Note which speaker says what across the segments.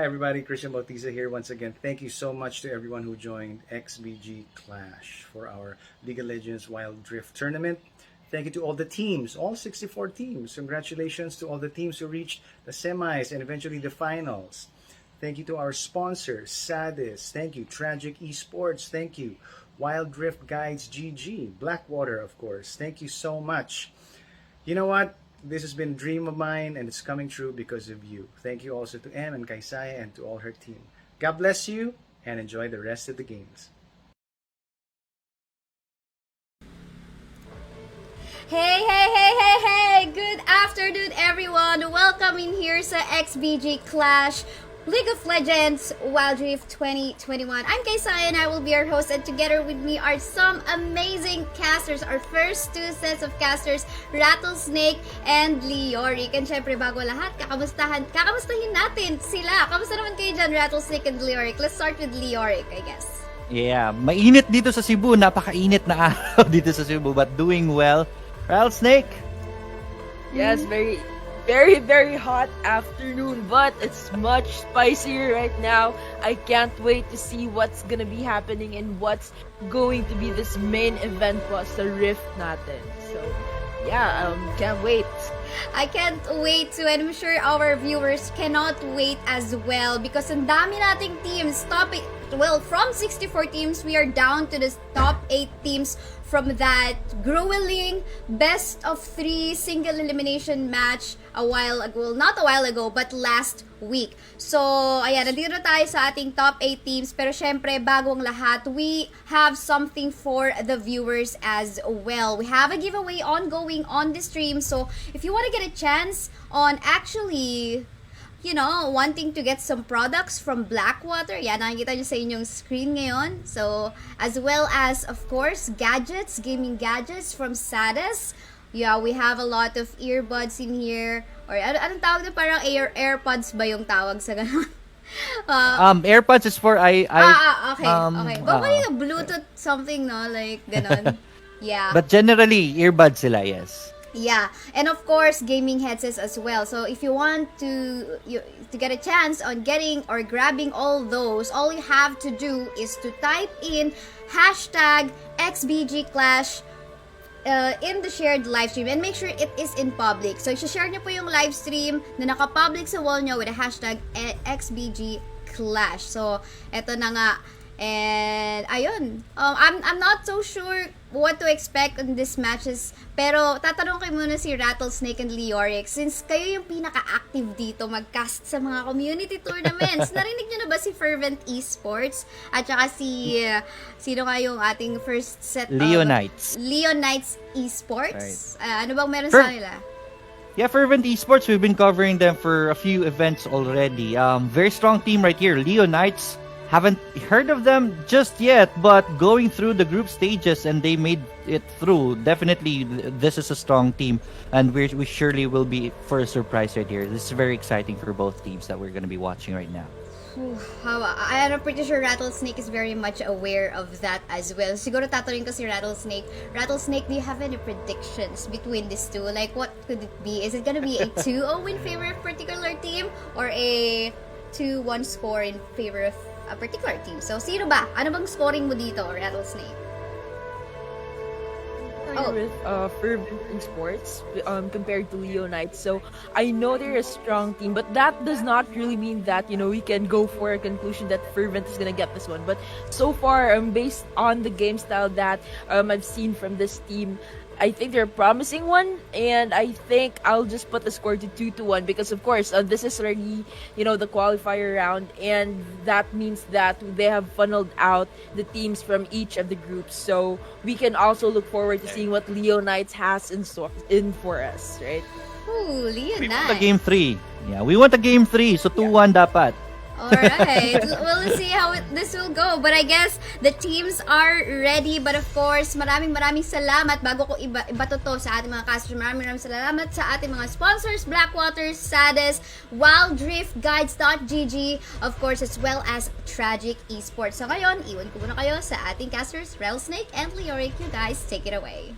Speaker 1: Hi everybody, XtianBautista here once again. Thank you so much to everyone who joined XBG Clash for our League of Legends Wild Rift tournament. Thank you to all the teams, all 64 teams. Congratulations to all the teams who reached the semis and eventually the finals. Thank you to our sponsors, Sadis. Thank you, Tragik Esports. Thank you, Wild Rift Guides GG, Blackwater, of course. Thank you so much. You know what? This has been a dream of mine and it's coming true because of you. Thank you also to Em and Kaisaya and to all her team. God bless you and enjoy the rest of the games.
Speaker 2: Hey! Good afternoon everyone! Welcome in here sa XBG Clash League of Legends Wild Rift 2021. I'm Kaisaya and I will be your host, and together with me are some amazing casters. Our first two sets of casters, Rattlesnake and Leoric. And syempre bago lahat, kakamustahin natin sila. Kamusta naman kayo dyan, Rattlesnake and Leoric? Let's start with Leoric, I guess.
Speaker 3: Yeah, mainit dito sa Cebu. Napakainit na araw dito sa Cebu, but doing well. Rattlesnake?
Speaker 4: Yes, very hot afternoon, but it's much spicier right now. I can't wait to see what's gonna be happening and what's going to be this main event po sa Rift natin. So, yeah, can't wait.
Speaker 2: I can't wait to, and I'm sure our viewers cannot wait as well because ang dami nating teams. From 64 teams, we are down to the top 8 teams from that grueling best of 3 single elimination match a while ago. Well, not a while ago, but last week. So, ayan, nandito na tayo sa ating top 8 teams. Pero syempre, bagong lahat, we have something for the viewers as well. We have a giveaway ongoing on the stream. So, if you want to get a chance on actually wanting to get some products from Blackwater. Yan, nakikita nyo sa inyong screen ngayon. So, as well as, of course, gaming gadgets from Sadis. Yeah, we have a lot of earbuds in here. Or, anong tawag na parang AirPods ba yung tawag sa ganun?
Speaker 3: AirPods is for okay.
Speaker 2: Okay. But what yung Bluetooth something, no? Like, ganun. Yeah.
Speaker 3: But generally, earbuds sila, yes.
Speaker 2: Yeah, and of course, gaming headsets as well. So if you want to get a chance on getting or grabbing all those, all you have to do is to type in #XBG Clash in the shared live stream and make sure it is in public. So i-share nyo po yung live stream na naka-public sa wall nyo with a #XBG Clash. So eto na nga. And ayun, I'm not so sure what to expect on these matches. Pero tatanong kayo muna si Rattlesnake and Leoric since kayo yung pinaka-active dito mag-cast sa mga community tournaments. Narinig nyo na ba si Fervent Esports? At saka sino nga yung ating first set
Speaker 3: Leonites
Speaker 2: Esports? Right. Ano bang meron sa kanila?
Speaker 3: Yeah, Fervent Esports, we've been covering them for a few events already. Very strong team right here. Leonites. Haven't heard of them just yet, but going through the group stages and they made it through. Definitely, this is a strong team, and we surely will be for a surprise right here. This is very exciting for both teams that we're going to be watching right now.
Speaker 2: I'm pretty sure Rattlesnake is very much aware of that as well. Siguro tatanungin ko si Rattlesnake. Rattlesnake, do you have any predictions between these two? Like, what could it be? Is it gonna be a 2-0 in favor of a particular team or a 2-1 score in favor of a particular team? So, sino ba? Ano bang scoring mo dito, Rattlesnake?
Speaker 4: With Fervent Esports compared to Leonites. So I know they're a strong team, but that does not really mean that we can go for a conclusion that Fervent is gonna get this one. But so far, based on the game style that I've seen from this team, I think they're a promising one, and I think I'll just put the score to 2-1 because, of course, this is already, the qualifier round, and that means that they have funneled out the teams from each of the groups. So we can also look forward to seeing what Leonites has in for us, right?
Speaker 2: Ooh, Leonites.
Speaker 3: We want a game 3. Yeah, we want a game 3. So 2-1 dapat.
Speaker 2: Alright, we'll see how this will go. But I guess the teams are ready. But of course, maraming salamat. Bago ko ibato to sa ating mga casters, maraming salamat sa ating mga sponsors, Blackwater, Sadis, WildDriftGuides.gg, of course, as well as Tragik Esports. So ngayon, iwan ko muna kayo sa ating casters, Rattlesnake and Leoric. You guys, take it away.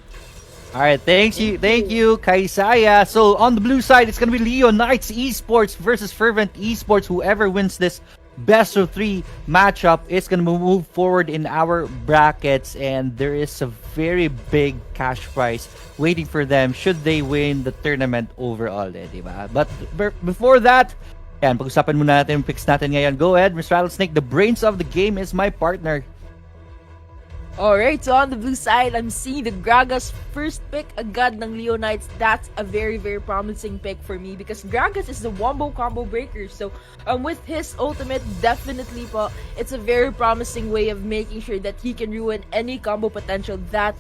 Speaker 3: All right, thank you, Kaisaya. So on the blue side, it's gonna be Leonites Esports versus Fervent Esports. Whoever wins this best of 3 matchup is gonna move forward in our brackets, and there is a very big cash prize waiting for them should they win the tournament overall, diba? But before that, pag-usapan muna natin yung picks natin ngayon. Go ahead, Mr. Rattlesnake. The brains of the game is my partner.
Speaker 4: Alright, so on the blue side, I'm seeing the Gragas first pick agad ng Leonites. That's a very, very promising pick for me because Gragas is the wombo combo breaker. So with his ultimate, definitely po, it's a very promising way of making sure that he can ruin any combo potential that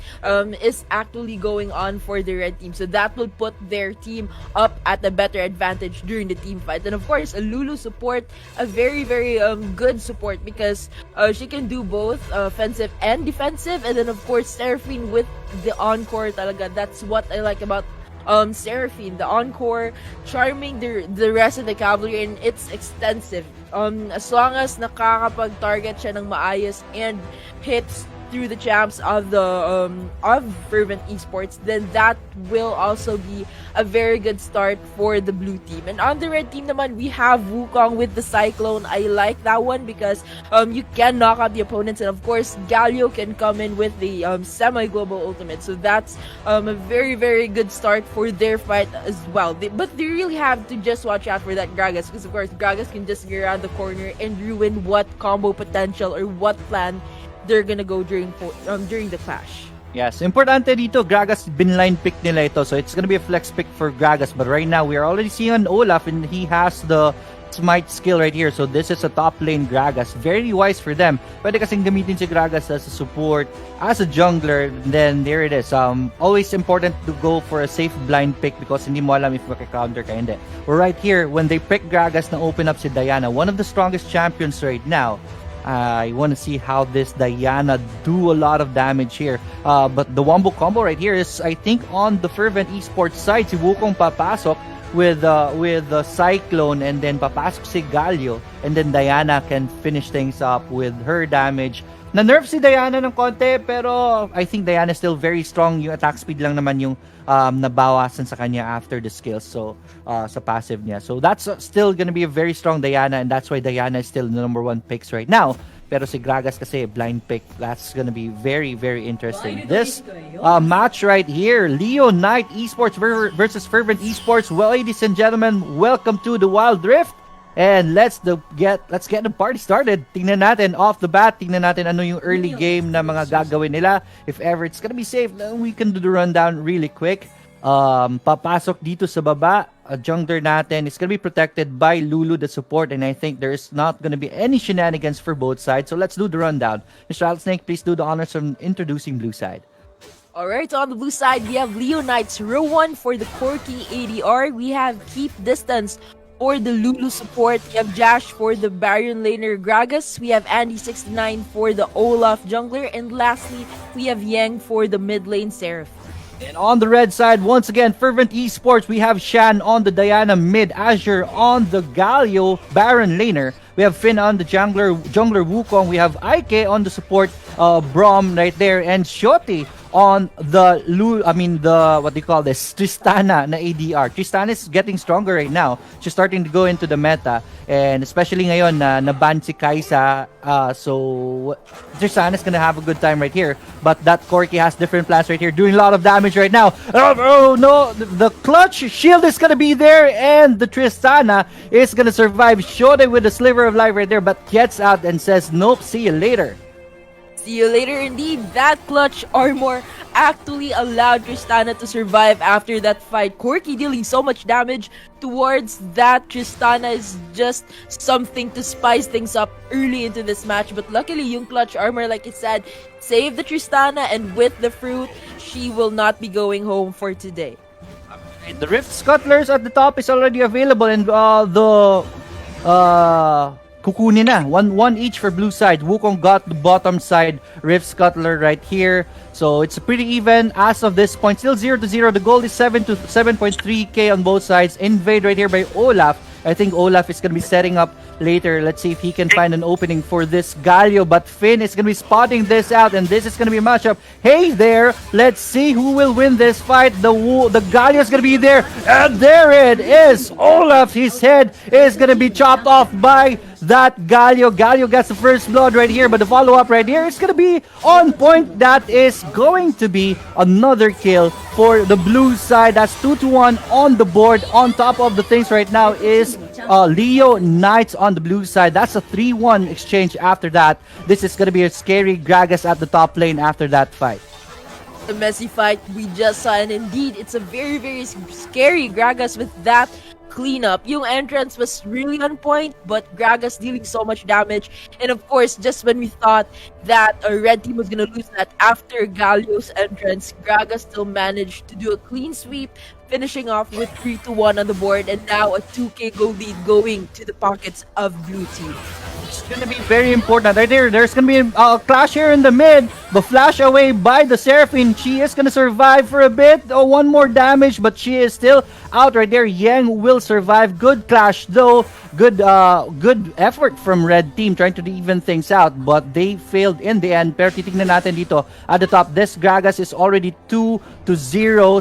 Speaker 4: is actually going on for the red team. So that will put their team up at a better advantage during the team fight. And of course, a Lulu support, a very, very good support because she can do both offensive and defensive. And then of course Seraphine with the encore talaga. That's what I like about Seraphine. The encore, charming the rest of the cavalry, and it's extensive. As long as nakakapag-target siya ng maayos and hits through the champs of the of Fervent Esports, then that will also be a very good start for the blue team. And on the red team naman, we have Wukong with the Cyclone. I like that one because you can knock out the opponents, and of course Galio can come in with the semi-global ultimate. So that's a very, very good start for their fight as well. But they really have to just watch out for that Gragas, because of course Gragas can just get around the corner and ruin what combo potential or what plan they're gonna go during the clash.
Speaker 3: Yes, importante dito, Gragas binline pick nila ito. So it's gonna be a flex pick for Gragas. But right now, we are already seeing on Olaf, and he has the smite skill right here. So this is a top lane Gragas. Very wise for them. Pwede kasing gamitin si Gragas as a support, as a jungler. Then there it is. Always important to go for a safe blind pick because hindi mo alam if maka-counter ka, hindi. But right here, when they pick Gragas na open up si Diana, one of the strongest champions right now. I want to see how this Diana do a lot of damage here. But the wombo combo right here is, I think, on the Fervent Esports side. Si Wukong papasok with the Cyclone, and then papasok si Galio, and then Diana can finish things up with her damage. Na-nerf si Diana ng konti, pero I think Diana is still very strong. Yung attack speed lang naman yung nabawasan sa kanya after the skills, so sa passive niya. So that's still gonna be a very strong Diana, and that's why Diana is still the number 1 picks right now. Pero si Gragas kasi blind pick. That's gonna be very, very interesting. This match right here, Leo Knight Esports versus Fervent Esports. Well, ladies and gentlemen, welcome to the Wild Rift. And let's get the party started. Tingnan natin off the bat, tingnan natin ano yung early game na mga gagawin nila. If ever it's gonna be safe, we can do the rundown really quick. Papasok dito sa baba, jungler natin is gonna be protected by Lulu, the support, and I think there's not gonna be any shenanigans for both sides. So let's do the rundown. Mr. Snake, please do the honors of introducing blue side.
Speaker 4: Alright, so on the blue side, we have Leo Knights row 1 for the Corki ADR. We have Keep Distance for the Lulu support. We have Jash for the Baron laner Gragas. We have Andy69 for the Olaf jungler. And lastly, we have Yang for the mid lane Seraph.
Speaker 3: And on the red side, once again, Fervent Esports, we have Shan on the Diana mid, Azure on the Galio Baron laner. We have Finn on the jungler Wukong. We have Ike on the support, Brom right there, and Shoti on the what do you call this, Tristana na ADR. Tristana is getting stronger right now. She's starting to go into the meta, and especially ngayon na naban si Kaisa, so Tristana is gonna have a good time right here. But that Corki has different plans right here, doing a lot of damage right now. Oh no, the clutch shield is gonna be there, and the Tristana is gonna survive. Shode with a sliver of life right there, but gets out and says, nope, see you later.
Speaker 4: See you later indeed. That clutch armor actually allowed Tristana to survive after that fight. Corki dealing so much damage towards that Tristana is just something to spice things up early into this match. But luckily, yung clutch armor, like it said, saved the Tristana, and with the fruit, she will not be going home for today.
Speaker 3: The Rift Scuttlers at the top is already available, and kukunin na. One each for blue side. Wukong got the bottom side Rift Scuttler right here. So it's pretty even as of this point. Still 0-0. The goal is 7 to 7.3k on both sides. Invade right here by Olaf. I think Olaf is going to be setting up later. Let's see if he can find an opening for this Galio. But Finn is going to be spotting this out, and this is going to be a matchup. Hey there, let's see who will win this fight. The Galio is going to be there, and there it is. Olaf, his head is going to be chopped off by that Galio. Galio gets the first blood right here, but the follow-up right here is going to be on point. That is going to be another kill for the blue side. That's 2-1 on the board. On top of the things right now is Leo Knights on the blue side. That's a 3-1 exchange after that. This is going to be a scary Gragas at the top lane after that fight.
Speaker 4: The messy fight we just saw, and indeed, it's a very, very scary Gragas with that cleanup. Yung entrance was really on point, but Gragas dealing so much damage. And of course, just when we thought that a red team was gonna lose that after Galio's entrance, Gragas still managed to do a clean sweep, finishing off with 3-1 on the board, and now a 2k goal lead going to the pockets of blue team.
Speaker 3: It's gonna be very important right there. There's gonna be a clash here in the mid. but flash away by the Seraphine. She is gonna survive for a bit. Oh, one more damage, but she is still out right there. Yang will survive. Good clash though. Good effort from Red Team trying to even things out, but they failed in the end. Pero titignan natin dito at the top. This Gragas is already 2-0,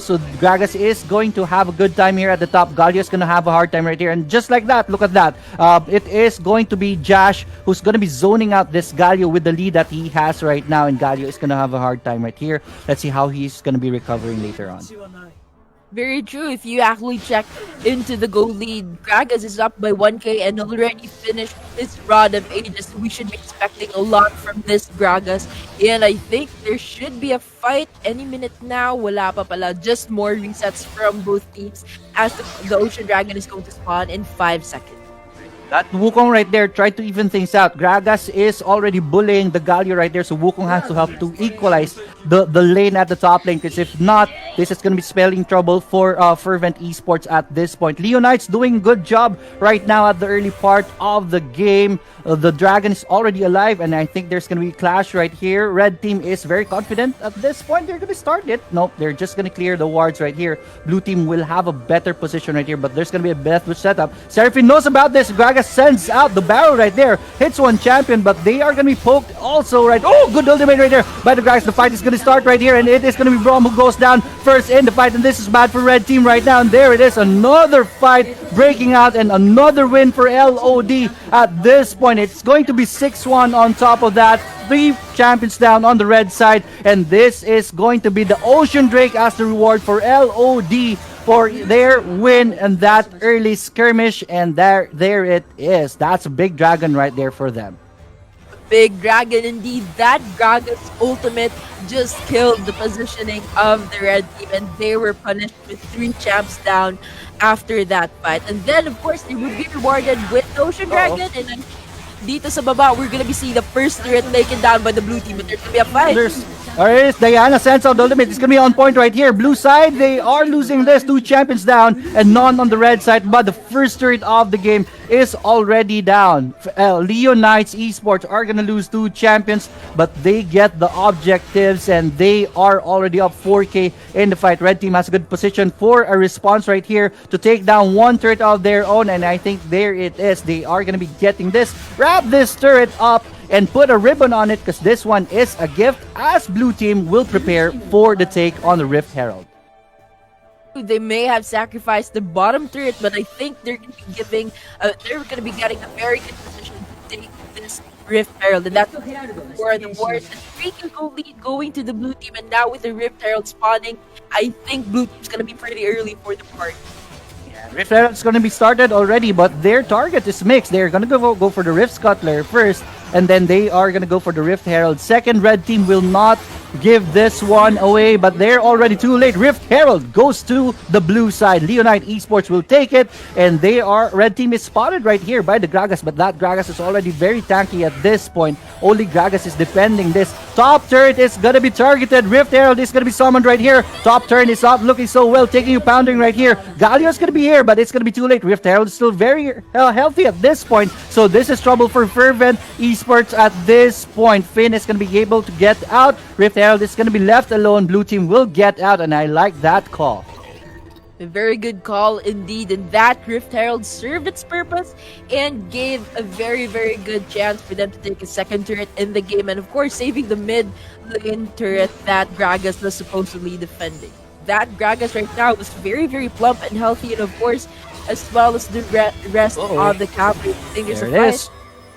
Speaker 3: so Gragas is going to have a good time here at the top. Galio is gonna have a hard time right here, and just like that, look at that. It is going to be Josh who's gonna be zoning out this Galio with the lead that he has right now, and Galio is gonna have a hard time right here. Let's see how he's gonna be recovering later on.
Speaker 4: Very true. If you actually check into the goal lead, Gragas is up by 1k and already finished his rod of ages. We should be expecting a lot from this Gragas. And I think there should be a fight any minute now. Wala pa pala. Just more resets from both teams as the Ocean Dragon is going to spawn in 5 seconds.
Speaker 3: That Wukong right there tried to even things out. Gragas is already bullying the Galio right there, so Wukong has to help to equalize the lane at the top lane, because if not, this is going to be spelling trouble for Fervent Esports at this point. Leonite's doing a good job right now at the early part of the game. The Dragon is already alive, and I think there's going to be a clash right here. Red Team is very confident at this point. They're going to start it. Nope, they're just going to clear the wards right here. Blue Team will have a better position right here, but there's going to be a Deathwish setup. Seraphine knows about this. Gragas sends out the barrel right there. Hits one champion, but they are going to be poked also right. Oh, good ultimate right there by the Gragas. The fight is going to start right here, and it is going to be Brom who goes down first in the fight, and this is bad for Red Team right now. And there it is, another fight breaking out, and another win for LOD at this point. It's going to be 6-1 on top of that. 3 champions down on the red side, and this is going to be the Ocean Drake as the reward for LOD for their win and that early skirmish. And there it is. That's a big dragon right there for them.
Speaker 4: Big dragon indeed. That Gragas ultimate just killed the positioning of the Red Team, and they were punished with 3 champs down after that fight. And then of course they would be rewarded with the Ocean Dragon. And then dito sa baba, we're gonna be seeing the first turret taken down by the blue team, but there's gonna be a fight.
Speaker 3: Alright, Diana sends out the ultimate. It's gonna be on point right here. Blue side, they are losing this. 2 champions down and none on the red side, but the first turret of the game is already down. Leonites Esports are gonna lose 2 champions, but they get the objectives and they are already up 4k in the fight. Red team has a good position for a response right here to take down 1 turret of their own, and I think there it is. They are gonna be getting this. Wrap this turret up and put a ribbon on it, because this one is a gift, as blue team will prepare for the take on the Rift Herald.
Speaker 4: They may have sacrificed the bottom turret, but I think they're going to be they're going to be getting a very good position to take this Rift Herald, and that's for the board. The 3 goal lead going to the blue team, and now with the Rift Herald spawning, I think blue team's going to be pretty early for the party.
Speaker 3: Rift Herald's going to be started already, but their target is mixed. They're going to go for the Rift Scuttler first, and then they are going to go for the Rift Herald second. Red team will not give this one away, but they're already too late. Rift Herald goes to the blue side. Leonite Esports will take it, and red team is spotted right here by the Gragas, but that Gragas is already very tanky at this point. Only Gragas is defending this. Top turret is going to be targeted. Rift Herald is going to be summoned right here. Top turret is not looking so well, taking you pounding right here. Galio is going to be here, but it's going to be too late. Rift Herald is still very healthy at this point, so this is trouble for Fervent Esports at this point. Finn is going to be able to get out. Rift Herald is going to be left alone. Blue team will get out, and I like that call.
Speaker 4: A very good call indeed, and that Rift Herald served its purpose and gave a very, very good chance for them to take a second turret in the game, and of course saving the mid lane turret that Gragas was supposedly defending. That Gragas right now was very, very plump and healthy, and of course, as well as the rest of the cavalry.
Speaker 3: There it is.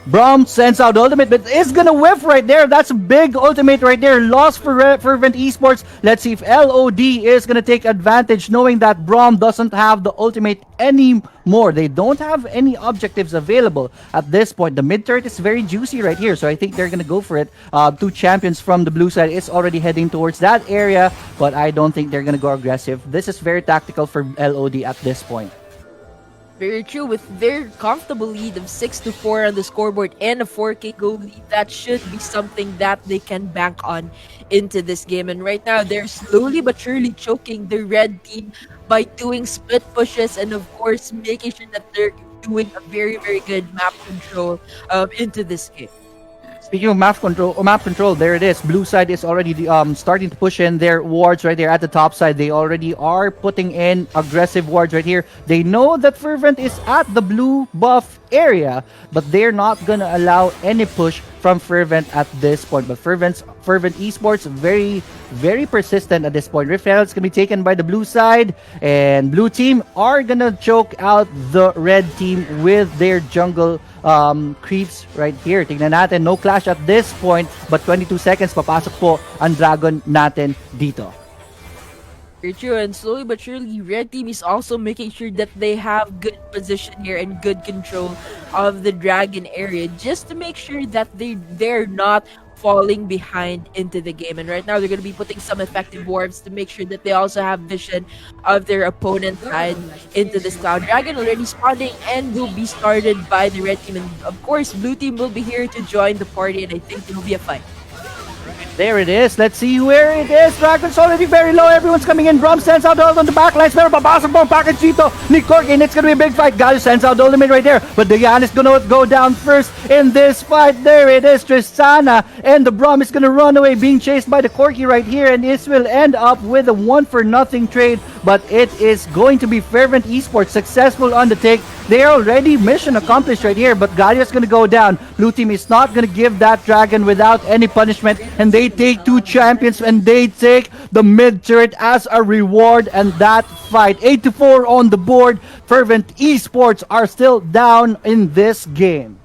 Speaker 3: Brom sends out the ultimate, but it's gonna whiff right there. That's a big ultimate right there. Loss for Fervent Esports. Let's see if LOD is gonna take advantage, knowing that Brom doesn't have the ultimate anymore. They don't have any objectives available at this point. The mid turret is very juicy right here, so I think they're gonna go for it. 2 champions from the blue side is already heading towards that area, but I don't think they're gonna go aggressive. This is very tactical for LOD at this point.
Speaker 4: Very true. With their comfortable lead of 6-4 on the scoreboard and a 4k goal lead, that should be something that they can bank on into this game. And right now, they're slowly but surely choking the red team by doing split pushes and, of course, making sure that they're doing a very, very good map control into this game.
Speaker 3: Speaking of map control, there it is. Blue side is already starting to push in their wards right there at the top side. They already are putting in aggressive wards right here. They know that Fervent is at the blue buff area, but they're not gonna allow any push from Fervent at this point. But Fervent Esports very persistent at this point. Rift's gonna be taken by the blue side, and blue team are gonna choke out the red team with their jungle creeps right here. Tingnan natin, no clash at this point, but 22 seconds, papasok po ang dragon natin dito.
Speaker 4: Very true, and slowly but surely, red team is also making sure that they have good position here and good control of the dragon area, just to make sure that they're not falling behind into the game. And right now they're going to be putting some effective warps to make sure that they also have vision of their opponent's side into this cloud dragon already spawning and will be started by the red team. And of course, blue team will be here to join the party, and I think there will be a fight.
Speaker 3: There it is. Let's see where it is. Dragon's already very low. Everyone's coming in. Brom sends out on the backlines. Pero papasok po ang package dito ni Corky, and it's gonna be a big fight. Galio sends out the ultimate right there. But Diana is gonna go down first in this fight. There it is. Tristana and the Brom is gonna run away, being chased by the Corky right here. And this will end up with a 1-for-0 trade. But it is going to be Fervent Esports successful on the take. They are already mission accomplished right here. But Galio's gonna go down. Blue team is not gonna give that dragon without any punishment. And they take 2 champions, and they take the mid turret as a reward. And that fight, 8-4 on the board. Fervent Esports are still down in this game.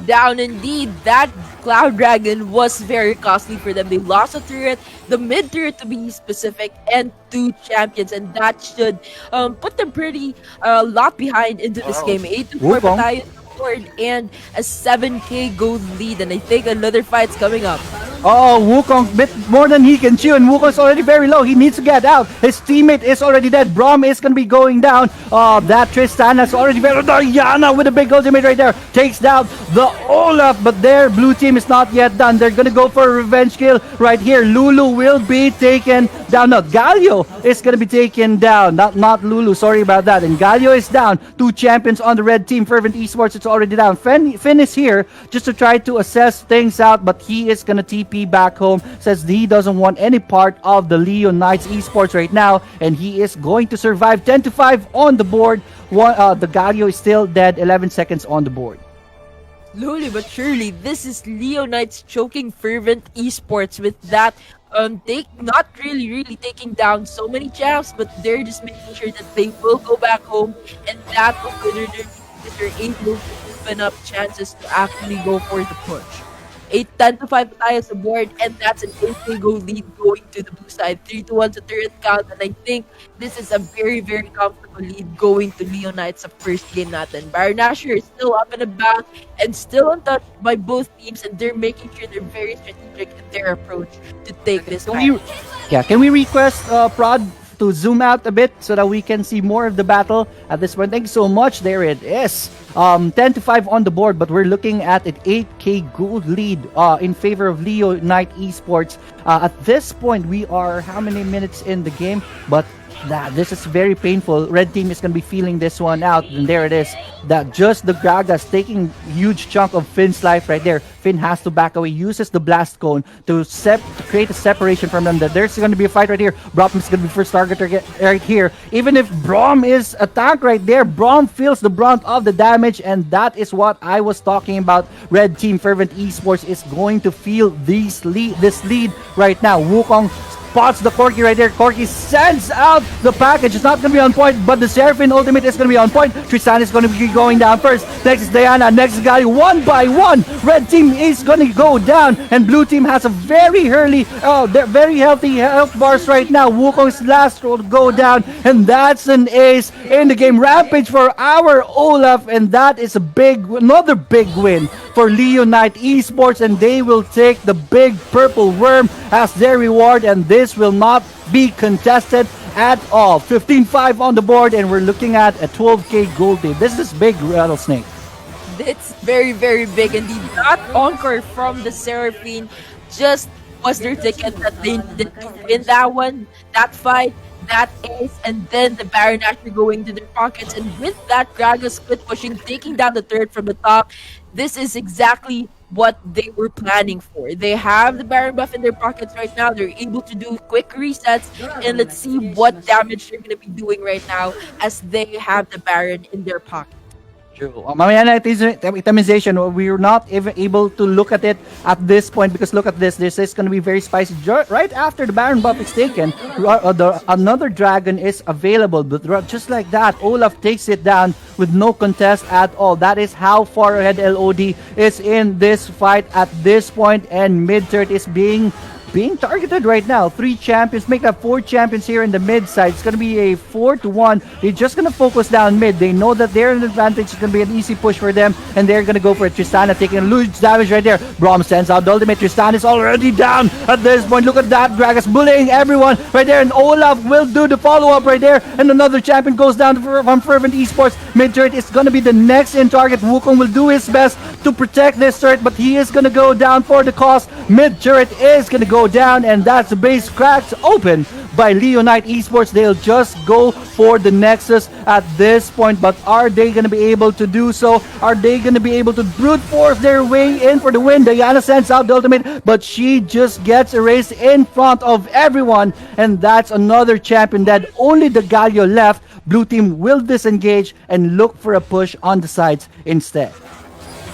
Speaker 4: Down indeed. That cloud dragon was very costly for them. They lost a turret, the mid turret to be specific, and 2 champions, and that should put them pretty a lot behind into this game. 8-4 battalion board and a 7k gold lead, and I think another fight's coming up.
Speaker 3: Oh, Wukong bit more than he can chew, and Wukong's already very low. He needs to get out. His teammate is already dead. Brom is going to be going down. That Tristana's already very low. Diana with a big ultimate right there takes down the Olaf, but their blue team is not yet done. They're going to go for a revenge kill right here. Lulu will be taken down. No, Galio is going to be taken down. Not Lulu. Sorry about that. And Galio is down. 2 champions on the red team. Fervent Esports, it's already down. Finn is here just to try to assess things out, but he is going to TP back home. Says he doesn't want any part of the Leo Knights Esports right now, and he is going to survive. 10-5 on the board. The Galio is still dead. 11 seconds on the board.
Speaker 4: Slowly but surely, this is Leo Knights choking Fervent Esports with that not really taking down so many champs, but they're just making sure that they will go back home, and that will consider that they're able to open up chances to actually go for the push. 10-5 battalions aboard, and that's an 8k goal lead going to the blue side. 3-1 to turret count, and I think this is a very comfortable lead going to Leo Knights sa first game natin. Baron Asher is still up and about and still untouched by both teams, and they're making sure they're very strategic in their approach to take this fight.
Speaker 3: Can we request Prod to zoom out a bit so that we can see more of the battle at this point? Thank you so much. There it is. 10-5 on the board, but we're looking at an 8k gold lead in favor of Leo Knight Esports. At this point, we are how many minutes in the game? But this is very painful. Red team is going to be feeling this one out, and there it is. That just the Gragas taking huge chunk of Finn's life right there. Finn has to back away, uses the blast cone to create a separation from them. That there's going to be a fight right here. Brom is going to be first target right here. Even if Brom is a tank right there, Brom feels the brunt of the damage, and that is what I was talking about. Red team Fervent Esports is going to feel this lead right now. Wukong spots the Corky right there. Corky sends out the package. It's not going to be on point, but the Seraphine ultimate is going to be on point. Tristan is going to be going down first. Next is Diana. Next is Gali. 1 by 1. Red team is going to go down, and blue team has a very healthy health bars right now. Wukong's last will go down, and that's an ace in the game. Rampage for our Olaf, and that is another big win for Leo Knight Esports, and they will take the big purple worm as their reward, and this will not be contested at all. 15-5 on the board, and we're looking at a 12k gold lead. This is big, Rattlesnake.
Speaker 4: It's very big indeed. That encore from the Seraphine just was their ticket that they needed to win that fight, that ace, and then the Baron Asher going to their pockets, and with that Gragas split pushing, taking down the turret from the top. This is exactly what they were planning for. They have the Baron buff in their pockets right now. They're able to do quick resets, and let's see what damage they're going to be doing right now as they have the Baron in their pocket.
Speaker 3: True. Mamaya na itemization, we're not even able to look at it at this point because look at this. This is going to be very spicy. Right after the Baron buff is taken, another dragon is available. But just like that, Olaf takes it down with no contest at all. That is how far ahead LOD is in this fight at this point, and mid turret is being targeted right now. 3 champions make up 4 champions here in the mid side. It's going to be a 4-1. They're just going to focus down mid. They know that they're an advantage. It's going to be an easy push for them, and they're going to go for it. Tristana taking a huge damage right there. Braum sends out the ultimate. Tristan is already down at this point. Look at that. Gragas bullying everyone right there, and Olaf will do the follow-up right there, and another champion goes down from Fervent Esports. Mid turret is going to be the next in target. Wukong will do his best to protect this turret, but he is going to go down for the cost. Mid turret is going to go down, and that's the base cracked open by Leonite Esports. They'll just go for the Nexus at this point, but are they going to be able to do so? Are they going to be able to brute force their way in for the win? Diana sends out the ultimate, but she just gets erased in front of everyone, and that's another champion that only the Galio left. Blue team will disengage and look for a push on the sides instead.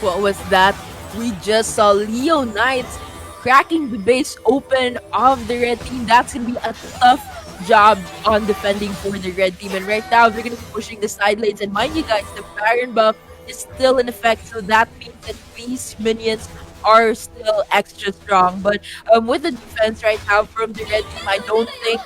Speaker 4: What was that? We just saw Leo Knights cracking the base open of the red team. That's going to be a tough job on defending for the red team. And right now, they're going to be pushing the side lanes. And mind you guys, the Baron buff is still in effect. So that means that these minions are still extra strong. But with the defense right now from the red team, I don't think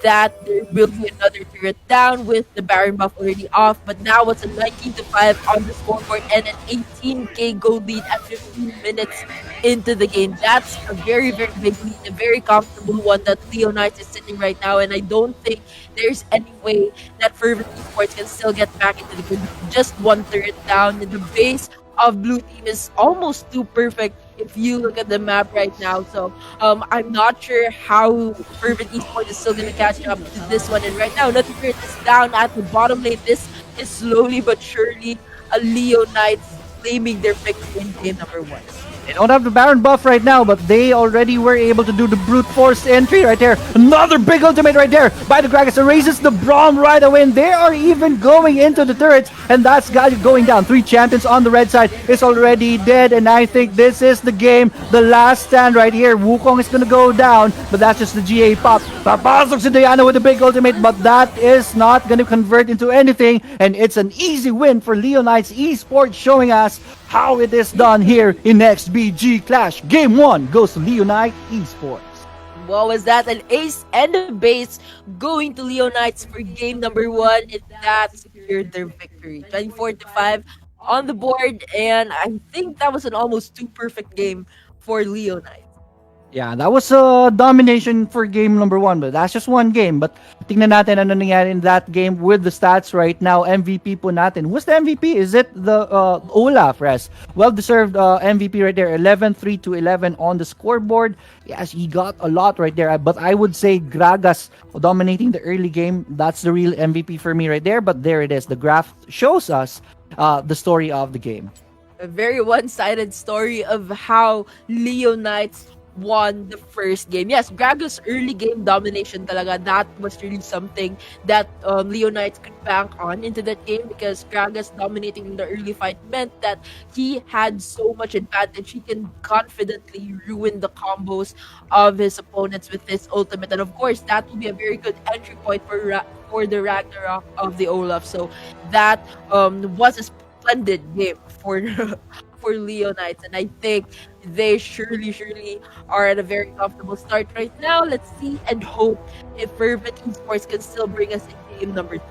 Speaker 4: that there will be another turret down with the Baron buff already off. But now it's a 19-5 on the scoreboard and an 18k gold lead at 15 minutes into the game. That's a very, very big lead, a very comfortable one that Leo Knights is sitting right now. And I don't think there's any way that Fervent Esports can still get back into the game. Just one turret down, and the base of blue team is almost too perfect if you look at the map right now. So I'm not sure how Fervent Esports is still going to catch up to this one. And right now, another turret is down at the bottom lane. This is slowly but surely a Leo Knights claiming their victory in game number 1.
Speaker 3: They don't have the Baron buff right now, but they already were able to do the brute force entry right there. Another big ultimate right there by the Gragas. Erases the Braum right away, and they are even going into the turrets, and that's Galio going down. 3 champions on the red side is already dead, and I think this is the game. The last stand right here. Wukong is going to go down, but that's just the GA pop. Papasok si Diana with a big ultimate, but that is not going to convert into anything, and it's an easy win for Leonites Esports, showing us how it is done here in XBG Clash. Game 1 goes to Leonite Esports.
Speaker 4: What was that? An ace and a base going to Leo Knights for game number 1, and that secured their victory. 24-5 on the board, and I think that was an almost too perfect game for Leo Knights.
Speaker 3: Yeah, that was a domination for game number 1, but that's just one game. But tingnan natin ano nangyari in that game with the stats right now. MVP po natin. Who's the MVP? Is it the Olaf, Res? Well-deserved MVP right there. 11-3-11 on the scoreboard. Yes, he got a lot right there. But I would say Gragas dominating the early game. That's the real MVP for me right there. But there it is. The graph shows us the story of the game.
Speaker 4: A very one-sided story of how Leo Knights won the first game. Yes, Gragas' early game domination talaga, that was really something that Leo Knights could bank on into that game, because Gragas dominating in the early fight meant that he had so much advantage. He can confidently ruin the combos of his opponents with his ultimate, and of course that will be a very good entry point for the Ragnarok of the Olaf. So that was a splendid game for Leo Knights, and I think they surely are at a very comfortable start right now. Let's see and hope if Fervent Esports can still bring us in game number 2.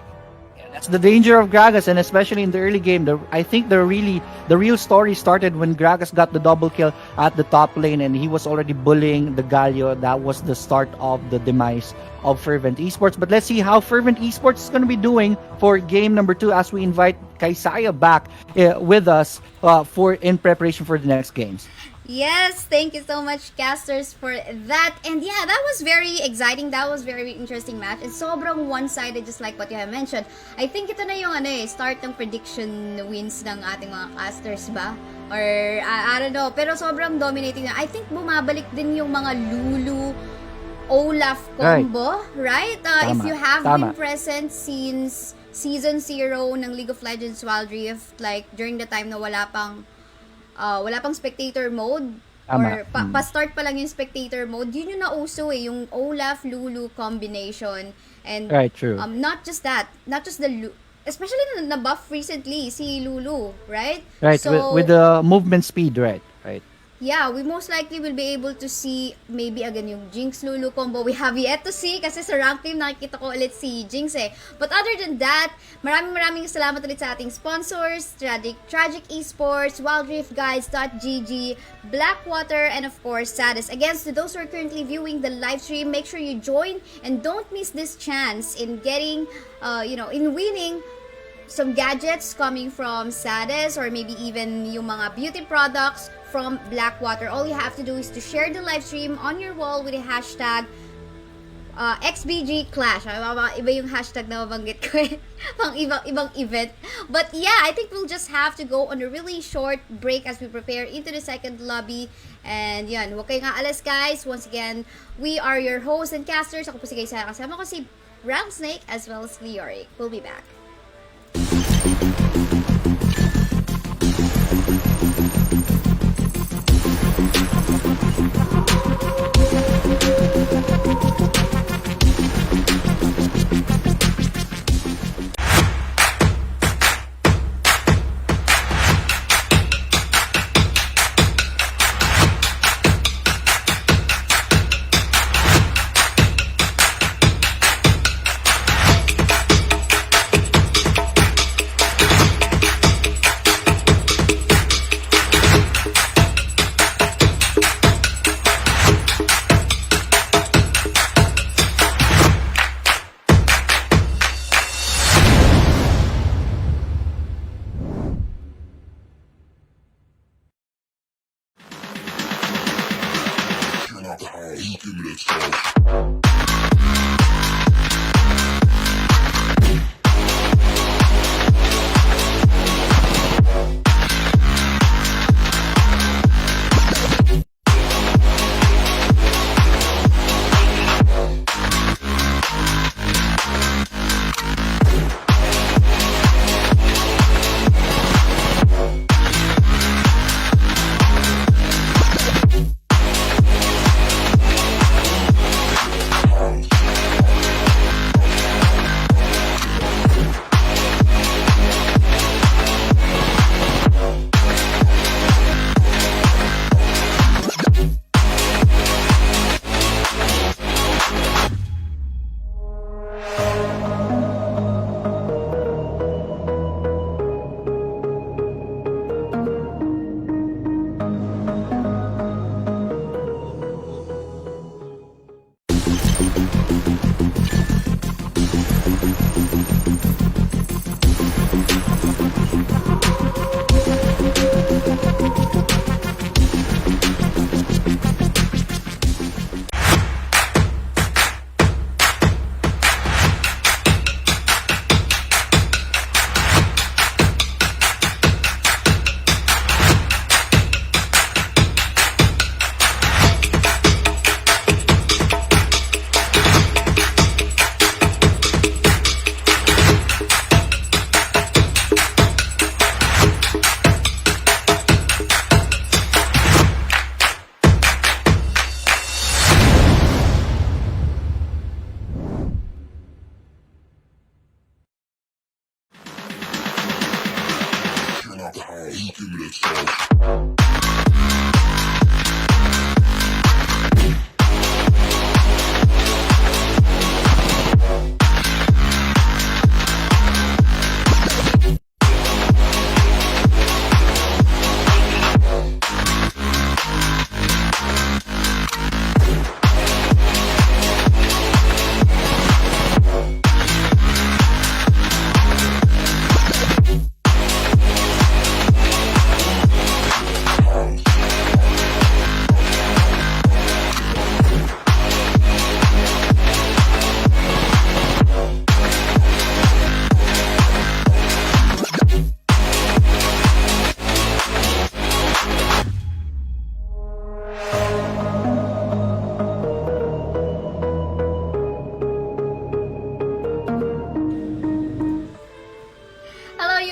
Speaker 3: That's the danger of Gragas, and especially in the early game. I think the real story started when Gragas got the double kill at the top lane, and he was already bullying the Galio. That was the start of the demise of Fervent Esports. But let's see how Fervent Esports is going to be doing for game number 2 as we invite Kaisaya back with us in preparation for the next games.
Speaker 2: Yes, thank you so much, casters, for that. And yeah, that was very exciting. That was very interesting match. And sobrang one-sided, just like what you have mentioned. I think ito na yung start ng prediction wins ng ating mga casters ba? Or, I don't know. Pero sobrang dominating na. I think bumabalik din yung mga Lulu Olaf combo, right? If you have been present since Season 0 ng League of Legends Wild Rift, like during the time na wala pang spectator mode, or pa-start pa lang yung spectator mode, yun yung nauso yung Olaf Lulu combination. And
Speaker 3: true.
Speaker 2: Not just that, not just the especially na buff recently si Lulu, right?
Speaker 3: Right,
Speaker 2: so,
Speaker 3: with the movement speed, right.
Speaker 2: Yeah, we most likely will be able to see maybe again yung Jinx Lulu combo. We have yet to see kasi sa rank team nakikita ko ulit si Jinx But other than that, maraming salamat ulit sa ating sponsors, Tragik Esports, WildRiftGuides.gg, Blackwater, and of course, Sadis. Again, to those who are currently viewing the live stream, make sure you join and don't miss this chance in getting, in winning some gadgets coming from Sadis, or maybe even yung mga beauty products from Blackwater. All you have to do is to share the live stream on your wall with the hashtag XBG Clash. Iba yung hashtag na mabanggit ko pang ibang event. But yeah, I think we'll just have to go on a really short break as we prepare into the second lobby. And yan, huwag kayong aalas, guys. Once again, we are your hosts and casters. Ako po si Kaisaya. Kasama ko si Brown Snake as well as Leoric. We'll be back.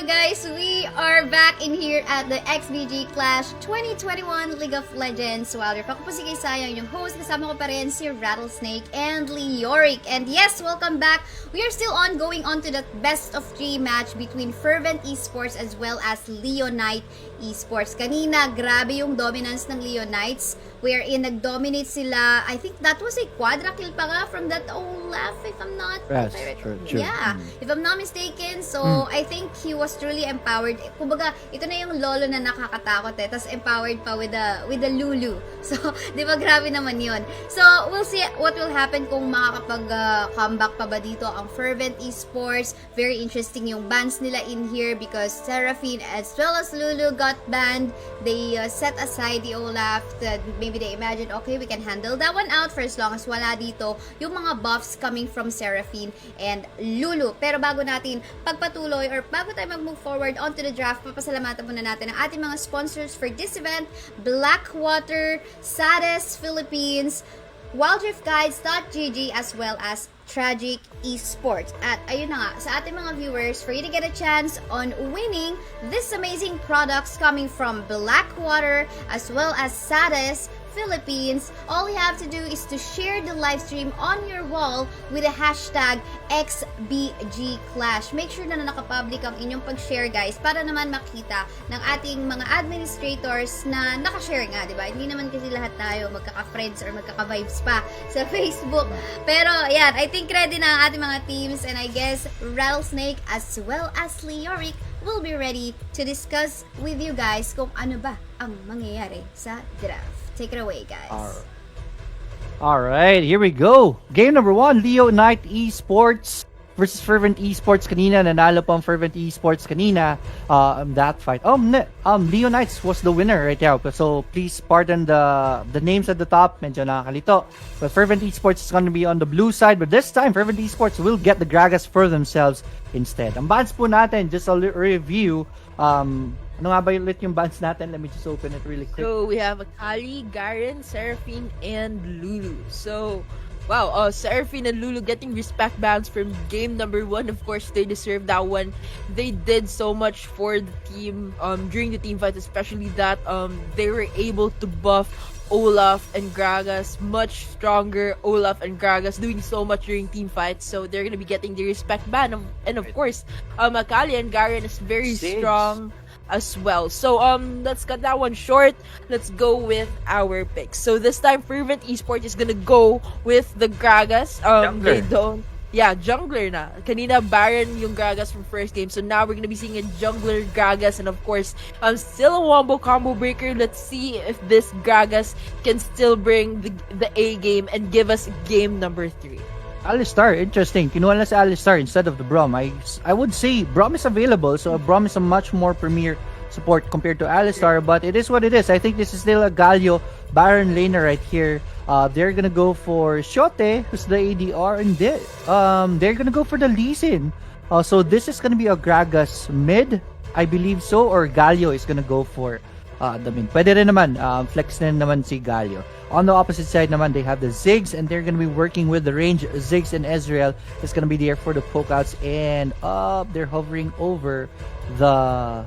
Speaker 2: you guys? We are back in here at the XBG Clash 2021 League of Legends. Wilder. Ako po si Kaisaya, yung host. Kasama ko pa rin si Rattlesnake and Leoric. And yes, welcome back. We are still going on to that best of 3 match between Fervent Esports as well as Leonite Esports. Kanina, grabe yung dominance ng Leonites. Wherein nag-dominate sila. I think that was a quadra kill pa nga from that Olaf, if I'm not...
Speaker 3: Yes, true.
Speaker 2: Yeah, if I'm not mistaken. So, I think he was truly empowered. Kumbaga, ito na yung lolo na nakakatakot eh. Tapos empowered pa with the Lulu. So, di ba, grabe naman yun. So, we'll see what will happen kung makakapag-comeback pa ba dito ang Fervent Esports. Very interesting yung bans nila in here because Seraphine as well as Lulu got banned. They set aside the Olaf. Maybe they imagine, okay, we can handle that one out for as long as wala dito yung mga buffs coming from Seraphine and Lulu. Pero bago natin pagpatuloy or bago tayo mag-move forward onto the draft, papasalamatan muna natin ang ating mga sponsors for this event: Blackwater, Sades Philippines, WildriftGuides.gg, as well as Tragik Esports. At ayun na nga, sa ating mga viewers, for you to get a chance on winning this amazing products coming from Blackwater as well as Sades Philippines, all you have to do is to share the live stream on your wall with the hashtag XBGClash. Make sure na nakapublic ang inyong pag-share, guys, para naman makita ng ating mga administrators na nakashare nga, di ba? Hindi naman kasi lahat tayo magkaka-friends or magkaka-vibes pa sa Facebook. Pero, yan, I think ready na ang ating mga teams, and I guess Rattlesnake as well as Leoric will be ready to discuss with you guys kung ano ba ang mangyayari sa draft. Take it away, guys.
Speaker 3: Alright, here we go. Game number 1, Leonite Esports versus Fervent Esports. Kanina, nanalo pa ang Fervent Esports kanina that fight. Leonites was the winner right now. So, please pardon the names at the top. Medyo nakakalito. But Fervent Esports is going to be on the blue side. But this time, Fervent Esports will get the Gragas for themselves instead. Ang bans po natin, just a review. Ano nga ba ulit yung bans natin? Let me just open it really quick.
Speaker 4: So we have Akali, Garen, Seraphine, and Lulu. So, wow, Seraphine and Lulu getting respect bans from game number 1. Of course, they deserve that one. They did so much for the team during the team fight, especially that they were able to buff Olaf and Gragas much stronger. Olaf and Gragas doing so much during team fights, so they're gonna be getting the respect ban. And of course, Akali and Garen is very strong as well. So let's cut that one short. Let's go with our picks. So this time Fervent Esports is gonna go with the Gragas. Jungler na. Kanina Baron yung Gragas from first game. So now we're gonna be seeing a jungler Gragas, and of course still a wombo combo breaker. Let's see if this Gragas can still bring the A game and give us game number 3.
Speaker 3: Alistar, interesting. Kinuha na si Alistar instead of the Braum. I would say Braum is available, so Braum is a much more premier support compared to Alistar, but it is what it is. I think this is still a Galio Baron laner right here. They're gonna go for Shote, who's the ADR, and they're gonna go for the Lee Sin. So this is gonna be a Gragas mid, I believe so, or Galio is gonna go for the mid. Pwede rin naman, flex na naman si Galio. On the opposite side naman, they have the Ziggs, and they're gonna be working with the range. Ziggs and Ezreal is gonna be there for the pokeouts, and they're hovering over the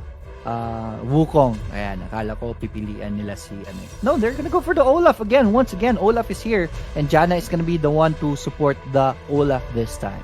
Speaker 3: Wukong. Ayan, akala ko pipilian nila si No, they're gonna go for the Olaf again. Once again, Olaf is here, and Janna is gonna be the one to support the Olaf this time.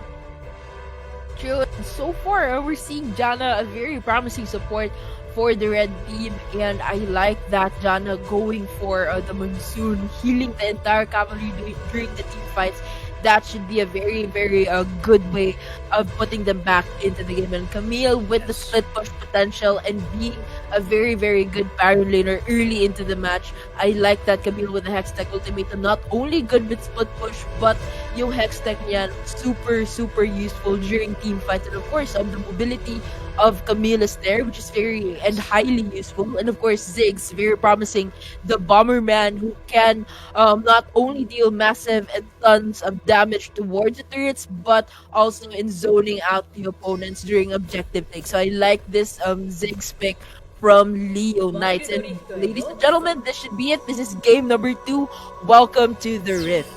Speaker 4: True. So far, we're seeing Janna a very promising support for the red team, and I like that Janna going for the Monsoon, healing the entire cavalry during the team fights. That should be a very, very good way of putting them back into the game. And Camille with the split push potential and being a very, very good Baron laner early into the match. I like that Camille with the Hextech ultimate, not only good with split push, but yung Hextech niyan super, super useful during team fights. And of course, the mobility of Camille is there, which is very and highly useful. And of course, Ziggs, very promising, the Bomberman, who can not only deal massive and tons of damage towards the turrets, but also in zoning out the opponents during objective takes. So I like this Ziggs pick from Leonites. And ladies and gentlemen, this should be it. This is game number 2. Welcome to the Rift.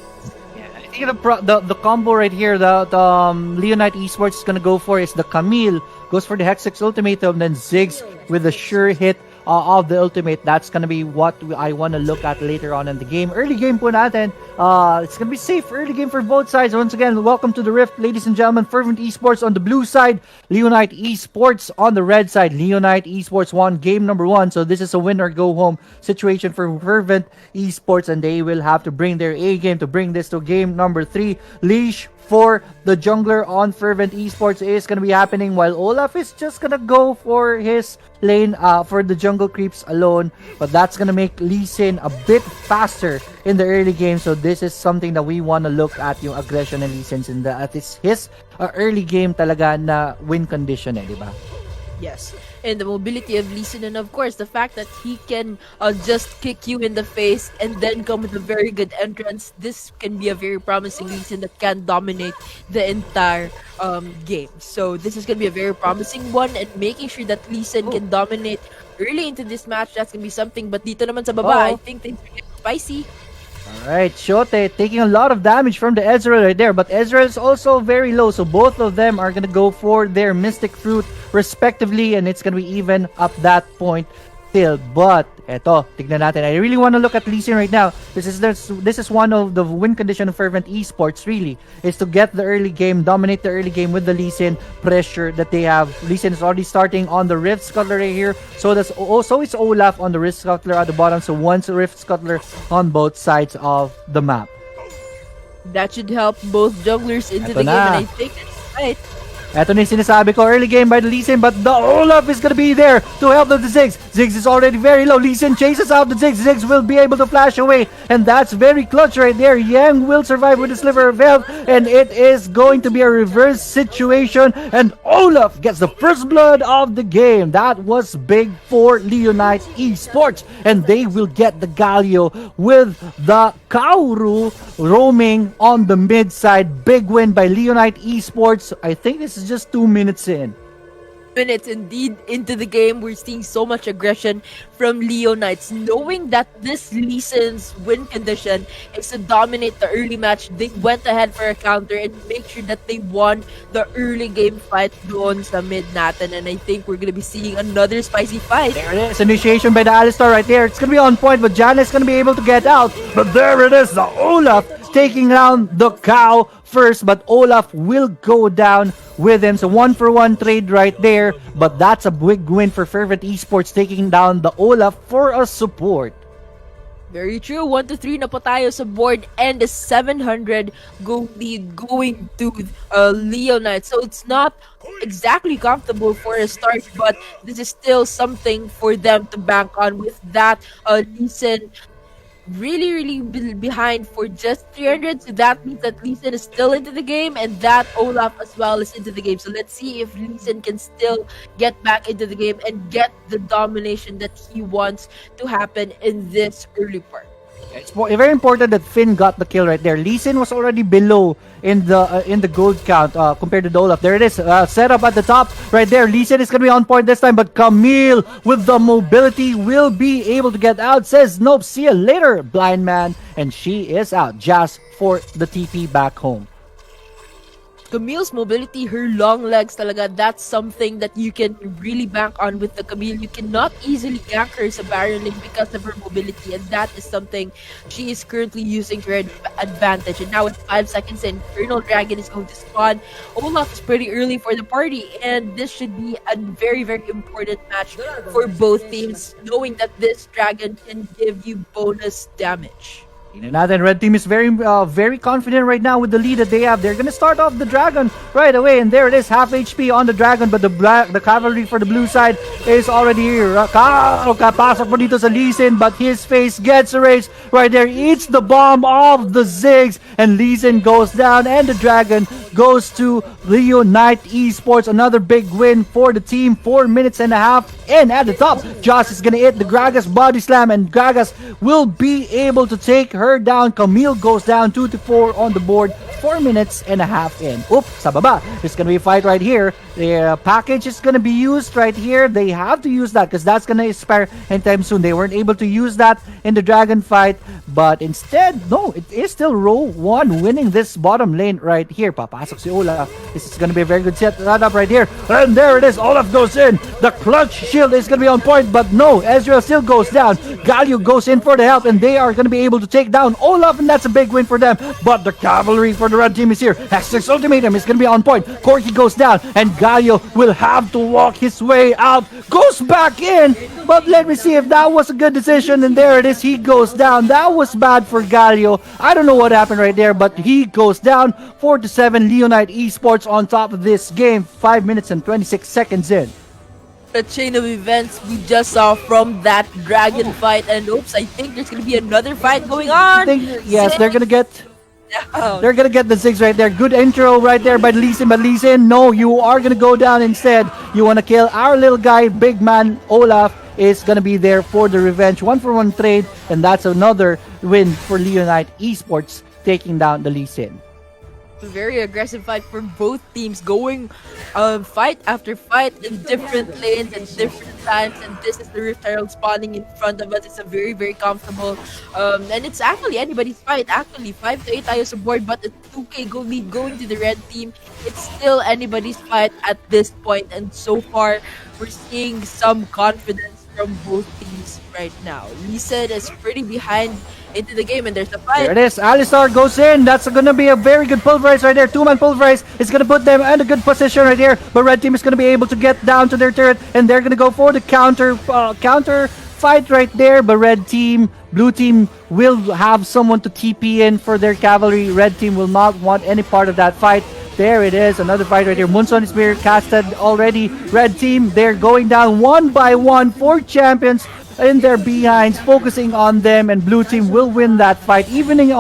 Speaker 1: Yeah, I
Speaker 3: see the combo right here. The Leonite Esports is gonna go for is the Camille goes for the Hexix ultimatum, then Ziggs with a sure hit of the ultimate. That's gonna be what I want to look at later on in the game. Early game po natin. It's gonna be safe early game for both sides. Once again, welcome to the Rift, ladies and gentlemen. Fervent Esports on the blue side, Leonite Esports on the red side. Leonite Esports won game number 1, so this is a win or go home situation for Fervent Esports, and they will have to bring their A game to bring this to game number 3. Leash for the jungler on Fervent Esports is going to be happening, while Olaf is just going to go for his lane for the jungle creeps alone, but that's going to make Lee Sin a bit faster in the early game. So this is something that we want to look at, yung aggression and Lee Sin's in the at his early game talaga na win condition di ba?
Speaker 4: Yes. And the mobility of Lee Sin, and of course the fact that he can just kick you in the face and then come with a very good entrance. This can be a very promising Lee Sin that can dominate the entire game. So this is going to be a very promising one, and making sure that Lee Sin can dominate early into this match, that's going to be something. But dito naman sa baba, I think things are getting spicy.
Speaker 3: Alright, Shote taking a lot of damage from the Ezreal right there, but Ezreal is also very low, so both of them are gonna go for their Mystic Fruit respectively, and it's gonna be even up that point still. But eto, tignan natin. I really want to look at Lee Sin right now. This is one of the win condition of Fervent Esports really, is to get the early game, dominate the early game with the Lee Sin pressure that they have. Lee Sin is already starting on the Rift Scuttler right here. So is Olaf on the Rift Scuttler at the bottom. So one's Rift Scuttler on both sides of the map.
Speaker 4: That should help both junglers into
Speaker 3: Eto
Speaker 4: the game,
Speaker 3: na.
Speaker 4: and I think it's right.
Speaker 3: Eto na yung sinasabi ko, early game by the Lee Sin, but the Olaf is gonna be there to help the Ziggs. Ziggs is already very low. Lee Sin chases out the Ziggs. Ziggs will be able to flash away, and that's very clutch right there. Yang will survive with a sliver of health, and it is going to be a reverse situation, and Olaf gets the first blood of the game. That was big for Leonite Esports, and they will get the Galio with the Kaoru roaming on the mid side. Big win by Leonite Esports. I think this is just 2 minutes in.
Speaker 4: Minutes indeed into the game, we're seeing so much aggression from Leonites, knowing that this Lee Sin's win condition is to dominate the early match. They went ahead for a counter and make sure that they won the early game fight doon sa mid natin, and I think we're gonna be seeing another spicy fight.
Speaker 3: There it is, initiation by the Alistar right there. It's gonna be on point, but Janice gonna be able to get out. But there it is, the Olaf taking down the cow first, but Olaf will go down with him. So 1-for-1 trade right there, but that's a big win for Fervent Esports, taking down the Olaf for a support.
Speaker 4: Very true. 1-3 na po tayo sa board, and the 700 goal lead going to Leonite. So it's not exactly comfortable for a start, but this is still something for them to bank on. With that, Lee Sin really behind for just 300, so that means that Lee Sin is still into the game, and that Olaf as well is into the game. So let's see if Lee Sin can still get back into the game and get the domination that he wants to happen in this early part.
Speaker 3: It's very important that Finn got the kill right there. Lee Sin was already below in the gold count compared to the Olaf. There it is, set up at the top right there. Lee Sin is gonna be on point this time, but Camille with the mobility will be able to get out. Says nope, see you later, blind man, and she is out just for the TP back home.
Speaker 4: Camille's mobility, her long legs talaga, that's something that you can really bank on with the Camille. You cannot easily gank her sa Baron Lane because of her mobility, and that is something she is currently using to her advantage. And now with 5 seconds in, Infernal Dragon is going to spawn. Olaf is pretty early for the party, and this should be a very important match for both teams, knowing that this dragon can give you bonus damage.
Speaker 3: Natin, red team is very confident right now with the lead that they have. They're gonna start off the dragon right away, and there it is, half HP on the dragon, but the cavalry for the blue side is already here. Kapasok po dito sa Lee Sin, but his face gets erased right there. Eats the bomb of the Ziggs, and Lee Sin goes down, and the dragon goes to Leonite Esports. Another big win for the team. 4 minutes and a half in at the top. Joss is gonna hit the Gragas body slam, and Gragas will be able to take her down. Camille goes down 2-4 on the board 4 minutes and a half in. Oops, sa baba. There's gonna be a fight right here. The package is gonna be used right here. They have to use that because that's gonna expire anytime soon. They weren't able to use that in the dragon fight, but instead, no, it is still row 1 winning this bottom lane right here. Papasok si Olaf. This is gonna be a very good setup right here. And there it is. Olaf goes in. The clutch shield is gonna be on point, but no, Ezreal still goes down. Galio goes in for the help, and they are gonna be able to take down Olaf, and that's a big win for them. But the cavalry for the red team is here. Hextech's ultimatum is gonna be on point. Corki goes down, and Galio will have to walk his way out. Goes back in, but let me see if that was a good decision. And there it is. He goes down. That was bad for Galio. I don't know what happened right there, but he goes down. 4-7 Leonite Esports on top of this game. 5 minutes and 26 seconds in.
Speaker 4: The chain of events we just saw from that dragon fight, and oops, I think there's gonna be another fight going on.
Speaker 3: Yes, they're gonna get
Speaker 4: down.
Speaker 3: They're gonna get the 6 right there. Good intro right there by Lee Sin, but Lee Sin, no, you are gonna go down instead. You wanna kill our little guy, big man Olaf is gonna be there for the revenge. 1-for-1 trade, and that's another win for Leonite Esports, taking down the Lee Sin.
Speaker 4: Very aggressive fight for both teams, going fight after fight in different lanes and different times, and this is the Rift Herald spawning in front of us. It's a very, very comfortable and it's actually anybody's fight. Actually 5-8 tayo sa board, but a 2k gold lead going to the red team. It's still anybody's fight at this point, and so far we're seeing some confidence from both teams right now. Lisa is pretty behind into the game, and there's a fight.
Speaker 3: There it is. Alistar goes in. That's gonna be a very good pulverize right there. 2-man pulverize. It's gonna put them in a good position right here. But red team is gonna be able to get down to their turret, and they're gonna go for the counter fight right there. But blue team will have someone to TP in for their cavalry. Red team will not want any part of that fight. There it is, another fight right here. Munson is being casted already. Red team, they're going down 1 by 1. 4 champions in their behinds, focusing on them, and blue team will win that fight, evening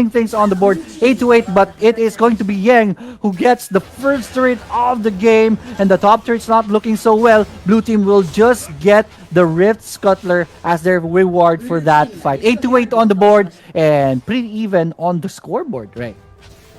Speaker 3: things on the board 8-8. But it is going to be Yang who gets the first turret of the game, and the top turret's not looking so well. Blue team will just get the Rift Scuttler as their reward for that fight. 8-8 on the board, and pretty even on the scoreboard, right?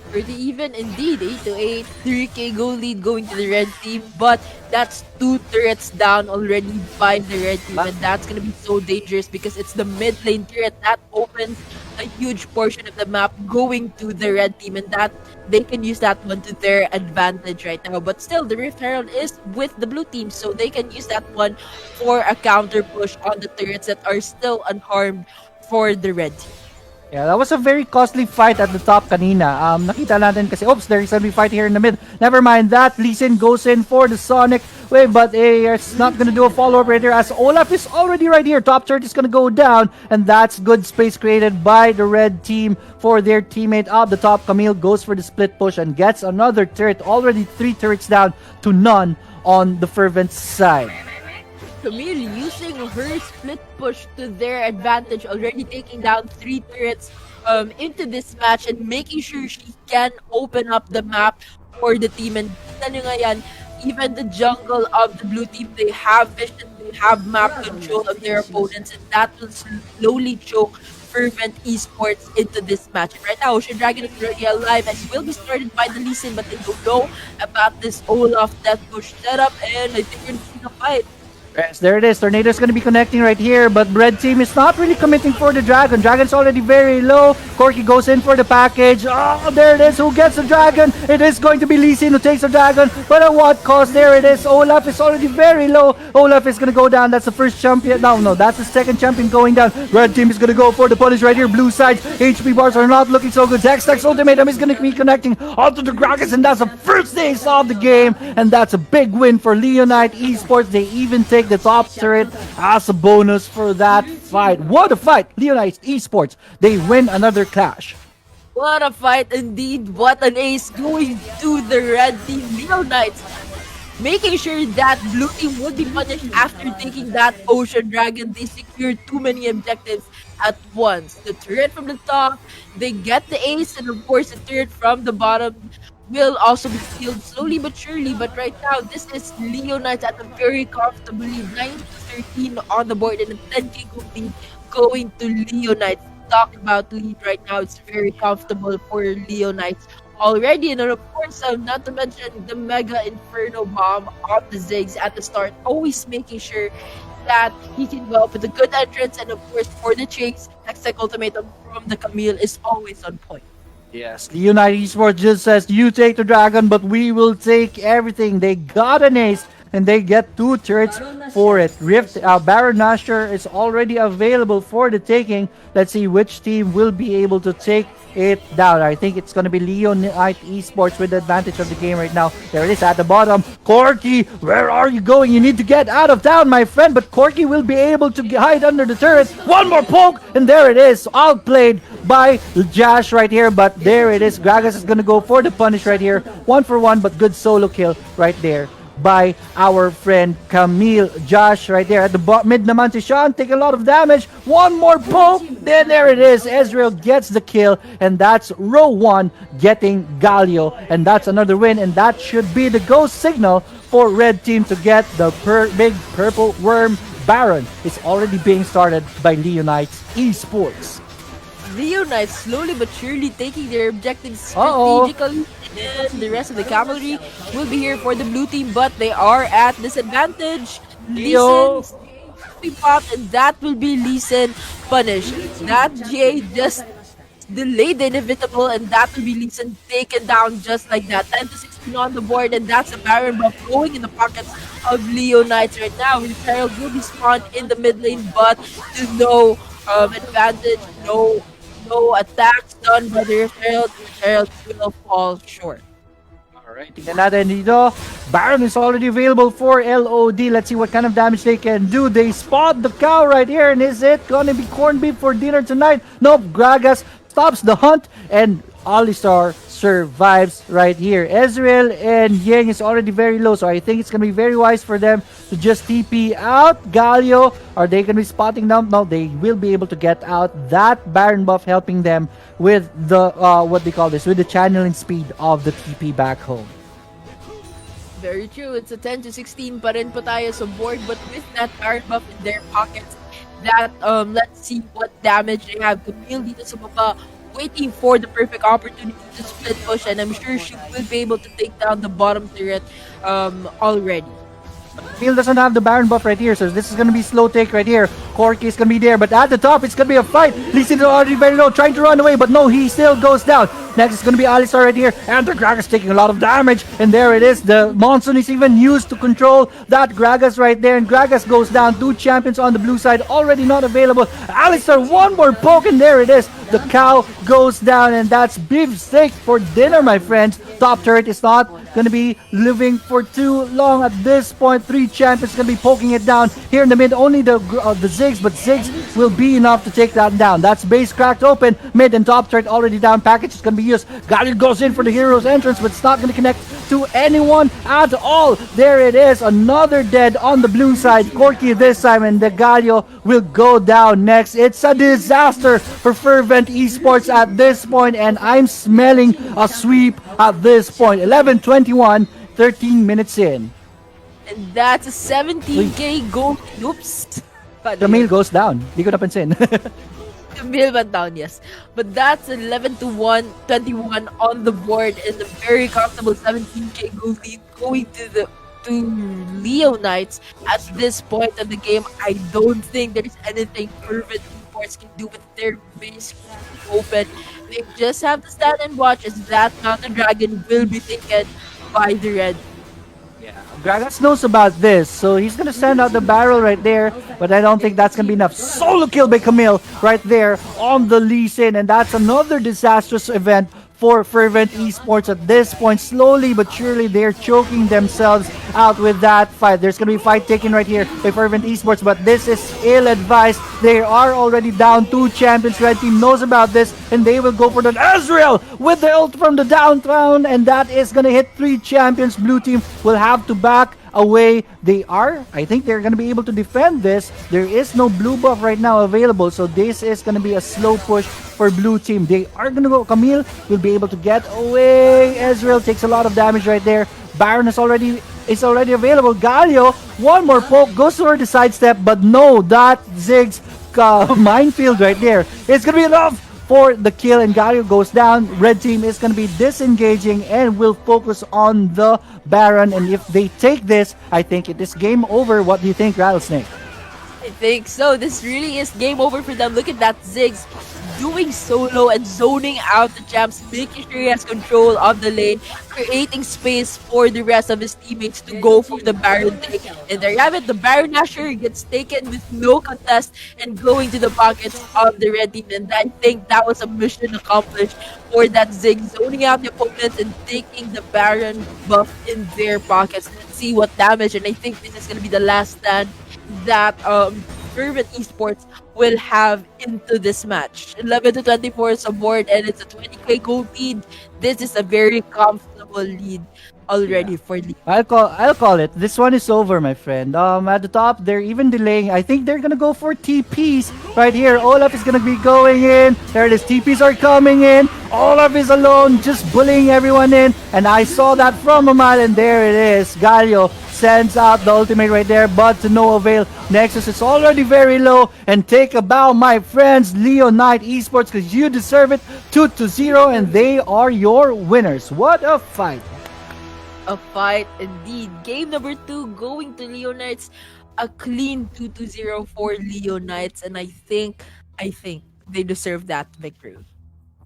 Speaker 4: Pretty even indeed, 8-8, 3k gold lead going to the red team, but that's 2 turrets down already by the red team, and that's gonna be so dangerous because it's the mid lane turret that opens a huge portion of the map going to the red team, and that they can use that one to their advantage right now. But still, the Rift Herald is with the blue team, so they can use that one for a counter push on the turrets that are still unharmed for the red team.
Speaker 3: Yeah, that was a very costly fight at the top kanina. Nakita natin kasi, oops, there's gonna be fight here in the mid. Never mind that. Lee Sin goes in for the Sonic wave, but it's not gonna do a follow-up right here as Olaf is already right here. Top turret is gonna go down, and that's good space created by the red team for their teammate up the top. Camille goes for the split push and gets another turret. Already 3 turrets down to none on the Fervent side.
Speaker 4: Camille using her split push to their advantage, already taking down 3 turrets into this match and making sure she can open up the map for the team. And even the jungle of the blue team, they have vision, they have map control of their opponents, and that will slowly choke Fervent Esports into this match. And right now, Ocean Dragon is already alive and will be started by the Lee Sin, but they don't know about this Olaf death push setup, and I think we're going to see a fight.
Speaker 3: Yes, there it is. Tornado's going to be connecting right here, but red team is not really committing for the dragon. Dragon's already very low. Corki goes in for the package. Oh, there it is. Who gets the dragon? It is going to be Lee Sin who takes the dragon, but at what cost? There it is. Olaf is already very low. Olaf is going to go down. That's the first champion. No, that's the second champion going down. Red team is going to go for the punish right here. Blue side, HP bars are not looking so good. Hextech's ultimatum is going to be connecting onto the Gragas, and that's the first ace of the game, and that's a big win for Leonite Esports. They even take the top turret as a bonus for that fight. What a fight! Leonite Esports, they win another clash.
Speaker 4: What a fight indeed. What an ace going to the red team. Leonites making sure that blue team would be punished after taking that Ocean Dragon. They secured too many objectives at once. The turret from the top, they get the ace, and of course the turret from the bottom will also be killed slowly but surely. But right now, this is Leonites at a very comfortable lead, 9-13 on the board, and a 10k gold lead going to Leonites. talk about lead right now, it's very comfortable for Leo Knights already. And then of course, not to mention the Mega Inferno Bomb on the Ziggs at the start, always making sure that he can go up with a good entrance. And of course, for the chase, Hextech Ultimatum from the Camille is always on point.
Speaker 3: Yes, the United Esports just says, you take the dragon, but we will take everything. They got an ace, and they get 2 turrets for it. Rift, Baron Nashor is already available for the taking. Let's see which team will be able to take it down. I think it's going to be Leonite Esports with the advantage of the game right now. There it is at the bottom. Corky, where are you going? You need to get out of town, my friend. But Corky will be able to hide under the turret. One more poke, and there it is. Outplayed by Josh right here. But there it is. Gragas is going to go for the punish right here. 1 for 1, but good solo kill right there by our friend Camille. Josh right there at the mid naman si Sean, take a lot of damage. One more poke, then there it is. Ezreal gets the kill, and that's row 1 getting Galio, and that's another win, and that should be the go signal for red team to get the big purple worm Baron. It's already being started by Leonites Esports.
Speaker 4: Leo Knights slowly but surely taking their objectives strategically. And the rest of the cavalry will be here for the blue team, but they are at disadvantage.
Speaker 3: Leo.
Speaker 4: Lee Sin pop, and that will be Lee Sin punished. That GA just delayed the inevitable, and that will be Lee Sin taken down just like that. 10 to 16 on the board, and that's a Baron buff going in the pockets of Leo Knights right now. His Herald will be spawned in the mid lane, but to no advantage, no attacks done by the Herald. The Herald will fall short.
Speaker 3: Alright, tingnan natin dito. Baron is already available for LOD. Let's see what kind of damage they can do. They spot the cow right here, and is it gonna be corned beef for dinner tonight? Nope, Gragas stops the hunt, and Alistar survives right here. Ezreal and Yang is already very low, so I think it's gonna be very wise for them to just TP out. Galio, are they gonna be spotting them? No, they will be able to get out. That Baron buff helping them with the what they call this, with the channeling speed of the TP back home.
Speaker 4: Very true. It's a 10 to 16 pa rin po tayo sa board, but with that Baron buff in their pockets, that let's see what damage they have. Camille dito sa baba, waiting for the perfect opportunity to split push, and I'm sure she will be able to take down the bottom turret already.
Speaker 3: Camille doesn't have the Baron buff right here, so this is gonna be slow take right here. Corky is gonna be there, but at the top it's gonna be a fight. Lee Sin is already very low, trying to run away, but no, he still goes down. Next is gonna be Alistar right here, and the Gragas taking a lot of damage, and there it is. The Monsoon is even used to control that Gragas right there, and Gragas goes down. 2 champions on the blue side already not available. Alistar, one more poke, and there it is. The cow goes down, and that's beef steak for dinner, my friends. Top turret is not gonna be living for too long at this point. 3 champions gonna be poking it down here in the mid. Only the Ziggs, but Ziggs will be enough to take that down. That's base cracked open. Mid and top turret already down. Package is gonna be used. Galio goes in for the hero's entrance, but it's not gonna connect to anyone at all. There it is. Another dead on the blue side. Corky this time, and the Galio will go down next. It's a disaster for Fervent Esports at this point, and I'm smelling a sweep at this point. 11:21, 13 minutes in.
Speaker 4: And that's a 17k goal. Oops.
Speaker 3: Camille goes down. Di ko napansin.
Speaker 4: Camille went down, yes. But that's 11 to 1, 21 on the board, and a very comfortable 17k goal lead going to Leo Knights at this point of the game. I don't think there's anything Fervent Esports can do with their base open. They just have to stand and watch as that Mountain Dragon will be taken by the red.
Speaker 3: Gragas knows about this, so he's gonna send out the barrel right there, but I don't think that's gonna be enough. Solo kill by Camille right there on the Lee Sin, and that's another disastrous event for Fervent Esports at this point. Slowly but surely, they're choking themselves out with that fight. There's going to be a fight taken right here by Fervent Esports, but this is ill-advised. They are already down 2 champions. Red team knows about this, and they will go for the Ezreal with the ult from the downtown, and that is going to hit 3 champions. Blue team will have to back away. I think they're going to be able to defend this. There is no blue buff right now available, so this is going to be a slow push for blue team. They are going to go. Camille will be able to get away. Ezreal takes a lot of damage right there. Baron is already available. Galio, one more poke, goes for the sidestep, but no, that Ziggs minefield right there. It's gonna be enough for the kill, and Galio goes down. Red team is gonna be disengaging and will focus on the Baron. And if they take this, I think it is game over. What do you think, Rattlesnake?
Speaker 4: I think so. This really is game over for them. Look at that Ziggs doing solo and zoning out the champs, making sure he has control of the lane, creating space for the rest of his teammates to go for the Baron take. And there you have it, the Baron Nashor gets taken with no contest and going to the pockets of the red team. And I think that was a mission accomplished for that Ziggs, zoning out the opponents and taking the Baron buff in their pockets. Let's see what damage, and I think this is going to be the last stand that Fervent Esports will have into this match. 11 to 24 is aboard, and it's a 20k gold lead. This is a very comfortable lead already for the.
Speaker 3: I'll call it. This one is over, my friend. At the top, they're even delaying. I think they're gonna go for TPs right here. Olaf is gonna be going in. There it is. TPs are coming in. Olaf is alone, just bullying everyone in. And I saw that from a mile, and there it is. Galio sends out the ultimate right there, but to no avail. Nexus is already very low, and take a bow, my friends. Leo Knight Esports, because you deserve it. 2-0, and they are your winners. What a fight!
Speaker 4: A fight indeed. Game number 2 going to Leo Knights. A clean 2-0 for Leo Knights, and I think they deserve that victory.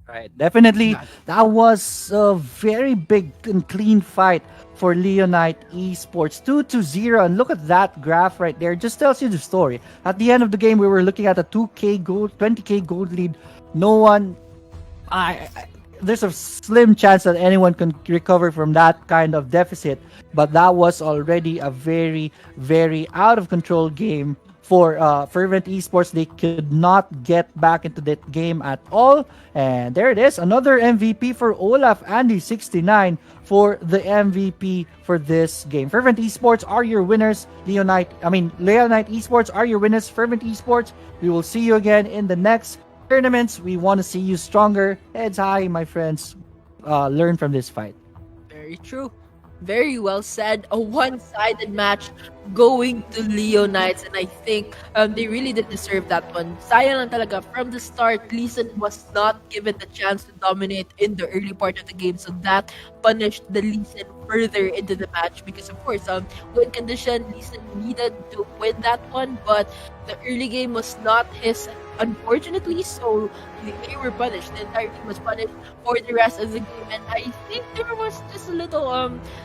Speaker 3: Right, definitely. That was a very big and clean fight for Leonite Esports. 2-0, and look at that graph right there. Just tells you the story. At the end of the game, we were looking at a 2k gold, 20k gold lead. No one, there's a slim chance that anyone can recover from that kind of deficit. But that was already a very, very out of control game for Fervent Esports. They could not get back into that game at all. And there it is, another MVP for Olaf, Andy69 for the MVP for this game. Fervent Esports are your winners. Leonite Esports are your winners. Fervent Esports, we will see you again in the next tournaments. We want to see you stronger. Heads high, my friends. Learn from this fight.
Speaker 4: Very true. Very well said. A one-sided match going to Leo Knights, and I think they really did deserve that one. Sayang lang talaga, from the start, Leeson was not given the chance to dominate in the early part of the game, so that punished the Leeson further into the match because, of course, win condition, Leeson needed to win that one, but the early game was not his, unfortunately, so they were punished. The entire team was punished for the rest of the game, and I think there was just a little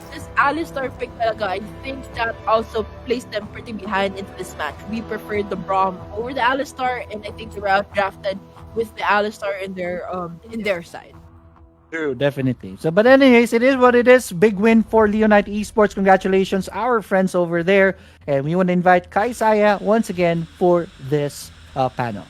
Speaker 4: this Alistar pick talaga. I think that also placed them pretty behind into this match. We preferred the Braum over the Alistar, and I think they were outdrafted with the Alistar in their side.
Speaker 3: True, definitely. So, but anyways, it is what it is. Big win for Leonite Esports. Congratulations, our friends over there. And we want to invite Kaisaya once again for this panel.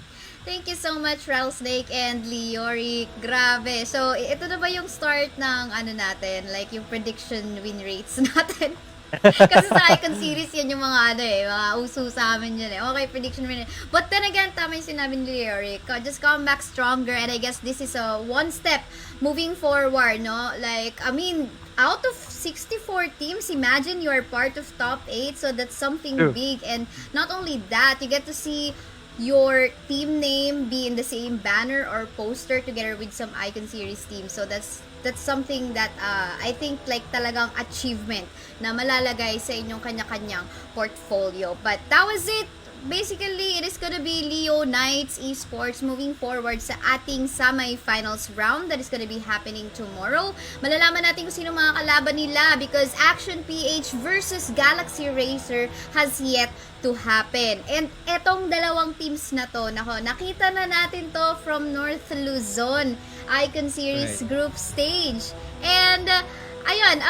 Speaker 2: Thank you so much, Rattlesnake and Leori. Grabe. So, ito na ba yung start ng natin? Like, yung prediction win rates natin? Kasi sa Icon series, yan yung mga mga uso sa amin yun eh. Okay, prediction win. But then again, tama yung sinabi ni Leori. Just come back stronger, and I guess this is a one step moving forward, no? Like, I mean, out of 64 teams, imagine you are part of top 8, so that's something big. And not only that, you get to see your team name be in the same banner or poster together with some Icon series teams. So that's something that I think like talagang achievement na malalagay sa inyong kanya-kanyang portfolio. But that was it. Basically, it is gonna be Leo Knights Esports moving forward sa ating semi-finals round that is gonna be happening tomorrow. Malalaman natin kung sino mga kalaban nila because Action PH versus Galaxy Racer has yet to happen. And etong dalawang teams na to, nakita na natin to from North Luzon Icon Series group stage. And ayun,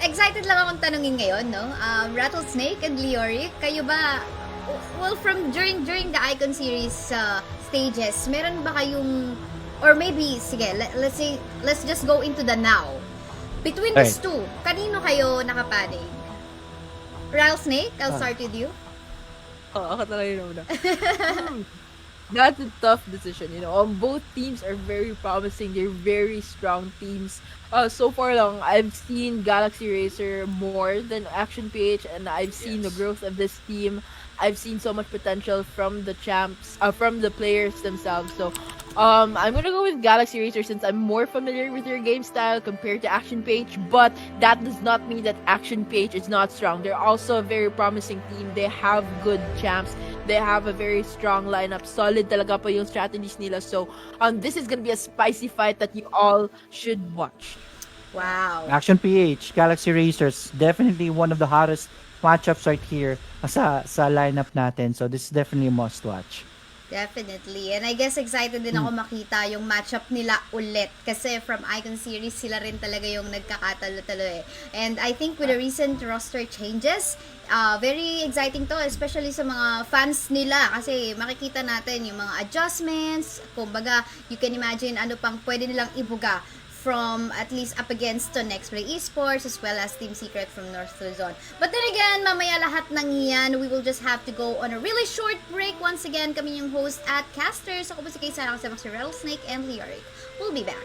Speaker 2: excited lang akong tanungin ngayon, no? Rattlesnake and Leori, kayo ba from during the Icon Series stages, meron ba kayong, or maybe, sige, let's just go into the now. Between these two, kanino kayo nakapanig? Rattlesnake, I'll start with you.
Speaker 4: Ako talaga yun na. That's a tough decision, Both teams are very promising. They're very strong teams. So far long, I've seen Galaxy Racer more than Action PH, and I've seen the
Speaker 1: Yes.
Speaker 4: growth of this team. I've seen so much potential from the champs, from the players themselves. So, I'm gonna go with Galaxy Racer since I'm more familiar with their game style compared to Action PH. But that does not mean that Action PH is not strong. They're also a very promising team. They have good champs. They have a very strong lineup. Solid talaga pa yung strategies nila. So, this is gonna be a spicy fight that you all should watch.
Speaker 2: Wow.
Speaker 3: Action PH, Galaxy Racers, definitely one of the hottest matchups right here sa lineup natin. So this is definitely a must watch.
Speaker 2: Definitely. And I guess excited din ako makita yung matchup nila ulit. Kasi from Icon Series, sila rin talaga yung nagkakatalo-talo eh. And I think with the recent roster changes, very exciting to, especially sa mga fans nila. Kasi makikita natin yung mga adjustments. Kumbaga, you can imagine ano pang pwede nilang ibuga from at least up against to XBG Esports as well as Team Secret from North Luzon. But then again, mamaya lahat ng yan, we will just have to go on a really short break. Once again, kami yung host at casters. Ako po si Kaisaya, kasama si Rattlesnake and Leoric. We'll be back.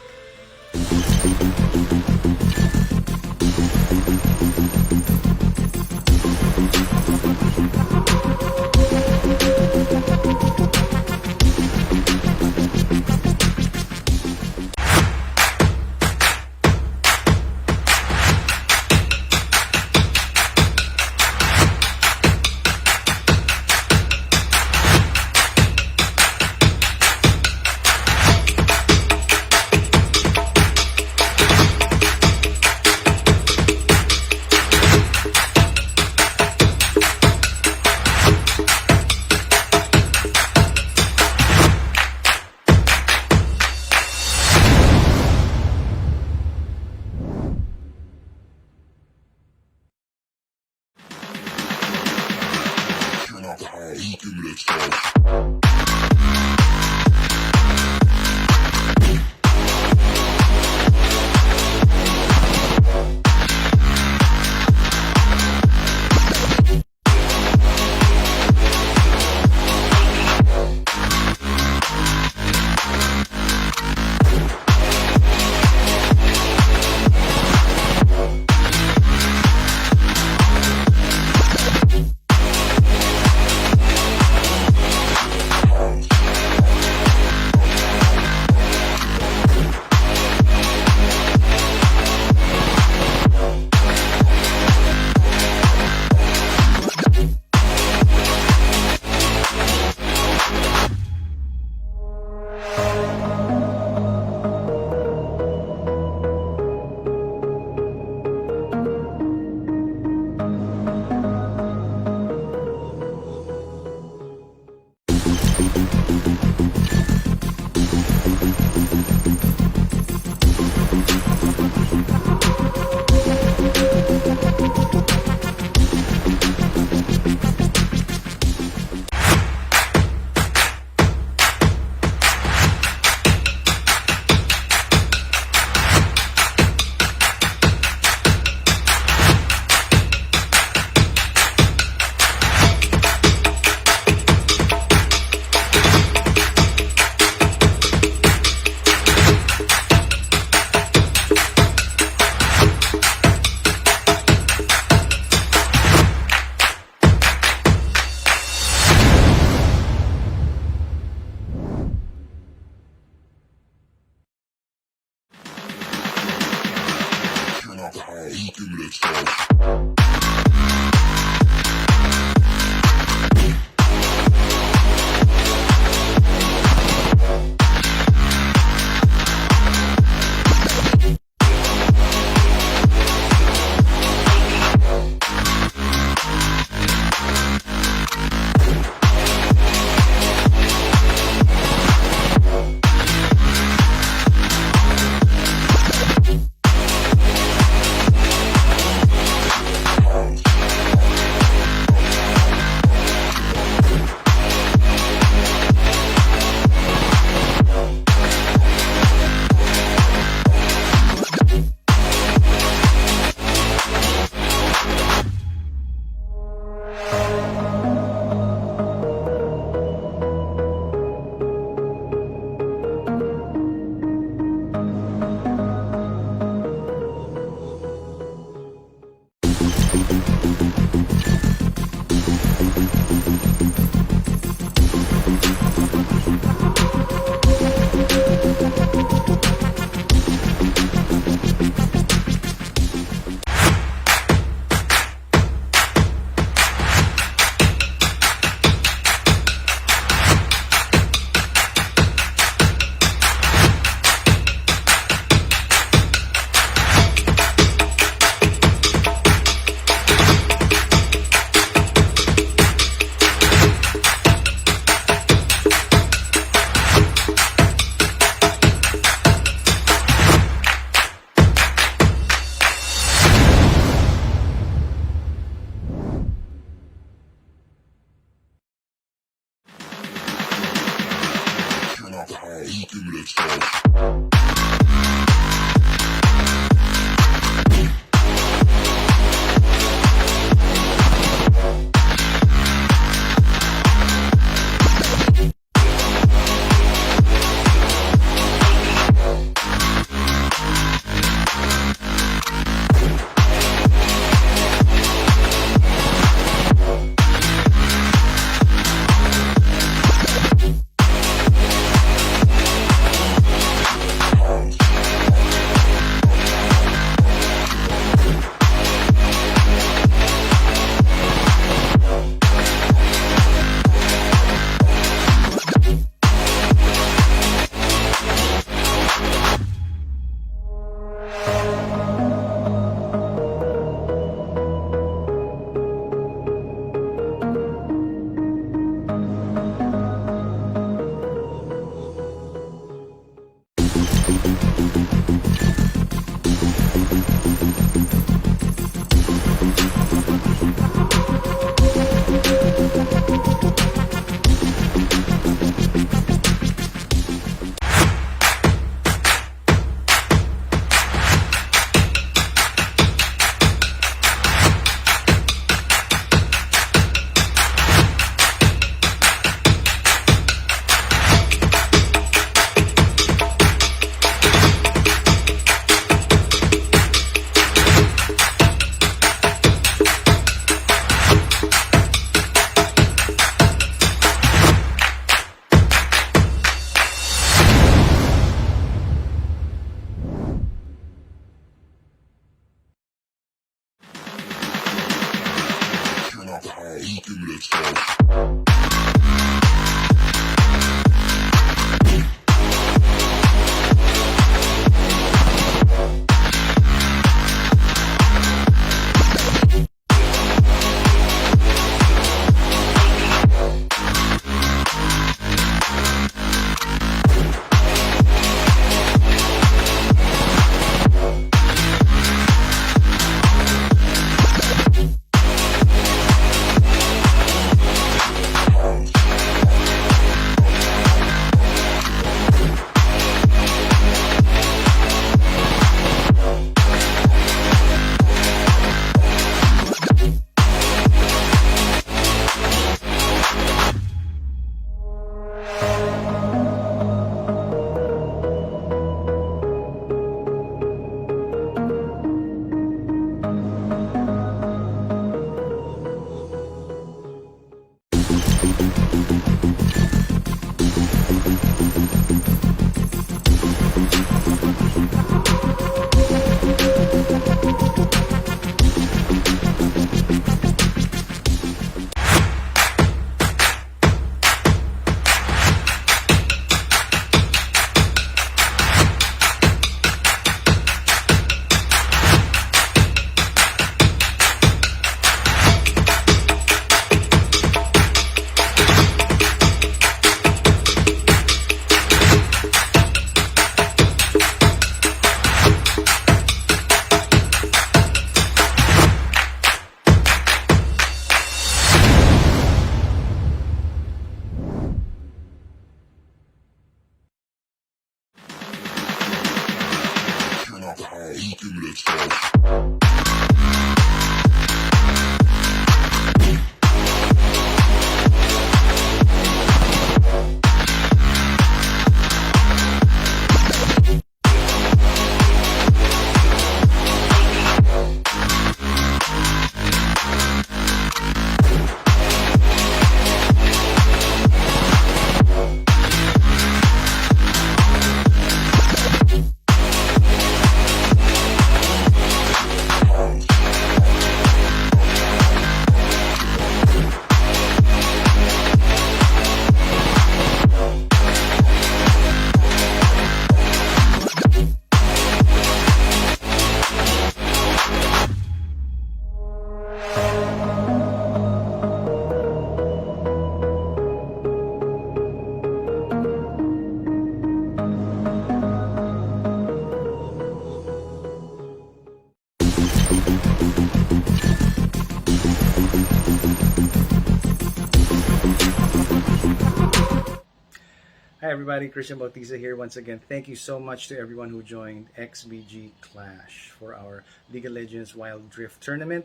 Speaker 1: Hi everybody, XtianBautista here once again. Thank you so much to everyone who joined XBG Clash for our League of Legends Wild Drift tournament.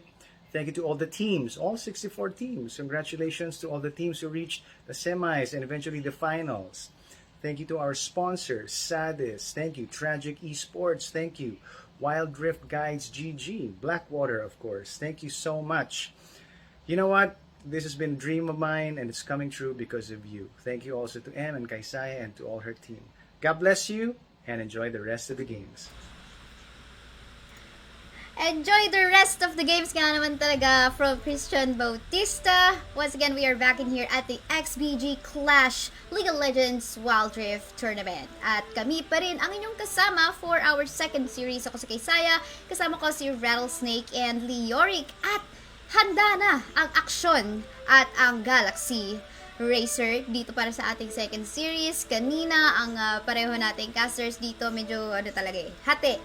Speaker 1: Thank you to all the teams, all 64 teams. Congratulations to all the teams who reached the semis and eventually the finals. Thank you to our sponsors, Sadis. Thank you, Tragik Esports. Thank you, Wild Drift Guides GG, Blackwater, of course. Thank you so much. You know what? This has been a dream of mine and it's coming true because of you. Thank you also to Em and Kaisaya and to all her team. God bless you and enjoy the rest of the games.
Speaker 2: Enjoy the rest of the games nga naman talaga from XtianBautista. Once again, we are back in here at the XBG Clash League of Legends Wild Rift Tournament. At kami pa rin ang inyong kasama for our second series. Ako si Kaisaya, kasama ko si Rattlesnake and Leoric. At handa na ang aksyon at ang Galaxy Racer dito para sa ating second series. Kanina, ang pareho nating casters dito, medyo talaga hati.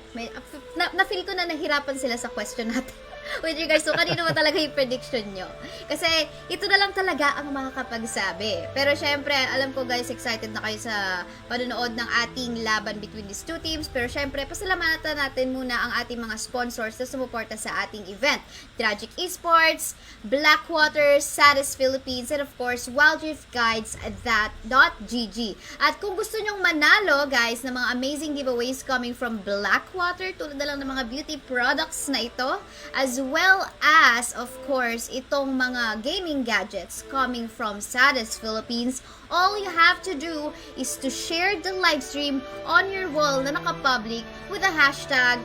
Speaker 2: Na-feel ko na nahirapan sila sa question natin. With regards to kanino ba talaga yung prediction nyo. Kasi ito na lang talaga ang makakapagsabi. Pero syempre, alam ko guys, excited na kayo sa panonood ng ating laban between these two teams. Pero syempre, pasalamatan natin muna ang ating mga sponsors na sumuporta sa ating event. Tragik Esports, Blackwater, Sadis Philippines, and of course, WildRiftGuides.gg. At kung gusto nyong manalo guys ng mga amazing giveaways coming from Blackwater, tulad na lang ng mga beauty products na ito, as well as, of course, itong mga gaming gadgets coming from Sadis Philippines, all you have to do is to share the live stream on your wall na nakapublic with the hashtag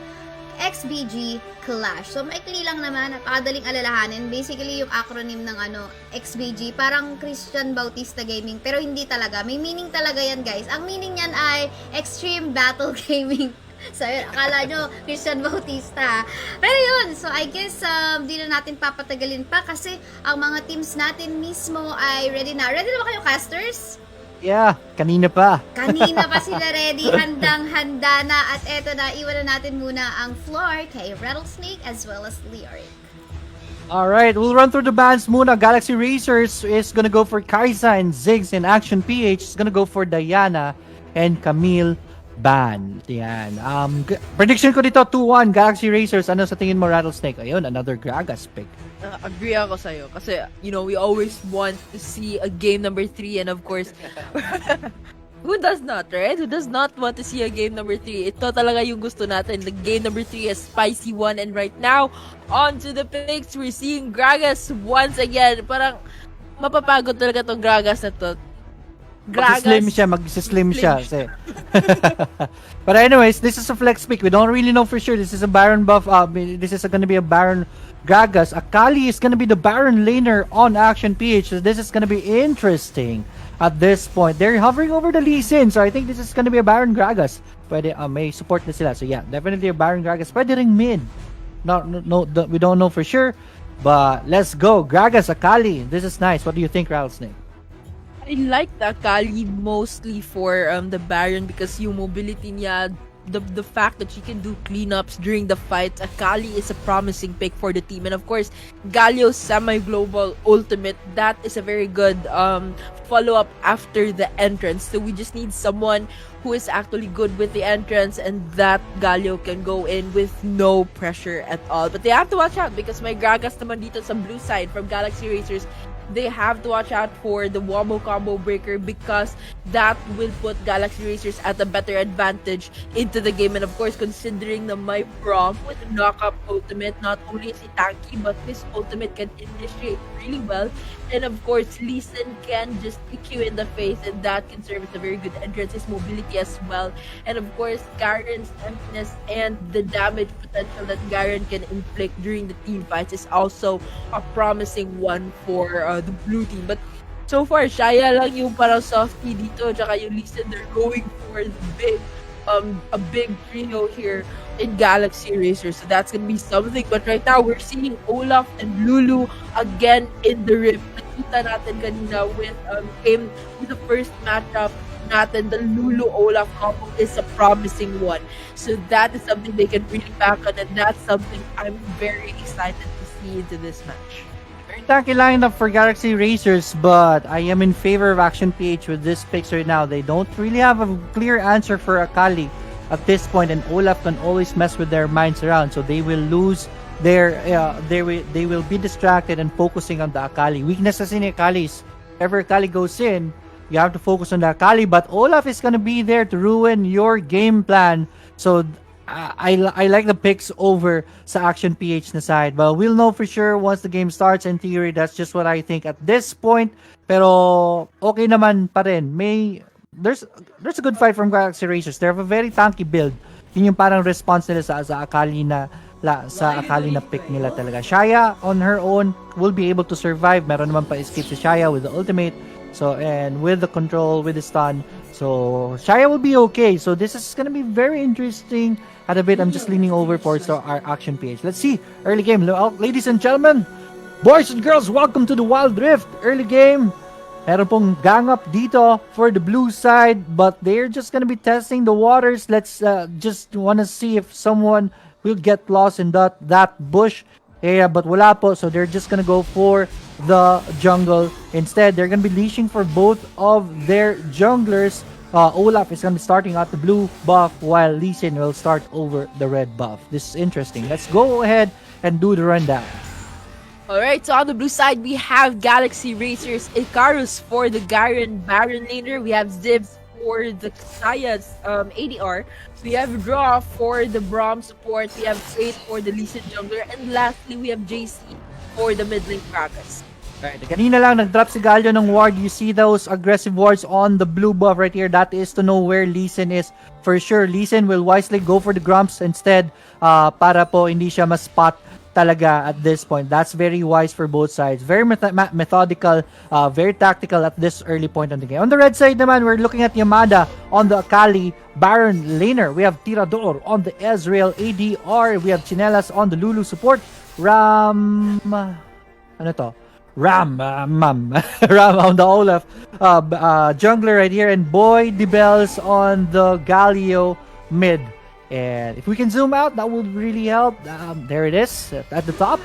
Speaker 2: XBG Clash. So, maikli lang naman, napakadaling alalahanin. Basically, yung acronym ng XBG, parang XtianBautista Gaming, pero hindi talaga. May meaning talaga yan, guys. Ang meaning yan ay Extreme Battle Gaming. So, yun, akala nyo, XtianBautista. Pero yun, so I guess, di na natin papatagalin pa kasi ang mga teams natin mismo ay ready na. Ready na ba kayo, casters?
Speaker 3: Yeah, kanina pa.
Speaker 2: Kanina pa sila ready, handang-handa na. At eto na, iwan na natin muna ang floor kay Rattlesnake as well as Leoric.
Speaker 3: Alright, we'll run through the bans muna. Galaxy Racers is gonna go for Kaisa and Ziggs, and Action PH is gonna go for Diana and Camille Ban. Yan. Prediction ko dito, 2-1 Galaxy Racers. Ano sa tingin mo, Rattlesnake? Ayun, another Gragas pick.
Speaker 4: Agree ako sa'yo. Kasi, we always want to see a game number 3. And of course, who does not, right? Who does not want to see a game number 3? Ito talaga yung gusto natin. The game number 3 is spicy one. And right now, on to the picks. We're seeing Gragas once again. Parang mapapagod talaga tong Gragas na to.
Speaker 3: Mag-slim siya. But anyways, this is a flex pick. We don't really know for sure. This is a Baron buff. This is gonna be a Baron Gragas. Akali is gonna be the Baron laner on Action PH. So this is gonna be interesting at this point. They're hovering over the Lee Sin. So I think this is gonna be a Baron Gragas. Pwede, may support na sila. So yeah, definitely a Baron Gragas. Pwede ring mid. No, we don't know for sure. But let's go. Gragas, Akali. This is nice. What do you think, Rattlesnake?
Speaker 4: I like the Akali mostly for the Baron because yung mobility niya, the fact that she can do cleanups during the fights. Akali is a promising pick for the team. And of course, Galio's semi-global ultimate, that is a very good follow-up after the entrance. So we just need someone who is actually good with the entrance, and that Galio can go in with no pressure at all. But they have to watch out because may Gragas naman dito sa blue side from Galaxy Racers. They have to watch out for the Wombo Combo Breaker because that will put Galaxy Racers at a better advantage into the game. And of course, considering na my Braum with a knockup ultimate, not only is he tanky, but his ultimate can initiate really well. And of course, Lee Sin can just kick you in the face, and that can serve as a very good entrance. His mobility as well. And of course, Garen's emptiness and the damage potential that Garen can inflict during the team fights is also a promising one for the blue team. But so far, Shaya lang yung parang softy dito, tsaka yung Lee Sin, they're going for the big a big trio here in Galaxy Racers, so that's gonna be something. But right now, we're seeing Olaf and Lulu again in the Rift. Nakita natin kanina with came with the first matchup natin, the Lulu-Olaf combo is a promising one. So that is something they can really back on, and that's something I'm very excited to see into this match.
Speaker 3: Tanky lineup for Galaxy Racers, but I am in favor of Action PH with this picks right now. They don't really have a clear answer for Akali at this point, and Olaf can always mess with their minds around, so they will lose their they will be distracted and focusing on the Akali. Weakness kasi ni Akali is whenever Akali goes in, you have to focus on the Akali, but Olaf is gonna be there to ruin your game plan. So I like the picks over sa Action PH na side, but we'll know for sure once the game starts. In theory, that's just what I think at this point. Pero okay naman pa rin. There's a good fight from Galaxy Racers. They have a very tanky build. Yun yung parang response nila sa Akali na pick nila talaga. Shaya on her own will be able to survive. Meron naman pa escape si Shaya with the ultimate. So, and with the control, with the stun. So, Shaya will be okay. So, this is gonna be very interesting. At a bit, I'm just leaning over towards our Action PH. Let's see. Early game. Ladies and gentlemen, boys and girls, welcome to the Wild Rift. Early game. Meron pong gang up dito for the blue side, but they're just gonna be testing the waters. Let's just wanna see if someone will get lost in that bush area, but wala po. So they're just gonna go for the jungle instead. They're gonna be leashing for both of their junglers. Olaf is gonna be starting out the blue buff while Lee Sin will start over the red buff. This is interesting. Let's go ahead and do the rundown.
Speaker 4: Alright, so on the blue side, we have Galaxy Racers, Icarus for the Garen Baron laner. We have Zibs for the Kaisaya ADR. We have Draw for the Braum support. We have Fate for the Lee Sin jungler. And lastly, we have JC for the mid lane Krakas.
Speaker 3: Right, kanina lang nag-drop si Galio ng ward. You see those aggressive wards on the blue buff right here. That is to know where Lee Sin is. For sure, Lee Sin will wisely go for the Grumps instead para po hindi siya ma-spot talaga at this point. That's very wise for both sides. Very methodical, very tactical at this early point on the game. On the red side naman, we're looking at Yamada on the Akali Baron laner. We have Tirador on the Ezreal ADR. We have Chinelas on the Lulu support. Ram Ram on the Olaf jungler right here, and Boy Dibels on the Galio mid. And if we can zoom out, that would really help. There it is at the top.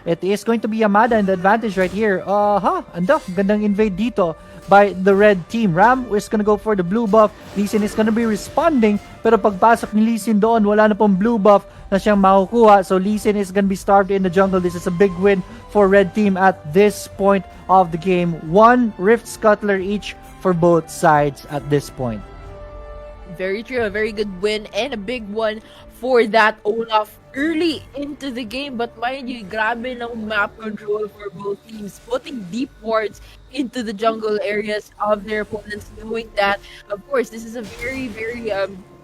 Speaker 3: It is going to be Yamada in the advantage right here. Gandang invade dito by the red team. Ram is gonna go for the blue buff. Lee Sin is gonna be responding, pero pagpasok ni Lee Sin doon, wala na pong blue buff na siyang makukuha. So Lee Sin is gonna be starved in the jungle. This is a big win for red team at this point of the game. One Rift Scuttler each for both sides at this point.
Speaker 4: Very true, a very good win and a big one for that Olaf early into the game. But mind you, grabe ng map control for both teams, putting deep wards into the jungle areas of their opponents, knowing that, of course, this is a very, very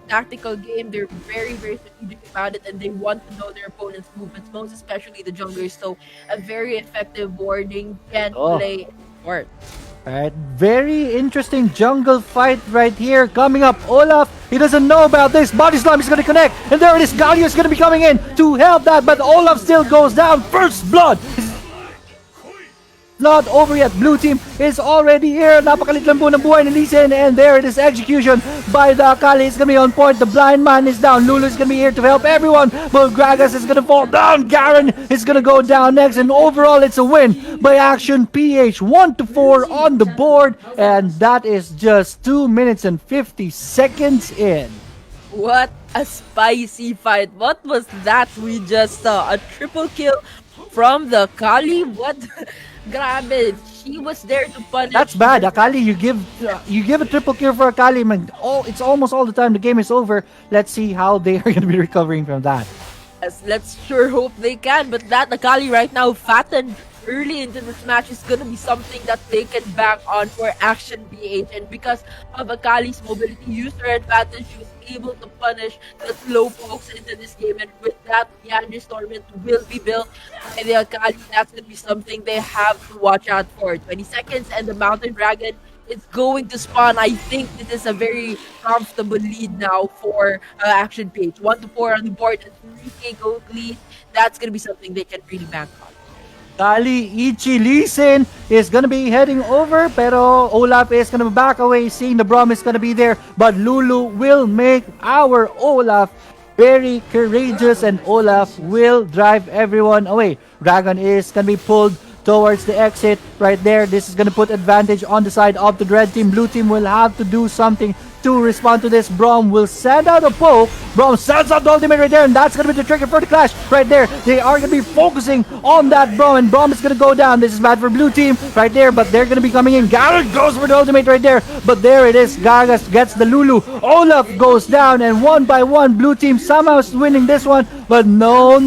Speaker 4: tactical game. They're very, very strategic about it, and they want to know their opponent's movements, most especially the junglers. So a very effective warding can play part.
Speaker 3: Alright, very interesting jungle fight right here coming up. Olaf, he doesn't know about this. Body Slam is going to connect. And there it is. Galio is going to be coming in to help that. But Olaf still goes down. First blood. Not over yet. Blue team is already here. Napakalit lang po ng buhay ni Lee Sin. And there it is. Execution by the Akali. It's going to be on point. The blind man is down. Lulu is going to be here to help everyone. But Gragas is going to fall down. Garen is going to go down next. And overall, it's a win by Action PH. 1-4 on the board. And that is just 2 minutes and 50 seconds in.
Speaker 4: What a spicy fight. What was that we just saw? A triple kill from the Akali? What? Grabe, she was there to punish.
Speaker 3: That's bad. Akali, you give a triple kill for Akali. Man, it's almost all the time the game is over. Let's see how they are going to be recovering from that.
Speaker 4: Yes, let's sure hope they can. But that Akali right now, fattened early into this match, is going to be something that they can bank on for Action PH. And because of Akali's mobility, used her advantage, she was able to punish the slow pokes into this game. And with that, Yandri's Torment will be built by the Akali. That's going to be something they have to watch out for. 20 seconds and the Mountain Dragon is going to spawn. I think this is a very comfortable lead now for Action PH. 1-4 on the board and 3k gold lead. That's going to be something they can really bank on.
Speaker 3: Kali, Ichi, Lee Sin is gonna be heading over, pero Olaf is gonna back away, seeing the Braum is gonna be there, but Lulu will make our Olaf very courageous, and Olaf will drive everyone away. Dragon is gonna be pulled towards the exit right there. This is going to put advantage on the side of the red team. Blue team will have to do something to respond to this. Braum will send out a poke. Braum sends out the ultimate right there, and that's going to be the trigger for the clash right there. They are going to be focusing on that Braum, and Braum is going to go down. This is bad for blue team right there, but they're going to be coming in. Garrett goes for the ultimate right there, but there it is. Gagas gets the Lulu. Olaf goes down, and one by one, blue team somehow is winning this one, but no.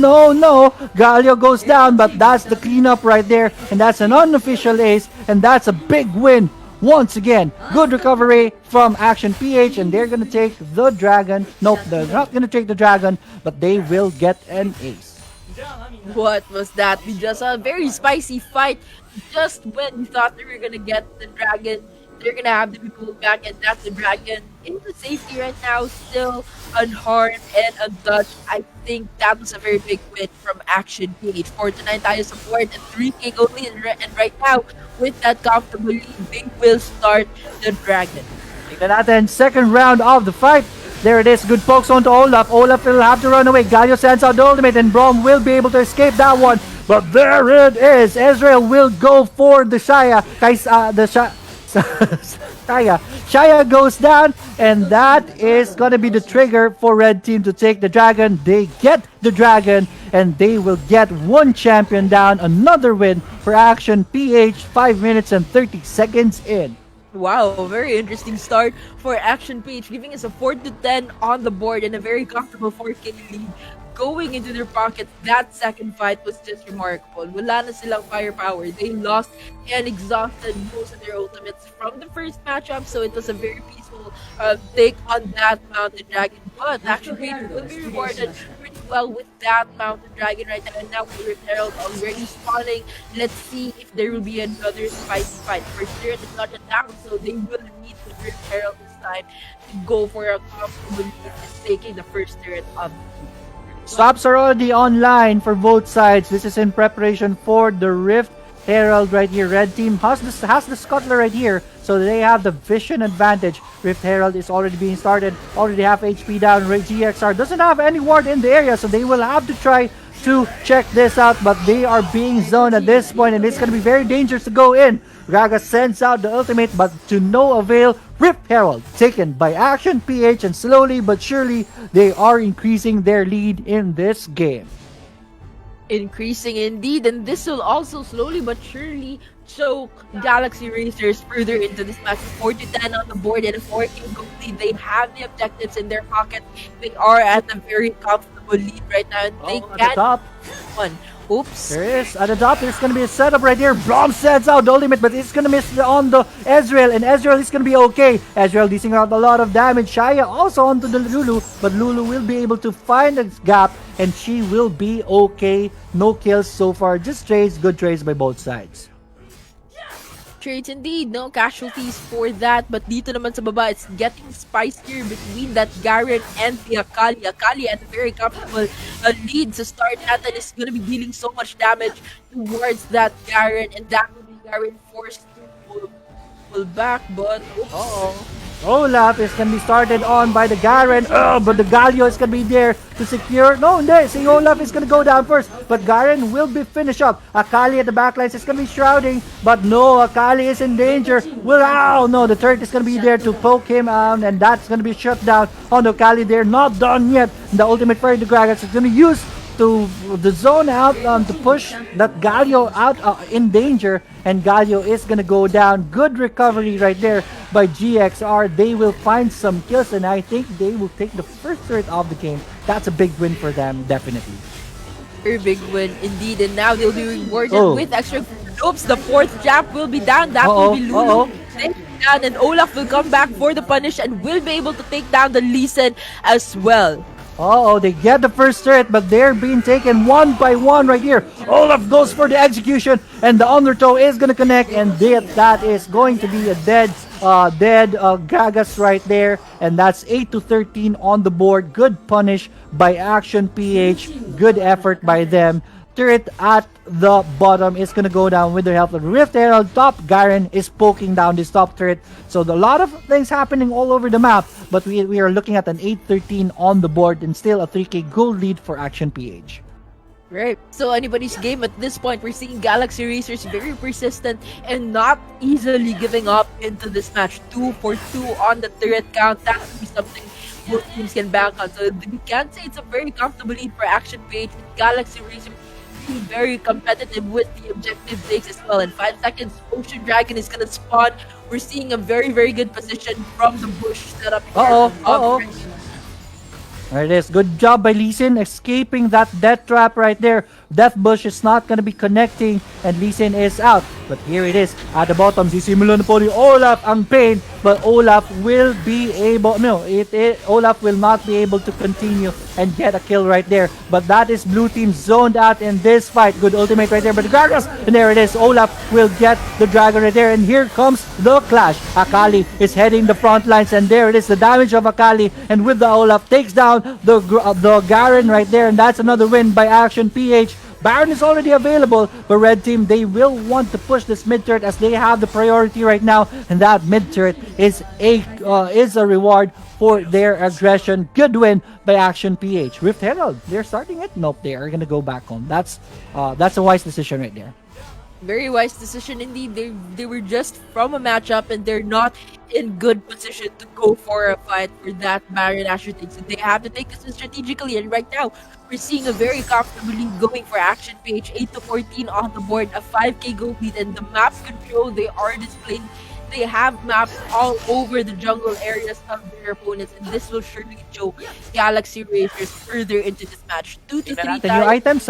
Speaker 3: Galio goes down, but that's the cleanup right there, and that's an unofficial ace, and that's a big win. Once again, good recovery from Action PH, and they're gonna take the dragon. Nope, they're not gonna take the dragon, but they will get an ace.
Speaker 4: What was that? We just saw a very spicy fight. Just when we thought they were gonna get the dragon, they're gonna have the people back, and that's the dragon into safety right now, still unharmed and untouched. I think that was a very big win from Action PH. 49 tayo support and 3k gold lead, and right now, with that comfortable lead, they will start the dragon.
Speaker 3: Tignan natin, second round of the fight. There it is, good pokes onto Olaf. Olaf will have to run away. Galio sends out the ultimate, and Braum will be able to escape that one. But there it is. Ezreal will go for the Shaya. Shaya goes down, and that is gonna be the trigger for red team to take the dragon. They get the dragon, and they will get one champion down. Another win for Action PH, 5 minutes and 30 seconds in.
Speaker 4: Wow, very interesting start for Action PH, giving us a 4-10 on the board and a very comfortable 4k lead going into their pockets. That second fight was just remarkable. Wala na silang firepower. They lost and exhausted most of their ultimates from the first matchup, so it was a very peaceful take on that Mountain Dragon. But Action PH will be rewarded pretty well with that Mountain Dragon right now. And now with Herald already spawning, let's see if there will be another spicy fight. First turret is not down, so they will need the Rift Herald this time to go for a comfortable lead, taking the first turret of the team.
Speaker 3: Stops are already online for both sides. This is in preparation for the Rift Herald right here. Red team has the Scuttler right here, so they have the vision advantage. Rift Herald is already being started, already half HP down. GXR doesn't have any ward in the area, so they will have to try to check this out, but they are being zoned at this point, and it's going to be very dangerous to go in. Raga sends out the ultimate, but to no avail. Rift Herald taken by Action PH, and slowly but surely they are increasing their lead in this game.
Speaker 4: Increasing indeed, and this will also slowly but surely choke Galaxy Racers further into this match. 4-10 on the board and a 4k gold lead. They have the objectives in their pocket. They are at a very comfortable lead right now, and they
Speaker 3: At the
Speaker 4: can
Speaker 3: top.
Speaker 4: one. Oops.
Speaker 3: There is at the top. There's gonna be a setup right here. Braum sends out the ultimate, but it's gonna miss on the Ezreal, and Ezreal is gonna be okay. Ezreal dishing out a lot of damage. Shaya also onto the Lulu, but Lulu will be able to find a gap, and she will be okay. No kills so far, just trades. Good trades by both sides.
Speaker 4: Trades indeed, no casualties for that. But dito naman sa baba, it's getting spicier between that Garen and the Akali. Akali at a very comfortable lead to start at, and is going to be dealing so much damage towards that Garen, and that will be Garen forced to pull back, but
Speaker 3: Olaf is gonna be started on by the Garen. But the Galio is gonna be there to secure. No, hindi. See, Olaf is gonna go down first, but Garen will be finished up. Akali at the backlines is gonna be shrouding, but no, Akali is in danger. Well, no, the turret is gonna be there to poke him out, and that's gonna be shut down on the Akali. They're not done yet. The ultimate fire the Gragas is gonna use to the zone out to push that Galio out in danger, and Galio is gonna go down. Good recovery right there by GXR. They will find some kills, and I think they will take the first turret of the game. That's a big win for them, definitely.
Speaker 4: very big win indeed, and now they'll be rewarded with extra. Oops, the fourth jab will be down. That will be Lulu. Down, and Olaf will come back for the punish and will be able to take down the Lee Sin as well.
Speaker 3: They get the first turret, but they're being taken one by one right here. Olaf goes for the execution, and the undertow is gonna connect, and that is going to be a dead Gragas right there, and that's 8-13 on the board. Good punish by Action PH, good effort by them. Turret at the bottom is gonna go down with the help of Rift Herald. Top Garen is poking down this top turret, so a lot of things happening all over the map, but we are looking at an 8-13 on the board, and still a 3k gold lead for Action PH.
Speaker 4: Right. So anybody's game at this point. We're seeing Galaxy Racers very persistent and not easily giving up into this match. 2 for 2 on the turret count. That would be something both teams can bank on. So we can't say it's a very comfortable lead for Action Page. Galaxy Racers being very competitive with the objective takes as well. In 5 seconds, Ocean Dragon is gonna spawn. We're seeing a very, very good position from the bush setup.
Speaker 3: There it is. Good job by Lee Sin escaping that death trap right there. Death Bush is not going to be connecting and Lee Sin is out. But here it is. At the bottom, sisimula na po ni Olaf ang pain. But Olaf will be able, Olaf will not be able to continue and get a kill right there. But that is blue team zoned out in this fight. Good ultimate right there by the Gragas. And there it is. Olaf will get the dragon right there. And here comes the clash. Akali is heading the front lines. And there it is. The damage of Akali. And with the Olaf takes down the Garen right there. And that's another win by Action PH. Baron is already available, but Red Team, they will want to push this mid turret as they have the priority right now, and that mid turret is a reward for their aggression. Good win by Action PH. Rift Herald, they're starting it. Nope, they are gonna go back home. That's a wise decision right there.
Speaker 4: Very wise decision indeed. They were just from a matchup and they're not in good position to go for a fight for that Baron Asher thing. So they have to take this strategically. And right now, we're seeing a very comfortable lead going for Action Page. 8 to 14 on the board, a 5k gold lead, and the map control they are displaying. They have maps all over the jungle areas of their opponents, and this will surely show Galaxy Racers further into this match. 2 to 3 times.
Speaker 3: Yung items,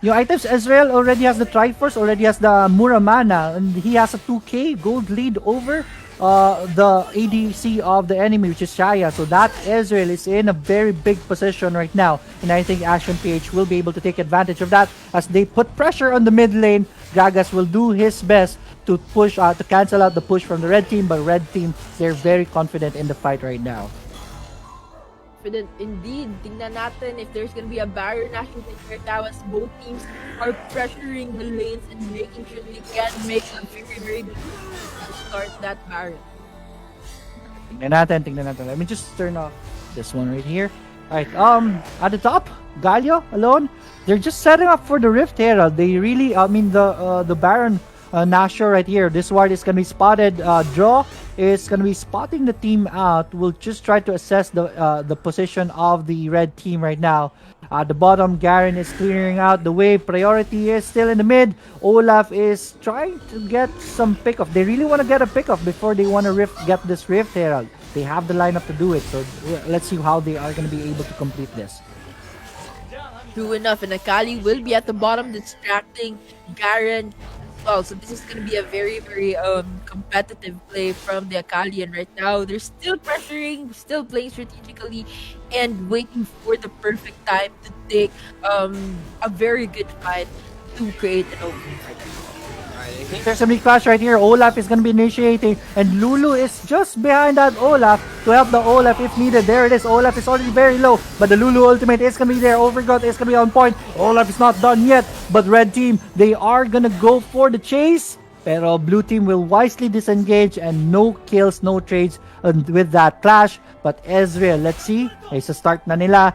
Speaker 3: Yung items, Ezreal already has the Triforce, already has the Muramana, and he has a 2k gold lead over the ADC of the enemy, which is Shaya. So that Ezreal is in a very big position right now, and I think Action PH will be able to take advantage of that as they put pressure on the mid lane. Gragas will do his best to push to cancel out the push from the red team, but red team, they're very confident in the fight right now.
Speaker 4: Confident indeed. Tingnan natin if there's gonna be a Baron National Player now as both teams are pressuring the lanes and making sure they can make a very, very good to start that Baron.
Speaker 3: Tingnan natin. Let me just turn off this one right here. Alright, at the top, Galio alone. They're just setting up for the Rift Herald. They really, the Baron Nashor right here. This ward is gonna be spotted. Draw is gonna be spotting the team out. We'll just try to assess the position of the red team right now. At the bottom, Garen is clearing out the way. Priority is still in the mid. Olaf is trying to get some pickoff. They really want to get a pickoff before they want to get this Rift Herald. They have the lineup to do it. So let's see how they are going to be able to complete this.
Speaker 4: True enough, and Akali will be at the bottom distracting Garen. Well, so this is going to be a very, very competitive play from the Akalian right now. They're still pressuring, still playing strategically, and waiting for the perfect time to take a very good fight to create an opening for them.
Speaker 3: There's a big clash right here. Olaf is going to be initiating, and Lulu is just behind that Olaf to help the Olaf if needed. There it is. Olaf is already very low, but the Lulu ultimate is going to be there. Overgrowth is going to be on point. Olaf is not done yet, but red team, they are going to go for the chase. Pero blue team will wisely disengage and no kills, no trades with that clash. But Ezreal, let's see. It's a start na nila.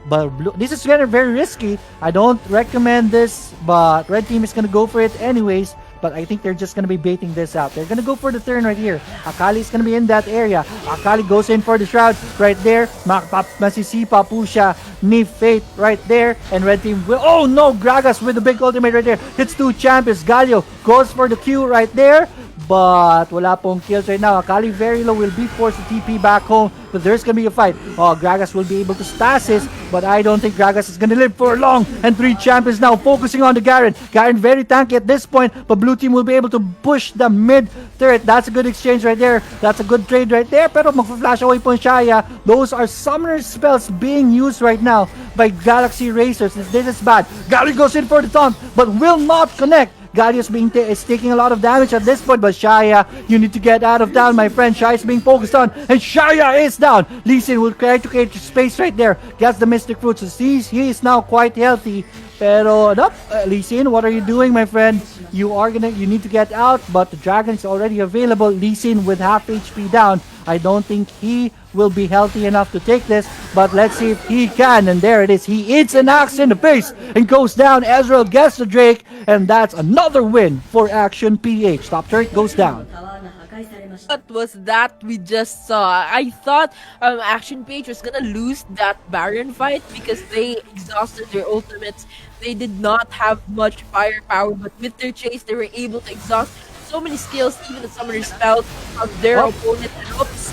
Speaker 3: But this is very, very risky. I don't recommend this, but red team is going to go for it anyways. But I think they're just going to be baiting this out. They're going to go for the turn right here. Akali is going to be in that area. Akali goes in for the shroud right there. Masisipa po siya ni Fate right there. And red team will... Oh no! Gragas with the big ultimate right there. Hits 2 champions. Galio goes for the Q right there. But wala pong kills right now. Akali very low, will be forced to TP back home. But there's gonna be a fight. Oh, Gragas will be able to stasis, but I don't think Gragas is gonna live for long. And 3 champions now focusing on the Garen. Garen very tanky at this point, but blue team will be able to push the mid turret. That's a good exchange right there. That's a good trade right there. Pero magfa-flash away po Shaya. Those are summoner spells being used right now by Galaxy Racers. This is bad. Gary goes in for the taunt, but will not connect. Galio is taking a lot of damage at this point, but Shaya, you need to get out of town, my friend. Shaya is being focused on, and Shaya is down. Lee Sin will try to create space right there. Gets the Mystic Fruit, so he is now quite healthy. Pero, nope, Lee Sin, what are you doing, my friend? You need to get out, but the dragon is already available. Lee Sin with half HP down. I don't think he will be healthy enough to take this, but let's see if he can. And there it is. He eats an axe in the face and goes down. Ezreal gets the Drake, and that's another win for Action PH. Top turret goes down.
Speaker 4: What was that we just saw? I thought Action Page was gonna lose that Baron fight because they exhausted their ultimates. They did not have much firepower, but with their chase, they were able to exhaust so many skills, even the summoner spells of their opponent. And oops,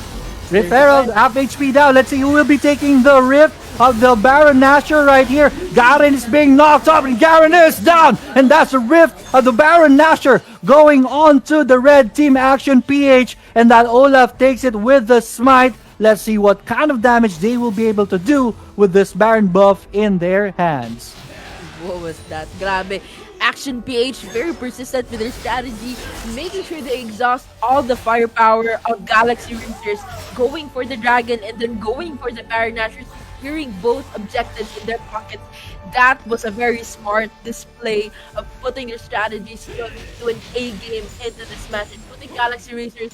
Speaker 3: Rift Herald, half HP down. Let's see who will be taking the Rift of the Baron Nashor right here. Garen is being knocked up, and Garen is down. And that's the Rift of the Baron Nashor going on to the red team Action PH. And that Olaf takes it with the smite. Let's see what kind of damage they will be able to do with this Baron buff in their hands.
Speaker 4: what was that? Grabe. Action PH, very persistent with their strategy, making sure they exhaust all the firepower of Galaxy Racers, going for the Dragon and then going for the Baron Nashor, securing both objectives in their pockets. That was a very smart display of putting their strategies to an A game into this match and putting Galaxy Racers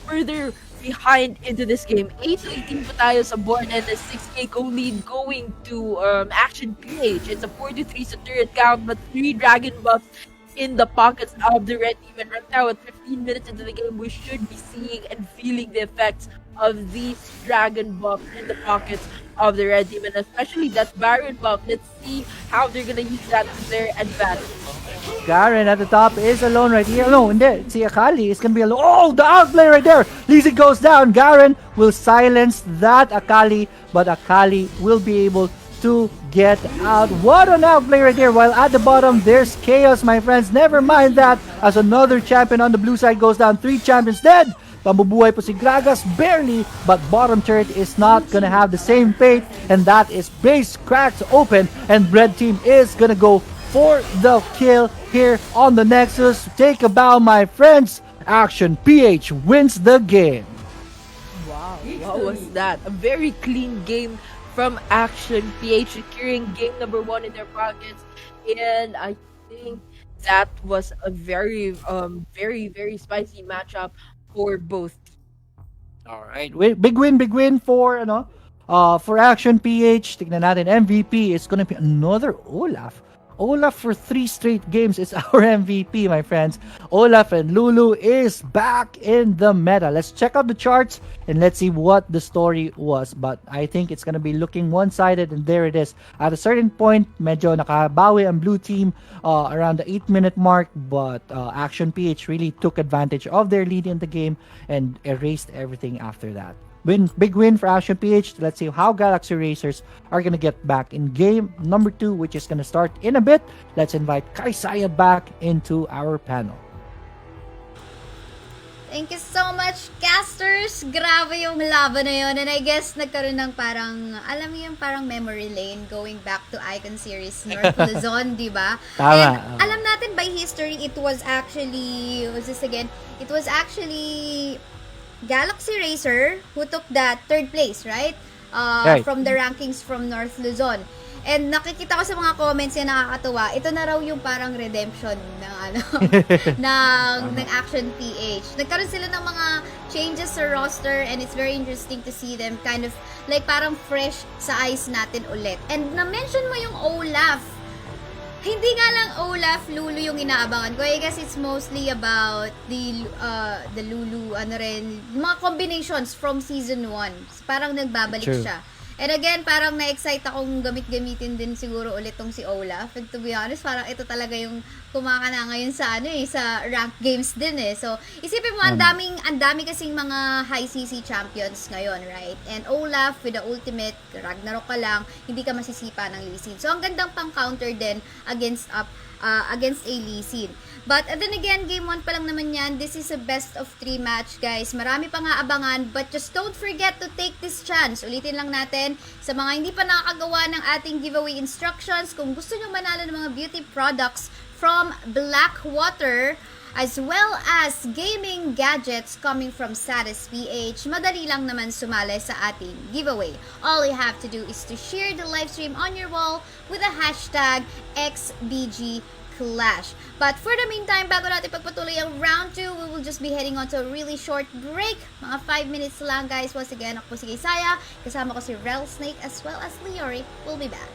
Speaker 4: further behind into this game. 8-18 pa tayo sa board and a 6k co-lead going to Action PH. It's a 4-3 sa turret count but 3 dragon buffs in the pockets of the red team. And right now at 15 minutes into the game, we should be seeing and feeling the effects of these dragon buffs in the pockets of the red team, and especially that Baron buff. Let's see how they're gonna use that to their advantage.
Speaker 3: Garen at the top is alone right here. No, hindi. Si Akali is gonna be alone. Oh, the outplay right there. Lizzie goes down. Garen will silence that Akali, but Akali will be able to get out. What an outplay right there. While at the bottom, there's chaos, my friends. Never mind that, as another champion on the blue side goes down. 3 champions dead. Pamubuhay po si Gragas barely, but bottom turret is not gonna have the same fate, and that is base cracked open, and red team is gonna go for the kill here on the Nexus. Take a bow, my friends. Action PH wins the game.
Speaker 4: Wow, what was that? A very clean game from Action PH, securing game number 1 in their pockets, and I think that was a very very spicy matchup for both.
Speaker 3: All right, big win for for Action PH. Tignan natin, MVP is gonna be another Olaf. Olaf for 3 straight games is our MVP, my friends. Olaf and Lulu is back in the meta. Let's check out the charts and let's see what the story was. But I think it's gonna be looking one-sided, and there it is. At a certain point, medyo nakabawi ang blue team around the 8-minute mark, but Action PH really took advantage of their lead in the game and erased everything after that. Big win for Action PH. Let's see how Galaxy Racers are gonna get back in game number 2, which is gonna start in a bit. Let's invite Kaisaya back into our panel.
Speaker 2: Thank you so much, casters! Grabe yung laban na yun. And I guess nagkaroon ng parang, alam mo yung parang memory lane going back to Icon Series North Luzon, di ba?
Speaker 3: Tama.
Speaker 2: And alam natin by history, it was actually Galaxy Racer who took that 3rd place, right?
Speaker 3: Right.
Speaker 2: From the rankings from North Luzon. And nakikita ko sa mga comments yan, nakakatuwa. Ito na raw yung parang redemption ng ng Action PH. Nagkaroon sila ng mga changes sa roster, and it's very interesting to see them kind of like parang fresh sa eyes natin ulit. And na-mention mo yung Olaf. Hindi nga lang Olaf, Lulu yung inaabangan ko. I guess it's mostly about the Lulu, mga combinations from season 1. Parang nagbabalik
Speaker 3: True.
Speaker 2: siya. And again, parang na-excite akong gamitin din siguro ulit tong si Olaf. And to be honest, parang ito talaga yung kumakana ngayon sa sa rank games din eh. So, isipin mo, ang dami kasing mga high CC champions ngayon, right? And Olaf with the ultimate, Ragnarok ka lang, hindi ka masisipa ng Lee Sin. So, ang gandang pang-counter din against a Lee Sin. But then again, game 1 pa lang naman yan. This is a best of 3 match, guys. Marami pa nga abangan, but just don't forget to take this chance. Ulitin lang natin, sa mga hindi pa nakakagawa ng ating giveaway instructions, kung gusto nyo manalo ng mga beauty products from Blackwater, as well as gaming gadgets coming from Satis PH, madali lang naman sumali sa ating giveaway. All you have to do is to share the live stream on your wall with the hashtag XBG Clash. But for the meantime, bago natin pagpatuloy ang round 2, we will just be heading on to a really short break. Mga 5 minutes lang guys. Once again, ako po si Kaisaya. Kasama ko si Rel Snake as well as Leori. We'll be back.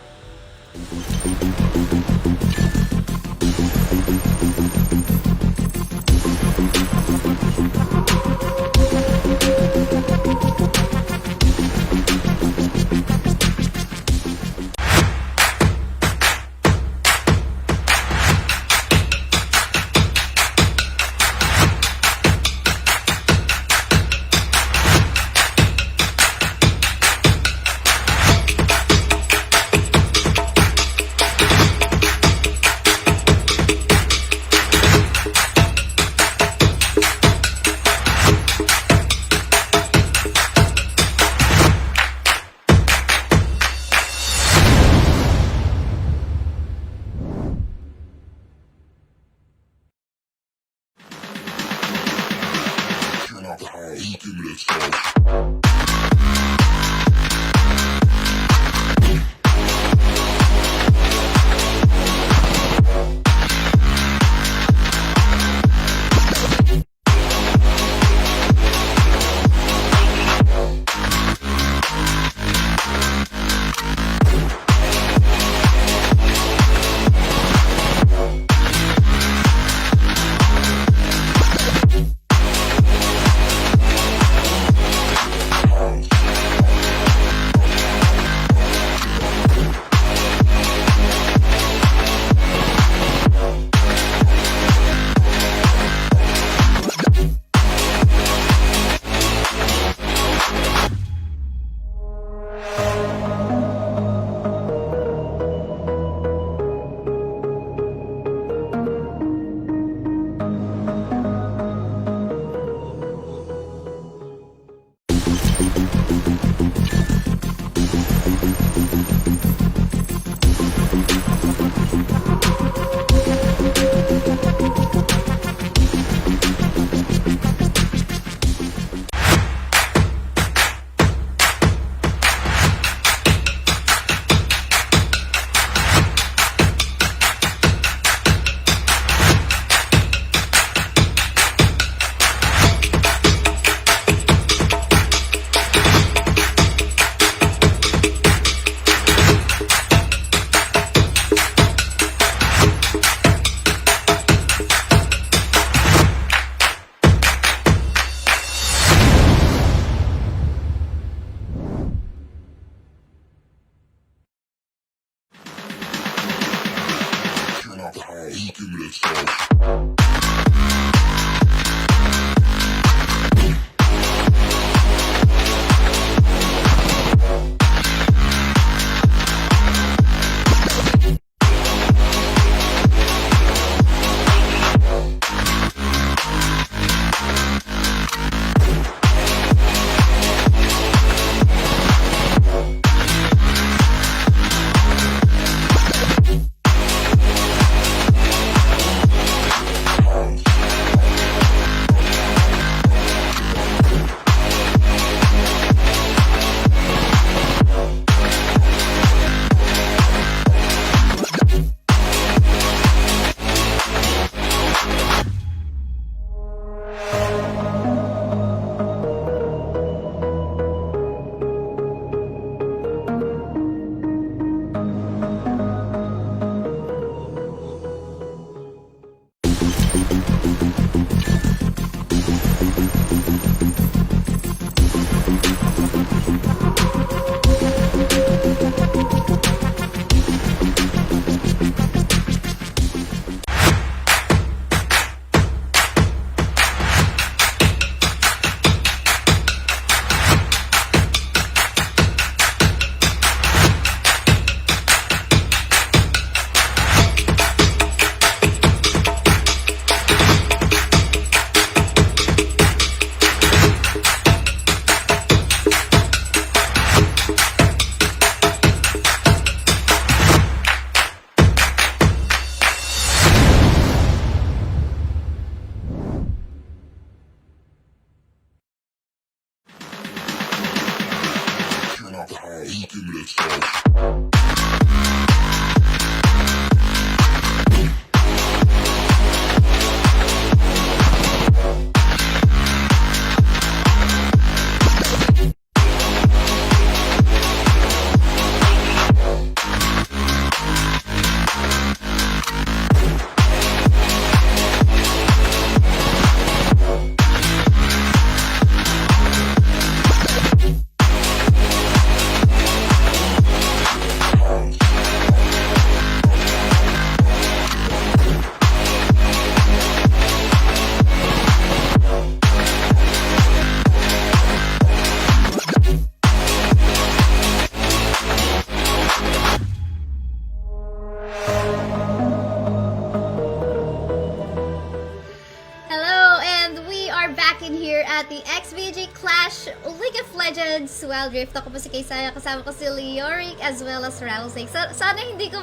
Speaker 2: Hello, and we are back in here at the XBG Clash League of Legends Wild Rift. Ako po si Kaisaya, kasama ko si Leoric as well as Rattlesnake. Sana hindi ko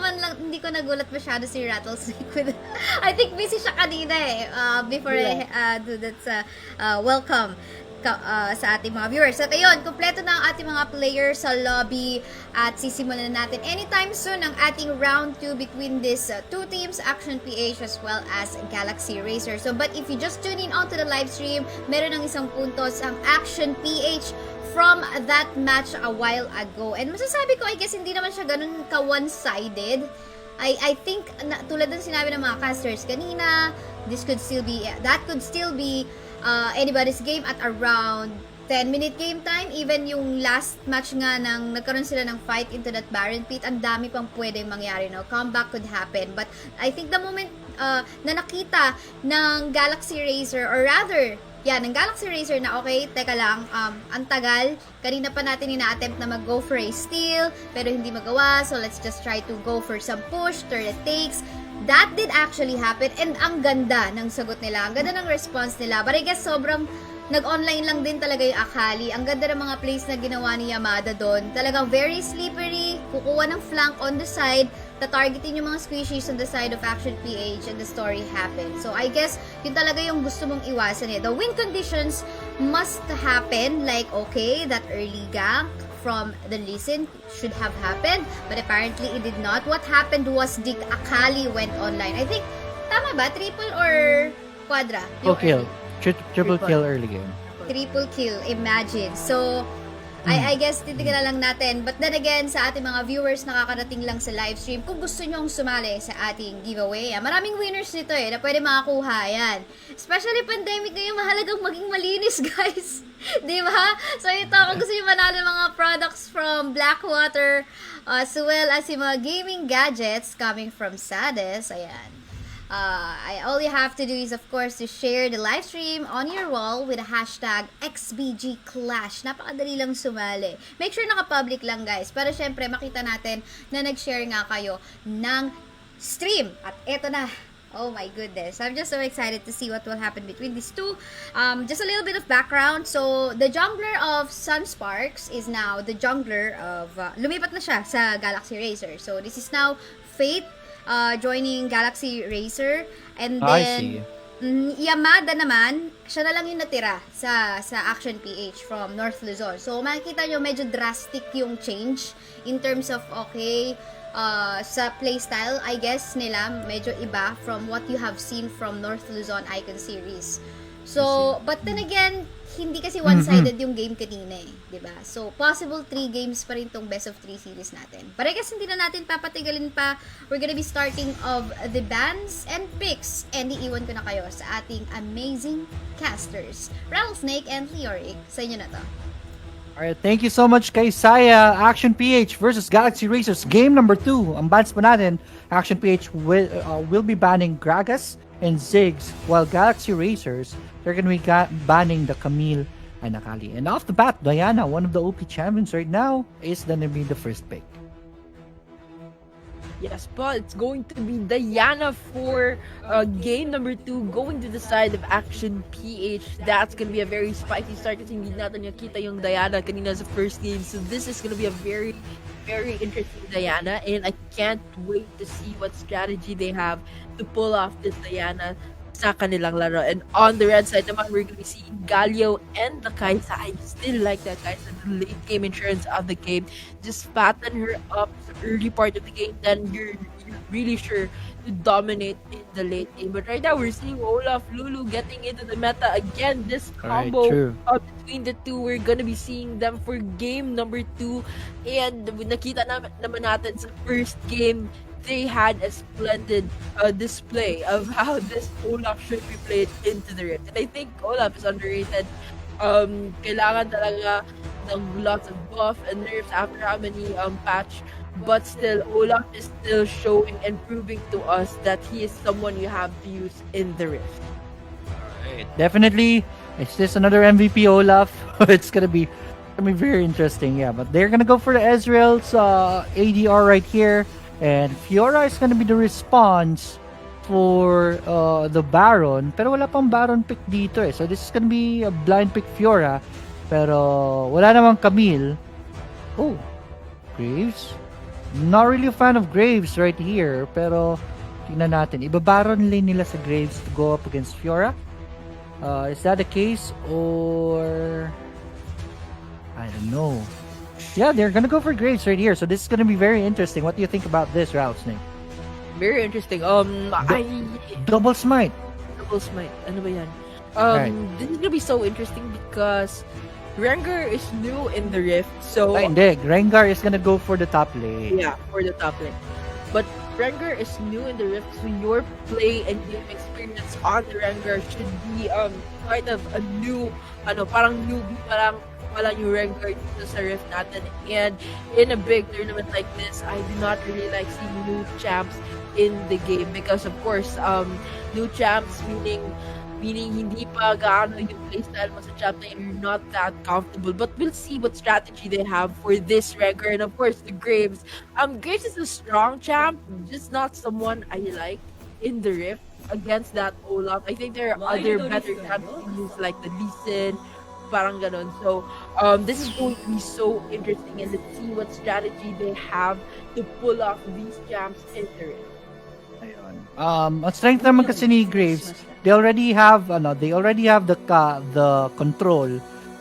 Speaker 2: nagulat masyado si Rattlesnake with I think busy siya kanina before I do that welcome sa ating mga viewers. At ayun, kompleto na ang ating mga players sa lobby at sisimulan na natin anytime soon ang ating round 2 between these two teams, Action PH as well as Galaxy Racer. So, but if you just tune in onto the live stream, meron ng isang puntos ang Action PH from that match a while ago. And masasabi ko, I guess, hindi naman siya ganun ka one-sided. I think, tulad ng sinabi ng mga casters kanina, that could still be anybody's game at around 10-minute game time. Even yung last match nga nang nagkaroon sila ng fight into that Baron Pit, ang dami pang pwedeng mangyari, no? Comeback could happen. But I think the moment na nakita ng Galaxy Racer, or rather, ng Galaxy Racer na okay, teka lang, ang tagal. Kanina pa natin ina-attempt na mag-go for a steal, pero hindi magawa. So let's just try to go for some push, turn it takes. That did actually happen, and ang ganda ng sagot nila, ang ganda ng response nila. But I guess sobrang nag-online lang din talaga yung Akali. Ang ganda ng mga plays na ginawa ni Yamada doon. Talagang very slippery, kukuha ng flank on the side, tatargetin yung mga squishies on the side of Action PH, and the story happens. So I guess yun talaga yung gusto mong iwasan eh. The win conditions must happen, like okay, that early gank from the listen should have happened, but apparently it did not. What happened was the Akali went online. I think, tama ba? Triple or quadra?
Speaker 3: Triple kill. Triple kill early game.
Speaker 2: Triple kill, imagine. So, I guess titigan na lang natin. But then again, sa ating mga viewers nakakarating lang sa live stream, kung gusto nyong sumali sa ating giveaway, maraming winners nito na pwede makakuha yan. Especially pandemic ngayon, mahalagang maging malinis, guys. Diba? So ito, kung gusto nyo manalo ng mga products from Blackwater, as well as yung mga gaming gadgets coming from Sades, ayan. All you have to do is, of course, to share the live stream on your wall with the hashtag XBGClash. Napakadali lang sumali. Make sure naka-public lang, guys, para syempre makita natin na nag-share nga kayo ng stream. At eto na. Oh my goodness. I'm just so excited to see what will happen between these two. Just a little bit of background. So, the jungler of Sunsparks is now the jungler of... lumipat na siya sa Galaxy Racer. So, this is now Fate joining Galaxy Racer. And then, Yamada naman, siya na lang yung natira sa Action PH from North Luzon. So, makikita nyo medyo drastic yung change in terms of, okay, sa playstyle, I guess, nila, medyo iba from what you have seen from North Luzon Icon Series. So, but then again, hindi kasi one-sided yung game kanina diba? So, possible 3 games pa rin tong best of 3 series natin. But I guess hindi na natin papatigalin pa. We're gonna be starting of the bans and picks. And iiwan ko na kayo sa ating amazing casters, Rattlesnake and Leoric. Sa inyo na to.
Speaker 3: Alright, thank you so much kay Saya. Action PH versus Galaxy Racers, game number 2. Ang bans pa natin, Action PH will be banning Gragas and Ziggs, while Galaxy Racers, they're gonna be banning the Camille and Akali. And off the bat, Diana, one of the OP champions right now, is gonna be the first pick.
Speaker 4: Yes, but it's going to be Diana for game number 2, going to the side of Action PH. That's going to be a very spicy start kasi hindi natin nakita yung Diana kanina sa first game. So this is going to be a very, very interesting Diana, and I can't wait to see what strategy they have to pull off this Diana sa kanilang laro. And on the red side naman, we're gonna be seeing Galio and the Kaisa. I still like that Kaisa, the late game insurance of the game. Just fatten her up the early part of the game, then you're really sure to dominate in the late game. But right now, we're seeing Olaf, Lulu getting into the meta again. This
Speaker 3: Alright,
Speaker 4: combo
Speaker 3: true.
Speaker 4: between the two, we're gonna be seeing them for game number 2. And nakita naman natin sa first game, they had a splendid display of how this Olaf should be played into the Rift. And I think Olaf is underrated. Kailangan talaga ng lots of buff and nerfs after how many patch. But still, Olaf is still showing and proving to us that he is someone you have to use in the Rift.
Speaker 3: Definitely, it's just another MVP Olaf. It's gonna be very interesting, yeah. But they're gonna go for the Ezreal's ADR right here, and Fiora is gonna be the response for the Baron. Pero wala pang Baron pick dito eh. So this is gonna be a blind pick Fiora. Pero wala namang Camille. Oh, Graves. Not really a fan of Graves right here. Pero tingnan natin. Iba-Baron lane nila sa Graves to go up against Fiora. Is that the case? Or I don't know. Yeah, they're gonna go for Graves right here. So this is gonna be very interesting. What do you think about this, Rattlesnake?
Speaker 4: Very interesting.
Speaker 3: Double smite.
Speaker 4: Double smite. Ano ba yan?
Speaker 3: Right.
Speaker 4: This is gonna be so interesting because Rengar is new in the Rift, so
Speaker 3: Ay, hindi. Rengar is gonna go for the top lane.
Speaker 4: yeah, for the top lane. But Rengar is new in the Rift, so your play and game experience on the Rengar should be quite of a new, parang newbie, parang wala yung Rengar dito sa Rift natin. And in a big tournament like this, I do not really like seeing new champs in the game because of course, new champs meaning hindi pa gaano yung playstyle mo sa champ na you're not that comfortable. But we'll see what strategy they have for this Rengar. And of course, the Graves. Graves is a strong champ, just not someone I like in the Rift against that Olaf. I think there are other better champs to use like the Lee Sin, parang ganon. So, this is going to be so interesting, and let's see what strategy they have to pull off these champs in the Rift.
Speaker 3: Ang strength naman kasi ni Graves, they already have the control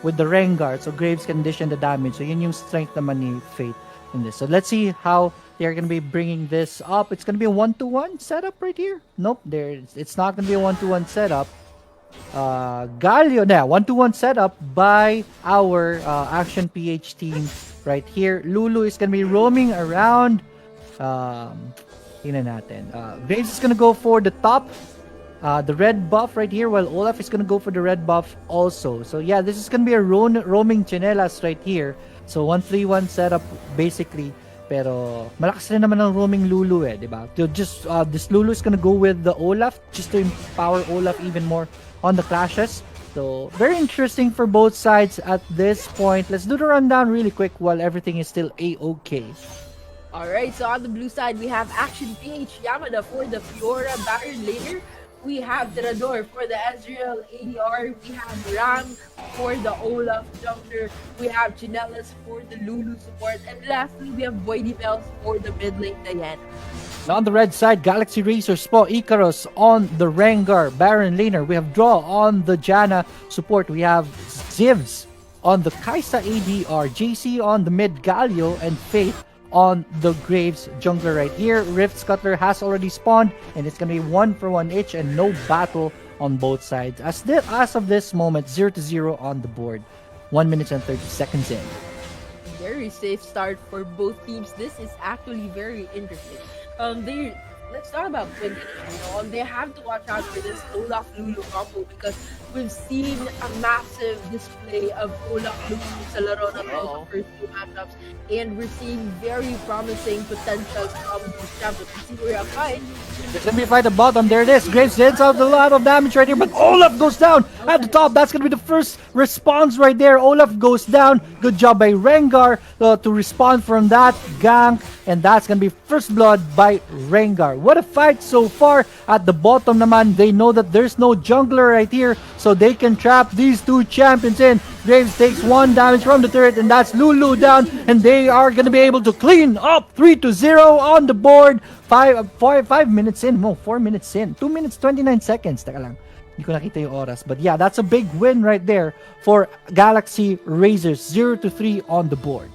Speaker 3: with the Rengar, so Graves can dish in the damage. So yun yung strength naman ni Fate in this. So let's see how they're gonna be bringing this up. It's gonna be a 1-to-1 setup right here. Nope, it's not gonna be a 1-to-1 setup. Galio, 1-to-1 setup by our Action PH team right here. Lulu is gonna be roaming around. Tingnan natin. Graves is gonna go for the top, the red buff right here, while Olaf is gonna go for the red buff also. So yeah, this is gonna be a roaming chinelas right here. So 1-3-1 setup basically. Pero malakas rin naman ang roaming Lulu eh, diba? So just this Lulu is gonna go with the Olaf just to empower Olaf even more on the clashes. So very interesting for both sides at this point. Let's do the rundown really quick while everything is still a-okay.
Speaker 4: Alright, so on the blue side, we have Action PH Yamada for the Fiora Baron laner. We have Tirador for the Ezreal ADR. We have Ram for the Olaf jungler. We have Chinelas for the Lulu support. And lastly, we have Voidy Bells for the mid lane Diana.
Speaker 3: On the red side, Galaxy Racer, Spo, Icarus on the Rengar Baron laner. We have Draw on the Janna support. We have Zivs on the Kaisa ADR, JC on the mid Galio, and Faith on the Graves jungler right here. Rift Scuttler has already spawned, and it's gonna be 1-for-1 each and no battle on both sides. As of this moment, 0-0 on the board. 1 minute and 30 seconds in.
Speaker 4: Very safe start for both teams. This is actually very interesting. Let's talk about Quinn. They have to watch out for this Olaf Lulu combo because we've seen a massive display of Olaf Lulu sa laro na to sa first two matchups, and we're seeing very promising potential from these champions. We see we're a fight.
Speaker 3: There's gonna be a fight at the bottom. There it is. Graves hits out a lot of damage right here, but Olaf goes down at the top. That's gonna be the first response right there. Olaf goes down. Good job by Rengar to respond from that gank, and that's gonna be first blood by Rengar. What a fight so far. At the bottom naman, they know that there's no jungler right here, so they can trap these two champions in. Graves takes 1 damage from the turret, and that's Lulu down, and they are going to be able to clean up 3-0 on the board. 5 minutes in, no, 4 minutes in. 2 minutes, 29 seconds. Teka lang. Hindi ko nakita yung oras. But yeah, that's a big win right there for Galaxy Razors. 0-3 on the board.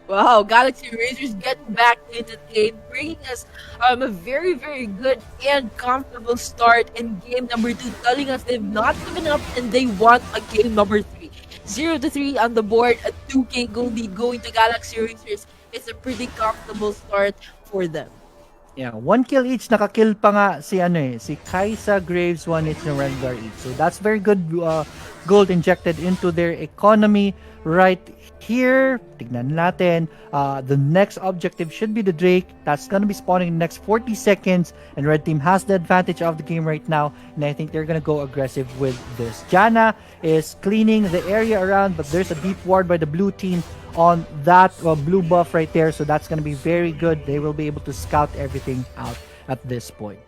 Speaker 4: Wow, Galaxy Razors get back into the game, bringing us a very, very good and comfortable start in game number 2, telling us they've not given up and they want a game number 3. 0-3 on the board, a 2K goal lead going to Galaxy Razors. It's a pretty comfortable start for them.
Speaker 3: Yeah, 1 kill each. Nakakill pa nga si si Kaisa, Graves, 1 each, and Rengar each. So that's very good gold injected into their economy right here. Tignan natin. The next objective should be the Drake. That's gonna be spawning in the next 40 seconds. And Red Team has the advantage of the game right now. And I think they're gonna go aggressive with this. Janna is cleaning the area around, but there's a deep ward by the blue team on that blue buff right there. So that's gonna be very good. They will be able to scout everything out at this point.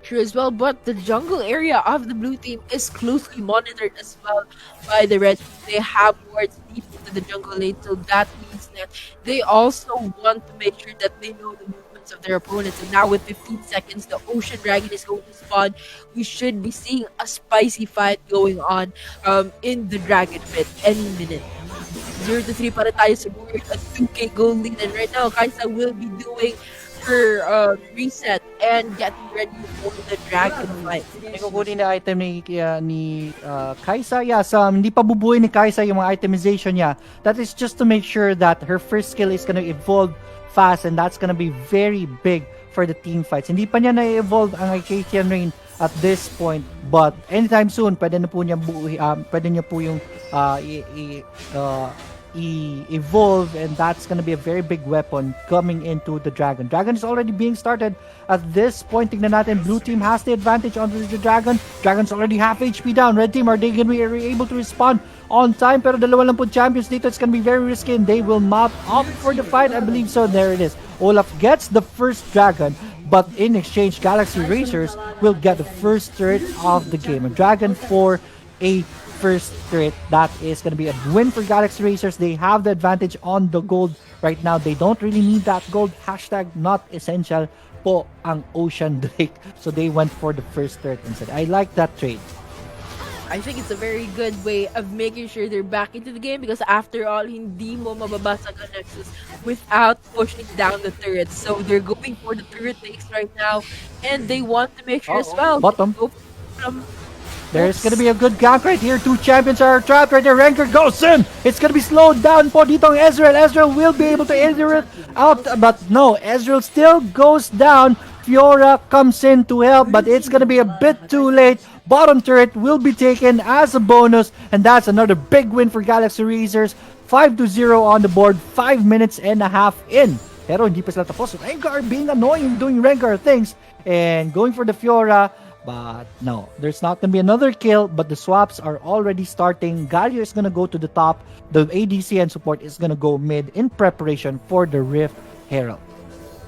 Speaker 4: True as well, but the jungle area of the blue team is closely monitored as well by the red team. They have wards deep into the jungle lane, so that means that they also want to make sure that they know the movements of their opponents. And now with 15 seconds, the Ocean Dragon is going to spawn. We should be seeing a spicy fight going on in the Dragon Pit any minute. 0-3 para tayo sa board, a 2K goal lead, and right now Kaisa will be doing her reset and getting ready for the dragon fight.
Speaker 3: Kukunin na item ni Kaisa. Yes, hindi pa bubuhay ni Kaisa yung mga itemization niya. That is just to make sure that her first skill is gonna evolve fast, and that's gonna be very big for the team fights. Hindi pa niya na-evolve ang Xtian Rain at this point, but anytime soon, pwede na po niya pwede niya po yung evolve, and that's gonna be a very big weapon coming into the Dragon. Dragon is already being started at this point. Tignan natin, blue team has the advantage on the Dragon. Dragon's already half HP down. Red team, are they gonna be able to respond on time? Pero dalawa lang po champions dito. It's gonna be very risky, and they will not opt for the fight. I believe so. There it is. Olaf gets the first Dragon, but in exchange, Galaxy Racers will get the first turret of the game. A Dragon for a first turret. That is going to be a win for Galaxy Racers. They have the advantage on the gold right now. They don't really need that gold. Hashtag not essential po ang Ocean Drake. So they went for the first turret instead. I like that trade.
Speaker 4: I think it's a very good way of making sure they're back into the game, because after all, hindi mo mababasag ang Nexus without pushing down the turrets. So they're going for the turret takes right now, and they want to make sure as well.
Speaker 3: Bottom. There's gonna be a good gank right here. Two champions are trapped right there. Rengar goes in. It's gonna be slowed down po dito ang Ezreal. Ezreal will be able to enter it out, but no, Ezreal still goes down. Fiora comes in to help, but it's gonna be a bit too late. Bottom turret will be taken as a bonus, and that's another big win for Galaxy Racers. 5-0 on the board, 5 minutes and a half in. Pero hindi pa sila tapos. Rengar being annoying, doing Rengar things, and going for the Fiora. But no, there's not going to be another kill, but the swaps are already starting. Galio is going to go to the top. The ADC and support is going to go mid in preparation for the Rift Herald.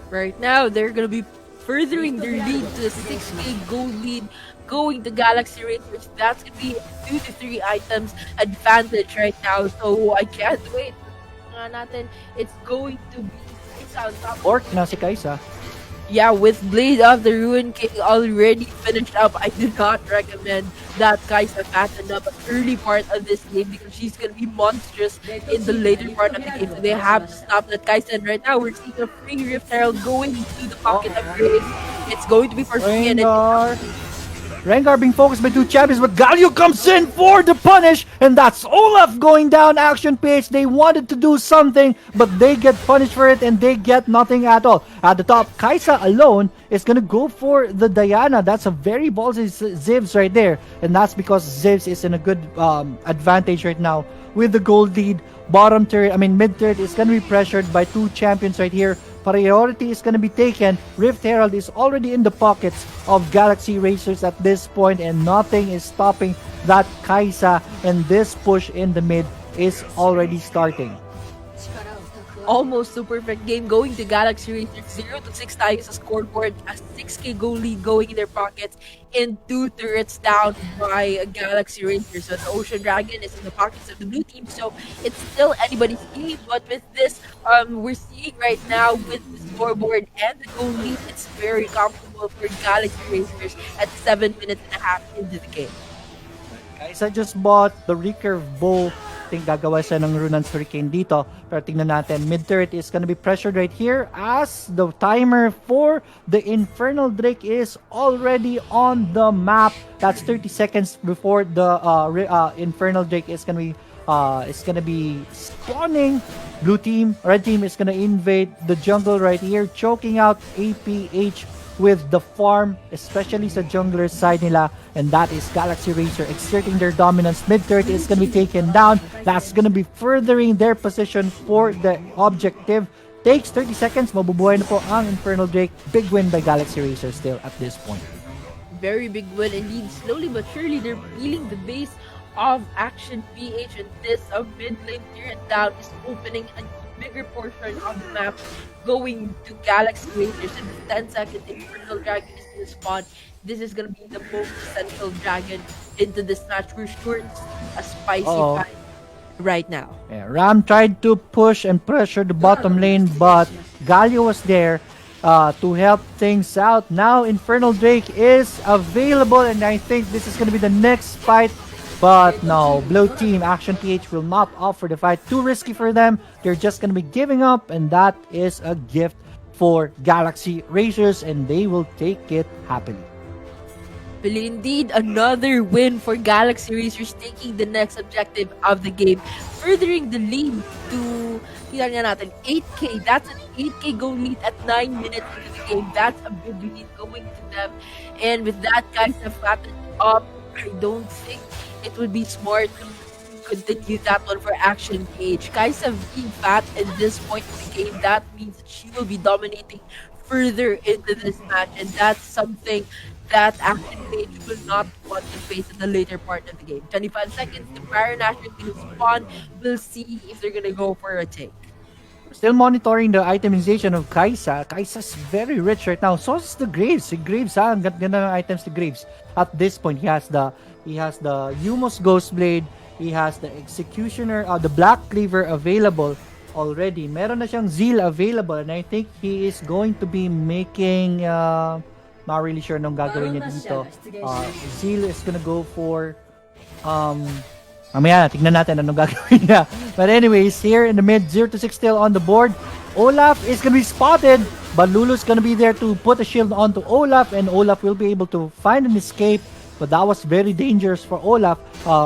Speaker 4: Right now, they're going to be furthering their lead to the 6K gold lead going to Galaxy Racers. That's going to be 2 to 3 items advantage right now. So I can't wait. It's going to be on top.
Speaker 3: Orc na si Kaisa.
Speaker 4: Yeah, with Blade of the Ruin King already finished up, I do not recommend that Kaisa fatten up an early part of this game, because she's going to be monstrous in the later part of the game. So they have to stop that Kaisa, and right now we're seeing a free Rift Herald going into the pocket of Graves. It's going to be for free, and
Speaker 3: Rengar being focused by two champions, but Galio comes in for the punish, and that's Olaf going down action page. They wanted to do something, but they get punished for it, and they get nothing at all. At the top, Kaisa alone is gonna go for the Diana. That's a very ballsy Zivs right there, and that's because Zivs is in a good advantage right now with the gold lead. Mid turret is gonna be pressured by two champions right here. Priority is going to be taken. Rift Herald is already in the pockets of Galaxy Racers at this point, and nothing is stopping that Kaisa, and this push in the mid is already starting.
Speaker 4: almost too perfect game going to Galaxy Racers. 0-6 tayo sa scoreboard. A 6k goal lead going in their pockets. And 2 turrets down by Galaxy Racers. So the Ocean Dragon is in the pockets of the blue team. So it's still anybody's game. But with this, we're seeing right now with the scoreboard and the goal lead, it's very comfortable for Galaxy Racers at 7 minutes and a half into the game.
Speaker 3: Guys, I just bought the recurve bow. Think gagawa siya ng Runan's Hurricane dito. Pero tingnan natin, mid turret is gonna be pressured right here as the timer for the Infernal Drake is already on the map. That's 30 seconds before the Infernal Drake is gonna be spawning. Blue team, red team is gonna invade the jungle right here, choking out APH with the farm, especially sa jungler side nila, and that is Galaxy Racer exerting their dominance. Mid turret is gonna be taken down. That's gonna be furthering their position for the objective. Takes 30 seconds, mabubuhay na po ang Infernal Drake. Big win by Galaxy Racer still at this point.
Speaker 4: Very big win indeed. Slowly but surely, they're peeling the base of Action PH, and this mid lane turret down is opening a bigger portion of the map going to Galaxy Racers. In 10 seconds, Infernal Dragon is going to spawn. This is going to be the most essential dragon into this match. We're sure it's a spicy fight right now.
Speaker 3: Yeah, Ram tried to push and pressure the bottom lane, but Galio was there to help things out. Now Infernal Drake is available, and I think this is going to be the next fight. But no, blue team, Action PH will not offer the fight. Too risky for them. They're just going to be giving up, and that is a gift for Galaxy Racers, and they will take it happily.
Speaker 4: But indeed, another win for Galaxy Racers, taking the next objective of the game, furthering the lead to 8k. That's an 8k goal lead at 9 minutes into the game. That's a big lead going to them. And with that, guys, have flattened up. I don't think it would be smart to continue that one for Action PH. Kaisa being fat at this point in the game, that means that she will be dominating further into this match, and that's something that Action PH will not want to face in the later part of the game. 25 seconds, the Baron Asher will spawn. We'll see if they're gonna go for a take.
Speaker 3: Still monitoring the itemization of Kaisa. Kaisa's very rich right now. So is the Graves. Si Graves, ang ganda ng items ni Graves. At this point, he has the Humos Ghostblade. He has the Executioner, the Black Cleaver available already. Meron na siyang Zeal available, and I think he is going to be making. Not really sure nung gagawin niya dito. Zeal is gonna go for. Mamaya, tignan natin anong gagawin niya. But anyways, here in the mid, 0-6 still on the board. Olaf is gonna be spotted, but Lulu's gonna be there to put a shield onto Olaf, and Olaf will be able to find an escape. But that was very dangerous for Olaf.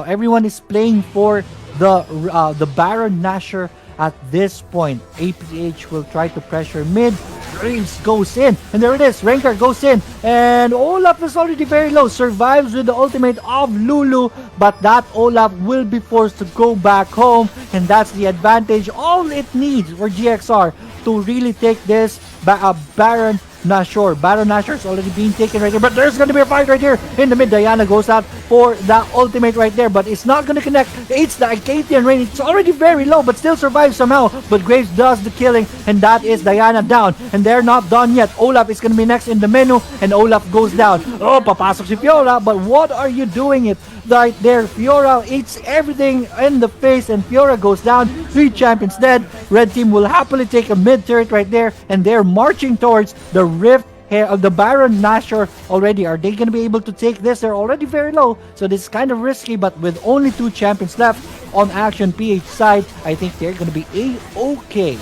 Speaker 3: Everyone is playing for the Baron Nashor at this point. APH will try to pressure mid. Graves goes in, and there it is. Rengar goes in, and Olaf is already very low. Survives with the ultimate of Lulu, but that Olaf will be forced to go back home, and that's the advantage. All it needs for GXR to really take this Baron Nashor. Baron Nashor is already being taken right here, but there's going to be a fight right here in the mid. Diana goes out for that ultimate right there, but it's not going to connect. It's the Acadian Rain. It's already very low, but still survives somehow. But Graves does the killing, and that is Diana down. And they're not done yet. Olaf is going to be next in the menu, and Olaf goes down. Oh, papasok si Fiora, but what are you doing it? Right there, Fiora eats everything in the face, and Fiora goes down. 3 champions dead. Red team will happily take a mid turret right there, and they're marching towards the rift here of the Baron Nashor already. Are they going to be able to take this? They're already very low, so this is kind of risky, but with only 2 champions left on Action PH side, I think they're going to be A-okay.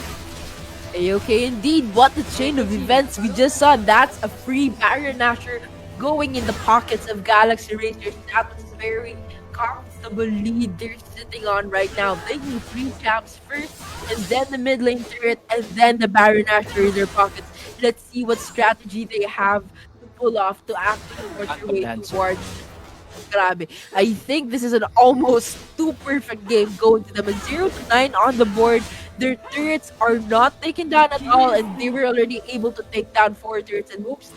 Speaker 4: A-okay indeed. What the chain of events we just saw. That's a free Baron Nashor going in the pockets of Galaxy Racers. That was a very comfortable lead they're sitting on right now. Taking 3 champs first, and then the mid lane turret, and then the Baron Nashor in their pockets. Let's see what strategy they have to pull off to actually work their way towards. Grabe. I think this is an almost too perfect game going to them. A 0-9 on the board. Their turrets are not taken down at all, and they were already able to take down 4 turrets. And whoops,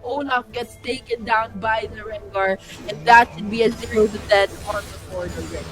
Speaker 4: Olaf gets taken down by the Rengar, and that should be a 0-10 on the board already.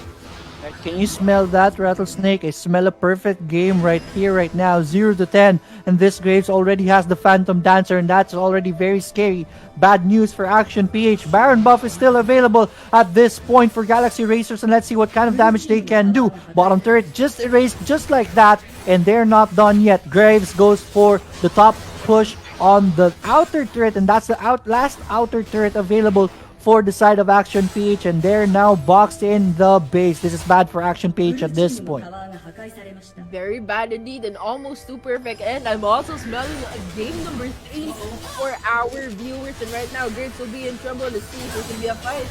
Speaker 3: Can you smell that, Rattlesnake? I smell a perfect game right here, right now. 0-10. And this Graves already has the Phantom Dancer, and that's already very scary. Bad news for Action PH. Baron buff is still available at this point for Galaxy Racers, and let's see what kind of damage they can do. Bottom turret just erased just like that, and they're not done yet. Graves goes for the top push on the outer turret, and that's the last outer turret available for the side of Action PH, and they're now boxed in the base. This is bad for Action PH at this point.
Speaker 4: Very bad indeed, and almost too perfect. And I'm also smelling a game number 3 for our viewers. And right now, Graves will be in trouble. Let's see if there can be a fight.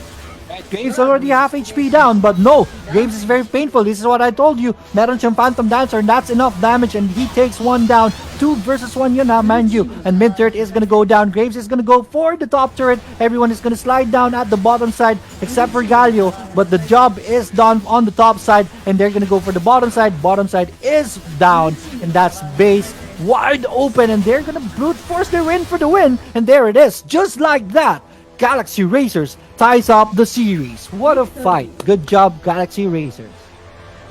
Speaker 3: Graves already half HP down, but no, Graves is very painful. This is what I told you. Meron siyang Phantom Dancer, and that's enough damage, and he takes one down. 2 versus 1 yun na, mind you. And mid turret is gonna go down. Graves is gonna go for the top turret. Everyone is gonna slide down at the bottom side, except for Galio, but the job is done on the top side, and they're gonna go for the bottom side. Bottom side is down, and that's base wide open, and they're gonna brute force their win for the win, and there it is, just like that. Galaxy Racers ties up the series. What a fight. Good job, Galaxy Racers.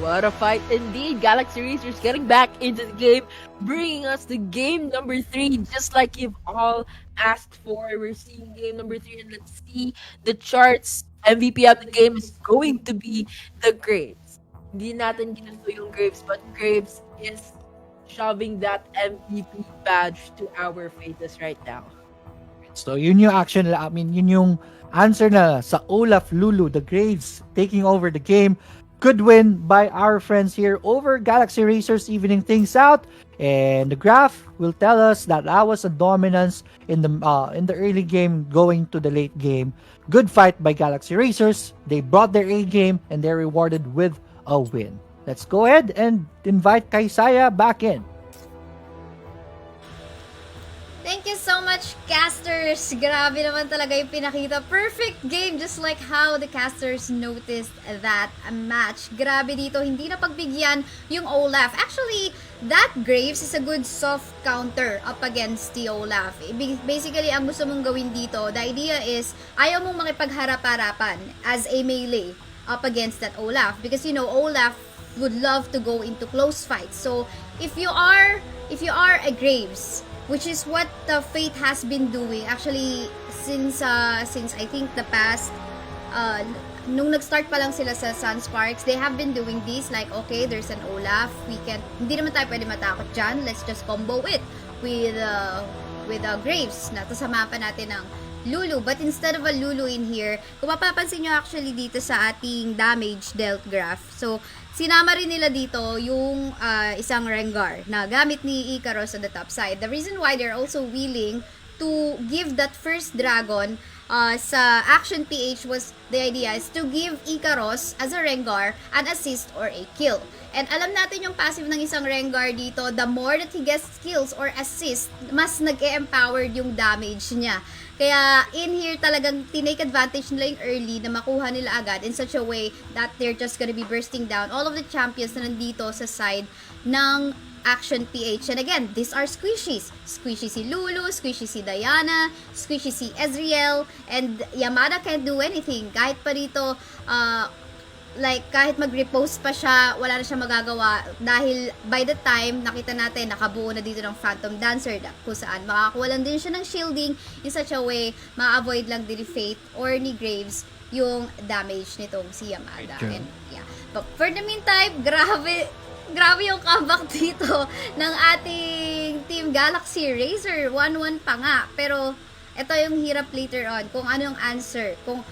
Speaker 4: What a fight indeed. Galaxy Racers getting back into the game, bringing us to game number 3, just like you've all asked for. We're seeing game number 3, and let's see the charts. MVP of the game is going to be the Graves. Hindi natin ginusto yung Graves, but Graves is shoving that MVP badge to our faces right now.
Speaker 3: So yun yung action, I mean yun yung answer na sa Olaf Lulu, the Graves taking over the game. Good win by our friends here over Galaxy Racers, evening things out, and the graph will tell us that was a dominance in the early game going to the late game. Good fight by Galaxy Racers. They brought their A game, and they're rewarded with a win. Let's go ahead and invite Kaisaya back in.
Speaker 2: Thank you so much, casters! Grabe naman talaga yung pinakita. Perfect game, just like how the casters noticed that match. Grabe dito, hindi na pagbigyan yung Olaf. Actually, that Graves is a good soft counter up against the Olaf. Basically, ang gusto mong gawin dito, the idea is, ayaw mong makipagharap-harapan as a melee up against that Olaf. Because, you know, Olaf would love to go into close fights. So, if you are a Graves, which is what the Fate has been doing actually since I think the past nung nag-start pa lang sila sa Sunsparks, they have been doing this like, okay, there's an Olaf, hindi naman tayo pwede matakot dyan, let's just combo it with Graves na kasama pa natin ng Lulu. But instead of a Lulu in here, kung mapapansin nyo actually dito sa ating damage dealt graph, so sinama rin nila dito yung isang Rengar na gamit ni Icaros on the top side. The reason why they're also willing to give that first dragon sa Action PH was the idea is to give Icaros as a Rengar an assist or a kill. And alam natin yung passive ng isang Rengar dito, the more that he gets kills or assist, mas nag-e-empowered yung damage niya. Kaya in here talagang tinake advantage nila yung early na makuha nila agad in such a way that they're just gonna be bursting down all of the champions na nandito sa side ng Action PH. And again, these are squishies. Squishy si Lulu, squishy si Diana, squishy si Ezreal, and Yamada can't do anything. Kahit pa dito, kahit mag-repost pa siya, wala na siya magagawa dahil by the time nakita natin nakabuo na dito ng Phantom Dancer kung saan makakakuha lang din siya ng shielding in such a way ma-avoid lang din ni Fate or ni Graves yung damage nitong si Yamada. And yeah, but for the meantime, grabe yung comeback dito ng ating Team Galaxy Racer. 1-1 pa nga, pero ito yung hirap later on kung ano yung answer, kung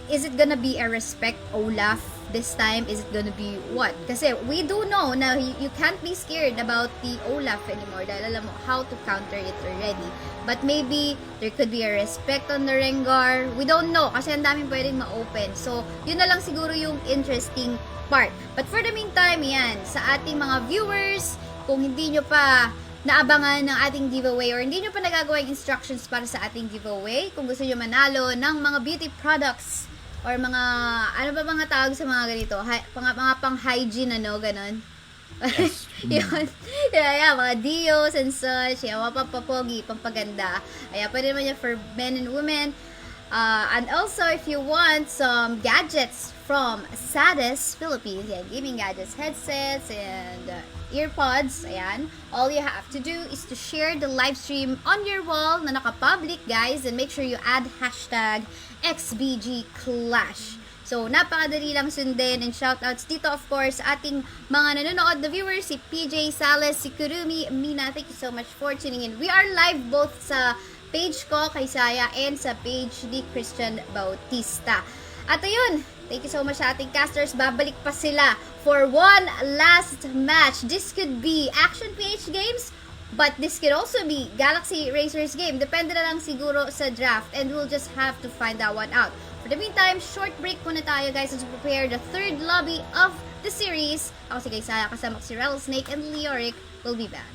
Speaker 2: is it gonna be a respect Olaf this time? Is it gonna be what? Kasi we do know na you can't be scared about the Olaf anymore dahil alam mo how to counter it already. But maybe there could be a respect on the Rengar. We don't know kasi ang daming pwedeng ma-open. So, yun na lang siguro yung interesting part. But for the meantime, yan, sa ating mga viewers, kung hindi nyo pa naabangan ng ating giveaway or hindi nyo pa nagagawa yung instructions para sa ating giveaway, kung gusto nyo manalo ng mga beauty products or mga, ano ba mga tawag sa mga ganito? Mga pang-hygiene, ano, ganon. Yes. Yun. Yeah, mga deos and such. Yeah, mga pampapogi, pampaganda. Ayan, pwede naman yan for men and women. And also, if you want some gadgets from Sadis Philippines. Yan, gaming gadgets, headsets, and earpods. Ayan. All you have to do is to share the live stream on your wall na naka-public, guys, and make sure you add hashtag XBG Clash. So, napakadali lang sundin, and shoutouts dito, of course, ating mga nanonood na viewers, si PJ, Salas, si Kurumi, Mina. Thank you so much for tuning in. We are live both sa page ko, Kaisaya, and sa page ni XtianBautista. At ayun, thank you so much sa ating casters. Babalik pa sila for one last match. This could be Action PH Games, but this could also be Galaxy Racers game. Depende na lang siguro sa draft, and we'll just have to find that one out. For the meantime, short break muna tayo, guys, as we prepare the third lobby of the series. Ako si Kaisaya, kasama si Rattlesnake and Leoric. We'll be back.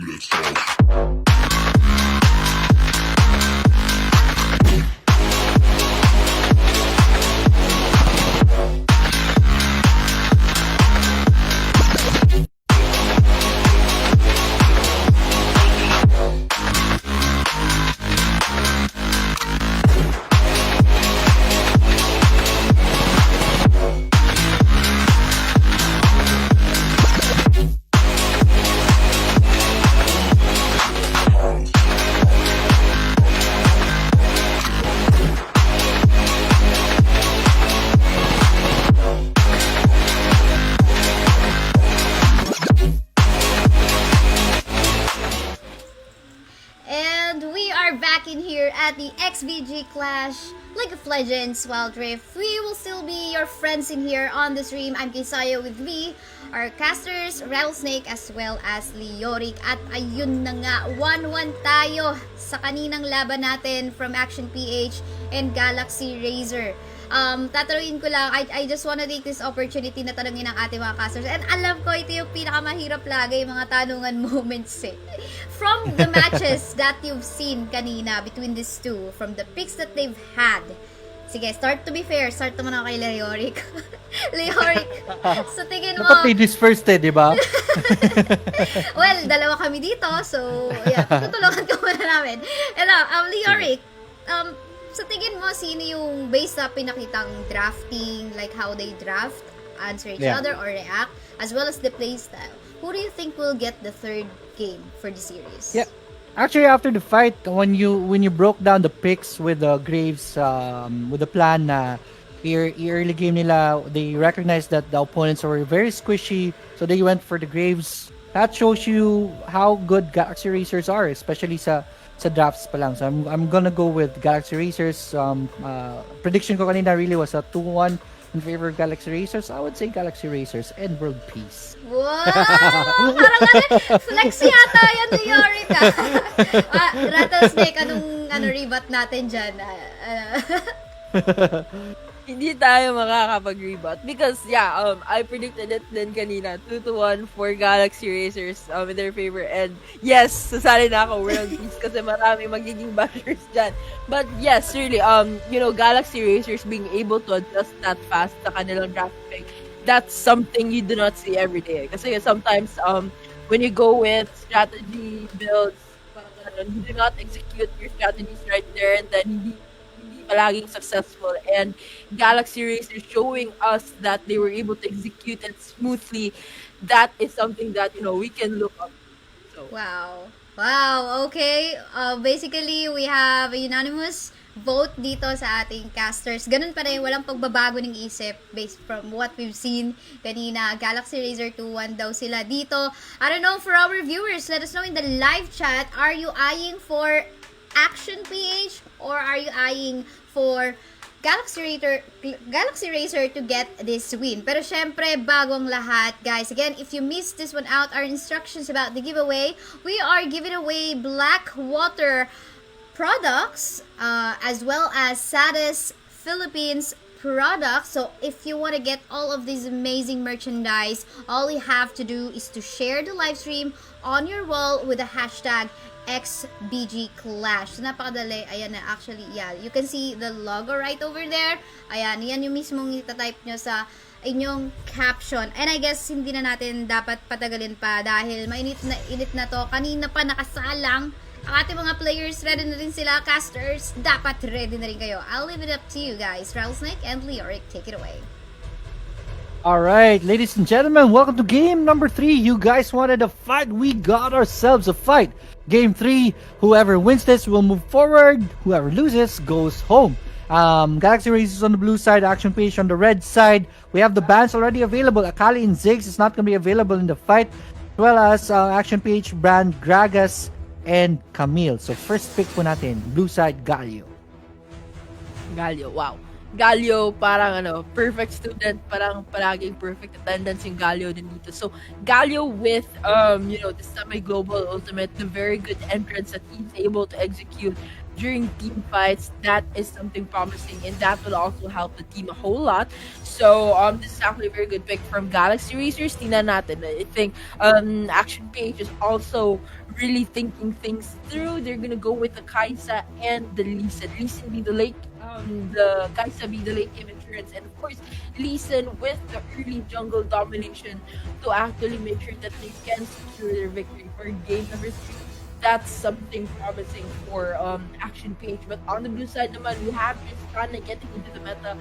Speaker 2: And we are back in here at the XBG Clash League of Legends Wild Rift. We will still be your friends in here on the stream. I'm Kaisaya with me, our casters, Rattlesnake as well as Leoric. At ayun na nga, 1-1 tayo sa kaninang laban natin from Action PH and Galaxy Razor. Tatanungin ko lang, I just wanna take this opportunity na tanungin ang ating mga casters. And alam ko, ito yung pinakamahirap lagi, yung mga tanungan moments eh. From the matches that you've seen kanina between these two, from the picks that they've had. Sige, start to be fair. Start naman ako kay Leoric. Leoric, so tingin mo...
Speaker 3: Dapat ladies first eh, di ba?
Speaker 2: Well, dalawa kami dito, so yeah, tutulungan ka muna namin. Leoric, sa tingin mo, sino yung based sa pinakitang drafting, like how they draft, answer each other, or react, as well as the playstyle? Who do you think will get the third game for the series?
Speaker 3: Yeah. Actually, after the fight, when you broke down the picks with the Graves, with the plan na early game nila, they recognized that the opponents were very squishy, so they went for the Graves. That shows you how good Galaxy Racers are, especially sa drafts pa lang. So I'm gonna go with Galaxy Racers. Prediction ko kanina really was a 2-1 in favor of Galaxy Racers. I would say Galaxy Racers and World Peace.
Speaker 2: Wow! Parang flex yata yan ni Yorick Rattlesnake, anong rebut natin dyan?
Speaker 4: Hindi tayo makakapag-rebut because I predicted it din kanina, 2-1 for Galaxy Racers in their favor, and yes, sasali na ako World Peace kasi marami magiging bashers dyan. But yes, really, Galaxy Racers being able to adjust that fast sa kanilang draft pick, that's something you do not see every day. Kasi sometimes when you go with strategy builds, parang you do not execute your strategies right there, and then hindi palaging successful, and Galaxy Racers showing us that they were able to execute it smoothly. That is something that we can look up. So
Speaker 2: Wow, okay. Basically, we have a unanimous vote dito sa ating casters. Ganun pa rin, walang pagbabago ng isip based from what we've seen kanina. Galaxy Racer 2-1 daw sila dito. I don't know, for our viewers, let us know in the live chat, are you eyeing for Action PH or are you eyeing for Galaxy Racer to get this win? Pero syempre, bago ang lahat, guys, again, if you missed this one out, our instructions about the giveaway, we are giving away Blackwater products as well as Sadis Philippines products. So if you want to get all of these amazing merchandise, all you have to do is to share the live stream on your wall with the hashtag XBG Clash. So, napakadali. Ayan na, actually, yeah. You can see the logo right over there. Ayan, yan yung mismong itatype nyo sa inyong caption. And I guess, hindi na natin dapat patagalin pa dahil mainit na to. Kanina pa nakasalang ang ating mga players. Ready na rin sila. Casters, dapat ready na rin kayo. I'll leave it up to you guys. Rattlesnake and Leoric, take it away.
Speaker 3: Alright, ladies and gentlemen, welcome to game number 3. You guys wanted a fight. We got ourselves a fight. Game 3, whoever wins this will move forward. Whoever loses goes home. Galaxy Racers on the blue side, Action Page on the red side. We have the bans already available. Akali and Ziggs is not going to be available in the fight. As well as Action Page, Brand, Gragas, and Camille. So first pick po natin, blue side, Galio.
Speaker 4: Galio, wow. Galio, parang perfect student, parang palaging perfect attendance yung Galio din dito. So, Galio with, the semi-global ultimate, the very good entrance that he's able to execute during team fights, that is something promising, and that will also help the team a whole lot. So, this is actually a very good pick from Galaxy Racers. Tingnan natin. I think, Action Page is also really thinking things through. They're gonna go with the Kaisa and the Lee Sin. Lee Sin be the late the Kaisa be the late game insurance, and of course Lee Sin with the early jungle domination to actually make sure that they can secure their victory for game number 3. That's something promising for Action Page. But on the blue side naman, we have Tristana getting into the meta,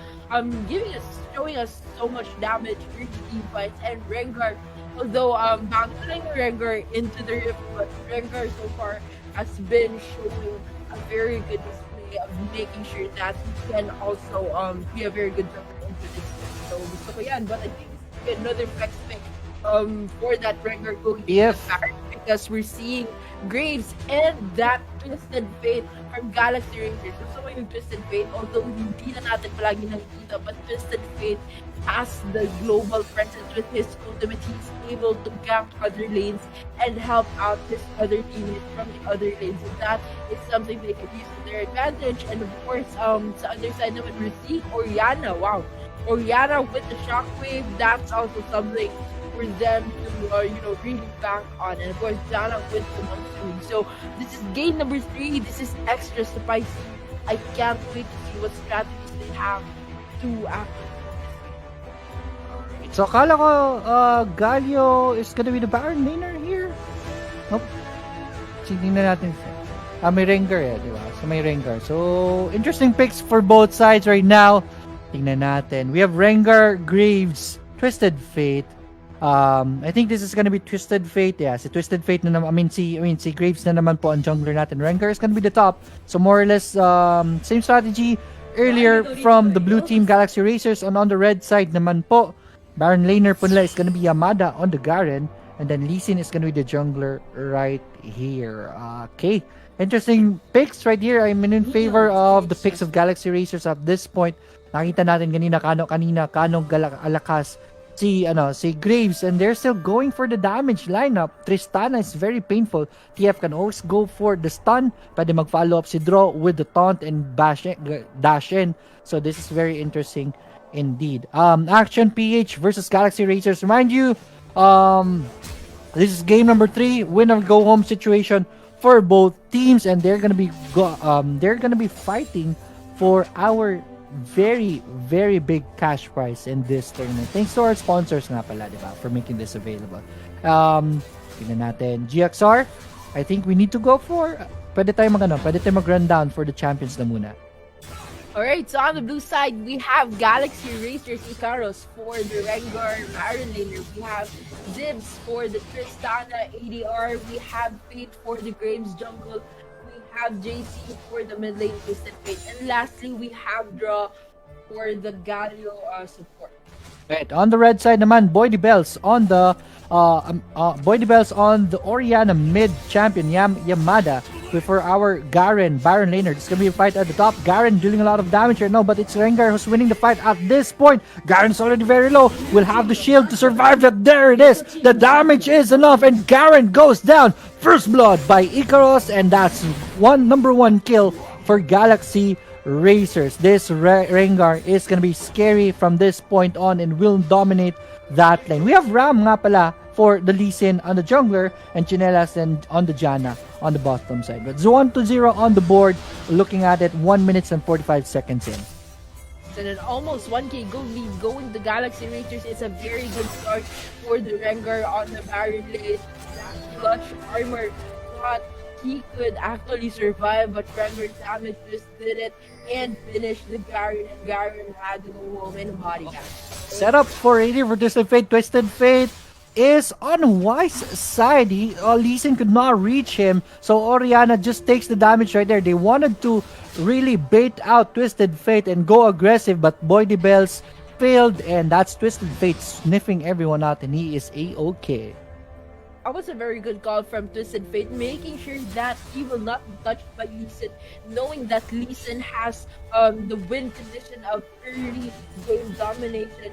Speaker 4: showing us so much damage during team fights, and Rengar, although bouncing Rengar into the rift, but Rengar so far has been showing a very good display of making sure that he can also be a very good jumper into this game. So gusto ko yan, but I think this will be another flex pick for that Rengar going to the back, because we're seeing Graves and that Twisted Fate from Galaxy Rangers. Gusto ko yung Twisted Fate, although hindi na natin palagi nakikita, but Twisted Fate has the global presence with his ultimate. He's able to gank other lanes and help out his other teammates from the other lanes. And that is something they can use to their advantage. And of course, sa other side naman, we're seeing Oriana. Wow. Oriana with the Shockwave, that's also something for them to really bank on. And of course, Jana with the Monsoon. So this is game number 3. This is extra spicy. I can't wait to see what strategies they have to act.
Speaker 3: So, akala ko Galio is gonna be the Baron laner here. Nope. Tingnan natin. May Rengar di ba? So, may Rengar. So, interesting picks for both sides right now. Tingnan natin. We have Rengar, Graves, Twisted Fate. I think this is gonna be Twisted Fate. Yeah, si Twisted Fate na naman. Si Graves na naman po ang jungler natin. Rengar is gonna be the top. So, more or less, same strategy earlier from the blue team Galaxy Racers. On the red side naman po, Baron laner po nila is gonna be Yamada on the Garen, and then Lee Sin is gonna be the jungler right here. Okay, interesting picks right here. I'm in favor of the picks of Galaxy Racers at this point. Nakita natin kanina kanong alakas si Graves, and they're still going for the damage lineup. Tristana is very painful. TF can always go for the stun. Pwede mag-follow up si Draw with the taunt and dash in. So this is very interesting indeed. Action PH versus Galaxy Racers. Remind you, this is game number 3, win or go home situation for both teams, and they're gonna be fighting for our very, very big cash prize in this tournament. Thanks to our sponsors nga pala, diba, for making this available. Tingnan natin. GXR, I think we need to go for, pwede tayo mag-run down for the champions na muna.
Speaker 4: Alright, so on the blue side, we have Galaxy Racers Icaros for the Rengar Baron laner. We have Zibs for the Tristana ADR. We have Fate for the Graves jungle. We have JC for the mid lane Twisted Fate. And lastly, we have Draw for the Galio support.
Speaker 3: Right, on the red side naman, Boy Bells on the Oriana mid champion Yamada for our Garen Baron laner. This is gonna be a fight at the top. Garen dealing a lot of damage right now, but it's Rengar who's winning the fight at this point. Garen's already very low. Will have the shield to survive that. There it is. The damage is enough, and Garen goes down. First blood by Icaros, and that's number one kill for Galaxy Racers. This Rengar is gonna be scary from this point on and will dominate that lane. We have Ram nga pala for the Lee Sin on the jungler, and Chinelas and on the Janna on the bottom side. But 1-0 on the board. Looking at it, 1 minute and 45 seconds in.
Speaker 4: And an almost 1k gold lead going to Galaxy Rangers. It's a very good start for the Rengar on the Baron lane. That clutch armor, but he could actually survive, but Rengar's damage just did it and finished the Garen, and Garen had to go home in a body bag.
Speaker 3: Set up for 80 for Twisted Fate. Twisted Fate is on Wise side. Lee Sin could not reach him, so Oriana just takes the damage right there. They wanted to really bait out Twisted Fate and go aggressive, but Boy Bells failed, and that's Twisted Fate sniffing everyone out, and he is A-OK.
Speaker 4: that was a very good call from Twisted Fate, making sure that he will not be touched by Lee Sin, knowing that Lee Sin has the win condition of early game domination.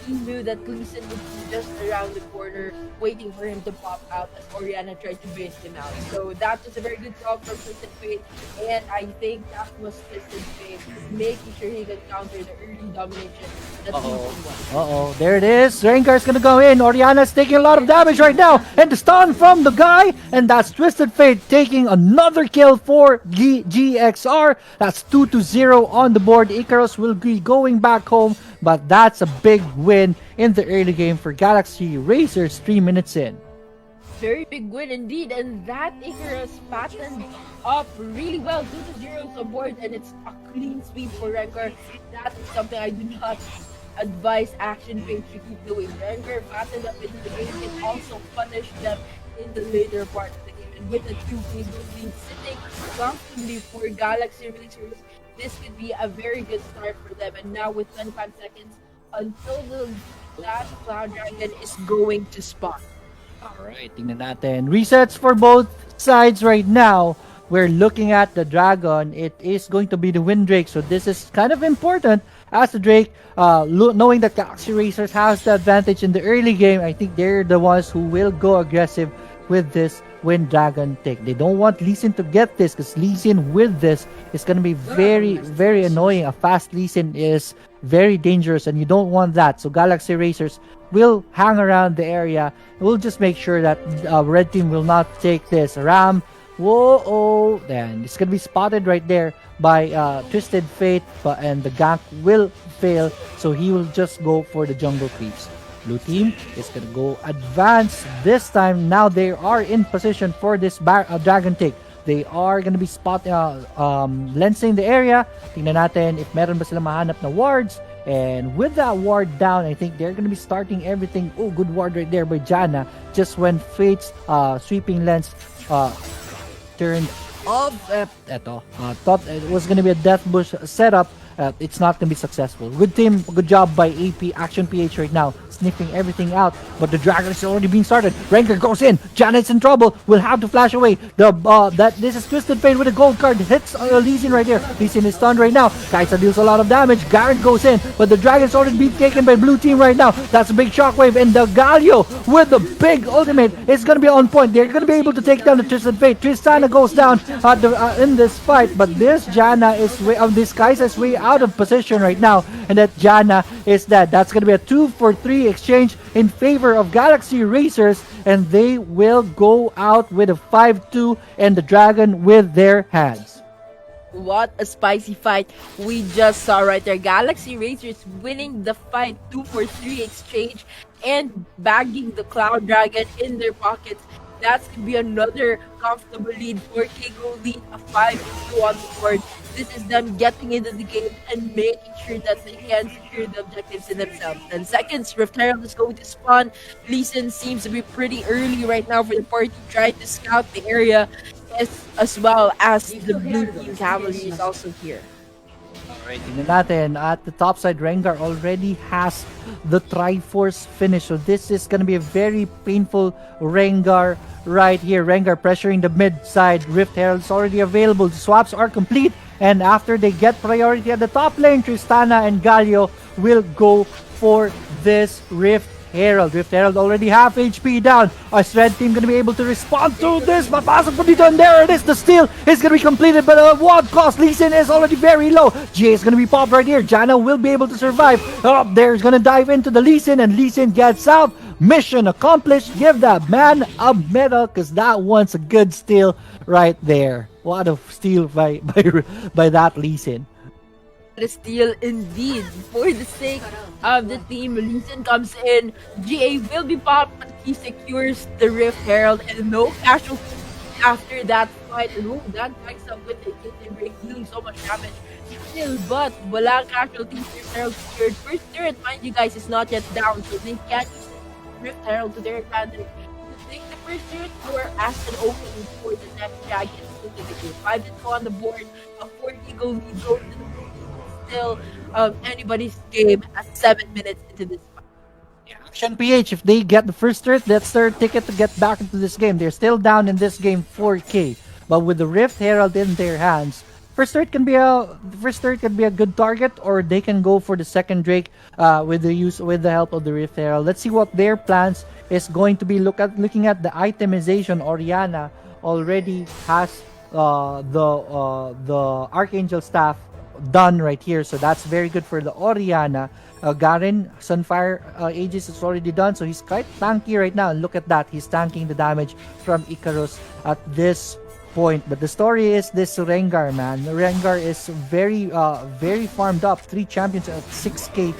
Speaker 4: He knew that Lee Sin would be just around the corner, waiting for him to pop out as Orianna tried to bait him out. So that was a very good call from Twisted Fate, and I think that was Twisted Fate making sure he could counter the early domination that Lee Sin was.
Speaker 3: There it is. Rengar's gonna go in. Oriana's taking a lot of damage right now. And the stun from the guy. And that's Twisted Fate taking another kill for GXR. That's 2-0 on the board. Icarus will be going back home. But that's a big win in the early game for Galaxy Racers 3 minutes in.
Speaker 4: Very big win indeed, and that Icarus patterned up really well. 2-0 on board, and it's a clean sweep for Rengar. That is something I do not advise Action Page to keep doing. Rengar patterned up into the game and also punish them in the later part of the game. And with the 2 lead sitting comfortably for Galaxy Racers, this could be a very good start for them. And now with 25 seconds until the last Cloud Dragon is going to spawn.
Speaker 3: Alright, tingnan natin. Resets for both sides right now. We're looking at the Dragon. It is going to be the Wind Drake. So this is kind of important as the Drake. Knowing that Galaxy Racers has the advantage in the early game, I think they're the ones who will go aggressive with this Wind Dragon take. They don't want Lee Sin to get this, because Lee Sin with this is going to be very, very annoying. A fast Lee Sin is very dangerous, and you don't want that. So Galaxy Racers will hang around the area. We'll just make sure that red team will not take this. Ram, whoa, then it's going to be spotted right there by Twisted Fate, and the gank will fail, so he will just go for the jungle creeps. Blue team is gonna go advance this time. Now they are in position for this dragon take. They are gonna be lensing the area. Tingnan natin if meron ba sila mahanap na wards. And with that ward down, I think they're gonna be starting everything. Oh, good ward right there by Janna. Just when Fate's sweeping lens turned off. Thought it was gonna be a death bush setup. It's not gonna be successful. Good team, good job by AP Action PH right now, sniffing everything out. But the dragon is already being started. Rengar goes in. Janet's in trouble. Will have to flash away. This is Twisted Fate with a gold card. Hits Lee Sin right here. Lee Sin is stunned right now. Kaisa deals a lot of damage. Garrett goes in, but the dragon's already being taken by blue team right now. That's a big shockwave, and the Galio with the big ultimate is gonna be on point. They're gonna be able to take down the Twisted Fate. Tristana goes down in this fight, but this Janna is this Kaisa is way out of position right now, and that Janna is dead. That's gonna be a 2-for-3 exchange in favor of Galaxy Racers, and they will go out with a 5-2 and the dragon with their hands.
Speaker 4: What a spicy fight we just saw right there. Galaxy Racers winning the fight, 2-for-3 exchange and bagging the Cloud Dragon in their pockets. That's going to be another comfortable lead for Kigo lead, a 5-2 on the board. This is them getting into the game and making sure that they can secure the objectives in themselves. 10 seconds, Rift Herald is going to spawn. Lee Sin seems to be pretty early right now for the party, trying to scout the area as well as the blue team cavalry is also here.
Speaker 3: Alright, tingnan natin. At the top side, Rengar already has the Triforce finish. So this is going to be a very painful Rengar right here. Rengar pressuring the mid side. Rift Herald is already available. The swaps are complete. And after they get priority at the top lane, Tristana and Galio will go for this Rift Herald. Rift Herald already half HP down. Our red team gonna be able to respond to this. Mapasok po dito, and there it is. The steal is gonna be completed, but what cost? Lee Sin is already very low. GA is gonna be popped right here. Janna will be able to survive. There's gonna dive into the Lee Sin, and Lee Sin gets out. Mission accomplished. Give that man a medal, because that one's a good steal right there. What a steal by that Lee Sin.
Speaker 4: The steal indeed. For the sake of the team, Lee Sin comes in. GA will be popped, but he secures the Rift Herald, and no casualties after that fight. And that bikes up with the Kitty break, dealing so much damage. Still, but walang casualties. Rift Herald secured. First turret, mind you guys, is not yet down, so they can't use Rift Herald to their advantage. Take the first turret for as an opening for the next dragon. 5-2 on the board. A 40 goal lead goes to the still anybody's game at 7 minutes into this fight.
Speaker 3: Action PH, if they get the first turret, that's their ticket to get back into this game. They're still down in this game 4K. But with the Rift Herald in their hands, first turret can be a good target, or they can go for the second Drake with the help of the Rift Herald. Let's see what their plans is going to be. Looking at the itemization, Oriana already has the Archangel staff done right here, so that's very good for the Oriana. Garen Sunfire Aegis is already done, so he's quite tanky right now. And look at that, he's tanking the damage from Icarus at this point. But the story is this Rengar, man. Rengar is very farmed up. 3 champions at 6k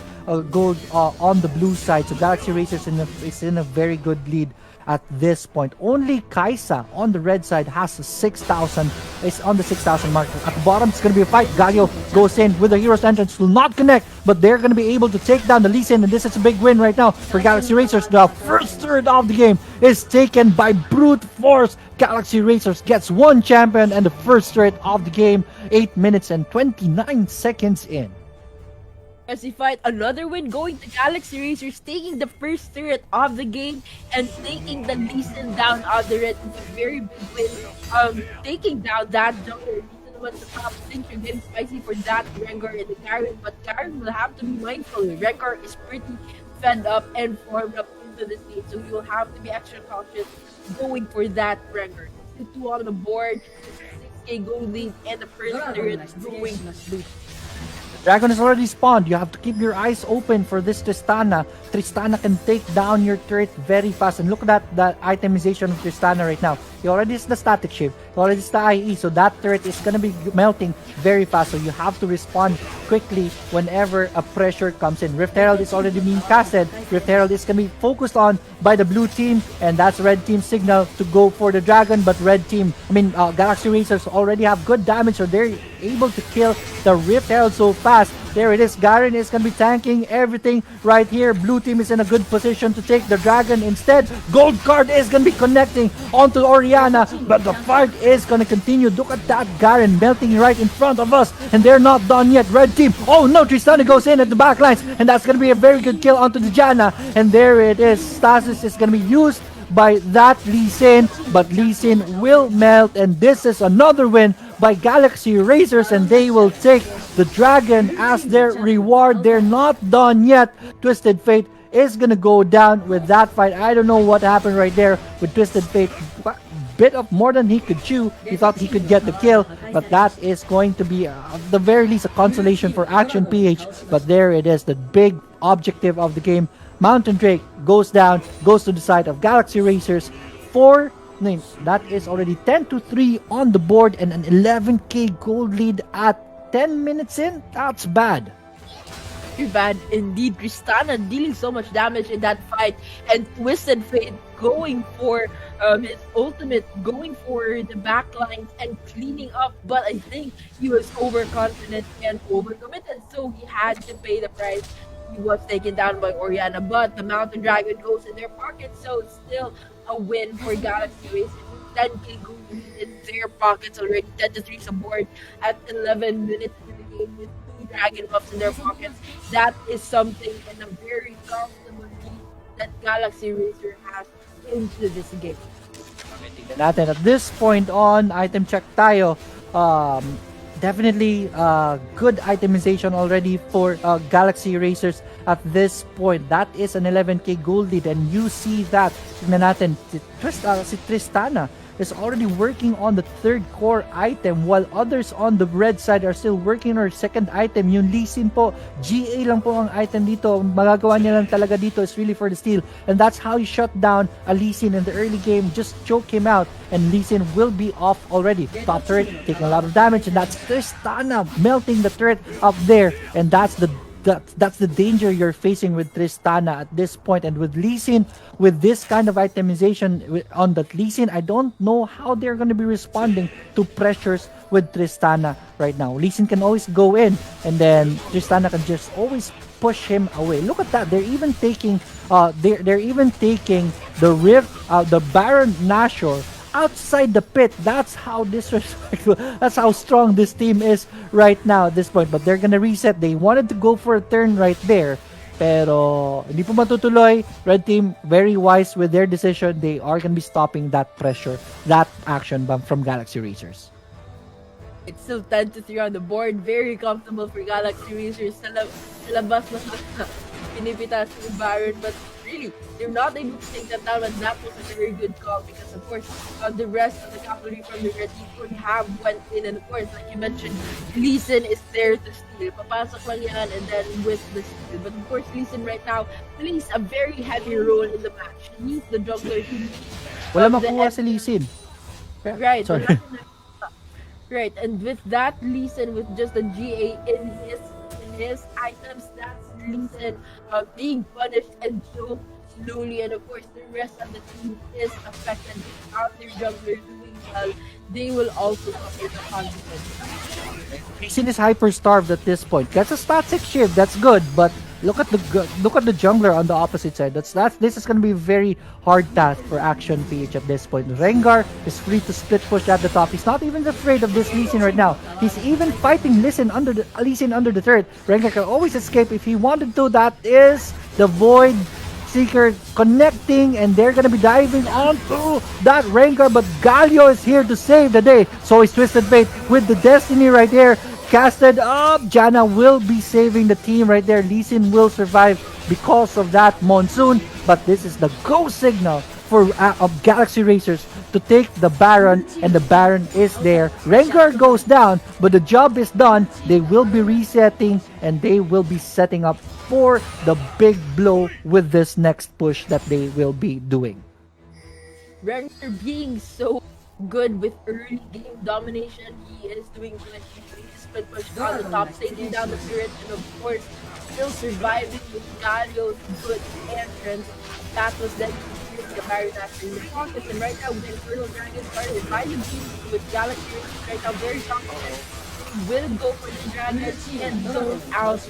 Speaker 3: gold on the blue side, so Galaxy Racers is in a very good lead at this point. Only Kaisa on the red side has 6,000, is on the 6,000 mark. At the bottom, it's going to be a fight. Galio goes in with the Hero's Entrance, will not connect, but they're going to be able to take down the Lee Sin, and this is a big win right now for Galaxy Racers. The first third of the game is taken by brute force. Galaxy Racers gets 1 champion and the first third of the game, 8 minutes and 29 seconds in.
Speaker 4: As they fight another win, going to Galaxy Racers, taking the first turret of the game and taking the Lee Sin down on the red. It's a very big win. Taking down that jungle. Lee Sin was the top. Things are getting spicy for that Rengar and the Garen, but Garen will have to be mindful. Rengar is pretty fed up and formed up into the game, so he will have to be extra cautious going for that Rengar. 2 on the board, 6k gold lead, and the first turret going blue.
Speaker 3: Dragon is already spawned. You have to keep your eyes open for this Tristana. Tristana can take down your turret very fast. And look at that itemization of Tristana right now. He already has the static shift. He already has the IE. So that turret is going to be melting very fast. So you have to respond quickly whenever a pressure comes in. Rift Herald is already being casted. Rift Herald is going to be focused on by the blue team. And that's red team's signal to go for the Dragon. But Galaxy Racers already have good damage. So they're able to kill the Rift Herald so fast. There it is. Garen is going to be tanking everything right here. Blue team is in a good position to take the Dragon. Instead, Gold Card is going to be connecting onto Oriana, but the fight is going to continue. Look at that Garen melting right in front of us, and they're not done yet. Red team. Oh no, Tristana goes in at the back lines, and that's going to be a very good kill onto the Janna. And there it is. Stasis is going to be used by that Lee Sin, but Lee Sin will melt, and this is another win by Galaxy Racers, and they will take the Dragon as their reward. They're not done yet. Twisted Fate is gonna go down with that fight. I don't know what happened right there with Twisted Fate. Bit of more than he could chew. He thought he could get the kill, but that is going to be at the very least a consolation for Action PH. But there it is, the big objective of the game. Mountain Drake goes down, goes to the side of Galaxy Racers. That is already 10-3 on the board, and an 11k gold lead at 10 minutes in. That's bad.
Speaker 4: Very bad indeed. Tristana dealing so much damage in that fight, and Twisted Fate going for his ultimate, going for the backlines and cleaning up, but I think he was overconfident and overcommitted, so he had to pay the price. He was taken down by Oriana, but the Mountain Dragon goes in their pockets, so it's still a win for Galaxy Racers. 10k gold in their pockets already. 10-3 aboard at 11 minutes in the game with 2 Dragon buffs in their pockets. That is something and a very comfortable lead that Galaxy Racer has into this game.
Speaker 3: Tingnan natin. At this point on, item check tayo. Definitely good itemization already for Galaxy Racers at this point. That is an 11k gold lead, and you see that. Tingnan natin, si Tristana is already working on the third core item, while others on the red side are still working on their second item. Yung Lee Sin po, GA lang po ang item dito. Magagawa niya lang talaga dito is really for the steal, and that's how you shut down a Lee Sin in the early game. Just choke him out, and Lee Sin will be off already. Top turret taking a lot of damage, and that's Tristana melting the turret up there, and that's the danger you're facing with Tristana at this point. And with Lee Sin, with this kind of itemization on that Lee Sin, I don't know how they're going to be responding to pressures with Tristana right now. Lee Sin can always go in, and then Tristana can just always push him away. Look at that. They're even taking the Rift, the Baron Nashor outside the pit. That's how disrespectful, that's how strong this team is right now at this point. But they're gonna reset. They wanted to go for a turn right there, Pero hindi po matutuloy. Red team, very wise with their decision. They are gonna be stopping that pressure, that action from Galaxy Racers.
Speaker 4: It's still 10-3 on the board. Very comfortable for Galaxy Racers. Sa labas na pinipitas ni Baron. But really, they're not able to take that down. And that was a very good call. Because of course, the rest of the cavalry from the red team could have went in. And of course, like you mentioned, Lee Sin is there to steal. Papasok lang yan and then with the steal. But of course, Lee Sin right now plays a very heavy role in the match. He's the juggler.
Speaker 3: Wala makuha si Lee Sin.
Speaker 4: Right.
Speaker 3: Sorry.
Speaker 4: Right, and with that Lee Sin with just a GA in his items, that's Lee Sin being punished and so slowly, and of course the rest of the team is affected without their jungler doing well. They will also suffer the consequences.
Speaker 3: Lee Sin is hyper starved at this point. That's a stat 6 shift, that's good, but look at the jungler on the opposite side. This is gonna be a very hard task for Action PH at this point. Rengar is free to split push at the top. He's not even afraid of this Lee Sin right now. He's even fighting Lee Sin under the turret. Rengar can always escape if he wanted to. That is the Void Seeker connecting, and they're gonna be diving onto that Rengar, but Galio is here to save the day. So is Twisted Fate with the Destiny right there. Casted up, Janna will be saving the team right there. Lee Sin will survive because of that Monsoon, but this is the go signal for of Galaxy Racers to take the Baron, and the Baron is there. Rengar goes down, but the job is done. They will be resetting, and they will be setting up for the big blow with this next push that they will be doing.
Speaker 4: Rengar being so good with early game domination, he is doing good. He's split push on the top, taking down the turret, and of course, still surviving with Galio's good entrance. That was then the Baron after the pocket, and right now with the Infernal Dragon started by the team with Galaxy Racers right now very confident. Will go for the dragon and zone out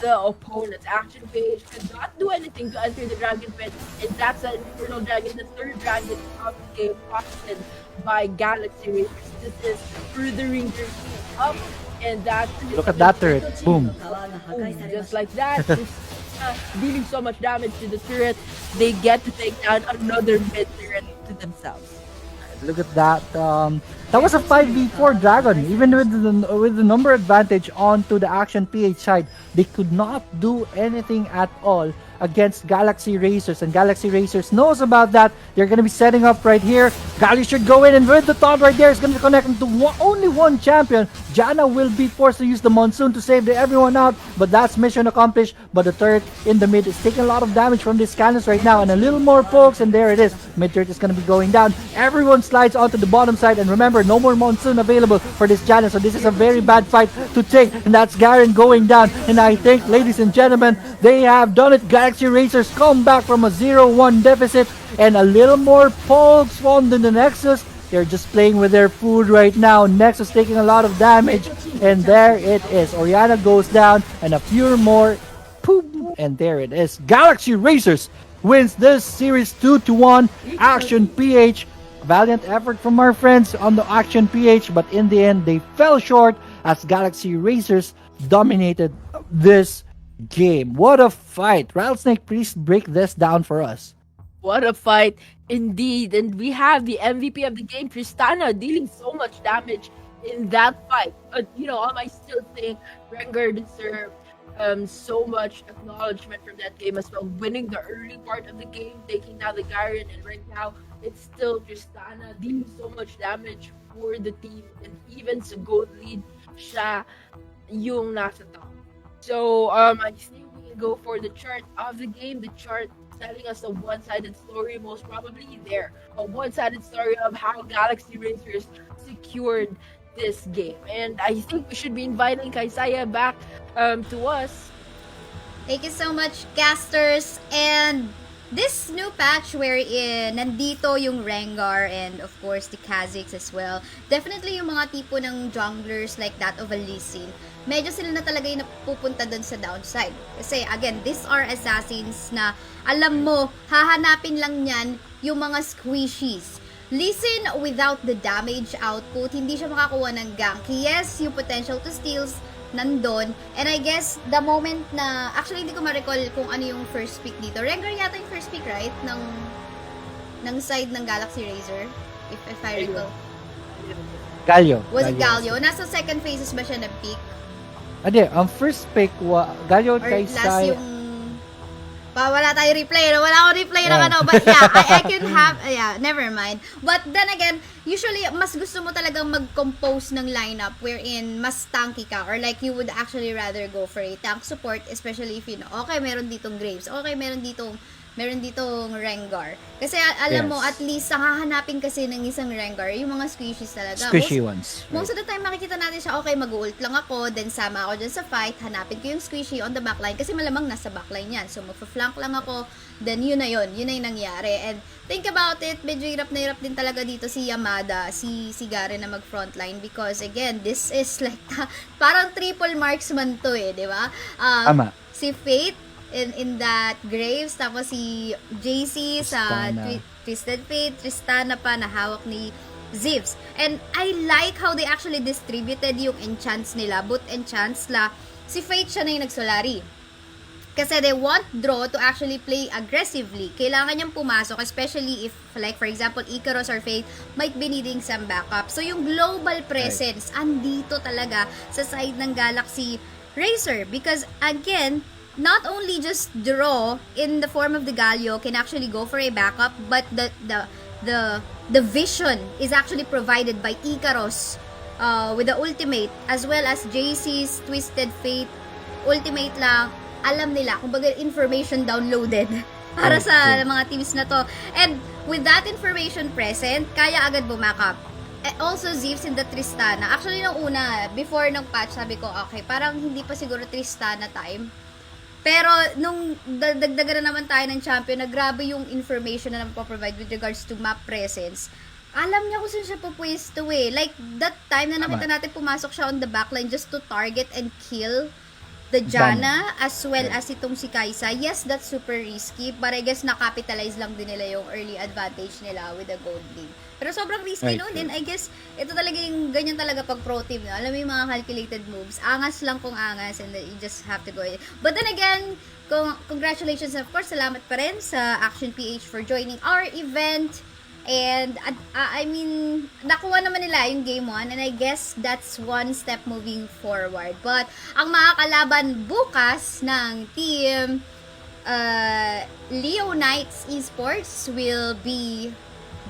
Speaker 4: the opponent. Action Page could not do anything to enter the dragon pit, and that's an Infernal Dragon, the third dragon of the game, pocketed by Galaxy Racers. This is furthering their team up, and that
Speaker 3: Look at that turret. Boom.
Speaker 4: just like that. Just, dealing so much damage to the turret, they get to take down another mid turret to themselves.
Speaker 3: Look at that. That was a 5v4 Dragon. Even with the number advantage onto the Action PH side, they could not do anything at all against Galaxy Racers, and Galaxy Racers knows about that. They're going to be setting up right here. Gali should go in, and with the taunt right there, is going to connect into only one champion. Janna will be forced to use the Monsoon to save everyone out, but that's mission accomplished. But the turret in the mid is taking a lot of damage from this Candace right now, and a little more pokes, and there it is. Mid turret is going to be going down. Everyone slides onto the bottom side, and remember, no more Monsoon available for this Janna, so this is a very bad fight to take, and that's Garen going down. And I think, ladies and gentlemen, they have done it. Galaxy Racers come back from a 0-1 deficit, and a little more pokes on the Nexus. They're just playing with their food right now. Nexus taking a lot of damage, and there it is. Orianna goes down, and a few more. Boom, and there it is. Galaxy Racers wins this series 2-1. Action PH. Valiant effort from our friends on the Action PH, but in the end, they fell short as Galaxy Racers dominated this game. What a fight. Rattlesnake, please break this down for us.
Speaker 4: What a fight indeed. And we have the MVP of the game, Tristana, dealing so much damage in that fight. But, I still think Rengar deserved so much acknowledgement from that game as well. Winning the early part of the game, taking down the Garen, and right now, it's still Tristana dealing so much damage for the team. And even sa gold lead, siya yung nasa top. So, I think we can go for the chart of the game. The chart telling us a one-sided story, most probably there. A one-sided story of how Galaxy Racers secured this game. And I think we should be inviting Kaisaya back to us.
Speaker 2: Thank you so much, casters. And this new patch wherein nandito yung Rengar and of course the Kha'Zix as well. Definitely yung mga tipo ng junglers like that of a Lee Sin, medyo sila na talaga yung napupunta dun sa downside. Kasi again, these are assassins na alam mo, hahanapin lang yan yung mga squishies. Lee Sin without the damage output, hindi siya makakuha ng gank. Yes, yung potential to steals nandun. And I guess, the moment na, actually hindi ko ma-recall kung ano yung first pick dito. Rengar yata yung first pick, right? Ng side ng Galaxy Razor, if I recall.
Speaker 3: Galio.
Speaker 2: Was it Galio? Nasa second phases ba siya na-pick?
Speaker 3: Hindi, ang first pick, Galio
Speaker 2: Or
Speaker 3: kay
Speaker 2: last
Speaker 3: Sai.
Speaker 2: yung... wala tayo replay. No? Wala akong replay na ano. But yeah, I can have... Yeah, never mind. But then again, usually, mas gusto mo talagang mag-compose ng lineup wherein mas tanky ka or like you would actually rather go for a tank support, especially if you know, okay, meron ditong Graves. Okay, meron ditong Rengar. Kasi alam mo, at least hahanapin kasi ng isang Rengar, yung mga squishies talaga.
Speaker 3: Squishy ones.
Speaker 2: Most of the time, makikita natin siya, okay, mag-ult lang ako, then sama ako dyan sa fight, hanapin ko yung squishy on the backline, kasi malamang nasa backline yan. So, magpa-flank lang ako, then yun na yun na yung nangyari. And think about it, medyo hirap na hirap din talaga dito si Yamada, si Garen na mag-frontline, because again, this is like, parang triple marksman to di ba?
Speaker 3: Tama.
Speaker 2: Si Fate, in that Graves, tapos si JC sa Twisted Fate, Tristana pa na hawak ni Zivs. And I like how they actually distributed yung enchants nila, both enchants si Fate siya na yung nagsolari. Kasi they want Draw to actually play aggressively. Kailangan niyang pumasok, especially if, like, for example, Icarus or Fate might be needing some backup. So, yung global presence, andito talaga sa side ng Galaxy Racer. Because, again, not only just Draw in the form of the Galio can actually go for a backup, but the vision is actually provided by Icarus with the ultimate, as well as JC's Twisted Fate ultimate lang. Alam nila, kumbaga information downloaded para sa mga teams na to. And with that information present, kaya agad bumakap. Also, Zivs in the Tristana. Actually, nung una, before ng patch, sabi ko, okay, parang hindi pa siguro Tristana time. Pero, nung dagdagan na naman tayo ng champion, na grabe yung information na napaprovide with regards to map presence. Alam niya kung saan siya pupwesto Like, that time na nakita natin pumasok siya on the backline just to target and kill the Janna, as well as itong si Kaisa. Yes, that's super risky, but I guess na-capitalize lang din nila yung early advantage nila with the gold lead. Pero sobrang risky nun din. I guess, ito talaga yung ganyan talaga pag pro team. No? Alam mo yung mga calculated moves. Angas lang kung angas and you just have to go. But then again, congratulations, of course, salamat pa rin sa Action PH for joining our event. And, I mean, nakuha naman nila yung game 1 and I guess that's one step moving forward. But, ang makakalaban bukas ng team Leo Knights Esports will be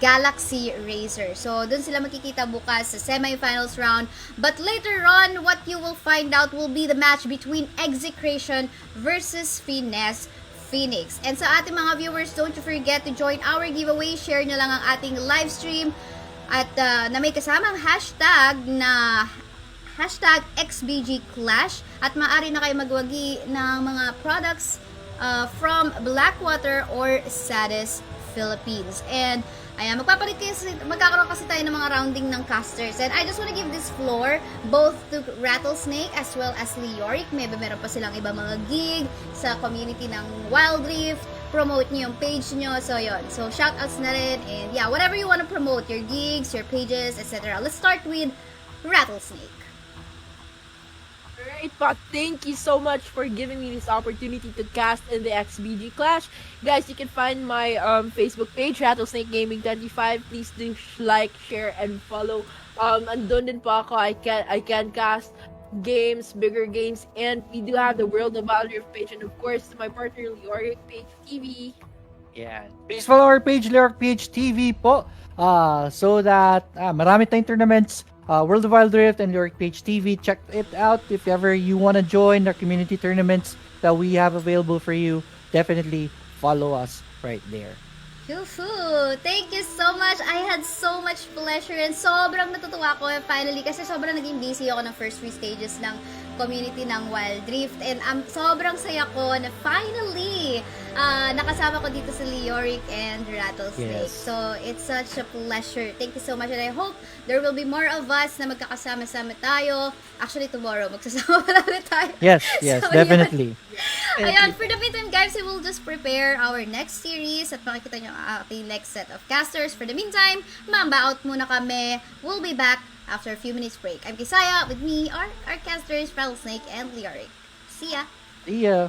Speaker 2: Galaxy Racer. So, dun sila makikita bukas sa semifinals round. But later on, what you will find out will be the match between Execration versus Finesse Phoenix. And sa ating mga viewers, don't you forget to join our giveaway. Share nyo lang ang ating live stream at na may kasamang hashtag na hashtag XBG Clash at maaari na kayo magwagi ng mga products from Blackwater or Sadis Philippines. And ayan, magkakaroon kasi tayo ng mga rounding ng casters. And I just want to give this floor both to Rattlesnake as well as Leoric. Meron pa silang iba mga gig sa community ng Wild Rift. Promote nyo yung page nyo. So, yun. So, shoutouts na rin. And yeah, whatever you want to promote, your gigs, your pages, etc. Let's start with Rattlesnake.
Speaker 4: Alright, Pat, thank you so much for giving me this opportunity to cast in the XBG Clash. Guys, you can find my Facebook page, Rattlesnake Gaming 25. Please do like, share, and follow. Andun din po ako. I can cast games, bigger games, and we do have the World of LevelUp page, and of course, my partner, Leoric Page TV.
Speaker 3: Yeah. Please follow our page, Leoric Page TV po. So that marami tayong tournaments. World of Wild Rift and Leoric Page TV. Check it out if ever you want to join the community tournaments that we have available for you. Definitely follow us right there.
Speaker 2: Yuhu! Thank you so much! I had so much pleasure and sobrang natutuwa ko finally kasi sobrang naging busy ako ng first 3 stages ng community ng Wild Rift and sobrang saya ko na finally nakasama ko dito sa Leoric and Rattlesnake.
Speaker 3: Yes.
Speaker 2: So, it's such a pleasure. Thank you so much and I hope there will be more of us na magkakasama-sama tayo. Actually, tomorrow, magsasama pala ulit tayo.
Speaker 3: Yes,
Speaker 2: So,
Speaker 3: definitely.
Speaker 2: Ayan, for the meantime, guys, we will just prepare our next series at makikita nyo ang ating next set of casters. For the meantime, mamba out muna kami. We'll be back after a few minutes break. I'm Kaisaya. With me are our casters, Rattlesnake and Leoric. See ya!
Speaker 3: See ya.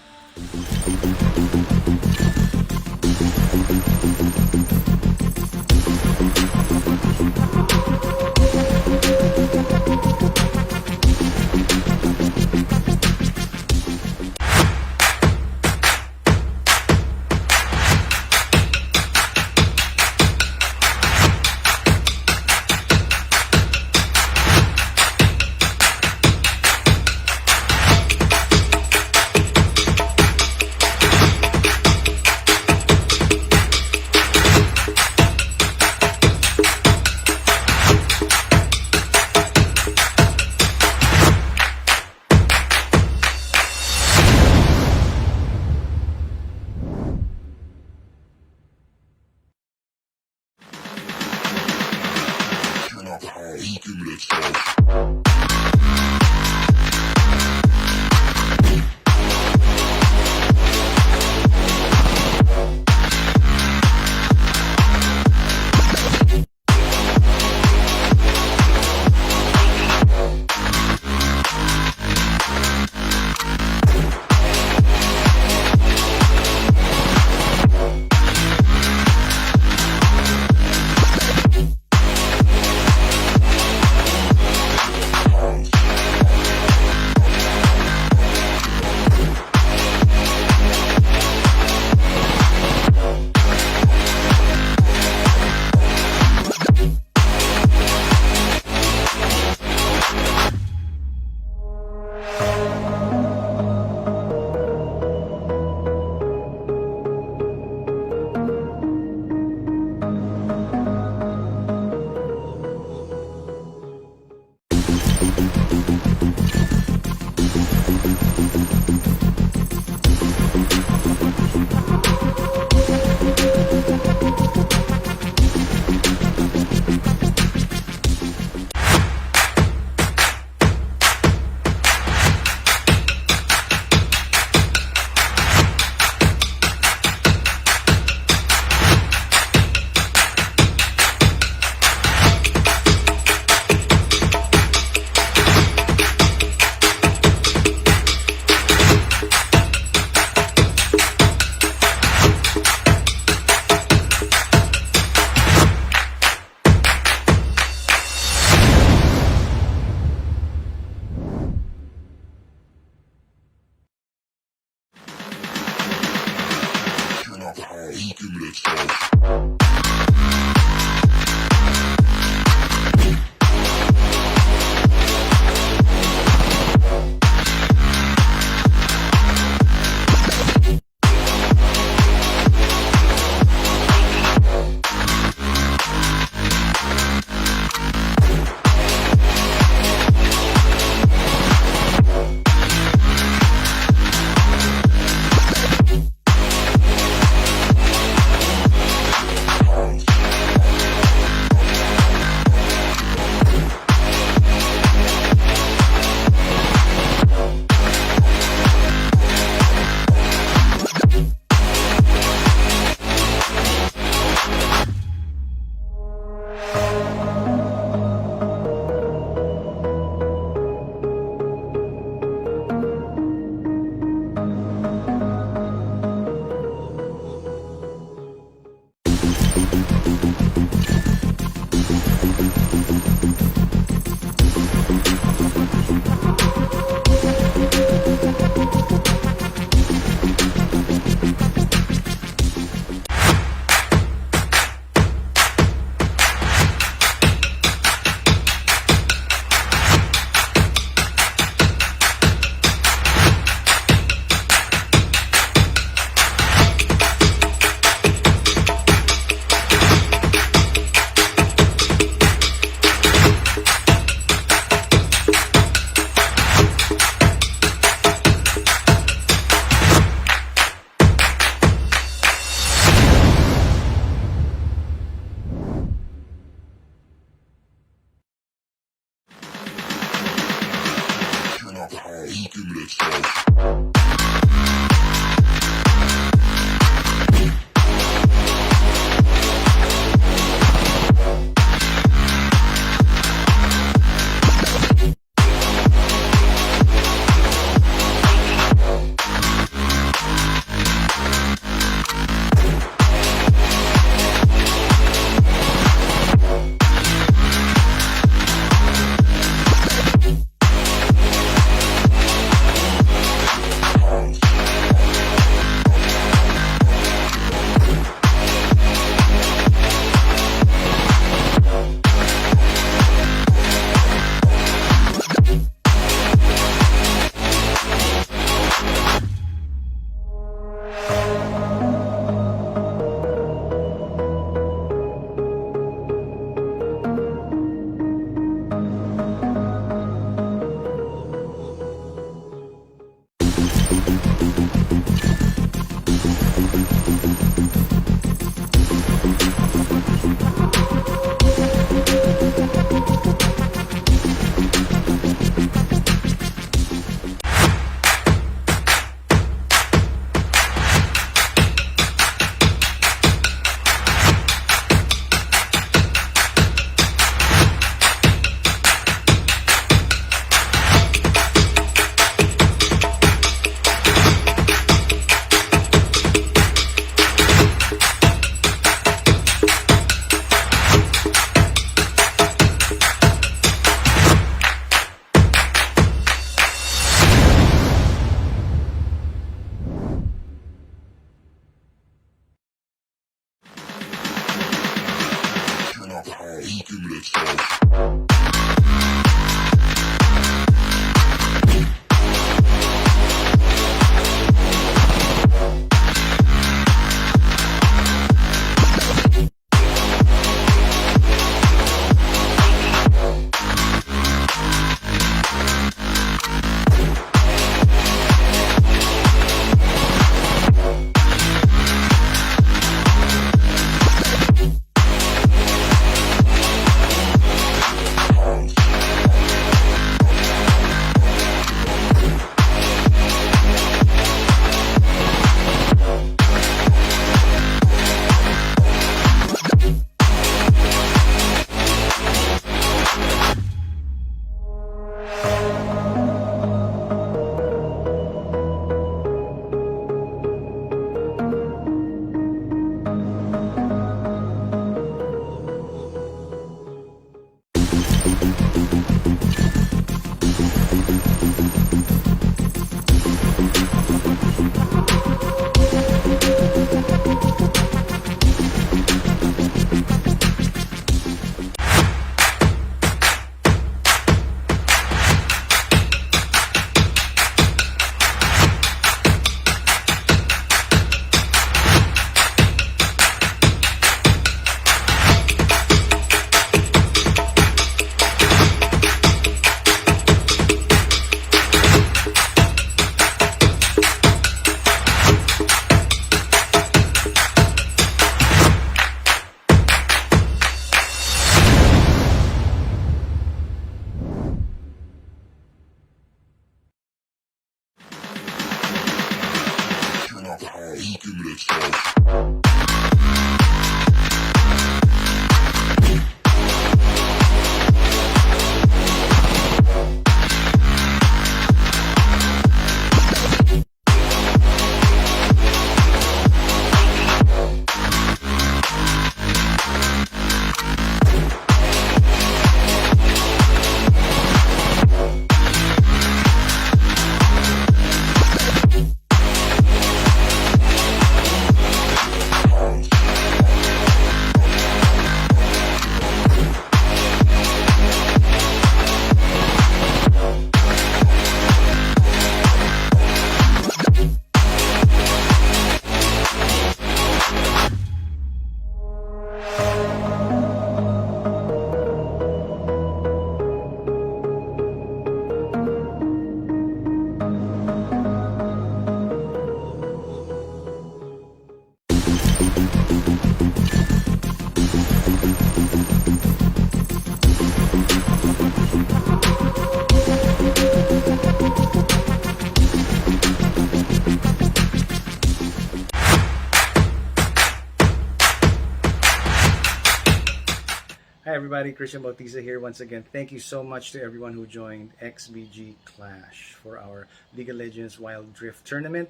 Speaker 1: Hi everybody, XtianBautista here once again. Thank you so much to everyone who joined XBG Clash for our League of Legends Wild Drift tournament.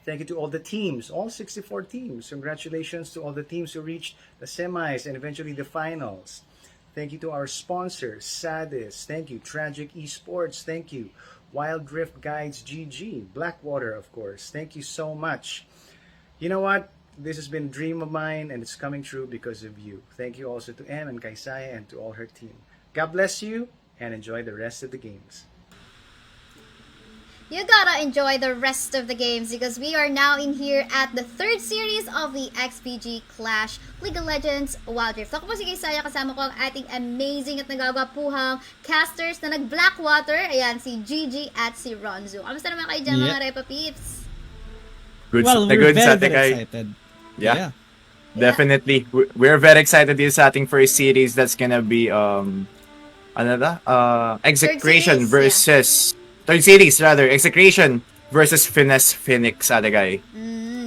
Speaker 1: Thank you to all the teams, all 64 teams. Congratulations to all the teams who reached the semis and eventually the finals. Thank you to our sponsors, Sadis. Thank you, Tragik Esports. Thank you, Wild Drift Guides GG, Blackwater, of course. Thank you so much. You know what? This has been a dream of mine and it's coming true because of you. Thank you also to Em and Kaisaya and to all her team. God bless you and enjoy the rest of the games.
Speaker 2: You gotta enjoy the rest of the games because we are now in here at the third series of the XBG Clash League of Legends Wild Rift. Ako po si Kaisaya, kasama ko ang ating amazing at nagagapuhang casters na nag-Blackwater. Ayan, si Gigi at si Ronzo. Kamusta naman kayo dyan mga Repa Peeps?
Speaker 5: Good,
Speaker 6: Well, we're very excited.
Speaker 5: Yeah. Definitely. We're very excited this sa ating first series that's gonna be Execration versus third series rather, Execration versus Finesse Phoenix Adagay.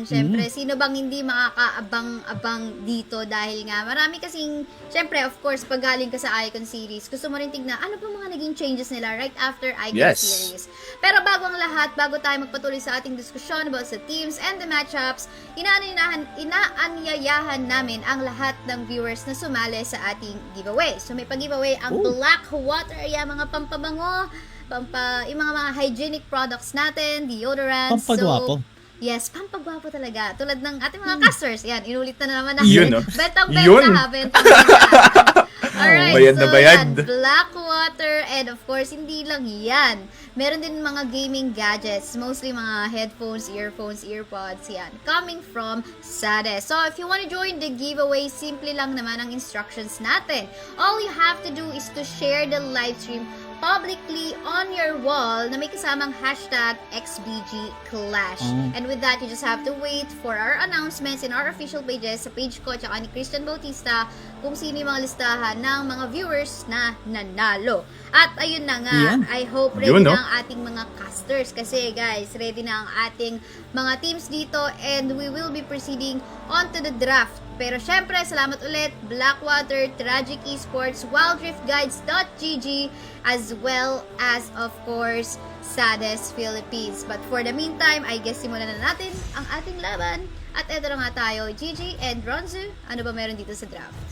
Speaker 2: Siyempre, sino bang hindi makakaabang-abang dito dahil nga marami kasing, siyempre, of course, pag galing ka sa Icon series, gusto mo rin tignan ano pa mga naging changes nila right after Icon series. Pero bago ang lahat, bago tayo magpatuloy sa ating diskusyon about sa teams and the matchups, inaanyayahan namin ang lahat ng viewers na sumali sa ating giveaway. So may pag-giveaway ang Blackwater, mga pampabango, yung mga hygienic products natin, deodorants,
Speaker 6: Pampagwapo.
Speaker 2: Yes, pampagwapo talaga. Tulad ng ating mga casters. Yan, inulit na naman natin.
Speaker 5: Yun, no?
Speaker 2: Bentang-benta ha, bentang-benta. Alright,
Speaker 5: Bayad na
Speaker 2: so
Speaker 5: bayad.
Speaker 2: yan, Blackwater, and of course, hindi lang yan. Meron din mga gaming gadgets, mostly mga headphones, earphones, earpods, yan. Coming from Sade. So, if you want to join the giveaway, simple lang naman ang instructions natin. All you have to do is to share the live stream publicly on your wall na may kasamang hashtag XBG Clash. And with that, you just have to wait for our announcements in our official pages sa page ko tsaka ni XtianBautista kung sino yung mga listahan ng mga viewers na nanalo. At ayun na nga,
Speaker 6: Yan.
Speaker 2: I hope ready
Speaker 5: Yun, no?
Speaker 2: na ang ating mga casters kasi guys, ready na ang ating mga teams dito and we will be proceeding on to the draft. Pero syempre, salamat ulit Blackwater, Tragik Esports, WildRiftGuides.gg, as well as of course Sades Philippines. But for the meantime, I guess simulan na natin ang ating laban. At eto na nga tayo, Gigi and Ronzu, ano ba meron dito sa draft?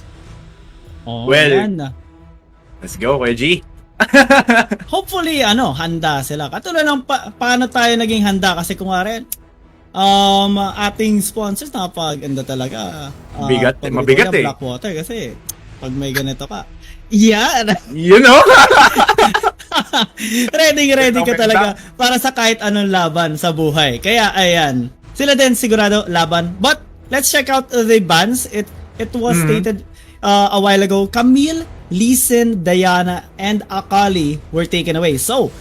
Speaker 5: Well,
Speaker 6: yan.
Speaker 5: Let's go, Kuya G.
Speaker 6: Hopefully, handa sila. Katulad ng paano tayo naging handa kasi kung rin, ating sponsors napaganda talaga.
Speaker 5: Mabigat eh.
Speaker 6: Blackwater kasi pag may ganito ka. Yan!
Speaker 5: You know?
Speaker 6: ready ka talaga para sa kahit anong laban sa buhay. Kaya ayan, sila din sigurado laban. But let's check out the bans. It was stated a while ago. Camille, Leeson, Diana, and Akali were taken away. So,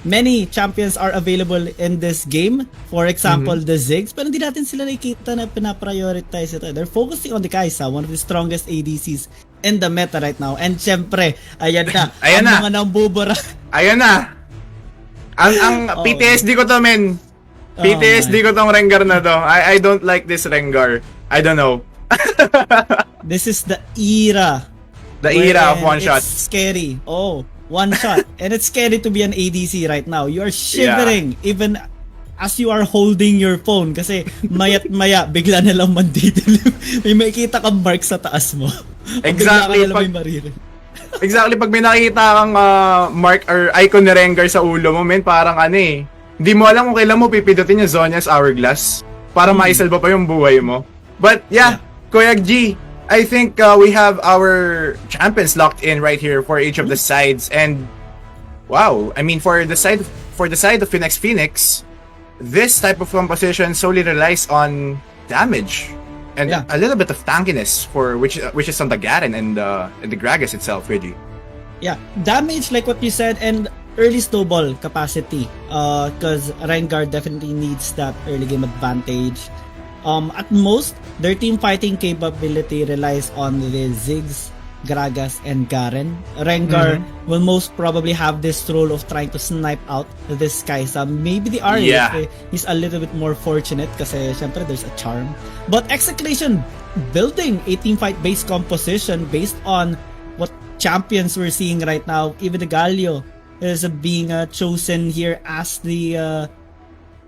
Speaker 6: many champions are available in this game. For example, the Ziggs. Pero hindi natin sila nakikita na pinaprioritize ito. They're focusing on the Kaisa, one of the strongest ADCs in the meta right now. And syempre, ayan na.
Speaker 5: Ayan na.
Speaker 6: Mga nambubura.
Speaker 5: Ayan na. Ang PTSD ko to, men. PTSD ko tong Rengar na to. I don't like this Rengar. I don't know.
Speaker 6: This is the era.
Speaker 5: The era of one shot.
Speaker 6: It's scary. Oh, one shot. And it's scary to be an ADC right now. You are shivering even as you are holding your phone kasi mayat maya bigla na lang mandidilim. May makikita kang mark sa taas mo.
Speaker 5: Exactly. Exactly, pag may nakita kang mark or icon ni Rengar sa ulo mo, men, parang hindi mo alam kung kailan mo pipidutin yung Zhonya's Hourglass para maisalba pa yung buhay mo. But yeah, Kuya G, I think we have our champions locked in right here for each of the sides, and wow, I mean for the side of Phoenix, this type of composition solely relies on damage and a little bit of tankiness for which is on the Garen and the Gragas itself, really.
Speaker 6: Yeah, damage like what you said and early snowball capacity. Because Rengar definitely needs that early game advantage. At most, their team fighting capability relies on the Ziggs, Gragas, and Garen. Rengar will most probably have this role of trying to snipe out this Kaisa. Maybe the Ari is a little bit more fortunate kasi syempre there's a charm. But Execration building a team fight based composition based on what champions we're seeing right now. Even the Galio is being chosen here as the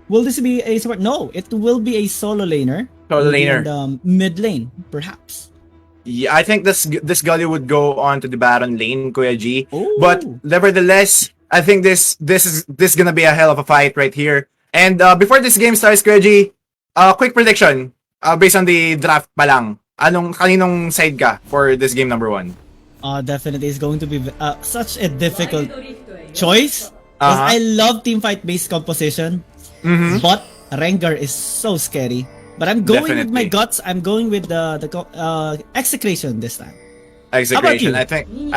Speaker 6: will this be a support? No, it will be a solo laner. And, mid lane, perhaps.
Speaker 5: Yeah, I think this Galio would go on to the Baron lane, Kuya G.
Speaker 6: Ooh.
Speaker 5: But nevertheless, I think this is gonna be a hell of a fight right here. And before this game starts, Kuya G, quick prediction based on the draft pa lang. Kaninong side ka for this game number 1?
Speaker 6: Definitely is going to be such a difficult choice. Because I love team fight based composition. But Rengar is so scary. But I'm going with my guts. I'm going with the Execration this time.
Speaker 5: Execration. I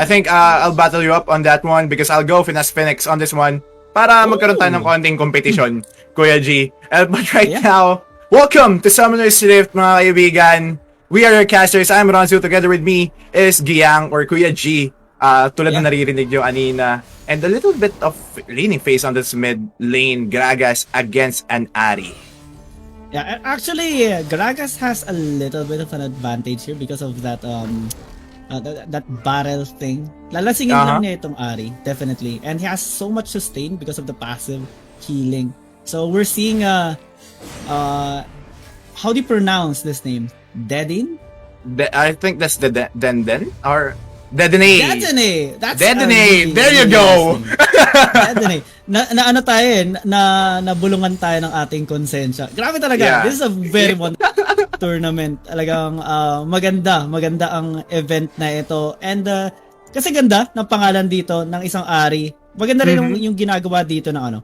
Speaker 5: think I'll battle you up on that one because I'll go Finesse Phoenix on this one para magkaroon tayo ng konting competition, Kuya G. But right now, welcome to Summoner's Rift, mga kaibigan. We are your casters. I'm Ronzu. Together with me is Giang or Kuya G. Tulad na naririnig nyo kanina. And a little bit of leaning face on this mid lane, Gragas against an Ari.
Speaker 6: Yeah, actually, Gragas has a little bit of an advantage here because of that that barrel thing. Lalasingin lang niya itong Ari, definitely. And he has so much sustain because of the passive healing. So we're seeing how do you pronounce this name? Dedin?
Speaker 5: I think that's the Den or Dedene.
Speaker 6: Dedene. That's
Speaker 5: Dedene. There you go.
Speaker 6: Dedene. na ano tayo nabulungan tayo ng ating konsensya. Grabe talaga.
Speaker 5: Yeah.
Speaker 6: This is a very wonderful tournament. Talagang maganda ang event na ito. And kasi ganda ng pangalan dito ng isang ari. Maganda rin yung ginagawa dito ng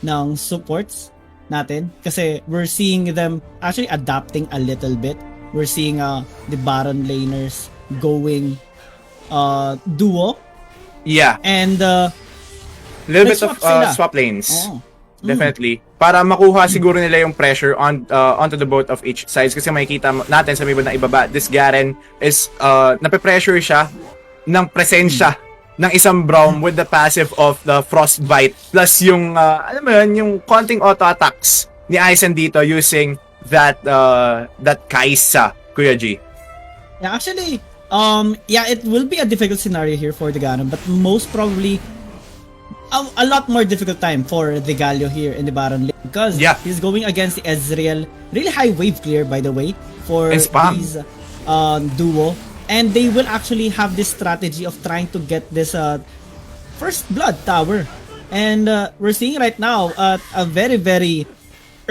Speaker 6: ng supports natin kasi we're seeing them actually adapting a little bit. We're seeing the Baron laners going duo.
Speaker 5: Yeah.
Speaker 6: And
Speaker 5: Little bit of
Speaker 6: swap sila.
Speaker 5: swap lanes.
Speaker 6: Oo.
Speaker 5: Definitely. Para makuha siguro nila yung pressure onto the both of each sides kasi makikita natin sa may na ibaba, this Garen is nape-pressure siya ng presensya ng isang Braum with the passive of the Frostbite plus yung alam mo yun, yung konting auto attacks ni Aizen dito using that Kaisa, Kuya G.
Speaker 6: Yeah, actually, it will be a difficult scenario here for the Ganon, but most probably a lot more difficult time for the Galio here in the Baron lane because he's going against the Ezreal. Really high wave clear, by the way, for these duo. And they will actually have this strategy of trying to get this first blood tower. And we're seeing right now a very, very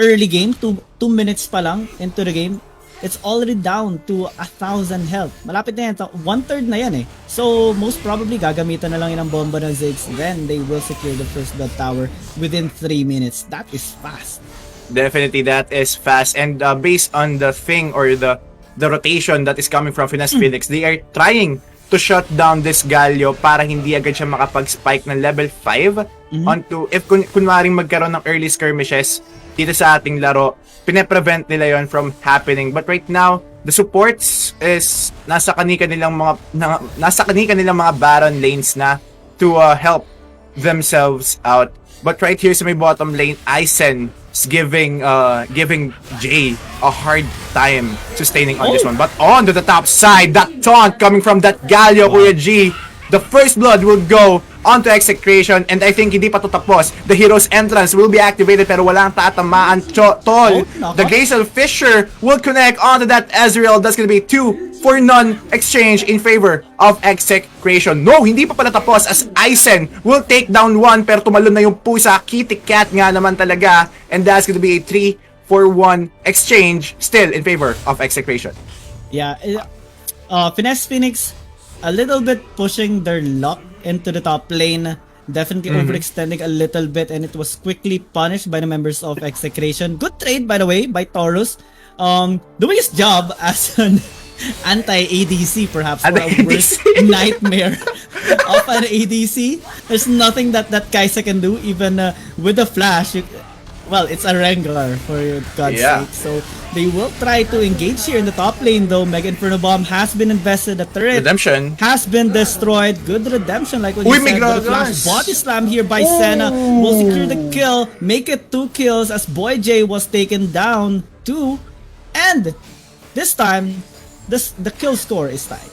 Speaker 6: early game, 2 minutes pa lang into the game. It's already down to 1,000 health. Malapit na yan. 1/3 na yan eh. So, most probably, gagamitan na lang yun ang bomba ng Ziggs. Then, they will secure the first blood tower within 3 minutes. That is fast.
Speaker 5: Definitely, that is fast. And based on the thing or the rotation that is coming from Finesse Phoenix, they are trying to shut down this Galio para hindi agad siya makapag-spike ng level 5 onto, if kunwaring magkaroon ng early skirmishes dito sa ating laro, pine-prevent nila yon from happening. But right now, the supports is nasa kanika nilang mga Baron lanes na to help themselves out. But right here sa may bottom lane, Aizen is giving Jay a hard time sustaining on this one. But on to the top side, that taunt coming from that Galio, Kuya G. The first blood will go onto Execration, and I think hindi pa to tapos. The hero's entrance will be activated pero walang tatamaan tol. The Gazel Fisher will connect onto that Ezreal. That's gonna be 2-for-none exchange in favor of Execration. No, hindi pa pala tapos as Aizen will take down one pero tumalon na yung pusa. Kitty Cat nga naman talaga, and that's gonna be a 3-for-1 exchange still in favor of Execration.
Speaker 6: Yeah, Finesse Phoenix a little bit pushing their luck into the top lane, definitely overextending a little bit, and it was quickly punished by the members of Execration. Good trade, by the way, by Taurus. Doing his job as an anti-ADC, perhaps, or a worst nightmare of an ADC. There's nothing that Kaisa can do, even with the flash. Well, it's a Rengar, for God's sake. So, they will try to engage here in the top lane, though. Mega Inferno Bomb has been invested. The turret
Speaker 5: Redemption
Speaker 6: has been destroyed. Good redemption, like what you said. The flash body slam here by Senna will secure the kill. Make it 2 kills as Boy J was taken down 2. And this time, the kill score is tied.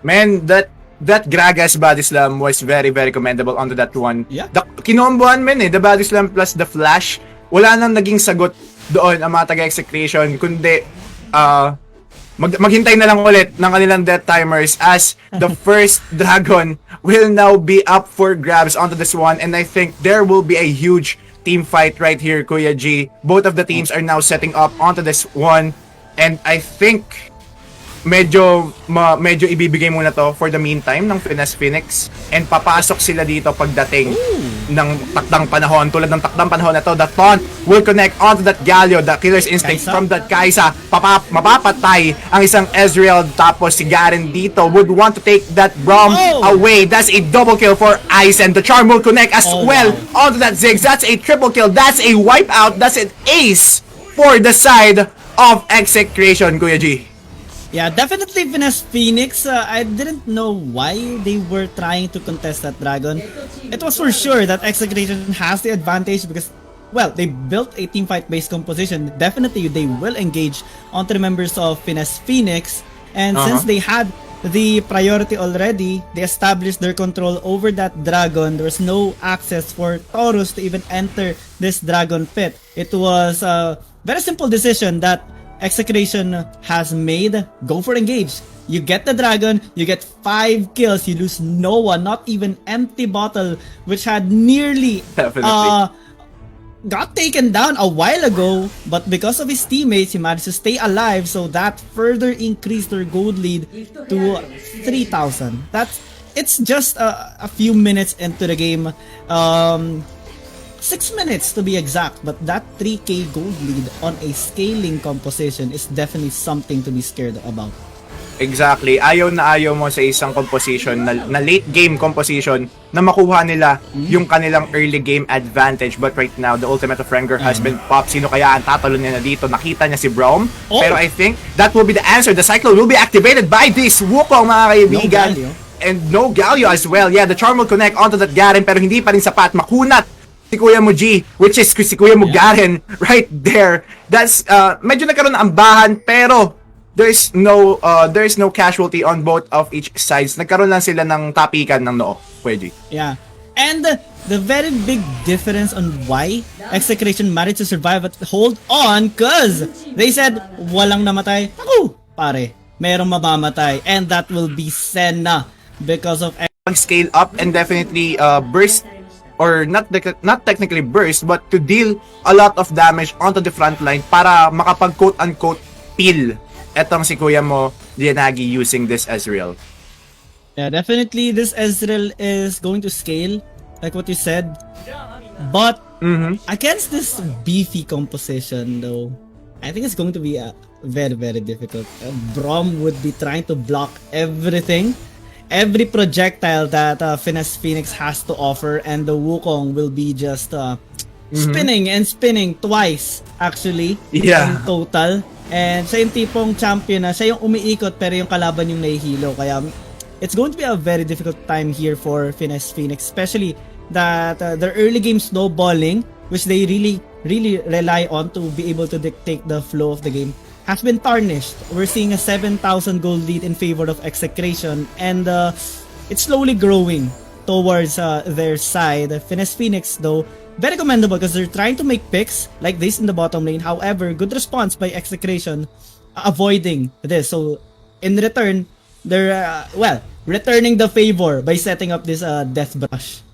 Speaker 5: Man, that Gragas body slam was very, very commendable onto that one.
Speaker 6: Yeah.
Speaker 5: Kinomboan the body slam plus the flash. Wala nang naging sagot doon ang mga taga-Execration, kundi maghintay na lang ulit ng kanilang death timers as the first dragon will now be up for grabs onto this one, and I think there will be a huge team fight right here, Kuya G. Both of the teams are now setting up onto this one, and I think medyo ibibigay muna to for the meantime ng Finesse Phoenix, and papasok sila dito pagdating ng takdang panahon. Tulad ng takdang panahon na to, the taunt will connect onto that Galio, the killer's instinct from that Kaisa. Mapapatay ang isang Ezreal, tapos si Garen dito would want to take that Braum away. That's a double kill for Aizen. The charm will connect as well onto that Ziggs. That's a triple kill. That's a wipeout. That's an ace for the side of Execration, Kuya G.
Speaker 6: Yeah, definitely Finesse Phoenix. I didn't know why they were trying to contest that dragon. It was for sure that Execration has the advantage because, well, they built a teamfight based composition. Definitely they will engage onto the members of Finesse Phoenix. And since they had the priority already, they established their control over that dragon. There was no access for Taurus to even enter this dragon pit. It was a very simple decision that Execration has made, go for engage. You get the dragon, you get 5 kills, you lose no one, not even Empty Bottle, which had nearly
Speaker 5: Definitely.
Speaker 6: got taken down a while ago, but because of his teammates, he managed to stay alive, so that further increased their gold lead to 3,000. It's just a few minutes into the game. 6 minutes to be exact, but that 3k gold lead on a scaling composition is definitely something to be scared about.
Speaker 5: Exactly. Ayaw na ayaw mo sa isang composition na late game composition na makuha nila yung kanilang early game advantage. But right now, the ultimate of Rengar has been popped. Sino kaya ang tatalo niya na dito? Nakita niya si Braum. Pero I think that will be the answer. The cyclone will be activated by this Wukong, mga kaibigan.
Speaker 6: No Galio.
Speaker 5: And no Galio as well. Yeah, the charm will connect onto that Garen, pero hindi pa rin sapat. Makunat si Kuya mo G, which is si Kuya mo Garen right there. That's medyo nagkaroon ng ambahan, pero there is no casualty on both of each sides. Nagkaroon lang sila ng tapikan ng noo. Kuya G.
Speaker 6: Yeah. And the very big difference on why Execration managed to survive at hold on, cause they said walang namatay. Ako, pare, merong mamamatay, and that will be Senna because of
Speaker 5: Scale up and definitely burst, or not technically burst, but to deal a lot of damage onto the front line para makapag quote-unquote peel etong si Kuya mo Lianagi using this Ezreal.
Speaker 6: Yeah, definitely this Ezreal is going to scale, like what you said. But against this beefy composition though, I think it's going to be very, very difficult. Braum would be trying to block everything, every projectile that Finesse Phoenix has to offer, and the Wukong will be just spinning and spinning twice actually in total. And siya yung tipong champion na siya yung umiikot pero yung kalaban yung nahihilo. Kaya it's going to be a very difficult time here for Finesse Phoenix, especially that their early game snowballing, which they really rely on to be able to dictate the flow of the game, has been tarnished. We're seeing a 7,000 gold lead in favor of Execration, and it's slowly growing towards their side. Finesse Phoenix though, very commendable because they're trying to make picks like this in the bottom lane. However, good response by Execration avoiding this. So in return, they're returning the favor by setting up this Death Brush.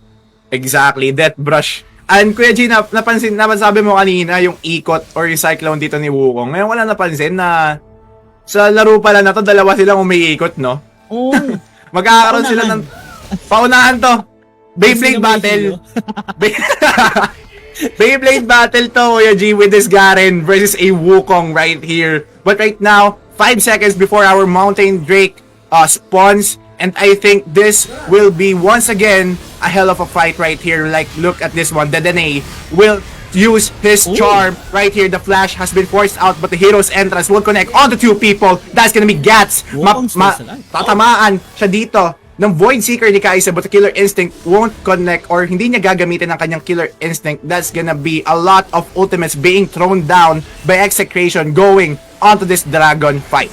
Speaker 5: Exactly, Death Brush. And Kuya G, napansabi mo kanina yung ikot or yung cyclone dito ni Wukong. Ngayon wala napansin na sa laro pala na to, dalawa silang umiikot, no?
Speaker 6: Oh,
Speaker 5: Magkakaroon sila ng paunahan to. Beyblade battle. Beyblade battle to, Kuya G, with this Garen versus a Wukong right here. But right now, 5 seconds before our Mountain Drake spawns, and I think this will be once again a hell of a fight right here. Like, look at this one. Dedenne will use his charm right here. The flash has been forced out, but the hero's entrance will connect on the two people. That's gonna be Gats. Tatamaan siya dito ng Void Seeker ni Kaisaya, but the Killer Instinct won't connect, or hindi niya gagamitin ang kanyang Killer Instinct. That's gonna be a lot of ultimates being thrown down by Execration going onto this dragon fight.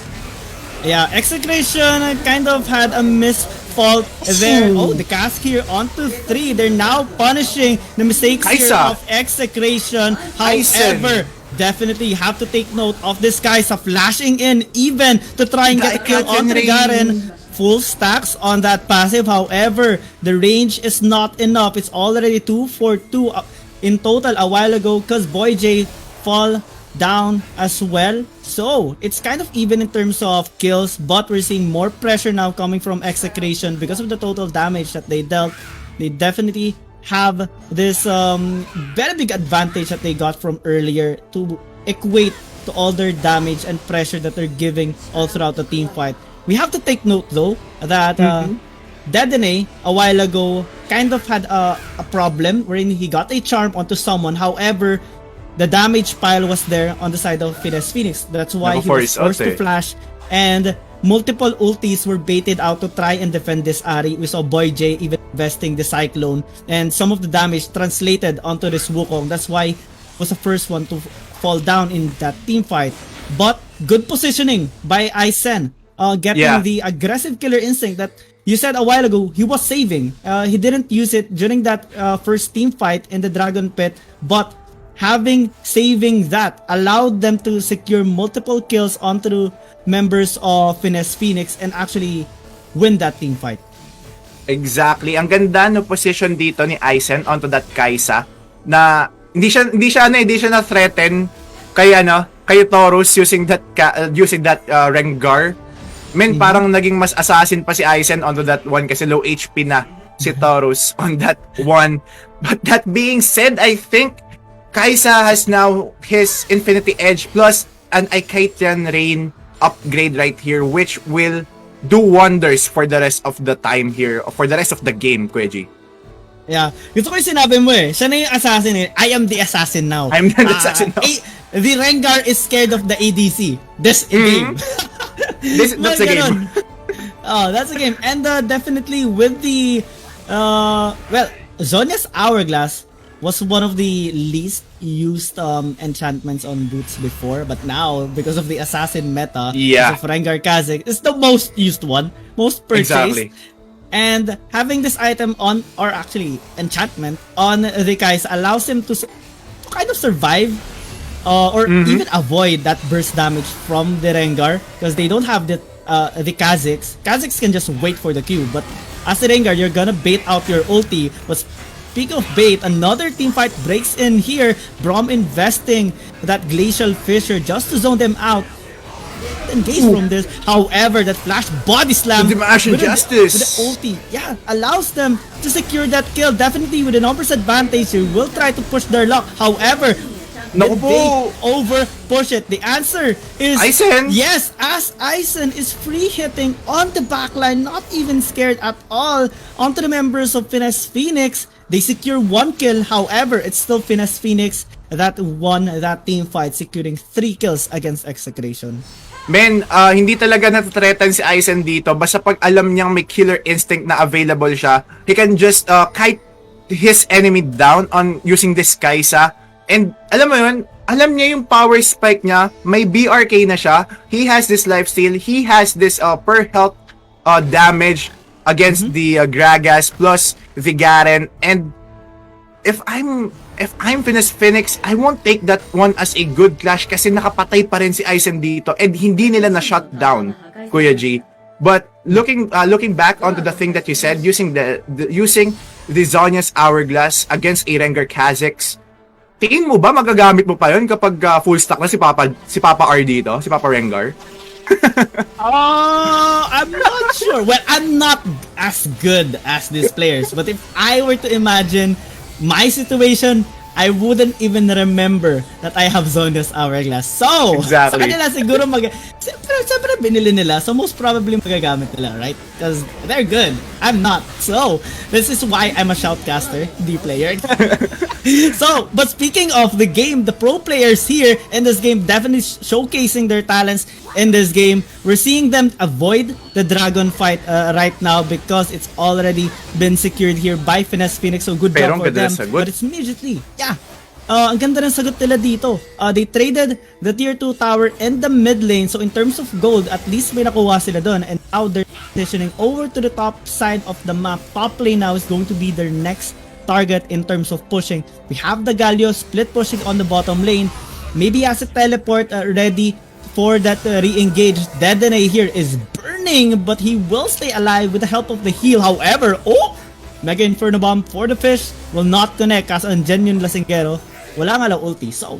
Speaker 6: Yeah, Execration kind of had a misfault there. Oh, the cast here onto 3. They're now punishing the mistakes here of Execration. However, definitely have to take note of this Kaisa flashing in even to try and get a kill on the Garen. Full stacks on that passive. However, the range is not enough. It's already 2 for 2 in total a while ago because Boy J fall down as well. So it's kind of even in terms of kills, but we're seeing more pressure now coming from Execration because of the total damage that they dealt. They definitely have this very big advantage that they got from earlier to equate to all their damage and pressure that they're giving all throughout the team fight. We have to take note though that Dedenne a while ago kind of had a problem wherein he got a charm onto someone. However, the damage pile was there on the side of Finesse Phoenix. That's why he was forced to flash, and multiple ultis were baited out to try and defend this Ahri. We saw Boy J even investing the Cyclone, and some of the damage translated onto this Wukong. That's why he was the first one to fall down in that team fight. But good positioning by Aisen, getting the aggressive Killer Instinct that you said a while ago he was saving. He didn't use it during that first team fight in the Dragon Pit, but saving that allowed them to secure multiple kills onto members of Finesse Phoenix and actually win that team fight.
Speaker 5: Exactly. Ang ganda no position dito ni Aizen onto that Kaisa na hindi siya na threaten kay Taurus using that Rengar. Parang naging mas assassin pa si Aizen onto that one kasi low HP na si Taurus on that one. But that being said, I think Kaisa has now his Infinity Edge plus an Ikeitian Rain upgrade right here, which will do wonders for the rest of the time here, for the rest of the game, Kuya G.
Speaker 6: Yeah. Gusto ko yung sinabi mo siya na yung assassin I am the assassin now.
Speaker 5: I'm the assassin now.
Speaker 6: The Rengar is scared of the ADC. This game.
Speaker 5: That's a game.
Speaker 6: Oh, that's a game. And definitely with the Zhonya's Hourglass was one of the least used enchantments on boots before, but now because of the assassin meta, because of Rengar Kha'Zix, it's the most used one, most purchased.
Speaker 5: Exactly.
Speaker 6: And having this item on, or actually enchantment on the Kaisa allows him to kind of survive or even avoid that burst damage from the Rengar because they don't have the Kha'Zix. Kha'Zix can just wait for the Q, but as the Rengar, you're gonna bait out your ulti. But speaking of bait, another team fight breaks in here. Braum investing that Glacial Fissure just to zone them out. Engage from this. However, that flash body slam
Speaker 5: with the
Speaker 6: ulti, allows them to secure that kill. Definitely with a numbers advantage, you will try to push their luck. However, they over push it. The answer is
Speaker 5: Aizen.
Speaker 6: Yes, as Aizen is free hitting on the backline, not even scared at all onto the members of Finesse Phoenix. They secure one kill. However, it's still Finesse Phoenix that won that team fight, securing 3 kills against Execration.
Speaker 5: Hindi talaga natathreaten si Aizen dito. Basta pag alam niyang may killer instinct na available siya, he can just kite his enemy down on using this Kaisa. And alam mo yun, alam niya yung power spike niya, may BRK na siya, he has this lifesteal, he has this per health damage against the Gragas plus the Garen. And if I'm Finesse Phoenix, I won't take that one as a good clash kasi nakapatay pa rin si Aizen dito and hindi nila na shut down, Kuya G. But looking back onto the thing that you said, using the Zhonya's Hourglass against a Rengar Kha'Zix, tingin mo ba magagamit mo pa yun kapag full stack na si Papa R dito, si Papa Rengar?
Speaker 6: I'm not sure. Well, I'm not as good as these players, but if I were to imagine my situation, I wouldn't even remember that I have Zhonya's Hourglass. So, sa kanila siguro siyempre binili nila, so most probably magagamit nila, right? Because they're good. I'm not. So, this is why I'm a shoutcaster, the player. So, but speaking of the game, the pro players here in this game definitely showcasing their talents in this game. We're seeing them avoid the dragon fight right now because it's already been secured here by Finesse Phoenix. So good job for them. But it's immediately, ang ganda ng sagot nila dito. They traded the tier 2 tower in the mid lane. So in terms of gold, at least may nakuha sila doon. And now they're positioning over to the top side of the map. Top lane now is going to be their next target in terms of pushing. We have the Galio split pushing on the bottom lane. Maybe as a teleport ready for that re-engage. Dedenne here is burning, but he will stay alive with the help of the heal. However, Mega Inferno Bomb for the fish will not connect kasi ang genuine Lasinggero wala nga lang ulti. So,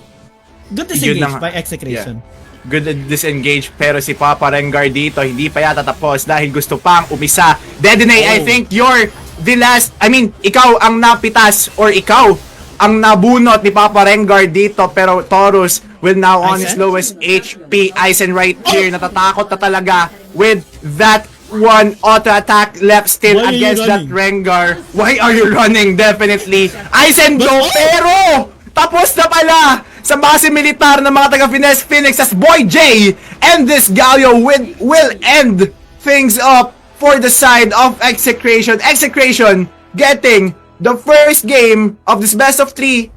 Speaker 6: good disengage by Execration.
Speaker 5: Yeah. Good disengage, pero si Papa Rengar dito hindi pa yata tapos dahil gusto pang umisa. Dedenne, I think you're the last, ikaw ang napitas or ikaw ang nabunot ni Papa Rengar dito, pero Taurus will now on his lowest HP. Aizen right here, natatakot na talaga with that one auto attack left still against that Rengar. Why are you running? Definitely. Aizen go, pero tapos na pala sa base militar ng mga taga Finesse Phoenix as Boy J, and this Galio will end things up for the side of Execration. Execration getting the first game of this best of 3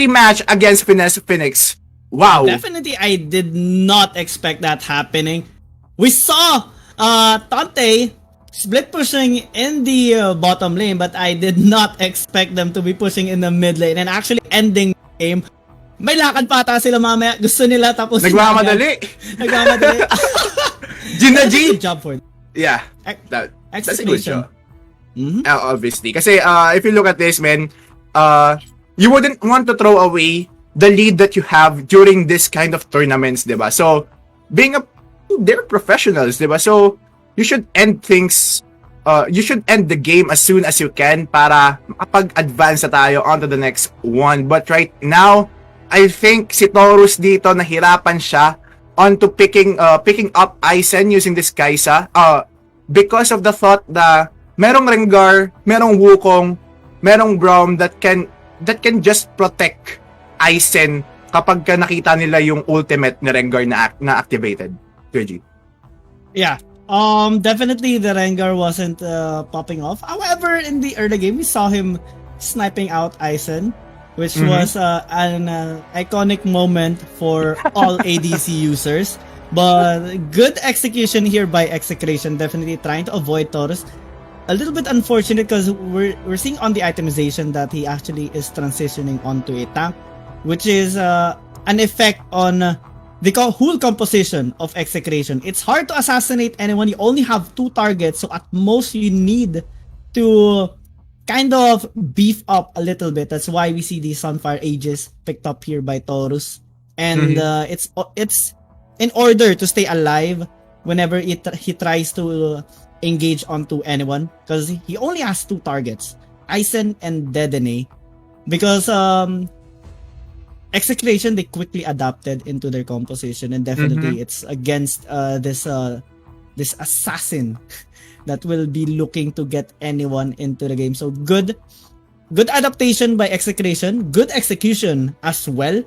Speaker 5: match against Finesse Phoenix. Wow.
Speaker 6: Definitely, I did not expect that happening. We saw Tante split pushing in the bottom lane, but I did not expect them to be pushing in the mid lane and actually ending the aim. May lakad pa ata sila mamaya. Gusto nila tapos
Speaker 5: Nagmamadali.
Speaker 6: Nagmamadali.
Speaker 5: Gina
Speaker 6: Good
Speaker 5: G.
Speaker 6: job for it.
Speaker 5: Yeah.
Speaker 6: Ex-
Speaker 5: That's a good
Speaker 6: Execration.
Speaker 5: show.
Speaker 6: Mhm.
Speaker 5: Obviously. Kasi if you look at this, man, you wouldn't want to throw away the lead that you have during this kind of tournaments, diba? So, they're professionals, diba? So, you should end the game as soon as you can para makapag-advance na tayo onto the next one. But right now, I think si Taurus dito nahirapan siya onto picking up Aizen using this Kaisa because of the thought na merong Rengar, merong Wukong, merong Braum that can just protect Aizen kapag ka nakita nila yung ultimate ni Rengar na activated. Tragik.
Speaker 6: Yeah. Definitely the Rengar wasn't popping off. However, in the early game, we saw him sniping out Aizen, which was an iconic moment for all ADC users. But good execution here by Execration, definitely trying to avoid Taurus. A little bit unfortunate because we're seeing on the itemization that he actually is transitioning onto a tank, which is an effect on the whole composition of Execration. It's hard to assassinate anyone. You only have 2 targets, so at most you need to kind of beef up a little bit. That's why we see the Sunfire Aegis picked up here by Taurus. And it's in order to stay alive whenever he tries to engage onto anyone, because he only has 2 targets, Aizen and Dedenne. Because Execration, they quickly adapted into their composition, and definitely it's against this assassin that will be looking to get anyone into the game. So good adaptation by Execration, good execution as well.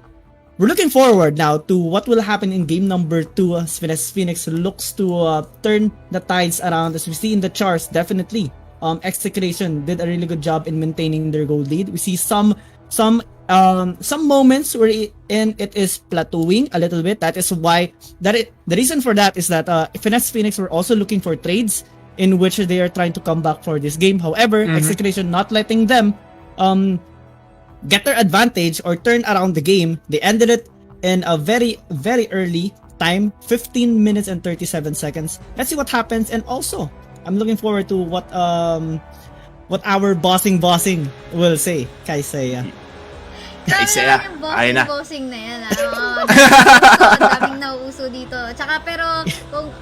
Speaker 6: We're looking forward now to what will happen in game number 2 as Phoenix looks to turn the tides around. As we see in the charts, definitely Execration did a really good job in maintaining their gold lead. We see some moments where it is plateauing a little bit. That is why the reason for that is that Phoenix were also looking for trades in which they are trying to come back for this game. However, Execration not letting them get their advantage or turn around the game. They ended it in a very, very early time, 15 minutes and 37 seconds. Let's see what happens. And also, I'm looking forward to what our bossing will say, Kaisaya.
Speaker 5: Kaisaya. Ayun na.
Speaker 2: Bossing na yan. Ang daming nauuso dito. Tsaka pero, kung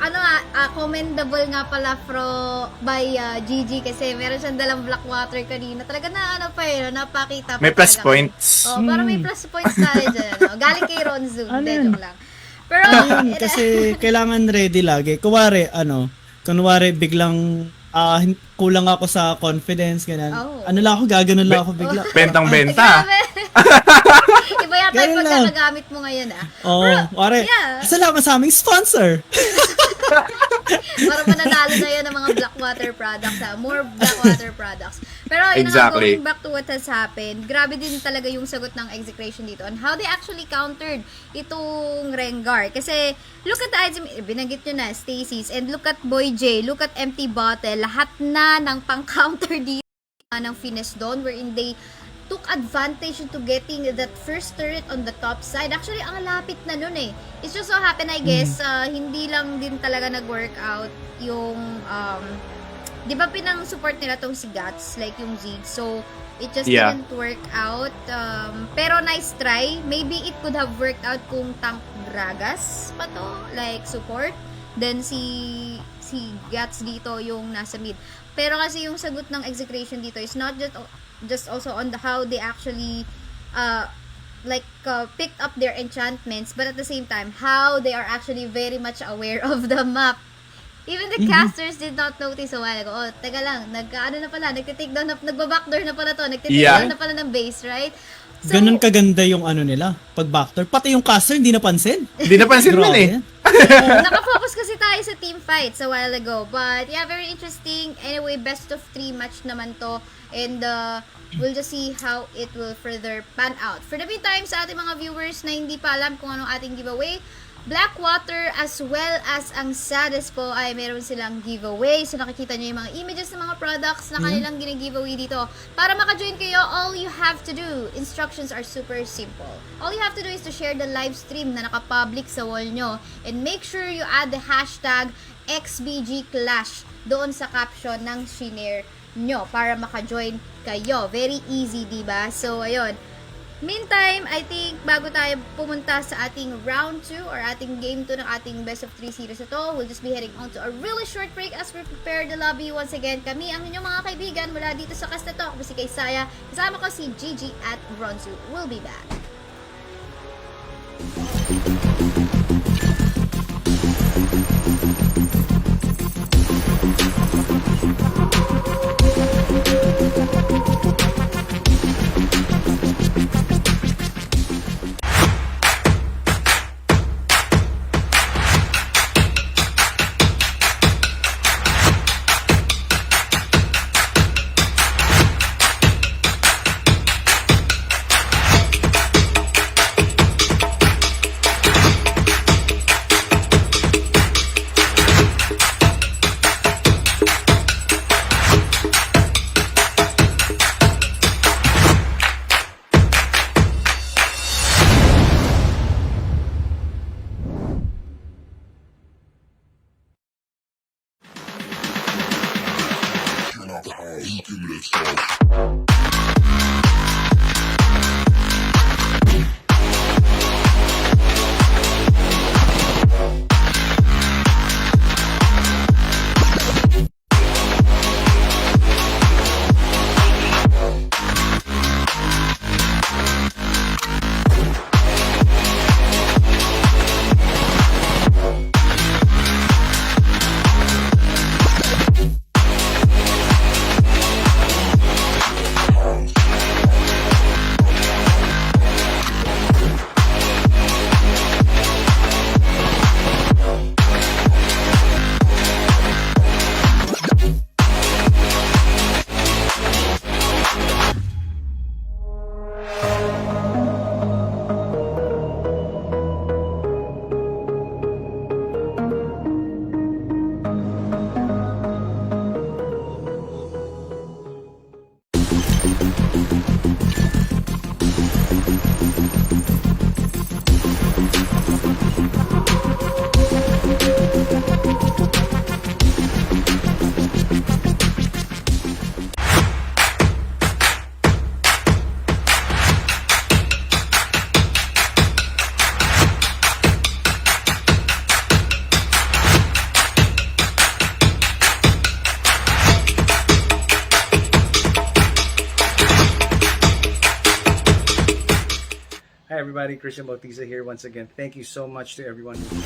Speaker 2: commendable nga pala by GG kasi meron siyang dalang Blackwater kanina. Talaga na napakita pa.
Speaker 5: May plus
Speaker 2: talaga.
Speaker 5: points.
Speaker 2: Para may plus points tayo dyan. Galing kay Ronzu.
Speaker 6: Ano
Speaker 2: Joke lang. Pero,
Speaker 6: Ayun, kasi kailangan ready lagi. Kunwari biglang kulang ako sa confidence, ganun.
Speaker 2: Oh.
Speaker 6: Ano lang ako, gaganon lang ako bigla.
Speaker 5: Bentang-benta.
Speaker 2: Iba yata yung
Speaker 6: Ganun lang.
Speaker 2: pagkakagamit mo ngayon
Speaker 6: Oo, pare.
Speaker 2: yeah.
Speaker 6: Salamat sa aming sponsor.
Speaker 2: Para mananalo na yun ng mga Blackwater products, more Blackwater products. Pero
Speaker 5: Exactly.
Speaker 2: going back to what has happened, grabe din talaga yung sagot ng Execration dito on how they actually countered itong Rengar. Kasi, look at the item, binanggit nyo na, Stacy's, and look at Boy J, look at Empty Bottle, lahat na ng pang-counter dito ng Finesse doon, wherein they took advantage into getting that first turret on the top side. Actually, ang lapit na nun eh. It's just so happen, I guess, hindi lang din talaga nag-work out yung, di ba pinang-support nila tong si Guts, like yung Zig. So, it just didn't work out. Pero nice try. Maybe it could have worked out kung tank Gragas pa to, like support. Then si Guts dito yung nasa mid. Pero kasi yung sagot ng Execration dito is not just also on how they actually picked up their enchantments, but at the same time how they are actually very much aware of the map. Even the casters did not notice a while ago. Oh, teka lang, nagtitake down na, nagba-backdoor na pala to, nagtitake down na pala ng base, right? So,
Speaker 6: Ganun kaganda yung nila, pag backdoor. Pati yung caster, hindi napansin.
Speaker 5: Hindi napansin mo eh.
Speaker 2: Nakafocus kasi tayo sa team fights a while ago. But yeah, very interesting. Anyway, best of 3 match naman to. And we'll just see how it will further pan out. For the meantime, sa ating mga viewers na hindi pa alam kung anong ating giveaway, Blackwater as well as ang Saddest po ay meron silang giveaway. So nakikita nyo yung mga images ng mga products na kanilang gine-giveaway dito. Para maka-join kayo, all you have to do, instructions are super simple. All you have to do is to share the live stream na naka-public sa wall nyo. And make sure you add the hashtag XBG Clash doon sa caption ng shinare nyo para maka-join kayo. Very easy, diba? So, ayun. Meantime, I think bago tayo pumunta sa ating round 2 or ating game 2 ng ating best of 3 series na to, we'll just be heading on to a really short break as we prepare the lobby once again. Kami ang inyong mga kaibigan mula dito sa cast na to. Ako si Kaisaya, kasama ko si Gigi at Bronzu. We'll be back.
Speaker 1: Hi everybody, XtianBautista here once again. Thank you so much to everyone who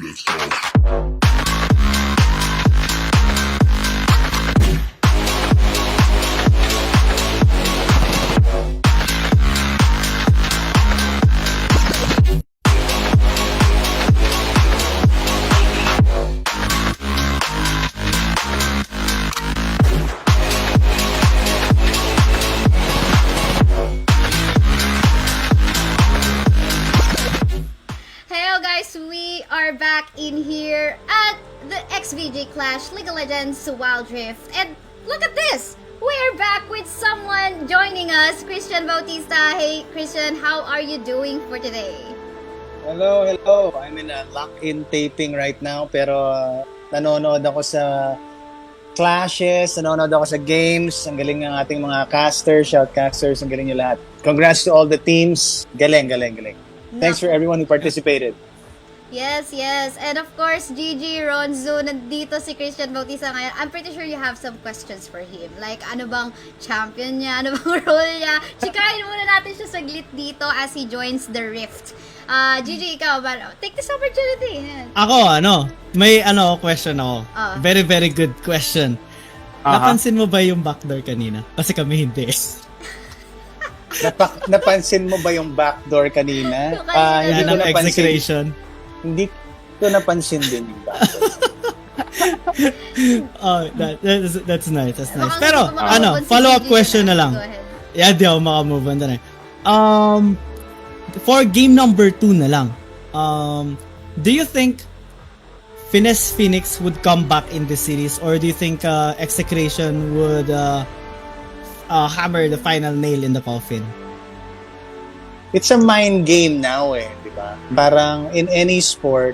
Speaker 2: Hello guys, we are back in here at the XBG Clash League of Legends Wild Rift. And look at this! We're back with someone joining us, XtianBautista. Hey Christian, how are you doing for today?
Speaker 1: Hello, hello. I'm in a lock-in taping right now, pero nanonood ako sa clashes, nanonood ako sa games. Ang galing ng ating mga casters, shoutcasters, ang galing nyo lahat. Congrats to all the teams. Galing. Thanks for everyone who participated.
Speaker 2: Yes. And of course, Gigi, Ronzo, nandito si XtianBautista ngayon. I'm pretty sure you have some questions for him. Like, ano bang champion niya? Ano bang role niya? Chikahin muna natin siya saglit dito as he joins the Rift. Gigi, ikaw, take this opportunity.
Speaker 6: Ako, may question ako. Very, very good question. Napansin mo ba yung backdoor kanina? Kasi kami hindi.
Speaker 1: Napansin mo ba yung backdoor kanina?
Speaker 6: Yan ang execration.
Speaker 1: Hindi ko napansin din yung backdoor.
Speaker 6: That's nice. Pero, follow-up question na lang. Yeah, di ako makamove on doon eh. For game number 2 na lang, do you think Finesse Phoenix would come back in the series, or do you think Execration would hammer the final nail in the coffin?
Speaker 1: It's a mind game now di ba? Parang in any sport,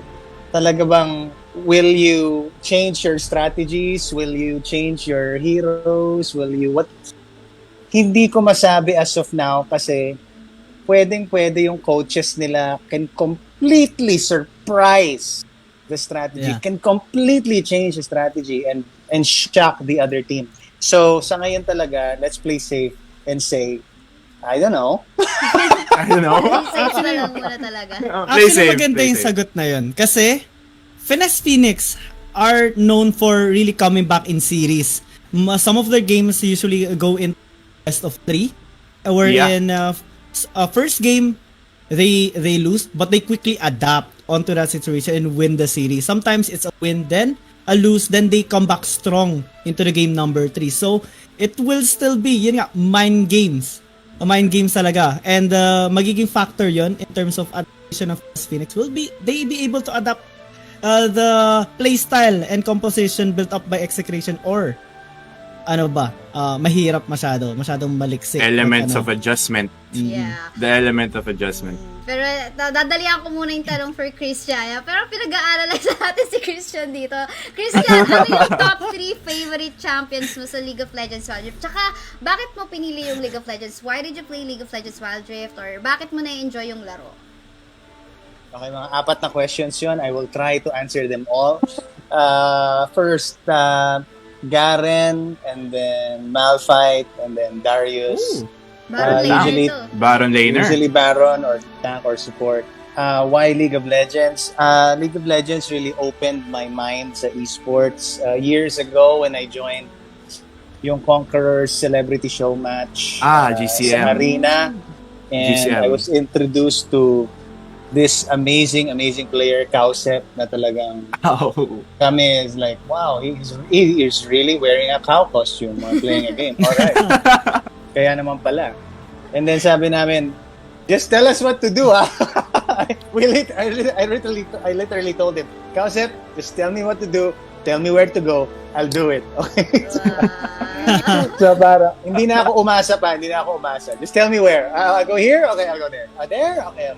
Speaker 1: talaga bang will you change your strategies? Will you change your heroes? Hindi ko masabi as of now kasi pwede yung coaches nila can completely surprise the strategy, can completely change the strategy and shock the other team. So, sa ngayon talaga, let's play safe and say, I don't know.
Speaker 2: Safe na lang muna talaga.
Speaker 6: Actually, maganda yung sagot na yun. Kasi, Finesse Phoenix are known for really coming back in series. Some of their games usually go in best of 3. Wherein, first game, they lose, but they quickly adapt onto that situation and win the series. Sometimes it's a win, then a lose, then they come back strong into the game number 3. So, it will still be, mind games. Mind games talaga. And magiging factor yon in terms of adaptation of Phoenix will be, they be able to adapt the playstyle and composition built up by Execration, or mahirap masyadong maliksik.
Speaker 5: Elements of adjustment.
Speaker 2: Yeah.
Speaker 5: The element of adjustment.
Speaker 2: Pero dadalihan ko muna yung tanong for Christian. Pero pinag-aaralan natin si Christian dito. Christian, ano yung top 3 favorite champions mo sa League of Legends Wild Rift? Tsaka, bakit mo pinili yung League of Legends? Why did you play League of Legends Wild Rift? Or bakit mo na-enjoy yung laro?
Speaker 1: Okay, mga 4 na questions yun. I will try to answer them all. First, Garen, and then Malphite, and then Darius.
Speaker 2: Baron
Speaker 5: Laner.
Speaker 1: Usually Baron or tank or support. Why League of Legends? League of Legends really opened my mind sa esports. Years ago when I joined yung Conquerors Celebrity Show match
Speaker 5: GCM.
Speaker 1: sa Arena. And GCM. I was introduced to this amazing player, Kausep, na talagang kami is like, wow, he is really wearing a cow costume while playing a game. Alright. Kaya naman pala. And then sabi namin, just tell us what to do, ha? I literally told him, Kausep, just tell me what to do, tell me where to go, I'll do it. Okay? So para, hindi na ako umasa. Just tell me where. I'll go here? Okay, I'll go there. There? Okay.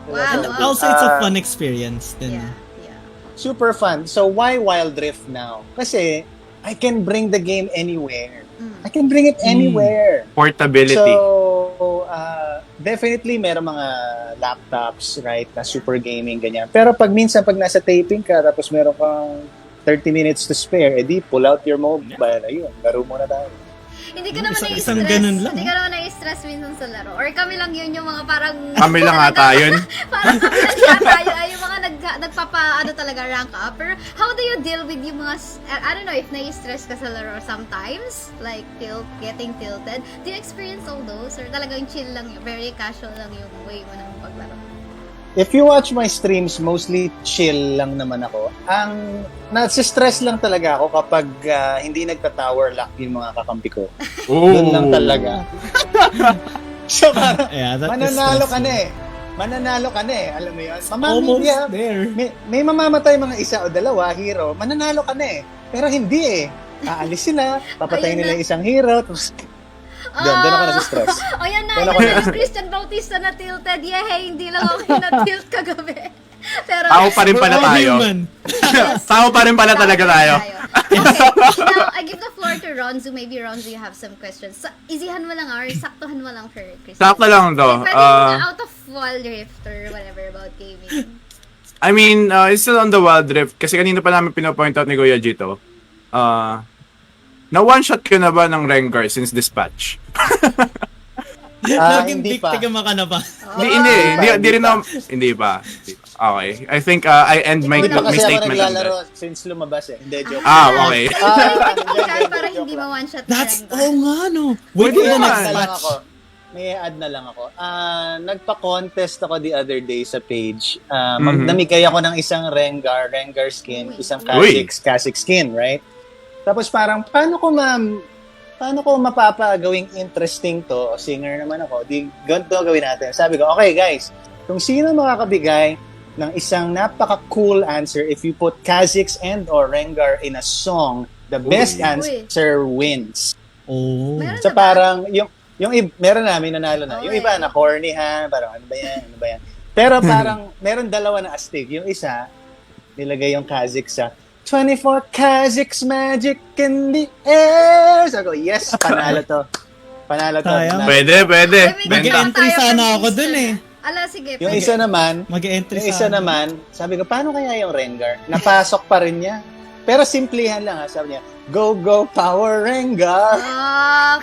Speaker 2: Wow.
Speaker 6: Also, it's a fun experience. Then.
Speaker 2: Yeah.
Speaker 1: Super fun. So, why Wild Rift now? Kasi, I can bring the game anywhere. I can bring it anywhere.
Speaker 5: Portability.
Speaker 1: So, definitely, meron mga laptops, right, na super gaming, ganyan. Pero pag nasa taping ka, tapos meron kang 30 minutes to spare, edi pull out your mobile. Ayun, laro muna tayo.
Speaker 2: Hindi ka naman
Speaker 6: isang ganun lang.
Speaker 2: Hindi ka naman na-stress minsan sa laro. Or kami lang yun yung mga parang...
Speaker 5: Kami lang ata yun.
Speaker 2: Parang kami lang yata yun. Ay, yung mga nagpapa talaga rank up. Pero how do you deal with yung mga I don't know if nai-stress ka sa laro sometimes, like getting tilted. Do you experience all those or talagang chill lang yung very casual lang yung way mo ng paglaro?
Speaker 1: If you watch my streams, mostly chill lang naman ako. Ang nasa-stress lang talaga ako kapag hindi nagta-tower lock yung mga kakampi ko. Doon lang talaga. So parang, mananalo ka na eh. Mananalo ka na eh. Alam mo yun?
Speaker 6: Almost there.
Speaker 1: May mamamatay mga isa o dalawa, hero. Mananalo ka na eh. Pero hindi eh. Aalis sila, papatayin nila yung isang hero, tapos doon ako nasa-stress.
Speaker 2: O yan na, yan na XtianBautista na tilted. Yehey, hindi lang ako na-tilt kagabi. Pero,
Speaker 5: Tao pa rin pala tayo. Tao pa rin pala talaga tayo.
Speaker 2: Okay, now I give the floor to Ronzu. Maybe Ronzu, you have some questions. Easyhan mo lang or saktuhan mo lang for Christian.
Speaker 5: Sakto lang to.
Speaker 2: Pwede yung out of Wild Rift or whatever about gaming.
Speaker 5: I mean, it's still on the Wild Rift. Kasi kanina pa namin pinapoint out ni Kuya Jito. Na one-shot ko na ba ng Rengar since dispatch?
Speaker 6: Laging
Speaker 1: Hindi pa.
Speaker 6: biktima ka na ba?
Speaker 5: Hindi pa. Okay. I think I end my
Speaker 1: Hindi pa kasi ako
Speaker 5: statement on
Speaker 1: naglalaro
Speaker 5: that.
Speaker 1: since lumabas eh. Hindi, joke.
Speaker 5: Okay.
Speaker 2: Para hindi ma one-shot na
Speaker 6: That's,
Speaker 2: Rengar.
Speaker 6: nga no. Wait
Speaker 5: Pwede
Speaker 6: for the
Speaker 5: naman.
Speaker 6: next
Speaker 1: na lang
Speaker 6: match.
Speaker 1: ako. May add na lang ako. Nagpa-contest ako the other day sa page. Namigay ako ng isang Rengar skin, isang Kha'Zix skin, right? Tapos parang, paano ko mapapagawing interesting to? Singer naman ako. Ganito gawin natin. Sabi ko, okay guys, kung sino makakabigay ng isang napaka-cool answer if you put Kha'Zix and or Rengar in a song, the best answer wins.
Speaker 6: Oh.
Speaker 2: Meron
Speaker 1: So
Speaker 2: na ba?
Speaker 1: parang, meron na, may nanalo na. Yung
Speaker 2: Okay.
Speaker 1: iba, na corny ha, parang ano ba yan? Pero parang, meron dalawa na astig. Yung isa, nilagay yung Kha'Zix sa 24 Kha'Zix magic in the air. So, yes, panalo to. Panalo to.
Speaker 6: Sayang.
Speaker 5: Pwede.
Speaker 6: Mag-entry sana ako dun eh.
Speaker 2: Ala, sige.
Speaker 1: Yung
Speaker 2: pwede.
Speaker 1: isa naman,
Speaker 6: Mag-entry sana.
Speaker 1: sabi ko, paano kaya yung Rengar? Napasok pa rin niya. Pero simplihan lang ha, sabi niya, go, go, power Rengar.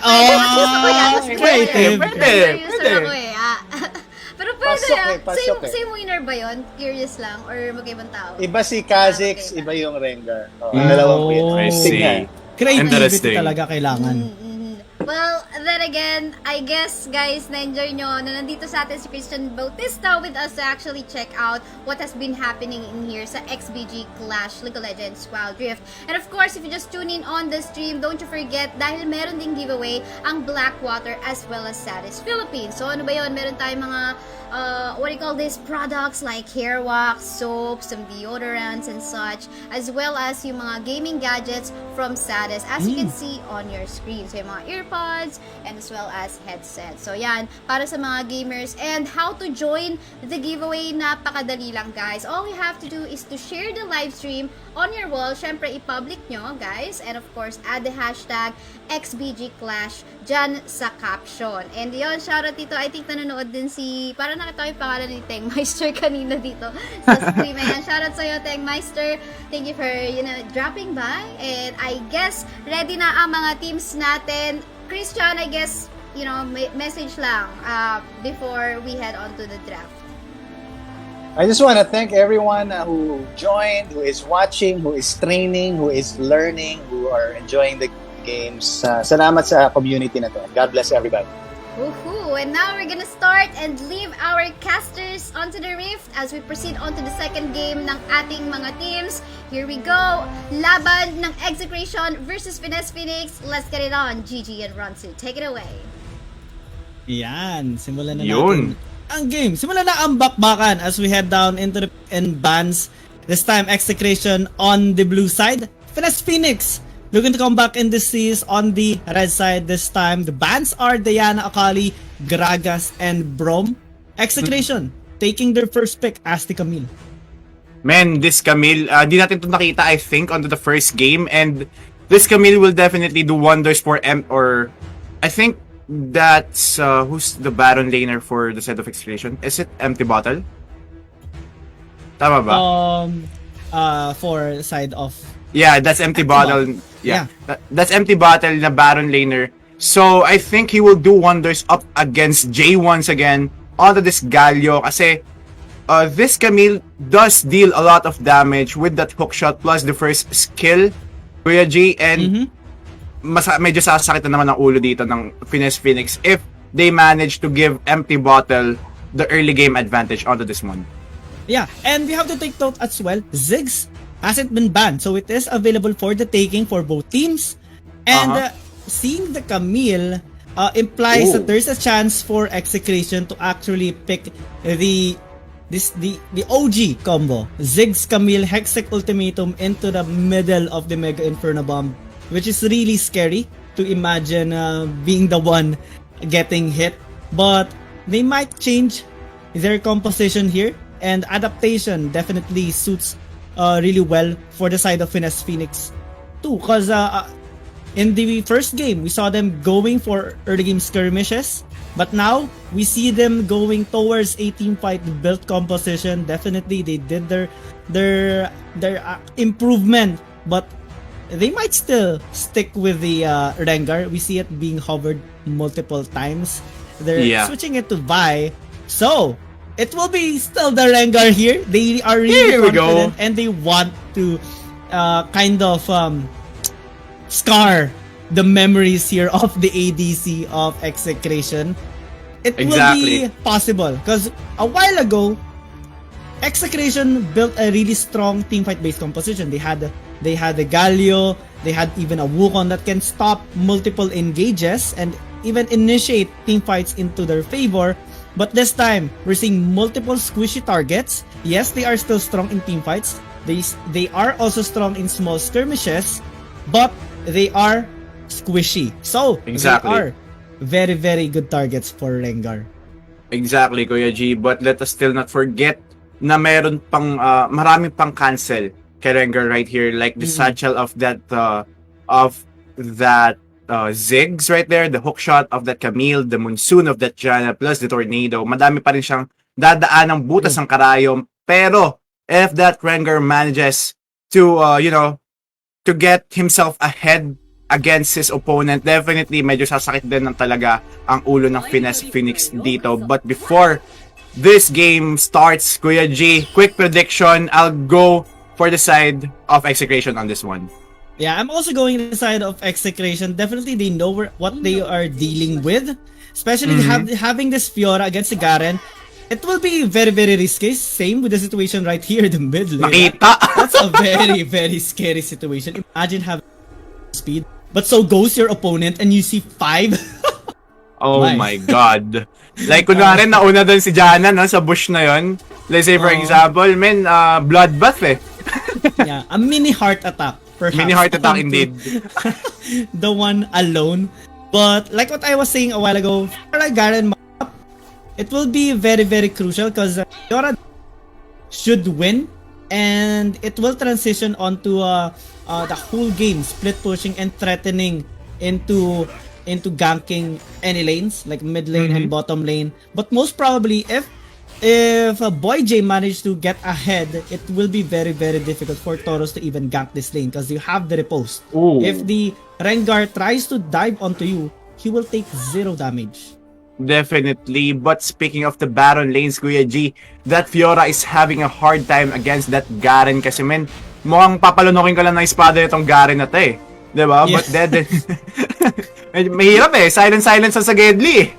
Speaker 2: Pwede. Gusto ko yan. Gusto ko yan.
Speaker 5: Pwede.
Speaker 2: User ako eh. Pero pwede
Speaker 1: Pasok eh.
Speaker 2: Same winner ba yun? Curious lang? Or magkaibang tao?
Speaker 1: Iba si Kha'Zix,
Speaker 2: Okay.
Speaker 1: iba yung Rengar. Dalawang win.
Speaker 5: I see.
Speaker 1: Tingnan.
Speaker 6: Creativity
Speaker 5: Interesting.
Speaker 6: talaga kailangan.
Speaker 2: Well, then again, I guess, guys, na-enjoy nyo na nandito sa atin si XtianBautista with us to actually check out what has been happening in here sa XBG Clash, League of Legends, Wild Rift. And of course, if you just tune in on the stream, don't you forget, dahil meron ding giveaway ang Blackwater as well as Satis Philippines. So, ano ba yun? Meron tayong mga what do you call this, products like hair wax, soap, some deodorants and such, as well as yung mga gaming gadgets from Satis, as you can see on your screen. So yung mga earpods and as well as headsets. So yan, para sa mga gamers. And how to join the giveaway, napakadali lang guys. All you have to do is to share the live stream on your wall. Syempre, i-public nyo guys. And of course, add the hashtag XBG Clash dyan sa caption. And yun, shoutout dito. I think nanonood din si, para nakita ko yung pangalan ni Teng Meister kanina dito sa stream. Ayan, shoutout sa'yo, Teng Meister. Thank you for, dropping by. And I guess, ready na ang mga teams natin. Christian, I guess, message lang before we head on to the draft.
Speaker 1: I just want to thank everyone who joined, who is watching, who is training, who is learning, who are enjoying the games. Salamat sa community na to. God bless everybody.
Speaker 2: Woohoo! And now we're gonna start and leave our casters onto the rift as we proceed on to the second game ng ating mga teams. Here we go! Laban ng Execration versus Finesse Phoenix. Let's get it on, Gigi and Ronsu. Take it away.
Speaker 6: Yan, simulan na
Speaker 5: Yun.
Speaker 6: natin ang game. Simulan na ang bakbakan as we head down into the bans. This time, Execration on the blue side. Finesse Phoenix looking to come back in the seas on the red side this time. The bans are Diana Akali, Gragas, and Brom. Execration taking their first pick as the Camille.
Speaker 5: Man, this Camille, di natin ito nakita, I think, onto the first game. And this Camille will definitely do wonders for I think that's, who's the Baron laner for the set of Execration? Is it Empty Bottle? Tama ba?
Speaker 6: For side of...
Speaker 5: Yeah, that's Empty Bottle.
Speaker 6: Yeah.
Speaker 5: That's Empty Bottle na Baron laner. So, I think he will do wonders up against Jay once again onto this Galio kasi this Camille does deal a lot of damage with that hook shot plus the first skill, Kuya G, and medyo sasakit na naman ang ulo dito ng Finesse Phoenix if they manage to give Empty Bottle the early game advantage onto this one.
Speaker 6: Yeah, and we have to take note as well, Ziggs hasn't been banned, so it is available for the taking for both teams. And seeing the Camille implies that there's a chance for Execration to actually pick the OG combo, Ziggs Camille Hextech Ultimatum into the middle of the Mega Inferno Bomb, which is really scary to imagine being the one getting hit. But they might change their composition here, and adaptation definitely suits really well for the side of Finesse Phoenix too, because in the first game we saw them going for early game skirmishes, but now we see them going towards a team fight built composition. Definitely they did their improvement, but they might still stick with the Rengar. We see it being hovered multiple times. They're switching it to Vi, so it will be still the Rengar here. They are really confident and they want to kind of scar the memories here of the ADC of Execration. It will be possible because a while ago Execration built a really strong teamfight based composition. They had the Galio, they had even a Wukong that can stop multiple engages and even initiate teamfights into their favor. But this time, we're seeing multiple squishy targets. Yes, they are still strong in teamfights. They are also strong in small skirmishes, but they are squishy. So, they are very, very good targets for Rengar.
Speaker 5: Exactly, Kuya G. But let us still not forget na meron pang maraming pang cancel kay Rengar right here, like the satchel of that Ziggs right there, the hook shot of that Camille, the monsoon of that Janna, plus the tornado. Madami pa rin siyang dadaan ng butas ng karayom. Pero if that Rengar manages to to get himself ahead against his opponent, definitely medyo sasakit din ng talaga ang ulo ng Finesse Phoenix dito. But before this game starts, Kuya G, quick prediction, I'll go for the side of Execration on this one.
Speaker 6: Yeah, I'm also going to the side of Execration. Definitely they know what they are dealing with, especially having this Fiora against the Garen. It will be very, very risky. Same with the situation right here in the mid lane. That's a very, very scary situation. Imagine having speed, but so goes your opponent and you see 5.
Speaker 5: Oh my God. Like, kunwari, nauna doon si Janna, no, sa bush na yon. Let's say, for example, bloodbath eh.
Speaker 6: Yeah, a mini heart attack. Perhaps.
Speaker 5: Mini heart attack indeed.
Speaker 6: The one alone. But, like what I was saying a while ago, for a Garen map, it will be very, very crucial because Fiora should win and it will transition onto the whole game, split pushing and threatening into ganking any lanes like mid lane and bottom lane. But most probably if Boy J managed to get ahead, it will be very, very difficult for Tauros to even gank this lane because you have the riposte. If the Rengar tries to dive onto you, he will take 0 damage.
Speaker 5: Definitely. But speaking of the Baron lanes, Kuya G, that Fiora is having a hard time against that Garen kasi mukhang papalunokin ka lang ng espada itong Garen na to eh. Diba? Yeah. But then mahirap eh. Silence sa Gedli eh.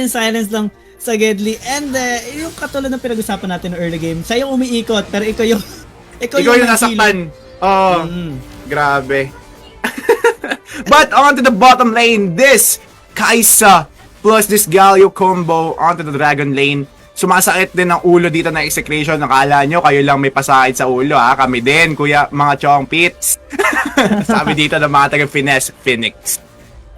Speaker 6: Silence lang sa Gedli. And yung katulad ng pinag-usapan natin no early game, siya yung umiikot, pero ikaw yung
Speaker 5: nasaktan. Oh, grabe. But onto the bottom lane, this Kaisa plus this Galio combo onto the Dragon lane. Sumasakit din ang ulo dito na Execration. Nakala nyo, kayo lang may pasakit sa ulo ha. Kami din, kuya, mga chong pits. Sabi dito ng mga taga Finesse Phoenix.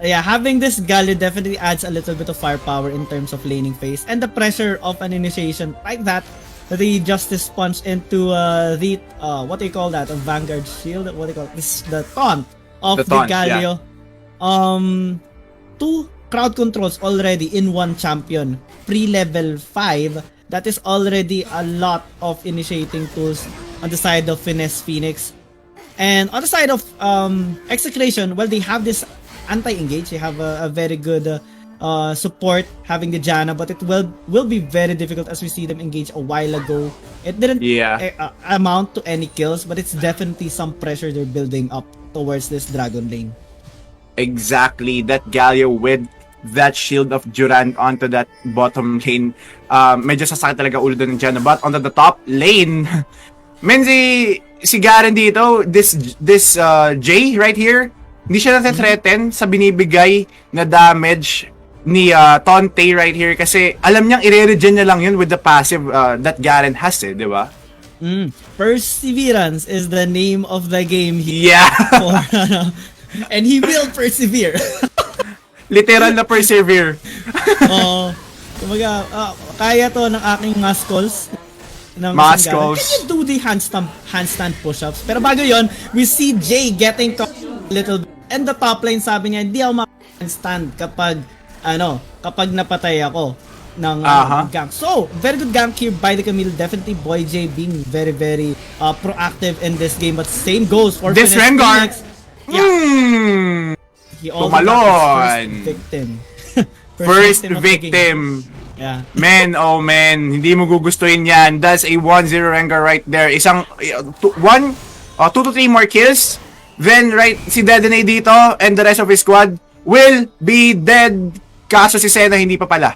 Speaker 6: Yeah, having this Galio definitely adds a little bit of firepower in terms of laning phase. And the pressure of an initiation like that, the Justice Punch into the, what do you call that? A Vanguard Shield? What do you call it? The taunt of the Galio. Yeah. 2 crowd controls already in one champion. Pre-level 5, that is already a lot of initiating tools on the side of Finesse Phoenix. And on the side of Execration, well, they have this anti-engage. They have a very good support having the Janna, but it will be very difficult as we see them engage a while ago. It didn't amount to any kills, but it's definitely some pressure they're building up towards this Dragon lane.
Speaker 5: Exactly, that Galio with that shield of Durant onto that bottom lane. Medyo sasakit talaga ulo doon ng Janna. But onto the top lane, men si Garen dito, this Jay right here, hindi siya nate-threaten sa binibigay na damage ni Tonte right here kasi alam niyang i-regen niya lang yun with the passive that Garen has, di ba?
Speaker 6: Perseverance is the name of the game here.
Speaker 5: Yeah.
Speaker 6: And he will persevere.
Speaker 5: Literal na persevere.
Speaker 6: Kumaga, kaya to ng aking muscles.
Speaker 5: Muscles.
Speaker 6: Can you do the handstand push-ups? Pero bago yon, we see Jay getting to little bit. And the top lane, sabi niya, hindi ako handstand kapag napatay ako ng gank. So, very good gank here by the Camille. Definitely Boy J being very, very proactive in this game. But same goes for
Speaker 5: this Rengar. Yeah.
Speaker 6: He also got his first victim.
Speaker 5: First victim.
Speaker 6: Yeah.
Speaker 5: Man, oh man, hindi mo gugustuhin yan. That's a 1-0 Rengar right there. Isang 2 to 3 more kills. Then right si Dedene dito and the rest of his squad will be dead. Kaso si Senna hindi pa pala.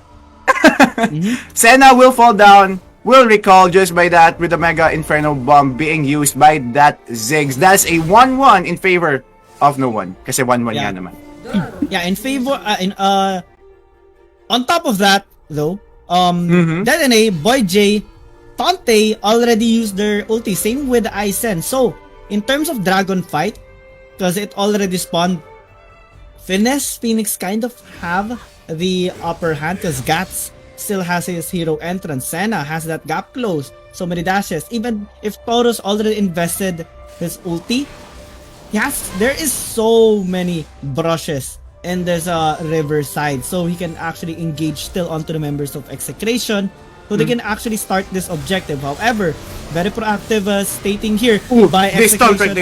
Speaker 5: Senna will fall down, will recall just by that with the Mega Inferno Bomb being used by that Ziggs. That's a 1-1 in favor of no one. Kasi 1-1 nga naman.
Speaker 6: Yeah, in favor on top of that though, Dedene, Boy J, Tonte already used their ulti. Same with Isen. So, in terms of Dragon fight, because it already spawned, Finesse, Phoenix kind of have the upper hand because Gats still has his hero entrance. Senna has that gap close. So many dashes. Even if Taurus already invested his ulti, there is so many brushes and there's a river side, so he can actually engage still onto the members of Execration, so they can actually start this objective. However, very proactive stating here by Execration,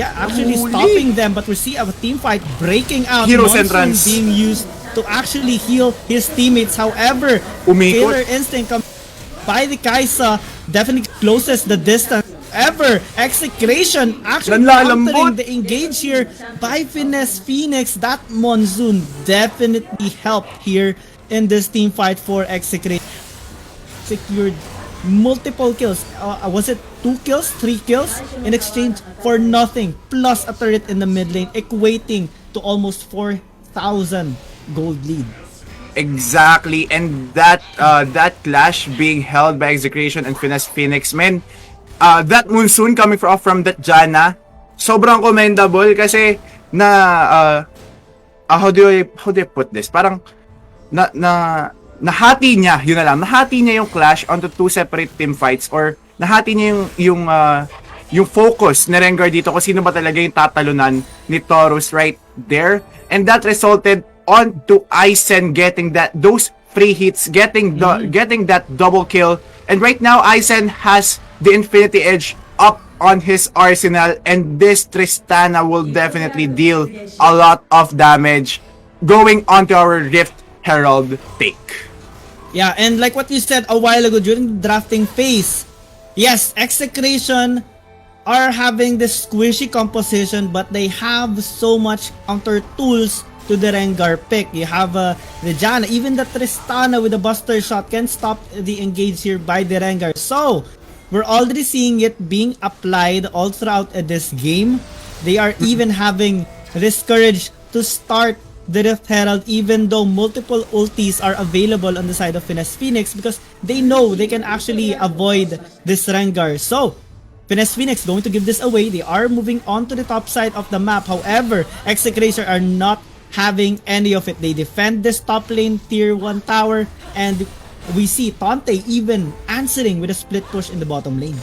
Speaker 6: actually stopping them, but we see a team fight breaking out.
Speaker 5: Hero's entrance
Speaker 6: being used to actually heal his teammates. However, Killer Instinct comes by the Kaisa, definitely closes the distance ever. Execration actually countering the engage here by Finesse Phoenix. That Monsoon definitely helped here in this team fight for Execration. Secured multiple kills. Was it 2 kills, 3 kills in exchange for nothing, plus a turret in the mid lane, equating to almost 4,000 gold lead.
Speaker 5: Exactly, and that clash being held by Execration and Finesse Phoenix, man. That Monsoon coming from that Janna, sobrang commendable kasi how do I put this? Parang nahati niya, yun na lang. Nahati niya yung clash onto 2 separate team fights, or nahati niya yung focus ni Rengar dito kung sino ba talaga yung tatalunan ni Taurus right there. And that resulted on to Isen getting those free hits, getting that double kill. And right now Isen has the Infinity Edge up on his arsenal, and this Tristana will definitely deal a lot of damage going onto our Rift Herald pick.
Speaker 6: Yeah, and like what you said a while ago during the drafting phase, yes, Execration are having this squishy composition, but they have so much counter tools to the Rengar pick. You have the Janna, even the Tristana with the Buster Shot can stop the engage here by the Rengar. So, we're already seeing it being applied all throughout this game. They are even having this courage to start the Rift Herald even though multiple ultis are available on the side of Finesse Phoenix, because they know they can actually avoid this Rengar. So, Finesse Phoenix going to give this away. They are moving on to the top side of the map. However, Execration are not having any of it. They defend this top lane tier 1 tower, and we see Tonte even answering with a split push in the bottom lane.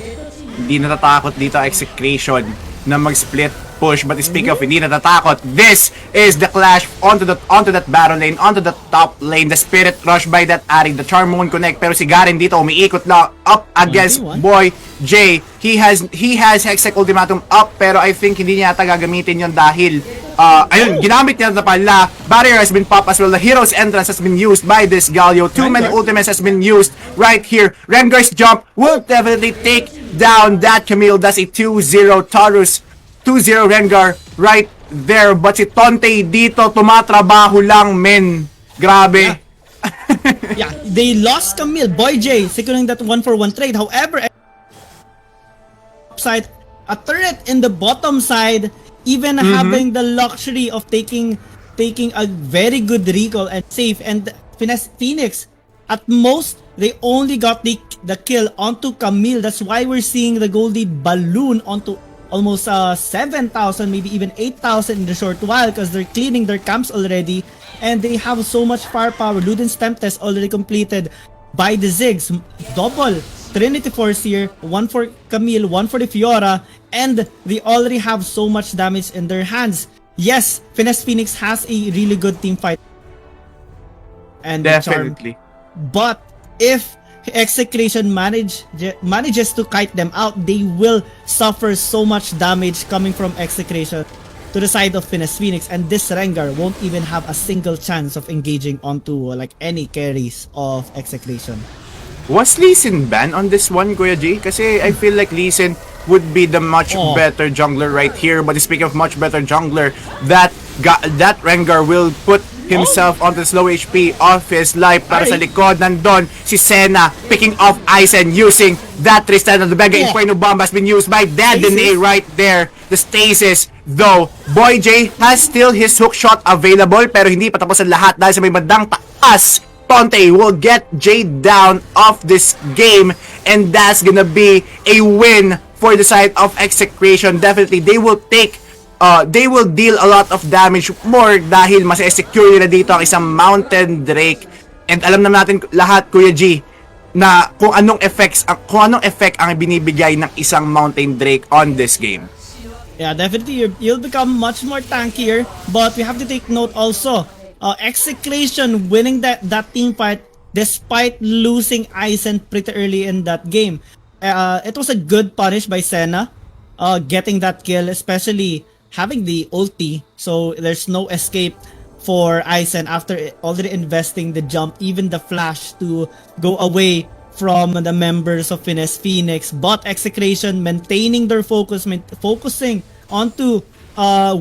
Speaker 5: Hindi natatakot dito Execration na mag-split push, but speak of hindi natatakot, this is the clash onto that battle lane, onto the top lane, the Spirit Crush by that Arik, the Charm Moon Connect, pero si Garen dito umiikot lang up against Boy J. He has Hextech Ultimatum up, pero I think hindi niya ata gagamitin yon dahil Ayun, ginamit niya na pala. Barrier has been popped as well. The hero's entrance has been used by this Galio. Too many ultimates has been used right here. Rengar's jump will definitely take down that Camille. That's a 2-0 Taurus. 2-0 Rengar right there. But si Tonte dito, tumatrabaho lang, men. Grabe.
Speaker 6: Yeah, they lost Camille. Boy J securing that 1-for-1 trade. However, upside, a turret in the bottom side, even having the luxury of taking a very good recall and safe, and Finesse Phoenix, at most they only got the kill onto Camille. That's why we're seeing the Goldie balloon onto almost 7,000, maybe even 8,000 in the short while, because they're cleaning their camps already, and they have so much firepower. Luden's temp test already completed by the Ziggs. Double Trinity Force here, 1 for Camille, 1 for the Fiora, and they already have so much damage in their hands. Yes, Finesse Phoenix has a really good team fight and
Speaker 5: Definitely.
Speaker 6: charm, but if Execration manages to kite them out, they will suffer so much damage coming from Execration to the side of Finesse Phoenix, and this Rengar won't even have a single chance of engaging onto like any carries of Execration.
Speaker 5: Was Lee Sin banned on this one, Kuya J? Kasi I feel like Lee Sin would be the much better jungler right here. But speaking of much better jungler, that Rengar will put himself on the slow HP of his life. Para sa likod, nandun si Senna picking off Aizen using that Tristan of the Mega Inferno Bomb has been used by Dedenne right there. The stasis, though, Boy J has still his hook shot available, pero hindi pa tapos ang lahat dahil sa may bandang taas. Tonte will get Jade down off this game, and that's gonna be a win for the side of Execration. Definitely, they will deal a lot of damage more dahil mas secure nila dito ang isang Mountain Drake. And alam naman natin lahat, Kuya G, na kung anong effect ang binibigay ng isang Mountain Drake on this game.
Speaker 6: Yeah, definitely you'll become much more tankier, but we have to take note also. Execration winning that team fight despite losing Aizen pretty early in that game. It was a good punish by Senna, getting that kill, especially having the ulti, so there's no escape for Aizen after already investing the jump, even the flash to go away from the members of Finesse Phoenix. But Execration maintaining their focusing onto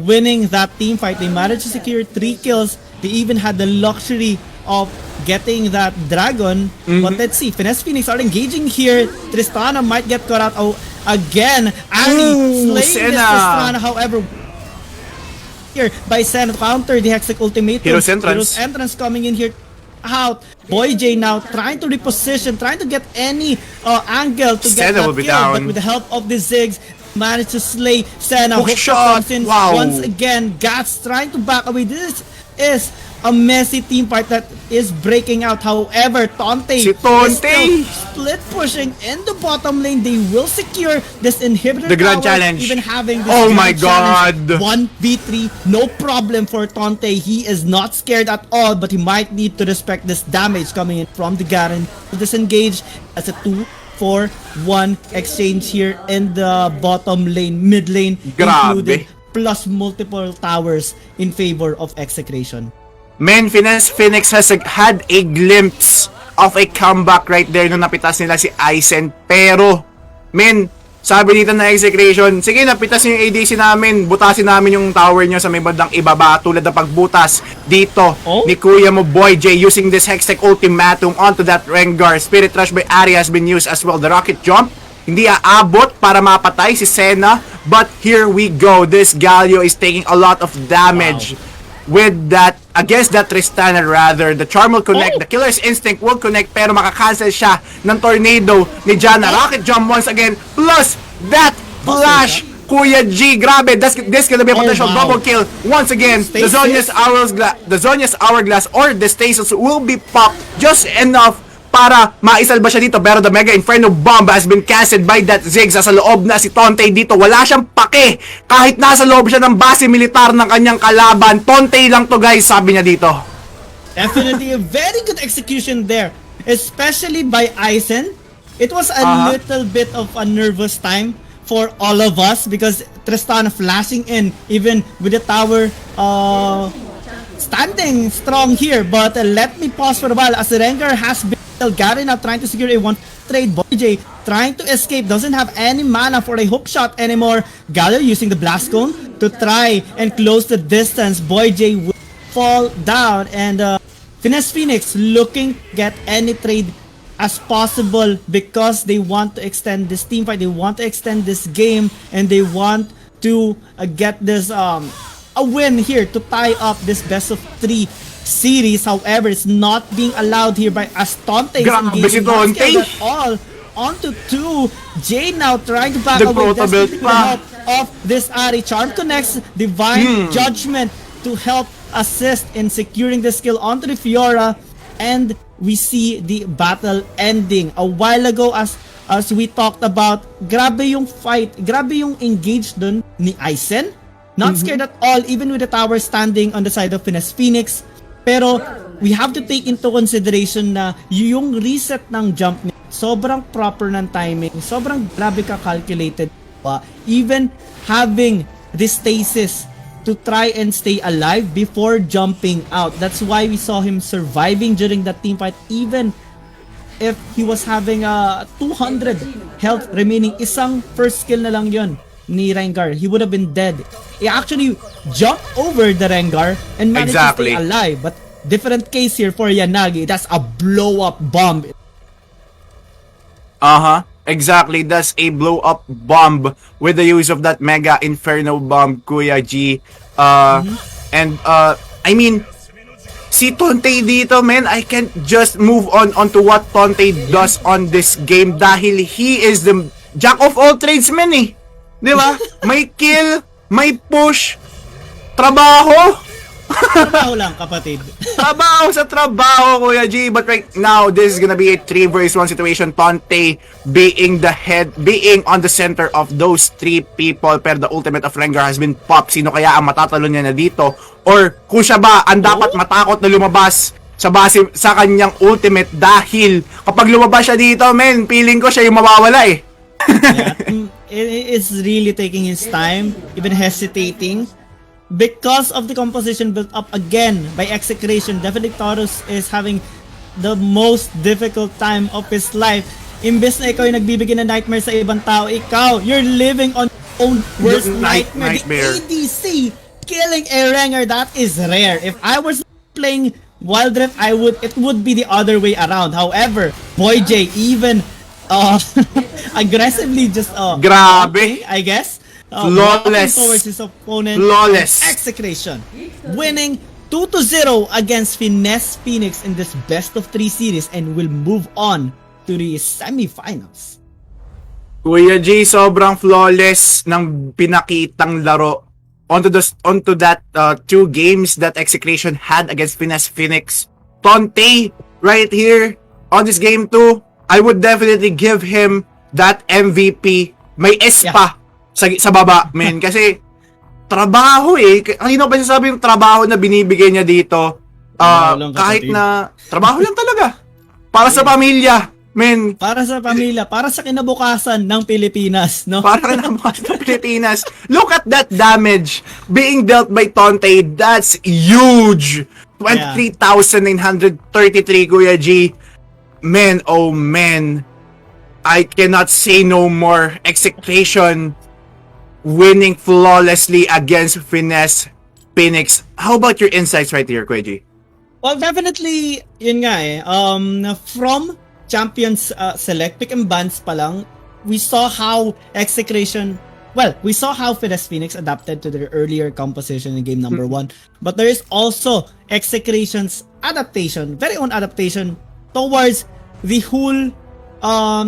Speaker 6: winning that team fight. They managed to secure 3 kills. They even had the luxury of getting that dragon. But let's see, Finesse Phoenix are engaging here. Tristana might get caught out again. Ari slaying this Tristana, however, here by Senna counter the Hextech ultimatum.
Speaker 5: Hero's entrance
Speaker 6: coming in here out. Boy J now trying to reposition, trying to get any angle to get that kill, but with the help of the Ziggs, managed to slay Senna.
Speaker 5: Hook shot! Wow.
Speaker 6: Once again, Gats trying to back away. This is a messy team fight that is breaking out. However, Tonte is still split pushing in the bottom lane. They will secure this inhibitor
Speaker 5: the grand
Speaker 6: tower,
Speaker 5: challenge.
Speaker 6: even having this
Speaker 5: oh my god,
Speaker 6: 1v3, no problem for Tonte. He is not scared at all, but he might need to respect this damage coming in from the Garen to disengage as a 2-4-1 exchange here in the bottom lane, mid lane included, plus multiple towers in favor of Execration.
Speaker 5: Men, Finesse Phoenix has had a glimpse of a comeback right there nung napitas nila si Aizen. Pero, men, sabi dito na Execration, sige, napitas yung ADC namin, butasin namin yung tower nyo sa may bandang ibaba, tulad ng pagbutas dito ni Kuya mo Boy J using this Hextech ultimatum onto that Rengar. Spirit Rush by Ari has been used as well. The rocket jump, hindi aabot para mapatay si Senna, but here we go. This Galio is taking a lot of damage. With that, against that Tristana rather, the Charm will connect, the Killer's Instinct will connect, pero makakancel siya ng Tornado ni Janna. Rocket Jump once again, plus that Flash, Kuya G, grabe, this gonna be a potential double kill. Once again, the Zonia's Hourglass or the Stasis will be popped just enough para maisalba siya dito, pero the Mega Inferno Bomb has been casted by that Ziggs. Sa loob na si Tonte dito, wala siyang pake kahit nasa loob siya ng base militar ng kanyang kalaban. Tonte lang to, guys, sabi niya dito.
Speaker 6: Definitely a very good execution there, especially by Aizen. It was a little bit of a nervous time for all of us because Tristana flashing in, even with the tower standing strong here, but let me pause for a while as Rengar has been Gary now trying to secure a one trade. BoyJ trying to escape, doesn't have any mana for a hook shot anymore. Galio using the blast cone to try and close the distance. BoyJ will fall down, and Finesse Phoenix looking to get any trade as possible because they want to extend this team fight, they want to extend this game, and they want to get this a win here to tie up this best of 3 series. However, it's not being allowed here by Astante.
Speaker 5: Grabe si Tonte!
Speaker 6: All onto 2. Jay now trying to back
Speaker 5: The
Speaker 6: away
Speaker 5: proto build
Speaker 6: desperately with the
Speaker 5: pa.
Speaker 6: help of this Ari. Charm connects, Divine Judgment to help assist in securing the skill onto the Fiora, and we see the battle ending. A while ago, as we talked about, grabe yung fight, grabe yung engage dun ni Aizen. Not scared at all, even with the tower standing on the side of Finesse Phoenix. Pero we have to take into consideration na yung reset ng jump niya, sobrang proper ng timing, sobrang grabe ka-calculated pa. Even having this stasis to try and stay alive before jumping out. That's why we saw him surviving during that team fight, even if he was having 200 health remaining. Isang first skill na lang yun ni Rengar, he would have been dead. He actually jumped over the Rengar and managed to stay alive. But different case here for Yanagi. That's a blow-up bomb.
Speaker 5: Exactly, that's a blow-up bomb with the use of that Mega Inferno Bomb, Kuya G. And, I mean, si Tonte dito, man, I can't just move onto what Tonte does on this game dahil he is the jack of all trades, man, eh. Di ba? May kill, may push, trabaho.
Speaker 6: Trabaho lang, kapatid.
Speaker 5: Trabaho sa trabaho, Kuya G. But right now, this is gonna be a 3 vs 1 situation. Tonte being the head, being on the center of those 3 people. Pero the ultimate of Rengar has been popped. Sino kaya ang matatalo niya na dito? Or kung siya ba ang dapat matakot na lumabas sa base sa kanyang ultimate? Dahil kapag lumabas siya dito, men, feeling ko siya yung mawawala eh.
Speaker 6: It's really taking his time, even hesitating. Because of the composition built up again by Execration, definitely Taurus is having the most difficult time of his life. Imbes na ikaw yung nagbibigay ng nightmare sa ibang tao, ikaw, you're living on your own worst nightmare. The ADC killing a Rengar, that is rare. If I was playing Wild Rift, it would be the other way around. However, BoyJ even aggressively just
Speaker 5: grabe,
Speaker 6: I guess.
Speaker 5: Flawless.
Speaker 6: Towards his opponent.
Speaker 5: Flawless.
Speaker 6: Execration winning 2-0 against Finesse Phoenix in this best of 3 series and will move on to the semifinals.
Speaker 5: Kuya G, sobrang flawless ng pinakitang laro onto that 2 games that Execration had against Finesse Phoenix. Tonte right here on this game 2, I would definitely give him that MVP. May Espa sa baba, men. Kasi trabaho eh. Kanino ba sasabi yung trabaho na binibigay niya dito? Kahit na trabaho lang talaga. Para sa pamilya, men.
Speaker 6: Para sa pamilya, para sa kinabukasan ng Pilipinas, no?
Speaker 5: Para kinabukasan ng Pilipinas. Look at that damage being dealt by Tonte. That's huge. 23,933, Kuya G. Men, oh men. I cannot say no more. Execration winning flawlessly against Finesse Phoenix. How about your insights right here, Kuya G?
Speaker 6: Well, definitely, yun nga eh. From Champions Select, pick and bans pa lang, we saw how Execration, we saw how Finesse Phoenix adapted to their earlier composition in game number 1. But there is also Execration's adaptation, very own adaptation towards the whole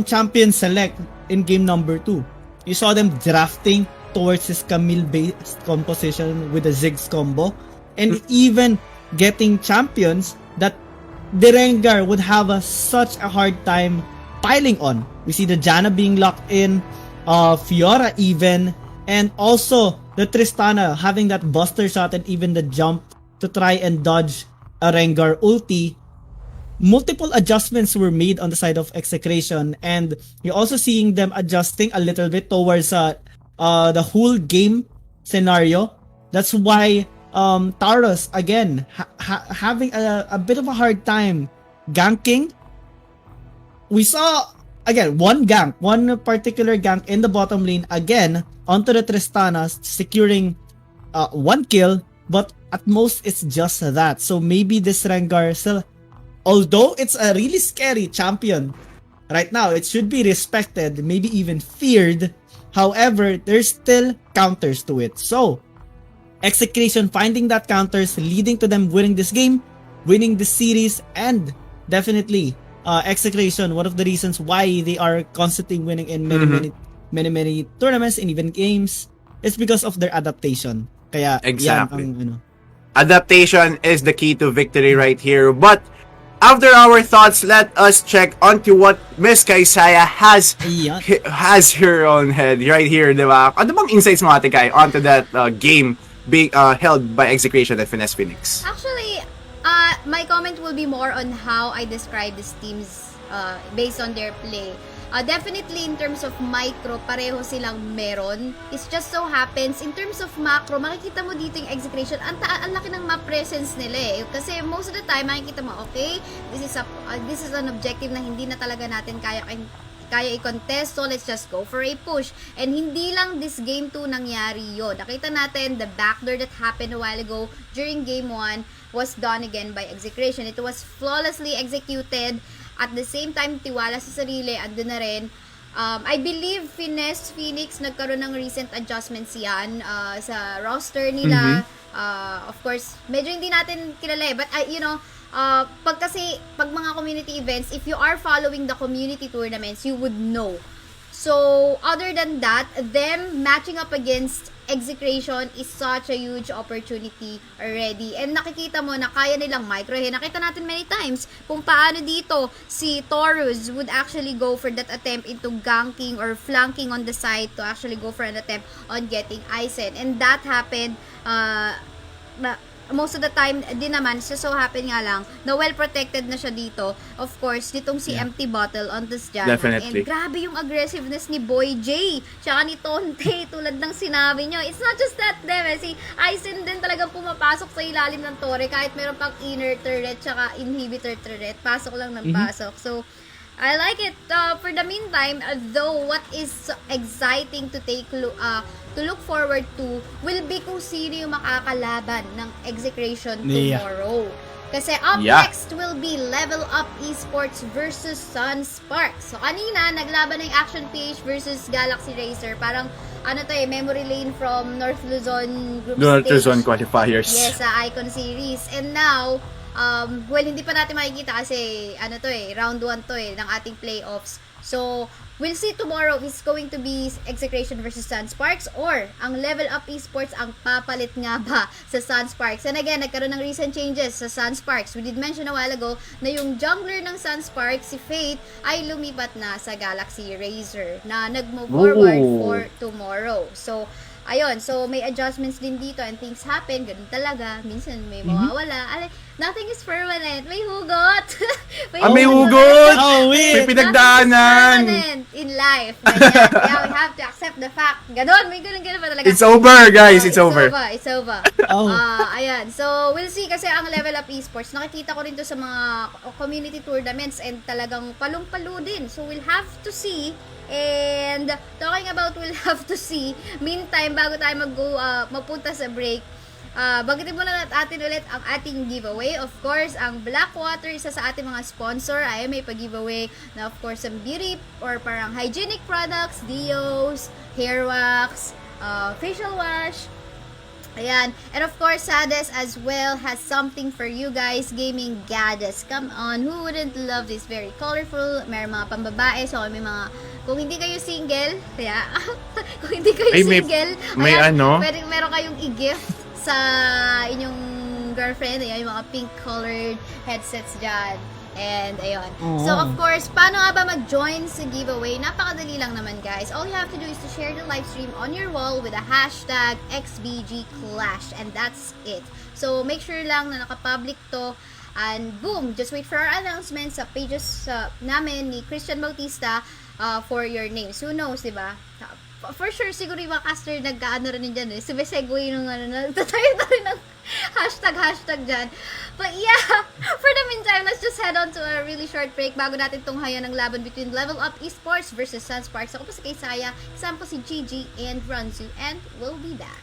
Speaker 6: Champions Select in game number 2. You saw them drafting towards his Camille-based composition with the Ziggs combo, and even getting champions that the Rengar would have such a hard time piling on. We see the Janna being locked in, Fiora even, and also the Tristana having that buster shot and even the jump to try and dodge a Rengar ulti. Multiple adjustments were made on the side of Execration, and you're also seeing them adjusting a little bit towards the whole game scenario. That's why Taurus again having a bit of a hard time ganking. We saw again one particular gank in the bottom lane again onto the Tristana, securing one kill, but at most it's just that. So maybe this Rengar still, although it's a really scary champion right now, it should be respected, maybe even feared. However, there's still counters to it. So Execration finding that counters, leading to them winning this game, winning this series, and definitely Execration, one of the reasons why they are constantly winning in many tournaments and even games is because of their adaptation. Kaya
Speaker 5: Exactly.
Speaker 6: yan ang,
Speaker 5: Adaptation is the key to victory right here. But after our thoughts, let us check onto what Miss Kaisaya has
Speaker 6: Ayan.
Speaker 5: has her own head right here, di ba? Ano bang insights mo, Ate Kai, onto that game being held by Execration at Finesse Phoenix?
Speaker 2: Actually, my comment will be more on how I describe these teams based on their play. Definitely in terms of micro, pareho silang meron. It just so happens, in terms of macro, makikita mo dito yung Execration, ang laki ng map presence nila eh. Kasi most of the time, makikita mo, okay, this is an objective na hindi na talaga natin kaya i-contest, so let's just go for a push. And hindi lang this game 2 nangyari yun. Nakita natin, the backdoor that happened a while ago during game 1 was done again by Execration. It was flawlessly executed. At the same time, tiwala sa sarili, andun na rin. I believe Finesse Phoenix nagkaroon ng recent adjustments yan sa roster nila. Of course, medyo hindi natin kilala eh. But, pag mga community events, if you are following the community tournaments, you would know. So, other than that, them matching up against Execration is such a huge opportunity already. And nakikita mo na kaya nilang microhin. Nakita natin many times kung paano dito si Taurus would actually go for that attempt into ganking or flanking on the side to actually go for an attempt on getting Isen. And that happened most of the time din naman, so happen nga lang na well protected na siya dito. Of course, ditong si Empty Bottle on this dyan.
Speaker 5: Definitely.
Speaker 2: And grabe yung aggressiveness ni Boy J tsaka ni Tonte, tulad ng sinabi nyo. It's not just that them si Aizen din talagang pumapasok sa ilalim ng tore kahit meron pang inner turret tsaka inhibitor turret, pasok lang ng pasok. So I like it. For the meantime, though, what is exciting to look forward to will be kung sino yung makakalaban ng Execration tomorrow. Kasi up next will be LevelUp Esports versus Sunsparks. So kanina, naglaban ng Action PH versus Galaxy Racer. Parang memory lane from North Luzon group
Speaker 5: North
Speaker 2: stage.
Speaker 5: Luzon qualifiers.
Speaker 2: Yes, sa Icon Series. And now, hindi pa natin makikita kasi round 1 to ng ating playoffs. So, we'll see tomorrow if it's going to be Execration versus Sunsparks or ang LevelUp Esports ang papalit nga ba sa Sunsparks. And again, nagkaroon ng recent changes sa Sunsparks. We did mention a while ago na yung jungler ng Sunsparks, si Fate, ay lumipat na sa Galaxy Racer na nag-move forward for tomorrow. So, ayun, so may adjustments din dito and things happen, ganun talaga. Minsan may mawawala. Nothing is permanent. May hugot.
Speaker 5: May hugot!
Speaker 6: Oh,
Speaker 5: May pinagdaanan!
Speaker 2: In life. Ganyan. Kaya we have to accept the fact. Ganon, may ganun pa talaga.
Speaker 5: It's over, guys. It's over.
Speaker 2: It's over. Ayan. So, we'll see kasi ang LevelUp Esports, nakikita ko rin to sa mga community tournaments and talagang palong-palo din. So, we'll have to see. And talking about we'll have to see, meantime, bago tayo magpunta sa break, bagitin muna natin ulit ang ating giveaway. Of course, ang Blackwater, isa sa ating mga sponsor, ay may pag-giveaway na of course some beauty or parang hygienic products, deos, hair wax, facial wash. Ayan. And of course, Hades as well has something for you guys, gaming gadgets. Come on, who wouldn't love this? Very colorful. Meron mga pambabae, so may mga, kung hindi kayo single, kung hindi kayo single, meron kayong i-gift sa inyong girlfriend. Ayan, yung mga pink-colored headsets dyan. And, ayun. So, of course, paano nga ba mag-join sa giveaway? Napakadali lang naman, guys. All you have to do is to share the live stream on your wall with a hashtag XBGClash. And that's it. So, make sure lang na nakapublic to. And, boom! Just wait for our announcement sa pages namin ni XtianBautista for your names. Who knows, diba? For sure, siguro yung mga caster nagkaano rin dyan eh. Segue nung nagtatayo na rin ng Hashtag dyan. But yeah, for the meantime, let's just head on to a really short break bago natin tunghayan ng laban between LevelUp Esports versus Sunsparks. Ako po si Kaisaya, kasama po si Gigi and Runzu, and we'll be back.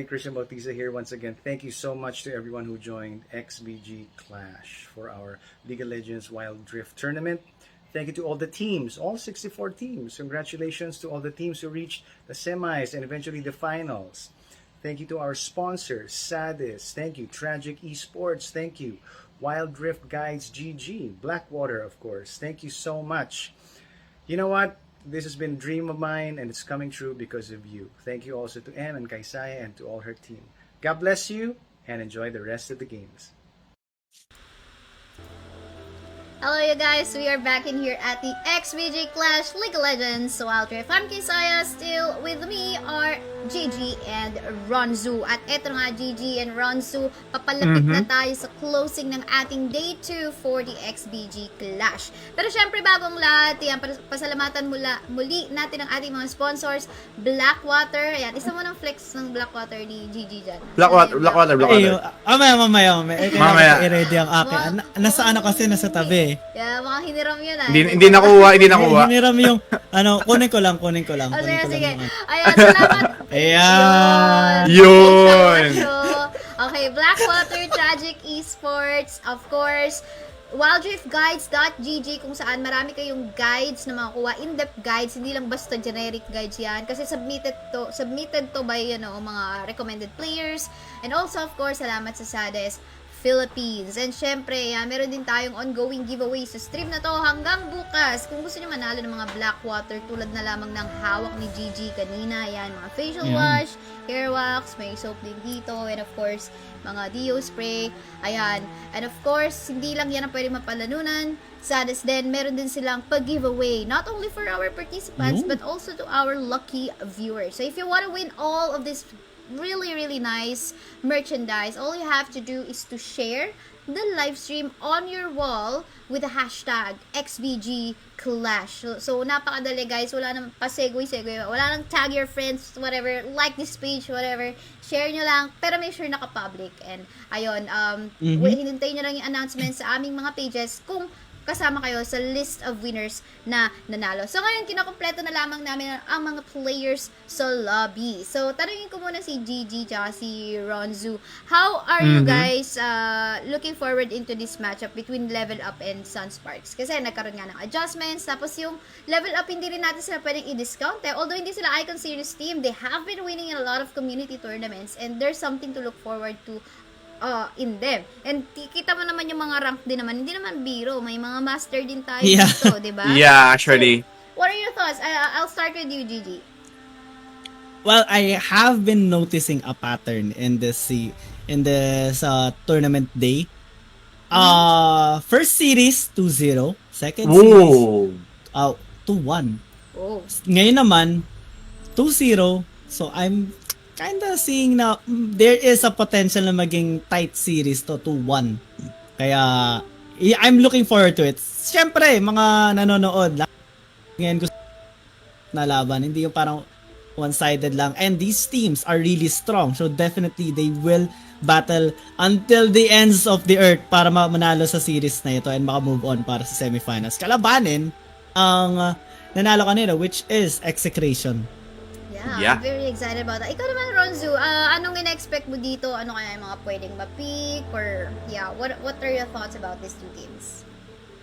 Speaker 1: everybody, XtianBautista here once again. Thank you so much to everyone who joined XBG Clash for our League of Legends Wild Drift tournament. Thank you to all the teams, all 64 teams. Congratulations to all the teams who reached the semis and eventually the finals. Thank you to our sponsors, Sadis. Thank you, Tragik Esports. Thank you, Wild Drift Guides GG, Blackwater, of course. Thank you so much. You know what? This has been a dream of mine and it's coming true because of you. Thank you also to Em and Kaisaya and to all her team. God bless you and enjoy the rest of the games.
Speaker 2: Hello you guys, we are back in here at the XBG Clash League of Legends Wild Rift. I'm Kaisaya, still with me are Gigi and Ronzu. At eto nga Gigi and Ronzu, papalapit na tayo sa closing ng ating Day 2 for the XBG Clash. Pero syempre bagong lahat, yan, pasalamatan muli natin ang ating mga sponsors, Blackwater. Ayan, isa mo ng flex ng Blackwater ni Gigi dyan.
Speaker 5: Blackwater.
Speaker 6: Mamaya. Kailangan i-ready ang akin. Nasaan ako kasi nasa tabi.
Speaker 2: Yeah, mga hiniram yun ah.
Speaker 5: Hindi nakuha.
Speaker 6: Hiniram yung, kunin ko lang.
Speaker 2: Oh, sige.
Speaker 6: Yung-
Speaker 2: Ayan, salamat.
Speaker 6: Ayan.
Speaker 5: Yun.
Speaker 2: Okay, Blackwater, Tragik Esports, of course, wildriftguides.gg kung saan marami kayong guides na makukuha, in-depth guides, hindi lang basta generic guides yan kasi submitted to by mga recommended players. And also of course, salamat sa Sades Philippines. And syempre, meron din tayong ongoing giveaway sa stream na to hanggang bukas. Kung gusto nyo manalo ng mga Blackwater tulad na lamang ng hawak ni Gigi kanina, yan, mga facial wash, hair wax, may soap din dito, and of course, mga deo spray, ayan. And of course, hindi lang yan ang pwede mapalanunan. Sadis din, meron din silang pag-giveaway, not only for our participants, but also to our lucky viewers. So if you want to win all of this really nice merchandise, all you have to do is to share the live stream on your wall with the hashtag XBG Clash. So napakadali guys, wala nang pasegoy, wala nang tag your friends, whatever, like this page, whatever, share nyo lang, pero make sure naka-public. And ayun, hinintay nyo lang yung announcement sa aming mga pages kung kasama kayo sa list of winners na nanalo. So ngayon, kinakompleto na lamang namin ang mga players sa lobby. So tanungin ko muna si Gigi at si Ronzu. How are you guys looking forward into this matchup between LevelUp and Sunsparks? Kasi nagkaroon nga ng adjustments. Tapos yung LevelUp, hindi rin natin sila pwedeng i-discount. Although hindi sila Icon Series team, they have been winning in a lot of community tournaments and there's something to look forward to in them. And kita mo naman yung mga rank din naman. Hindi naman biro. May mga master din tayo dito, di ba?
Speaker 5: Yeah, actually.
Speaker 2: So, what are your thoughts? I'll start with you, Gigi.
Speaker 6: Well, I have been noticing a pattern in this tournament day. First series 2-0, second series 2-1.
Speaker 2: Oh.
Speaker 6: Ngayon naman 2-0. So I'm kinda seeing na there is a potential na maging tight series to 2-1. Kaya I'm looking forward to it. Siyempre, mga nanonood ngayon gusto na laban, hindi yung parang one-sided lang. And these teams are really strong. So definitely they will battle until the ends of the earth para manalo sa series na ito and maka-move on para sa semifinals. Kalabanin ang nanalo kanina, which is Execration.
Speaker 2: Yeah, I'm very excited about that. Ikaw naman, Ronzu, anong in-expect mo dito? Ano kaya yung mga pwedeng ma-pick? Or, what are your thoughts about these two teams?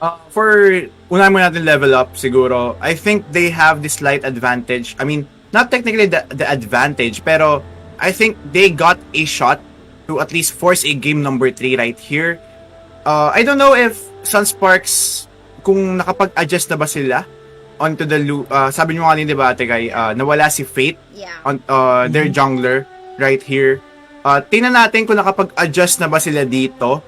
Speaker 5: Unahin mo natin LevelUp siguro. I think they have this slight advantage. I mean, not technically the advantage, pero I think they got a shot to at least force a game number 3 right here. I don't know if Sunsparks, kung nakapag-adjust na ba sila onto the loop. Sabi nyo kanina, diba, Tegay, nawala si Fate on their jungler right here. Tingnan natin kung nakapag-adjust na ba sila dito.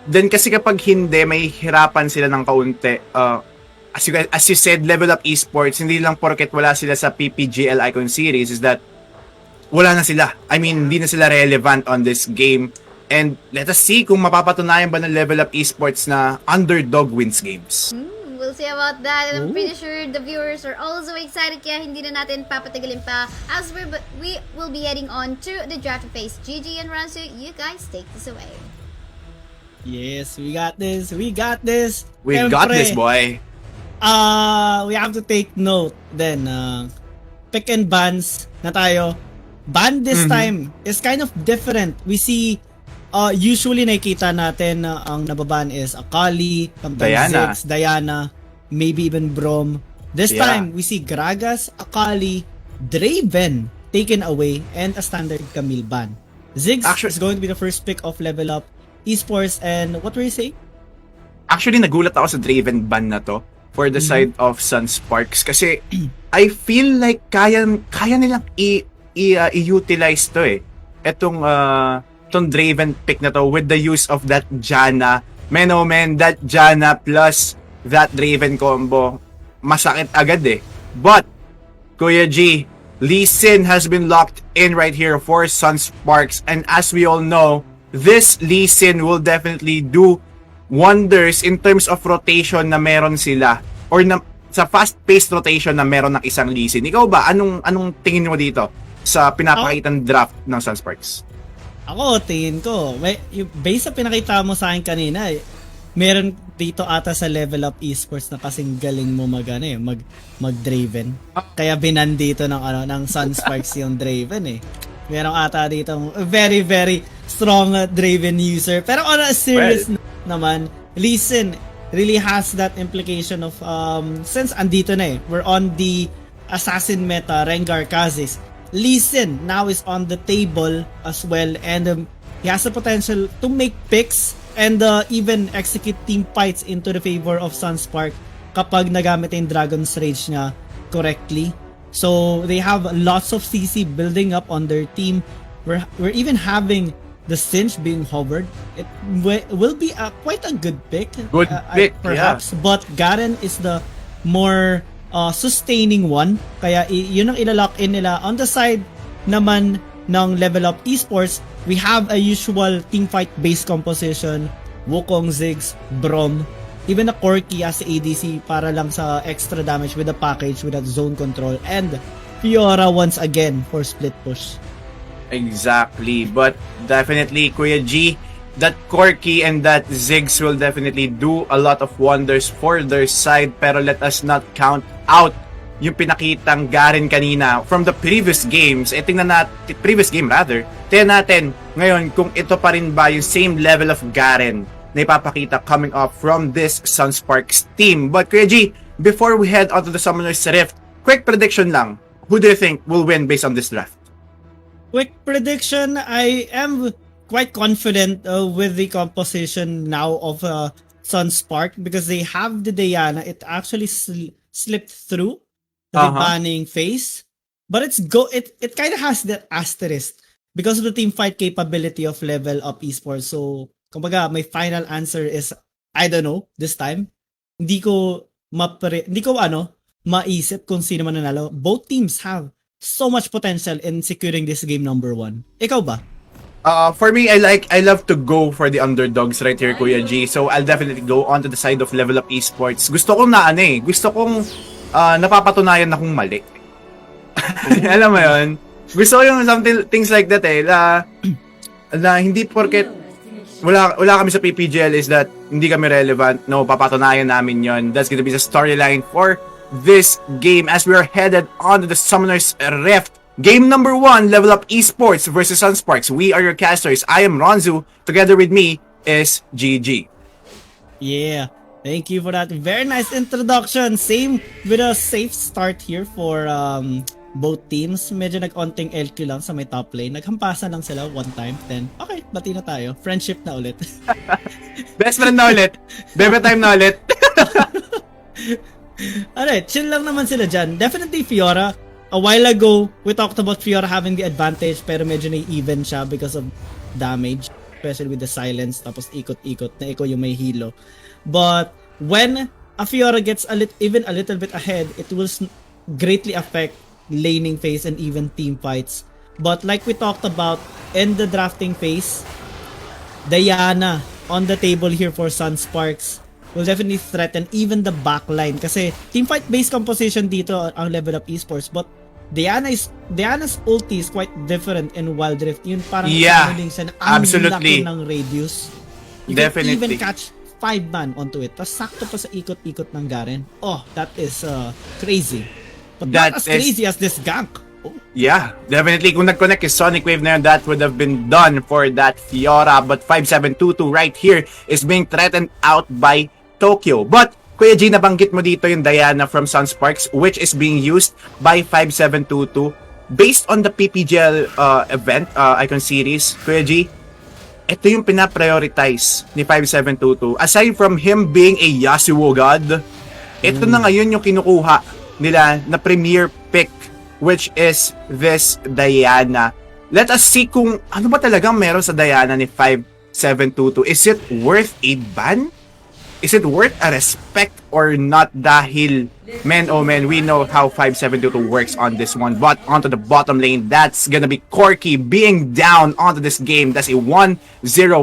Speaker 5: Then kasi kapag hindi, may hirapan sila ng kaunti. As you said, LevelUp Esports, hindi lang porket wala sila sa PPGL Icon Series, is that wala na sila. I mean, hindi na sila relevant on this game. And let us see kung mapapatunayan ba ng LevelUp Esports na underdog wins games.
Speaker 2: We'll see about that, and I'm pretty sure the viewers are also excited, kaya hindi na natin papatagalin pa as we will be heading on to the draft phase. Gigi and Ransu, you guys take this away.
Speaker 6: Yes, we got this. We got this,
Speaker 5: boy.
Speaker 6: We have to take note then. Pick and bans na tayo. Ban this time is kind of different. We see usually nakikita natin na ang nababan is Akali,
Speaker 5: Diana.
Speaker 6: Ziggs, Diana, maybe even Braum. This time we see Gragas, Akali, Draven taken away and a standard Camille ban. Ziggs is going to be the first pick of LevelUp Esports, and what were you saying?
Speaker 5: Actually, nagulat ako sa Draven ban na to for the side of Sunsparks kasi I feel like kaya nilang i-utilize to eh. Itong Draven pick na to with the use of that Janna. Man oh man, that Janna plus that Draven combo, masakit agad eh. But, Kuya G, Lee Sin has been locked in right here for Sunsparks, and as we all know, this Lee Sin will definitely do wonders in terms of rotation na meron sila, or na, sa fast-paced rotation na meron ng isang Lee Sin. Ikaw ba, anong tingin mo dito sa pinapakitang draft ng Sunsparks?
Speaker 6: Ako, tingin ko, based sa pinakita mo sa akin kanina, meron dito ata sa LevelUp Esports na kasing galing mo mag-Draven. Kaya binan dito ng Sunsparks yung Draven eh. Meron ata dito very very strong Draven user. Pero on a serious naman, Lee Sin really has that implication of since andito na eh, we're on the assassin meta, Rengar Kha'Zix. Lee Sin now is on the table as well, and he has the potential to make picks and even execute team fights into the favor of Sunspark kapag nagamit yung Dragon's Rage niya correctly. So they have lots of CC building up on their team. We're even having the Singe being hovered. It will be quite a good pick.
Speaker 5: Good pick,
Speaker 6: perhaps. But Garen is the more sustaining one. Kaya yun ang ilalock in nila. On the side naman ng LevelUp Esports, we have a usual teamfight based composition. Wukong, Ziggs, Braum, even a Corki as ADC para lang sa extra damage with the package with that zone control, and Fiora once again for split push.
Speaker 5: Exactly, but definitely Kuya G, that Corki and that Ziggs will definitely do a lot of wonders for their side, pero let us not count out yung pinakitang Garen kanina from the previous games. Tingnan natin, tingnan natin ngayon kung ito pa rin ba yung same level of Garen na ipapakita coming up from this Sunsparks team. But Kuya G, before we head onto the Summoner's Rift, quick prediction lang. Who do you think will win based on this draft?
Speaker 6: Quick prediction, I am quite confident with the composition now of Sunspark because they have the Diana. It actually slipped through the banning phase, but it kind of has that asterisk because of the team fight capability of LevelUp Esports. So, kumbaga, my final answer is I don't know this time. Hindi ko maisip kung sino man nanalo. Both teams have so much potential in securing this game number 1. Ikaw ba?
Speaker 5: For me, I love to go for the underdogs right here, Kuya G. So I'll definitely go on to the side of LevelUp Esports. Gusto kong napapatunayan na kung mali. Alam mo yun? Gusto ko yung things like that eh, na hindi porket wala kami sa PPGL is that hindi kami relevant. No, papatunayan namin yon. That's gonna be the storyline for this game as we are headed on to the Summoner's Rift. Game number 1, LevelUp Esports versus Sunsparks. We are your casters. I am Ronzu. Together with me is GG.
Speaker 6: Yeah. Thank you for that very nice introduction. Same with a safe start here for both teams. Medyo nag-onting LQ lang sa may top lane. Naghampasan lang sila one time. Then, okay, bati na tayo. Friendship na ulit.
Speaker 5: Best friend na ulit. Bebe time na ulit.
Speaker 6: Alright, chill lang naman sila dyan. Definitely Fiora. A while ago, we talked about Fiora having the advantage pero medyo na-even siya because of damage. Especially with the silence. Tapos ikot-ikot na ikaw yung may hilo. But when a Fiora gets even a little bit ahead, it will greatly affect laning phase and even team fights. But like we talked about in the drafting phase, Diana on the table here for Sunsparks will definitely threaten even the backline kasi team fight based composition dito ang LevelUp Esports, but Diana's ulti is quite different in Wild Rift. Yun parang siya na ang laki ng radius. You
Speaker 5: Definitely.
Speaker 6: can even catch 5 man onto it. Tapos sakto pa sa ikot-ikot ng Garen. Oh, that is crazy. But not as crazy as this gank.
Speaker 5: Yeah, definitely. Kung nag-connect is Sonic Wave na yun, that would have been done for that Fiora. But 5722 right here is being threatened out by Tokyo. But, Kuya G, nabanggit mo dito yung Diana from Sunsparks, which is being used by 5722. Based on the PPGL event, Icon Series, Kuya G, ito yung pinaprioritize ni 5722. Aside from him being a Yasuo god, ito na ngayon yung kinukuha nila na premier pick, which is this Diana. Let us see kung ano ba talagang meron sa Diana ni 5722. Is it worth a ban? Is it worth a respect or not? Dahil, man, oh man, we know how 5722 works on this one. But onto the bottom lane, that's gonna be Corky being down onto this game. That's a 1-0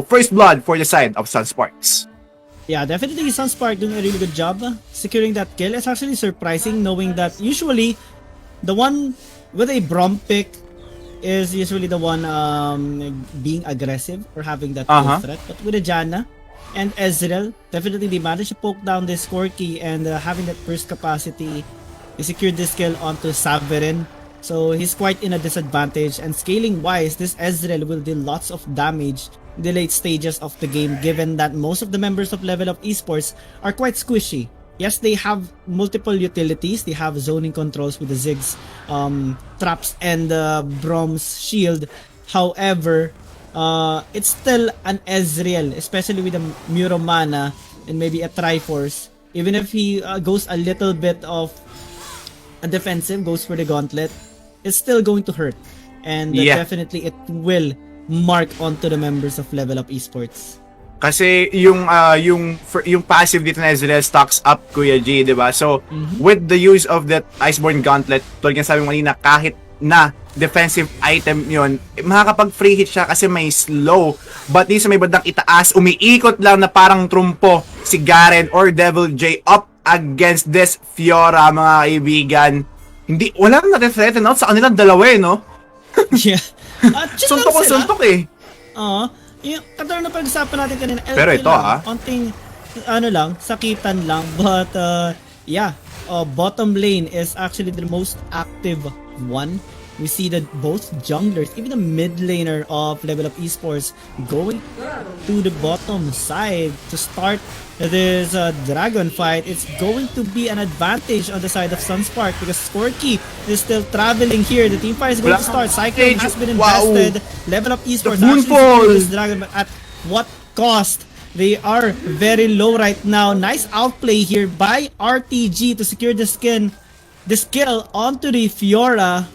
Speaker 5: first blood for the side of Sunsparks.
Speaker 6: Yeah, definitely Sunspark doing a really good job securing that kill. It's actually surprising knowing that usually the one with a Brom pick is usually the one being aggressive or having that kill threat. But with a Janna and Ezreal, definitely they managed to poke down this Corky and having that burst capacity, he secured this kill onto Saverin. So he's quite in a disadvantage, and scaling wise, this Ezreal will deal lots of damage in the late stages of the game, given that most of the members of LevelUp Esports are quite squishy. Yes, they have multiple utilities. They have zoning controls with the Ziggs, traps, and Brom's shield. However, it's still an Ezreal, especially with a Muromana and maybe a Triforce. Even if he goes a little bit of a defensive, goes for the gauntlet, it's still going to hurt. And definitely it will mark onto the members of LevelUp Esports.
Speaker 5: Kasi yung passive dito na Ezreal stocks up, Kuya G, di ba? So, with the use of that Iceborne Gauntlet, tulad ng sabi mo kanina, kahit na defensive item yun, makakapag-free hit siya kasi may slow. But di sa may bandang itaas, umiikot lang na parang trumpo si Garen or Devil J up against this Fiora, mga kaibigan. Walang na-threaten out sa kanilang dalawa no?
Speaker 6: Yeah.
Speaker 5: Suntok eh.
Speaker 6: Yung katulad na pag-usapan natin kanina,
Speaker 5: pero ito
Speaker 6: konting sakitan lang, but bottom lane is actually the most active one. We see that both junglers, even the mid laner of LevelUp Esports, going to the bottom side to start this dragon fight. It's going to be an advantage on the side of Sunspark because Corky is still traveling here. The team fight is going to start. Cyclone has been invested. LevelUp Esports actually secured this dragon, but at what cost? They are very low right now. Nice outplay here by RTG to secure the skill onto the Fiora.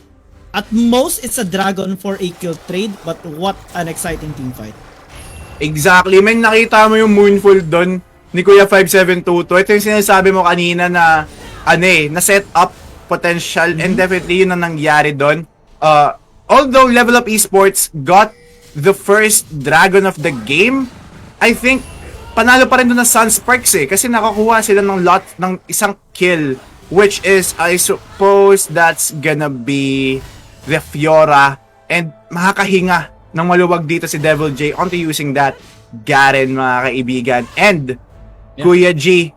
Speaker 6: At most, it's a dragon for a kill trade, but what an exciting team fight.
Speaker 5: Exactly. May nakita mo yung Moonfall doon ni Kuya 5722. Ito yung sinasabi mo kanina na na set up potential and definitely yun ang nangyari doon. Although LevelUp Esports got the first dragon of the game, I think panalo pa rin doon na Sunsparks kasi nakakuha sila ng isang kill, which is, I suppose, that's gonna be the Fiora, and makakahinga ng maluwag dito si Devil J onto using that Garen, mga kaibigan. And Kuya G,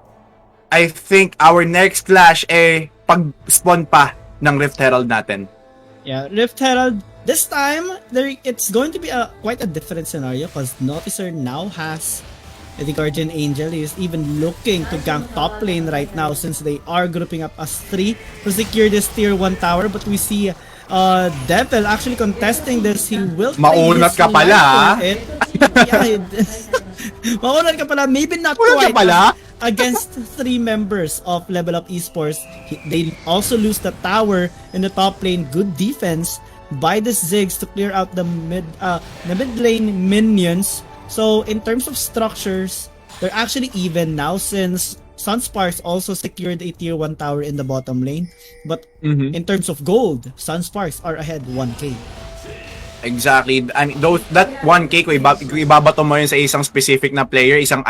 Speaker 5: I think our next clash pag-spawn pa ng Rift Herald natin.
Speaker 6: Yeah, Rift Herald, this time it's going to be quite a different scenario because Noticer now has the Guardian Angel. He is even looking to gank top lane right now since they are grouping up as 3 to secure this tier 1 tower, but we see Devil actually contesting this. He will
Speaker 5: maunat ka pala.
Speaker 6: Maunat ka pala, maybe not quite against 3 members of LevelUp Esports. They also lose the tower in the top lane. Good defense by the Ziggs to clear out the mid lane minions. So in terms of structures, they're actually even now since Sunsparks also secured a tier 1 tower in the bottom lane. But in terms of gold, Sunsparks are ahead 1k.
Speaker 5: Exactly. I mean, that 1k, kung ibabato mo yun sa isang specific na player, isang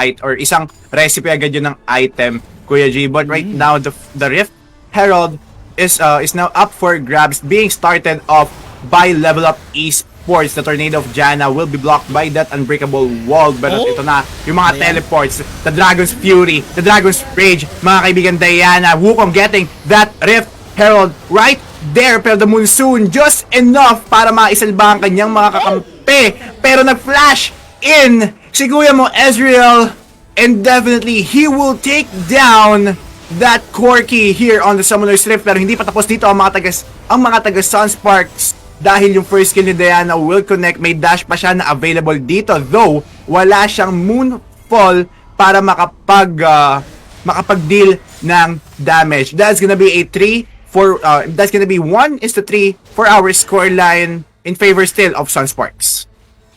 Speaker 5: recipe agad yun ng item, Kuya G. But right now, the Rift Herald is now up for grabs, being started off by LevelUp Esports. The Tornado of Janna will be blocked by that unbreakable wall. Pero ito na, yung mga teleports, the Dragon's Fury, the Dragon's Rage, mga kaibigan, Diana, Wukong getting that Rift Herald right there, pero the monsoon just enough para maisalba ang kanyang mga kakampi. Pero nag-flash in si kuya mo Ezreal, and definitely he will take down that Corki here on the Summoner's Rift. Pero hindi pa tapos dito ang mga taga Sunsparks, dahil yung first kill ni Diana will connect. May dash pa siya na available dito, though wala siyang Moonfall para makapag-deal ng damage. That's gonna be a 1-3 for our scoreline in favor still of Sunsparks.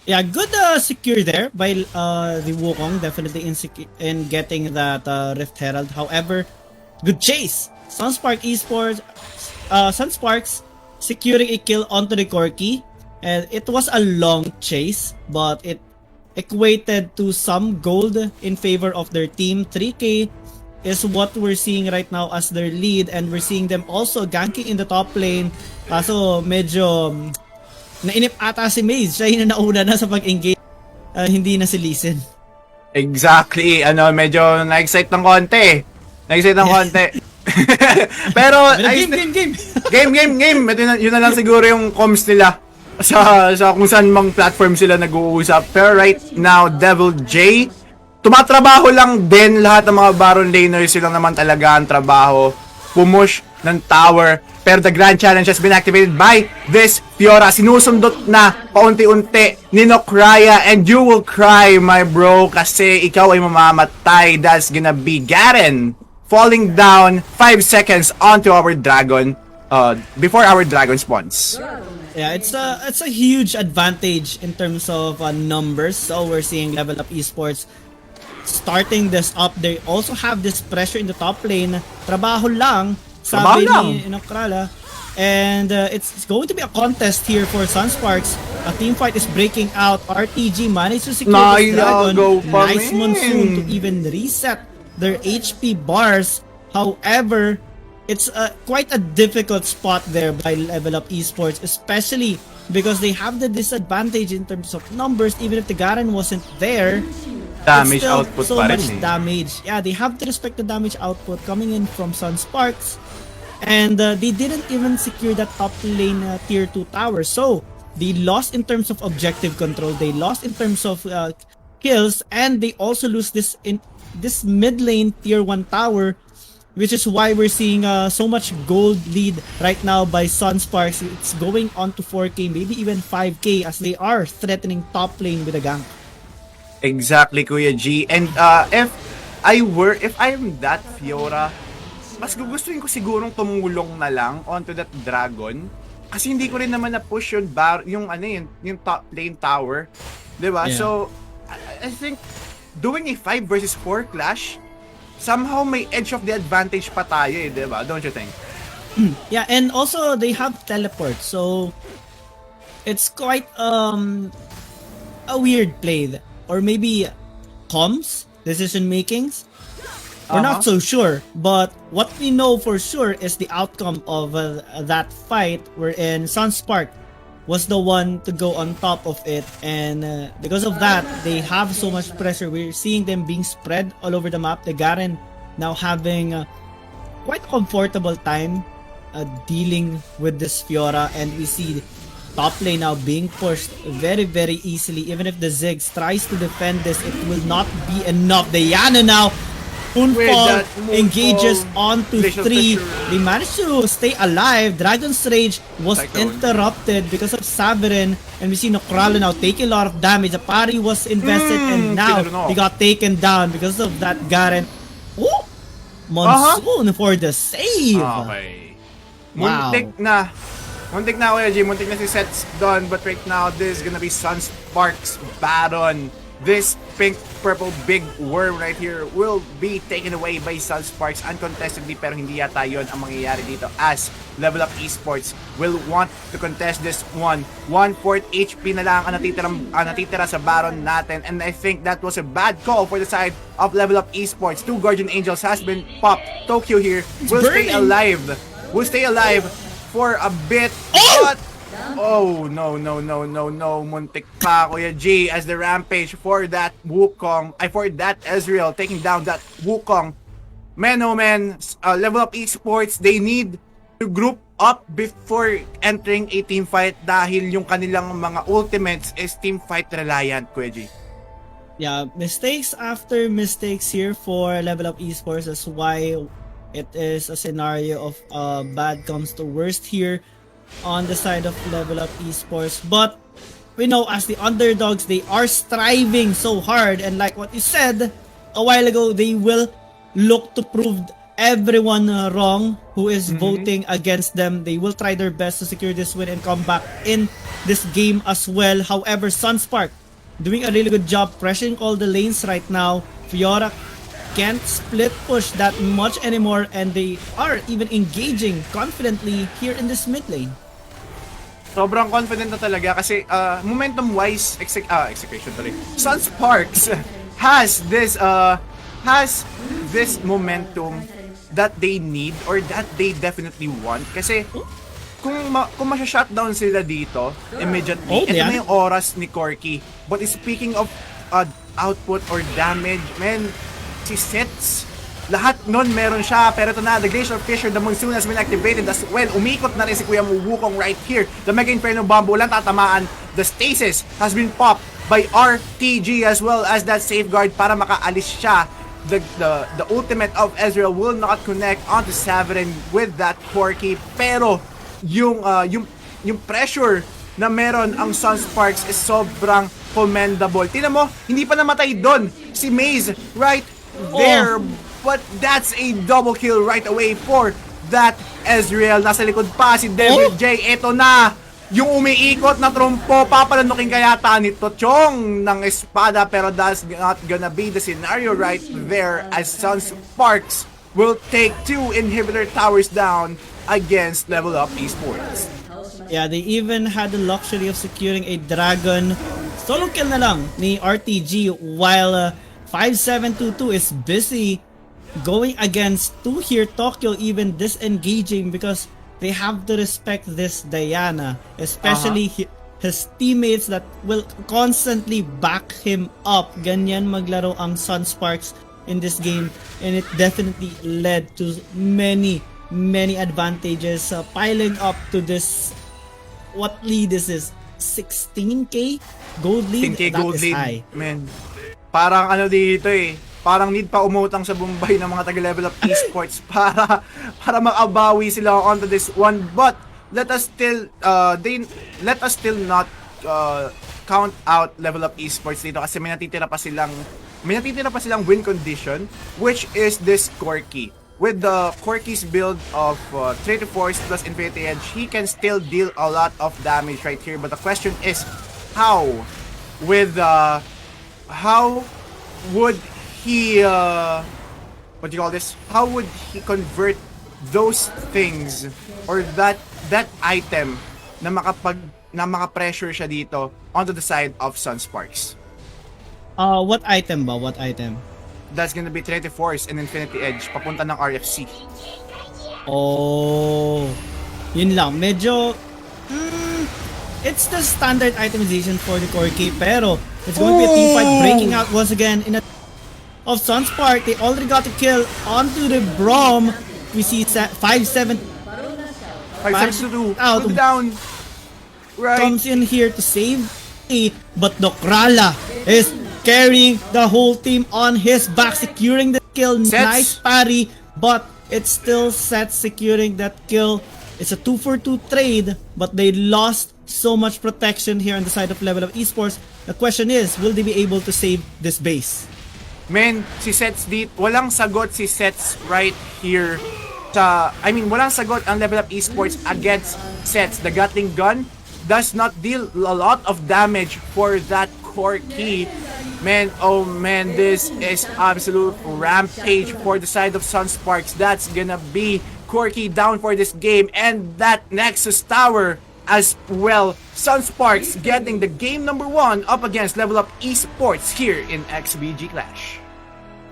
Speaker 6: Yeah, good secure there by the Wukong, definitely in getting that Rift Herald. However, good chase. Sunsparks securing a kill onto the Corki, and it was a long chase, but it equated to some gold in favor of their team. 3k is what we're seeing right now as their lead, and we're seeing them also ganking in the top lane. Kaso medyo nainip ata si Maze, siya yung nauna na sa pag-engage, hindi na si Lee Sin.
Speaker 5: Exactly, medyo na-excite ng konti. Pero game. Yun na lang siguro yung comms nila sa kung saan mang platform sila nag-uusap. Pero right now, Devil J, tumatrabaho lang din. Lahat ng mga Baron laners, silang naman talaga ang trabaho, pumush ng tower. Pero the grand challenge has been activated by this Fiora. Sinusundot na paunti-unti ni Nokraya, and you will cry, my bro, kasi ikaw ay mamamatay. That's gonna be Garen falling down 5 seconds onto our dragon before our dragon spawns.
Speaker 6: Yeah, it's a huge advantage in terms of numbers. So we're seeing LevelUp Esports starting this up. They also have this pressure in the top lane. Trabaho lang, sabi ni Nokrala. And it's going to be a contest here for Sunsparks. A team fight is breaking out. RTG managed to secure this dragon. Nice monsoon to even reset their HP bars. However, it's quite a difficult spot there by LevelUp Esports, especially because they have the disadvantage in terms of numbers. Even if the Garen wasn't there,
Speaker 5: damage
Speaker 6: still
Speaker 5: output
Speaker 6: so
Speaker 5: pa rin
Speaker 6: much damage. Yeah, they have to respect the damage output coming in from Sunsparks, and they didn't even secure that top lane tier 2 tower. So they lost in terms of objective control, they lost in terms of kills, and they also lose this mid lane tier 1 tower, which is why we're seeing so much gold lead right now by Sunsparks. It's going on to 4k, maybe even 5k, as they are threatening top lane with a gank.
Speaker 5: Exactly, Kuya G. And if I'm that Fiora, mas gugustuhin ko sigurong tumulong na lang onto that dragon, kasi hindi ko rin naman na-push yung top lane tower, diba? Yeah. So I think doing a 5 versus 4 clash, somehow may edge of the advantage pa tayo diba? Don't you think?
Speaker 6: Yeah, and also they have teleport, so it's quite a weird play, or maybe comms, decision makings. We're not so sure, but what we know for sure is the outcome of that fight, wherein Sunspark was the one to go on top of it, and because of that, they have so much pressure. We're seeing them being spread all over the map. The Garen now having quite a comfortable time dealing with this Fiora, and we see top lane now being pushed very, very easily. Even if the Ziggs tries to defend this, it will not be enough. The Yana now Moonfall engages onto 3. They managed to stay alive. Dragon's Rage was interrupted because of Saverin, and we see Nokrala now taking a lot of damage. The party was invested, and now he got taken down because of that Garen. Oh! Monsoon for the save!
Speaker 5: Okay.
Speaker 6: Wow.
Speaker 5: Muntik na Kuya G, muntik na si Sets done, but right now this is gonna be Sunsparks Baron. This pink-purple big worm right here will be taken away by Sunsparks uncontestedly, pero hindi yata yun ang mangyayari dito, as LevelUp Esports will want to contest this one. 1/4 HP na lang ang natitira sa Baron natin, and I think that was a bad call for the side of LevelUp Esports. 2 Guardian Angels has been popped. Tokyo here will stay alive for a bit, but oh no, muntik pa Kuya G, as the rampage for that Wukong, for that Ezreal taking down that Wukong. Man, oh man, LevelUp Esports, they need to group up before entering a team fight dahil yung kanilang mga ultimates is team fight reliant, Kuya G.
Speaker 6: Yeah, mistakes after mistakes here for LevelUp Esports. That's why it is a scenario of bad comes to worst here on the side of LevelUp Esports. But we know as the underdogs, they are striving so hard, and like what you said a while ago, they will look to prove everyone wrong who is voting against them. They will try their best to secure this win and come back in this game as well. However, Sunspark doing a really good job pressuring all the lanes right now. Fiora can't split push that much anymore, and they are even engaging confidently here in this mid lane.
Speaker 5: Sobrang confident na talaga kasi momentum wise Execration tuloy. Sunsparks has this momentum that they need or that they definitely want kasi kung masya-shutdown sila dito immediately, ito na yung oras ni Corky. But speaking of output or damage, man, si Sets, lahat nun meron siya. Pero ito na, the Glacier Fissure, the Monsoon has been activated as well. Umikot na rin si Kuya Wukong right here. The Mega Inferno Bomb, walang tatamaan. The Stasis has been popped by RTG as well as that safeguard para makaalis siya. The ultimate of Ezreal will not connect onto Saverin with that Corky. Pero yung pressure na meron ang Sunsparks is sobrang commendable. Tingnan mo, hindi pa namatay doon si Maze right there. But that's a double kill right away for that Ezreal. Nasa likod pa si Devil J. Ito na yung umiikot na trumpo. Papalanukin kayata nito Chong ng espada, pero that's not gonna be the scenario right there as Sunsparks will take 2 inhibitor towers down against LevelUp Esports.
Speaker 6: Yeah, they even had the luxury of securing a dragon. Solo kill na lang ni RTG while 5722 is busy going against 2 here. Tokyo even disengaging because they have to respect this Diana, especially his teammates that will constantly back him up. Ganyan maglaro ang Sunsparks in this game, and it definitely led to many advantages piling up to this. What lead is this? 16k gold lead?
Speaker 5: 16k
Speaker 6: That
Speaker 5: gold
Speaker 6: is
Speaker 5: lead,
Speaker 6: high.
Speaker 5: man. Parang ano dito parang need pa umutang sa Bombay ng mga taga-LevelUp Esports para makabawi sila onto this one. But let us still not count out LevelUp Esports dito kasi may natitira pa silang win condition, which is this Corky. With the Corky's build of 3 to 4 plus Infinity Edge, he can still deal a lot of damage right here. But the question is, how would he how would he convert those things or that item na maka-pressure siya dito onto the side of Sunsparks?
Speaker 6: What item ba? What item?
Speaker 5: That's gonna be 34s and Infinity Edge papunta ng RFC.
Speaker 6: Oh, yun lang. Medyo it's the standard itemization for the Corky, pero it's going to be a team fight breaking out once again in a of Sunspark. They already got the kill onto the Braum. We see 5-7
Speaker 5: 5-6-2
Speaker 6: out
Speaker 5: down. Right.
Speaker 6: Comes in here to save but Dokrala is carrying the whole team on his back, securing the kill.
Speaker 5: Sets.
Speaker 6: Nice parry, but it's still Sets securing that kill. It's a 2-for-2 trade, but they lost so much protection here on the side of LevelUp Esports. The question is, will they be able to save this base?
Speaker 5: Men, si Sets walang sagot si Sets right here. Walang sagot ang LevelUp Esports against Sets. The Gatling gun does not deal a lot of damage for that Corky. Man, oh man, this is absolute rampage for the side of Sunsparks. That's gonna be Corky down for this game, and that Nexus Tower as well. Sunsparks getting the game number 1 up against LevelUp Esports here in XBG Clash.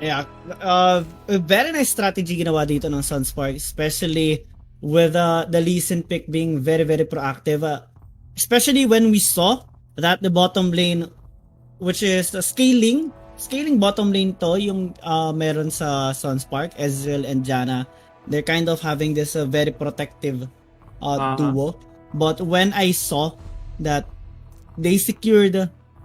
Speaker 6: Yeah, a very nice strategy ginawa dito ng Sunsparks, especially with the Lee Sin pick being very proactive. Especially when we saw that the bottom lane, which is the scaling bottom lane to, yung meron sa Sunspark, Ezreal and Janna, they're kind of having this very protective duo. But when I saw that they secured,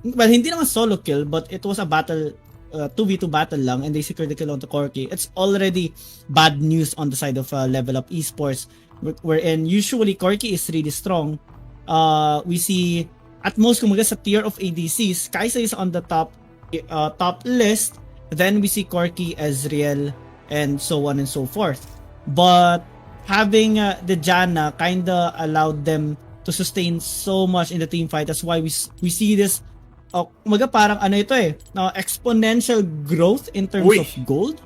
Speaker 6: well, hindi naman solo kill, but it was a battle, 2v2 battle lang, and they secured the kill on the Corki. It's already bad news on the side of LevelUp Esports, wherein usually Corki is really strong. We see at most kumaga sa tier of ADCs, Kaisaya is on the top list. Then we see Corki, Ezreal, and so on and so forth. But having the Janna kinda allowed them to sustain so much in the team fight. That's why we see this kumaga parang ano ito exponential growth in terms of gold.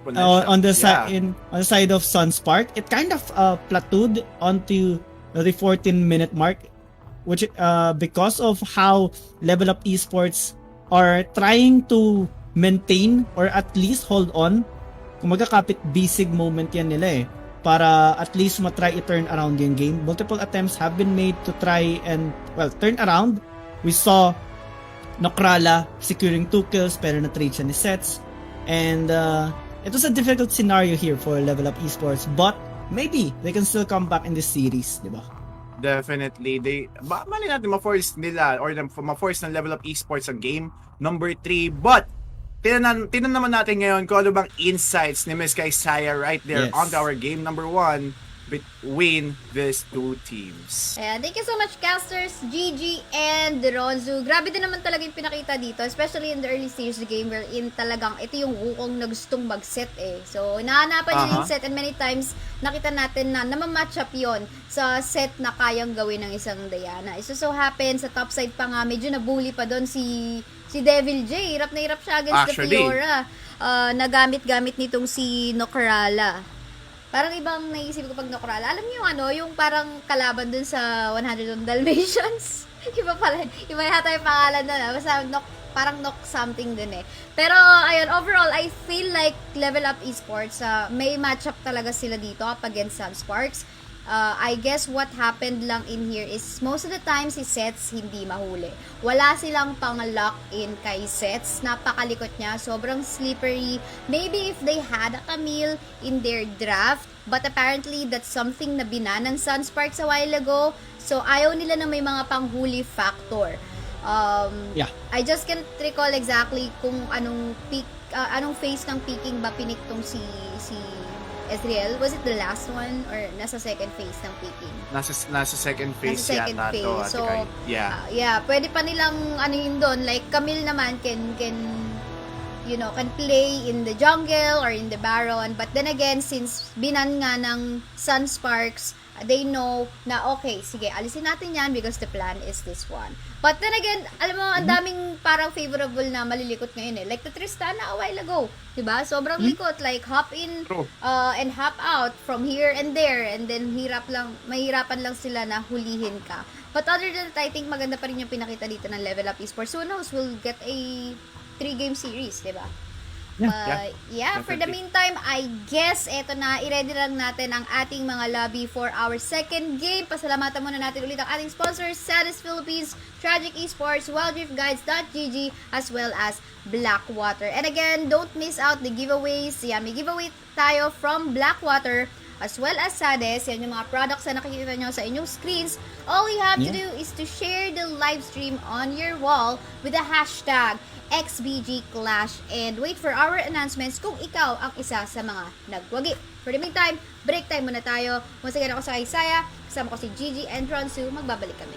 Speaker 6: On the side of Sunspark, it kind of plateaued onto the 14-minute mark, which because of how LevelUp Esports are trying to maintain or at least hold on. Kumaga kapit bisig moment yan nila para at least matry i-turn around yung game. Multiple attempts have been made to try and, well, turn around. We saw Nokrala securing 2 kills pero na-trade siya ni Sets. And it was a difficult scenario here for LevelUp Esports, but maybe they can still come back in this series, di ba?
Speaker 5: Definitely. Mali natin ma-force nila or ma-force ng LevelUp Esports ang game number 3. But tinan naman natin ngayon kung ano bang insights ni Miss Kaisaya right there on our game number 1 between these two teams.
Speaker 2: Ayan, thank you so much, casters, GG and Ronzu. Grabe din naman talaga yung pinakita dito, especially in the early stage of the game wherein talagang ito yung Wukong na gustong mag-set So, nahanapan niya yung set and many times nakita natin na namamatch up yun sa set na kayang gawin ng isang Diana. It so happen, sa top side pa nga, medyo nabully pa doon si Devil J. Hirap na hirap siya against the Fiora. Nagamit-gamit nitong si Nokrala. Parang ibang naisip ko pag Nokrala. Alam niyo yung parang kalaban dun sa 101 Dalmatians. Iba yata yung pangalan na. Basta parang Nok something dun Pero ayun, overall, I feel like LevelUp Esports, may matchup talaga sila dito up against Sunsparks. I guess what happened lang in here is most of the time si Sets hindi mahuli. Wala silang pang-lock in kay Sets. Napakalikot niya. Sobrang slippery. Maybe if they had a Camille in their draft, but apparently that's something na binan ng Sunsparks a while ago. So ayaw nila na may mga panghuli factor. I just can't recall exactly kung anong phase ng peaking ba piniktong si Ezreal. Was it the last one or nasa second phase ng peaking?
Speaker 5: Nasa second phase yata to.
Speaker 2: So,
Speaker 5: yeah,
Speaker 2: pwede pa nilang yun doon. Like, Camille naman can play in the jungle or in the Baron. But then again, since binan nga ng Sunsparks, they know na okay, sige, alisin natin yan because the plan is this one. But then again, alam mo, ang daming parang favorable na malilikot ngayon Like the Tristana a while ago, diba? Sobrang likot, like hop in and hop out from here and there, and then mahirapan lang sila na hulihin ka. But other than that, I think maganda pa rin yung pinakita dito ng LevelUp Esports. Who knows, we'll get a 3-game series, diba? For the meantime, I guess eto na, i-ready lang natin ang ating mga lobby for our second game. Pasalamatan muna natin ulit ang ating sponsors, Sadis Philippines, Tragik Esports, WildriftGuides.gg, as well as Blackwater. And again, don't miss out the giveaways. May giveaway tayo from Blackwater as well as Sadis. Yan yung mga products na nakikita nyo sa inyong screens. All you have to do is to share the live stream on your wall with the hashtag XBG Clash and wait for our announcements kung ikaw ang isa sa mga nagwagi. For the meantime, break time muna tayo. Once again, ako sa Kaisaya, kasama ko si Gigi and Ronsu. Magbabalik kami.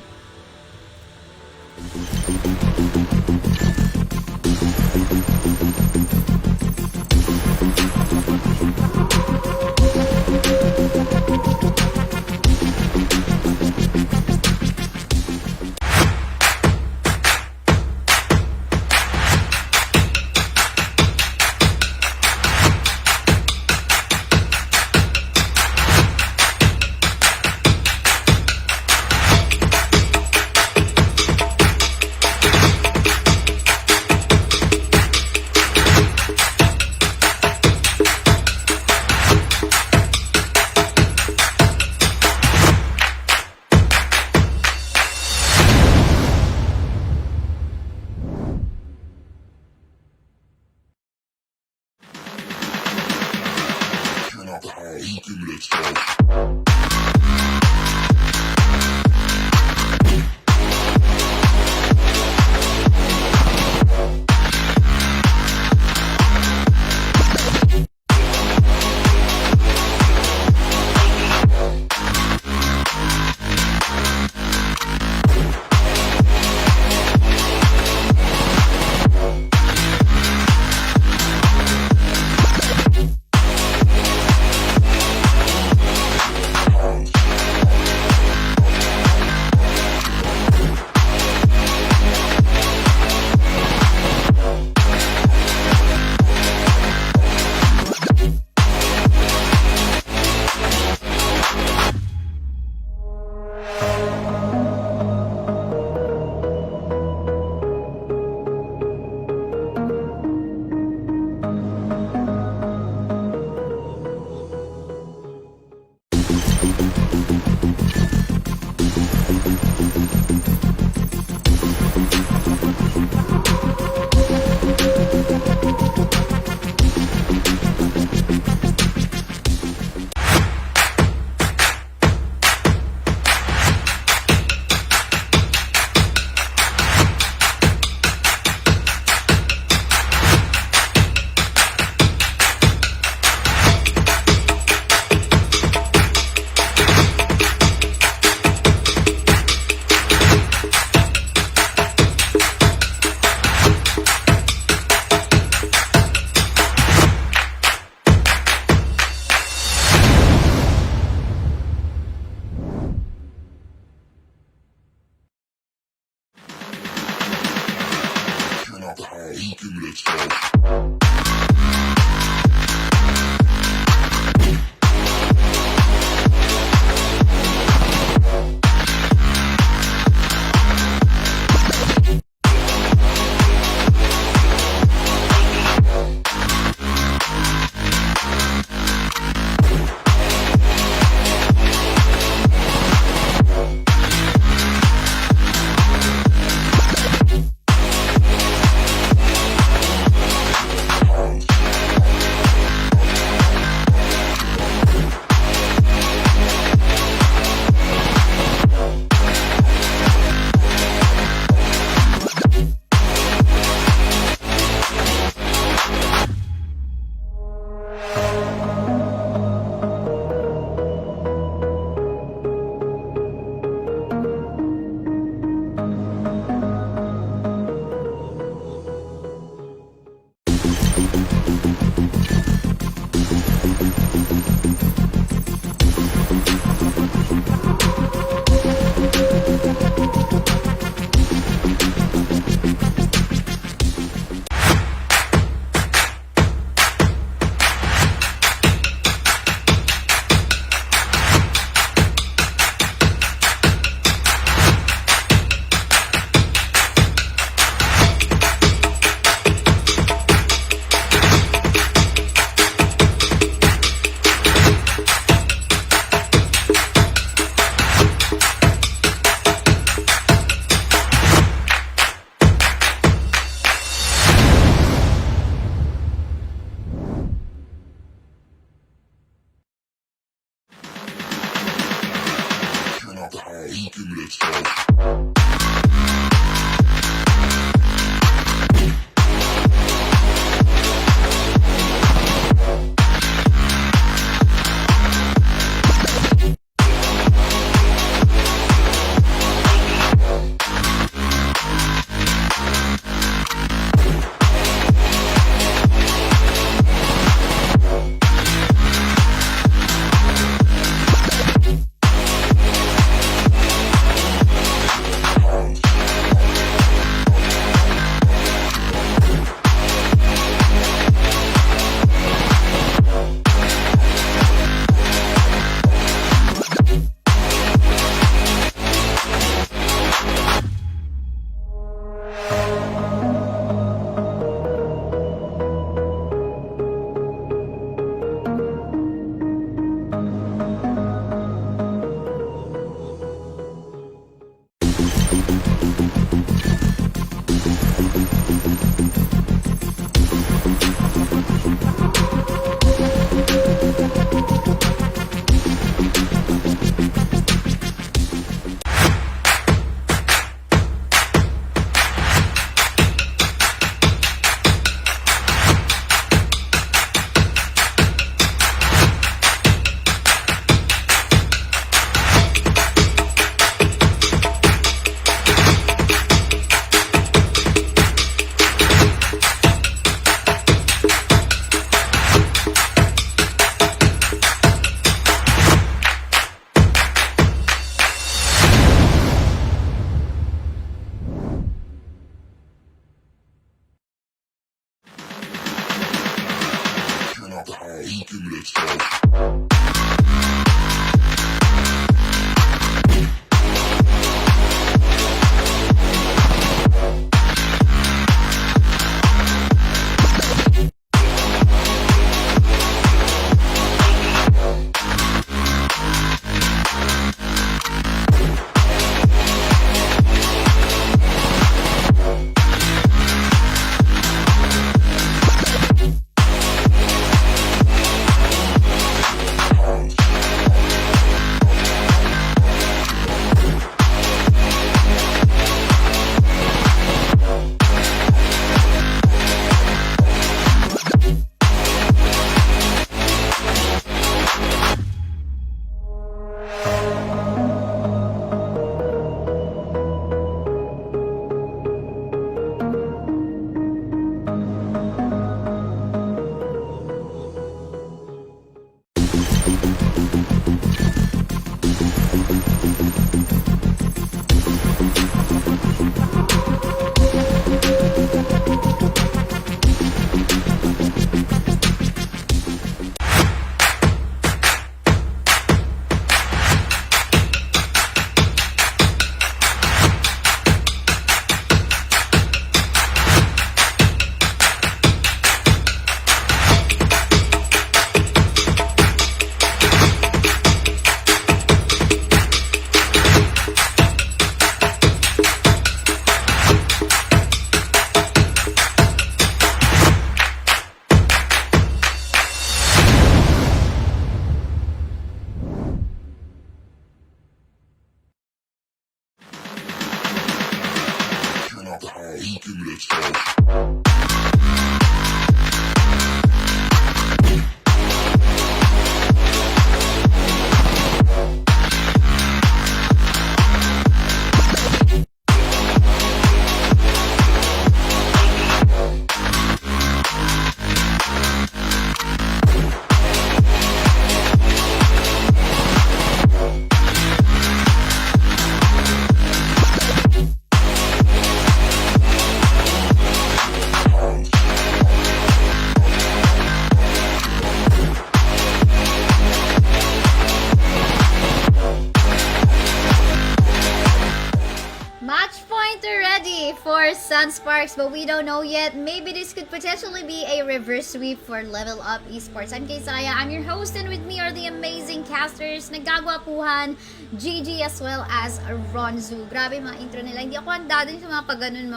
Speaker 2: Sunsparks, but we don't know yet. Maybe this could potentially be a reverse sweep for LevelUp Esports. I'm Kaisaya, I'm your host, and with me are the amazing casters, nagagwapuhan, GG as well as Ronzu. Grabe mga intro nila. Hindi ako handa din sa mga paganon.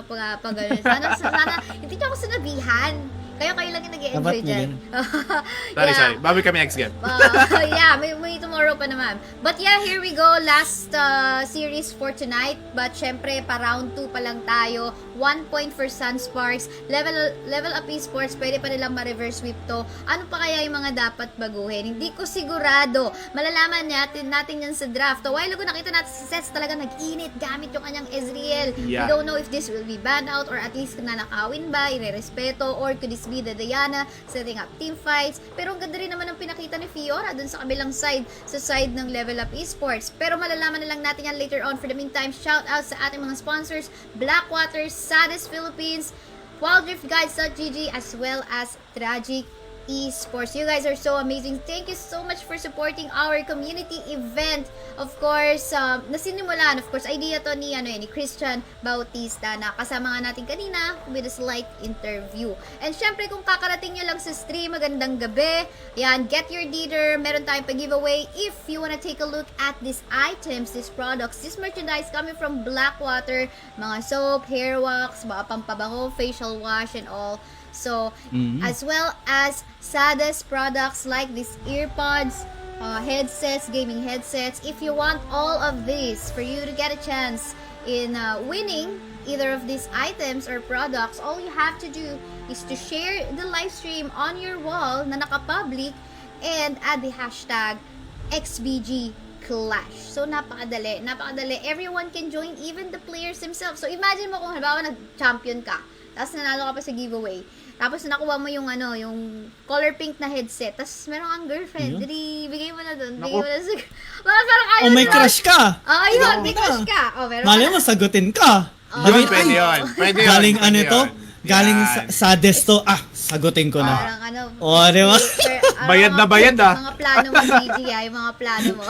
Speaker 2: Sana hindi niyo ako sinabihan. Kayo lang yung nag-e-enjoy dyan.
Speaker 5: Sorry. Babi kami next game.
Speaker 2: Yeah, may tomorrow pa naman. But yeah, here we go. Last series for tonight. But syempre, pa round 2 pa lang tayo. 1 point for Sunsparks. LevelUp Esports, pwede pa nilang ma-reverse sweep to. Ano pa kaya yung mga dapat baguhin? Hindi ko sigurado. Malalaman natin yan sa draft. A while ago, nakita natin si Sets talaga nag-init gamit yung kanyang Ezreal.
Speaker 5: Yeah.
Speaker 2: We don't know if this will be banned out or at least nanakawin ba, irerespeto, or could this be the Diana setting up team fights. Pero ang ganda rin naman ang pinakita ni Fiora dun sa kabilang side, sa side ng LevelUp Esports. Pero malalaman na lang natin yan later on. For the meantime, shout out sa ating mga sponsors, Blackwater, Sadis Philippines, WildriftGuides.gg, as well as Tragik Esports. You guys are so amazing. Thank you so much for supporting our community event. Of course, nasinimulan, of course, idea to ni XtianBautista na kasama nga natin kanina with a slight interview. And syempre, kung kakarating nyo lang sa stream, magandang gabi. Yan, get your deeder. Meron tayong pag-giveaway. If you wanna take a look at these items, these products, this merchandise coming from Blackwater, mga soap, hair wax, mga pampabango, facial wash, and all. So, as well as Sadis products like these earpods, headsets, gaming headsets. If you want all of this for you to get a chance in winning either of these items or products, all you have to do is to share the live stream on your wall na naka-public and add the hashtag XBG Clash. So, napakadali. Everyone can join, even the players themselves. So, imagine mo kung halimbawa nag-champion ka, tapos nanalo ka pa sa giveaway. Tapos nakuha mo yung yung color pink na headset. Tapos meron kang girlfriend. Dili, bigay mo na dun. Bigay mo na sa... Parang ayaw
Speaker 6: may crush ka.
Speaker 2: Yun, may crush ka. Meron
Speaker 6: Mali mo, sagutin ka.
Speaker 5: Yun, pwede yun.
Speaker 6: Galing to? Galing sa desto. Sagutin ko na.
Speaker 2: Parang
Speaker 6: di ba?
Speaker 5: Bayad na bayad,
Speaker 2: Mga plano mo, GG, yung mga plano mo.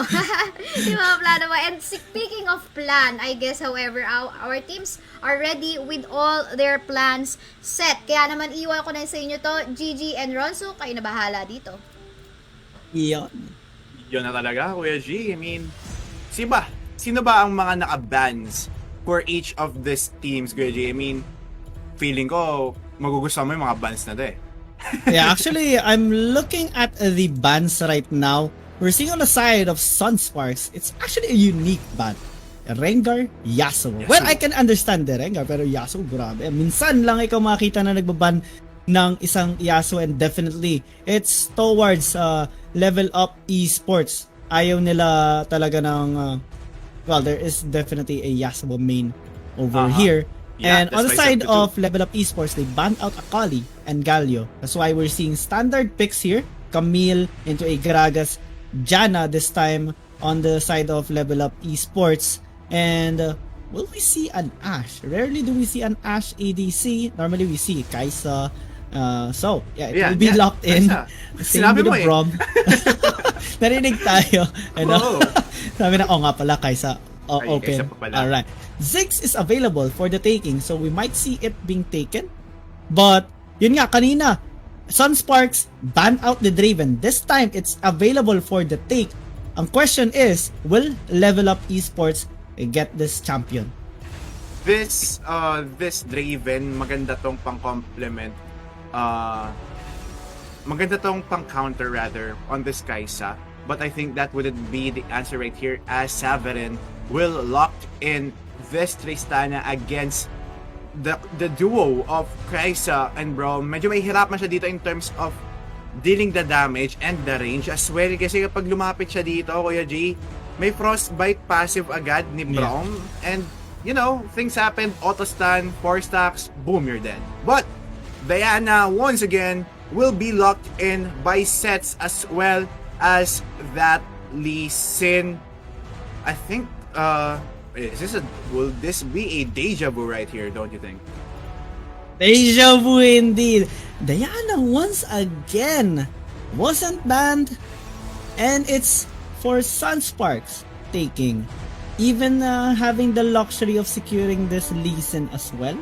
Speaker 2: Yung mga plano mo. And speaking of plan, I guess, however, our teams are ready with all their plans set. Kaya naman, iwan ko na sa inyo to, GG and Ronzo, kayo na bahala dito.
Speaker 6: Iyon.
Speaker 5: Yun na talaga, Kuya G. I mean, sino ba ang mga naka-bans for each of these teams, Kuya G? I mean, feeling ko, magugustuhan mo yung mga bans na to eh.
Speaker 6: Yeah, actually, I'm looking at the bans right now. We're seeing on the side of Sunsparks, it's actually a unique ban. Rengar, Yasuo. Well, I can understand the Rengar, pero Yasuo, grabe. Minsan lang ikaw makita na nagbaban ng isang Yasuo, and definitely, it's towards LevelUp Esports. Ayaw nila talaga ng, well, there is definitely a Yasuo main over here.
Speaker 5: Yeah,
Speaker 6: and on the side of LevelUp Esports, they banned out Akali and Galio. That's why we're seeing standard picks here. Camille into a Gragas, Janna this time on the side of LevelUp Esports. And will we see an Ashe? Rarely do we see an Ashe ADC. Normally we see Kaisa. So, yeah, it will be locked in. Same with the Brom. Narinig tayo. Sabi na, nga pala, Kaisa. Open. Alright. Ziggs is available for the taking, so we might see it being taken. But, yun nga, kanina, Sunsparks banned out the Draven. This time, it's available for the take. Ang question is, will LevelUp Esports get this champion?
Speaker 5: This Draven, maganda tong pang-complement. Maganda tong pang-counter rather on this Kaisa. But I think that wouldn't be the answer right here, as Severin will lock in this Tristana against the duo of Kaisa and Braum. Medyo may hirapan siya dito in terms of dealing the damage and the range as well. Kasi kapag lumapit siya dito, Kuya G, may frostbite passive agad ni Braum. And, you know, things happen. Auto-stun, 4 stacks, boom, you're dead. But, Diana, once again, will be locked in by Sets as well as that Lee Sin. I think, will this be a deja vu right here, don't you think?
Speaker 6: Deja vu indeed. Diana once again wasn't banned, and it's for Sunsparks taking, even having the luxury of securing this Lee Sin as well.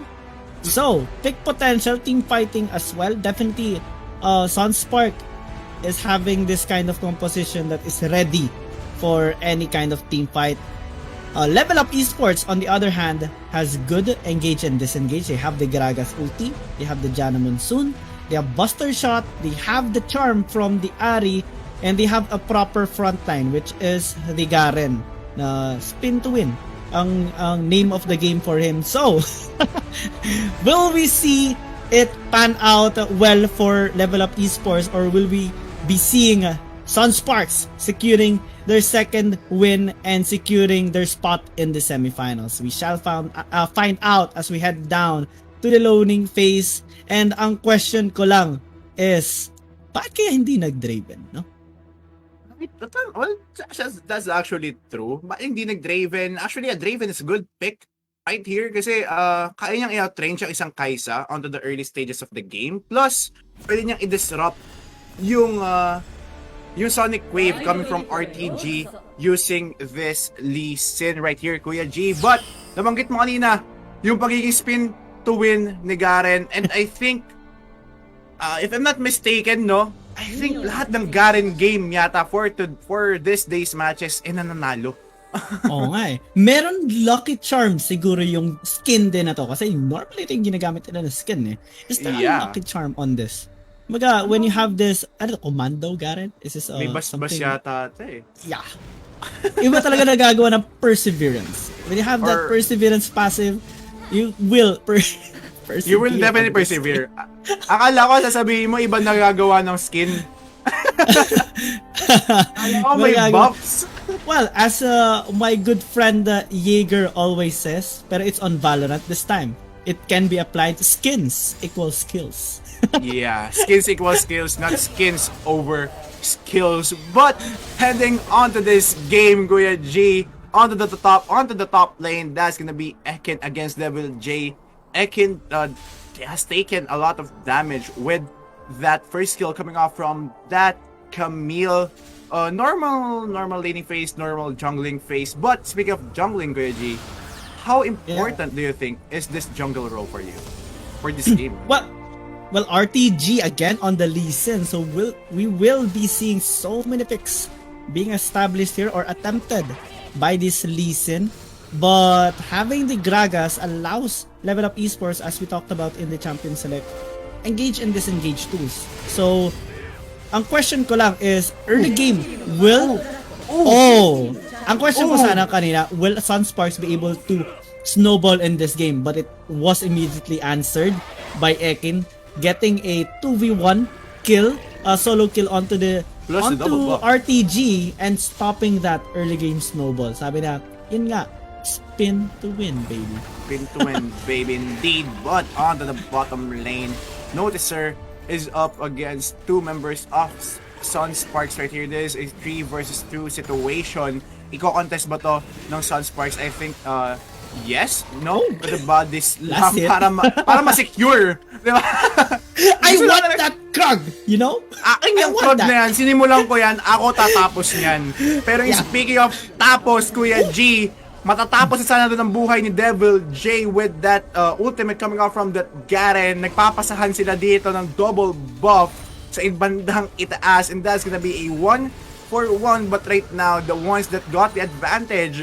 Speaker 6: So, pick potential, team fighting as well. Definitely, Sunspark is having this kind of composition that is ready for any kind of team fight. LevelUp Esports, on the other hand, has good engage and disengage. They have the Gragas ulti, they have the Jana Monsoon, they have Buster Shot, they have the Charm from the Ari, and they have a proper frontline, which is the Garen, na spin to win ang name of the game for him. So, will we see it pan out well for LevelUp Esports, or will we be seeing Sunsparks securing their second win and securing their spot in the semifinals? We shall find out as we head down to the loading phase. And ang question ko lang is, bakit kaya hindi nag-Draven, no?
Speaker 5: Well, that's actually true. But hindi nag-Draven. Actually, a Draven is a good pick right here kasi kaya niyang i-outrange ang isang Kaisa onto the early stages of the game. Plus, pwede niyang i-disrupt yung Sonic Wave coming from RTG using this Lee Sin right here, Kuya G. But, nabanggit mo kanina, yung pagiging spin to win ni Garen. And I think, if I'm not mistaken, no, I think lahat ng Garen game yata for this day's matches nananalo.
Speaker 6: Oo nga eh. Meron lucky charm siguro yung skin din na to. Kasi normally ito yung ginagamit nila na skin eh. Is there a lucky charm on this? Maga, when you have this, commando Garen? Is this
Speaker 5: may bas-bas yata ito eh.
Speaker 6: Yeah. Iba talaga nagagawa ng perseverance. When you have that perseverance passive, you will persevere.
Speaker 5: You will definitely persevere. Akala ko sasabihin mo iba nagagawa ng skin. Akala ko may buffs.
Speaker 6: Well, as my good friend Jaeger always says, pero it's on Valorant this time. It can be applied to skins equals skills.
Speaker 5: Yeah, skins equals skills, not skins over skills. But heading onto this game, Kuya G, onto the top lane, that's gonna be Ekin against Devil J. Ekin has taken a lot of damage with that first kill coming off from that Camille. Normal laning phase, normal jungling phase. But speaking of jungling, Kuya G, how important do you think is this jungle role for you for this game?
Speaker 6: Well, RTG again on the Lee Sin, so we will be seeing so many picks being established here or attempted by this Lee Sin. But having the Gragas allows LevelUp Esports, as we talked about in the Champion Select, engage and disengage tools. So, ang question ko lang is, early game, ang question ko sana kanina, will Sunsparks be able to snowball in this game? But it was immediately answered by Ekin, getting a 2v1 kill, a solo kill onto RTG and stopping that early game snowball. Sabi na, yun nga, spin to win, baby.
Speaker 5: Spin to win, baby, indeed. But onto the bottom lane, Noticer is up against two members of Sunsparks right here. This is a 3 versus 2 situation. Iko-contest ba to ng Sunsparks? I think, yes, no, the bodies lang para ma-secure. Diba?
Speaker 6: I want that Krug, you know?
Speaker 5: Aking yung Krug na yan, sinimulan ko yan, ako tatapos yan. Pero speaking of tapos, Kuya G, matatapos na sana doon ang buhay ni Devil J with that ultimate coming out from that Garen. Nagpapasahan sila dito ng double buff sa ibandang itaas, and that's gonna be a 1-for-1. But right now, the ones that got the advantage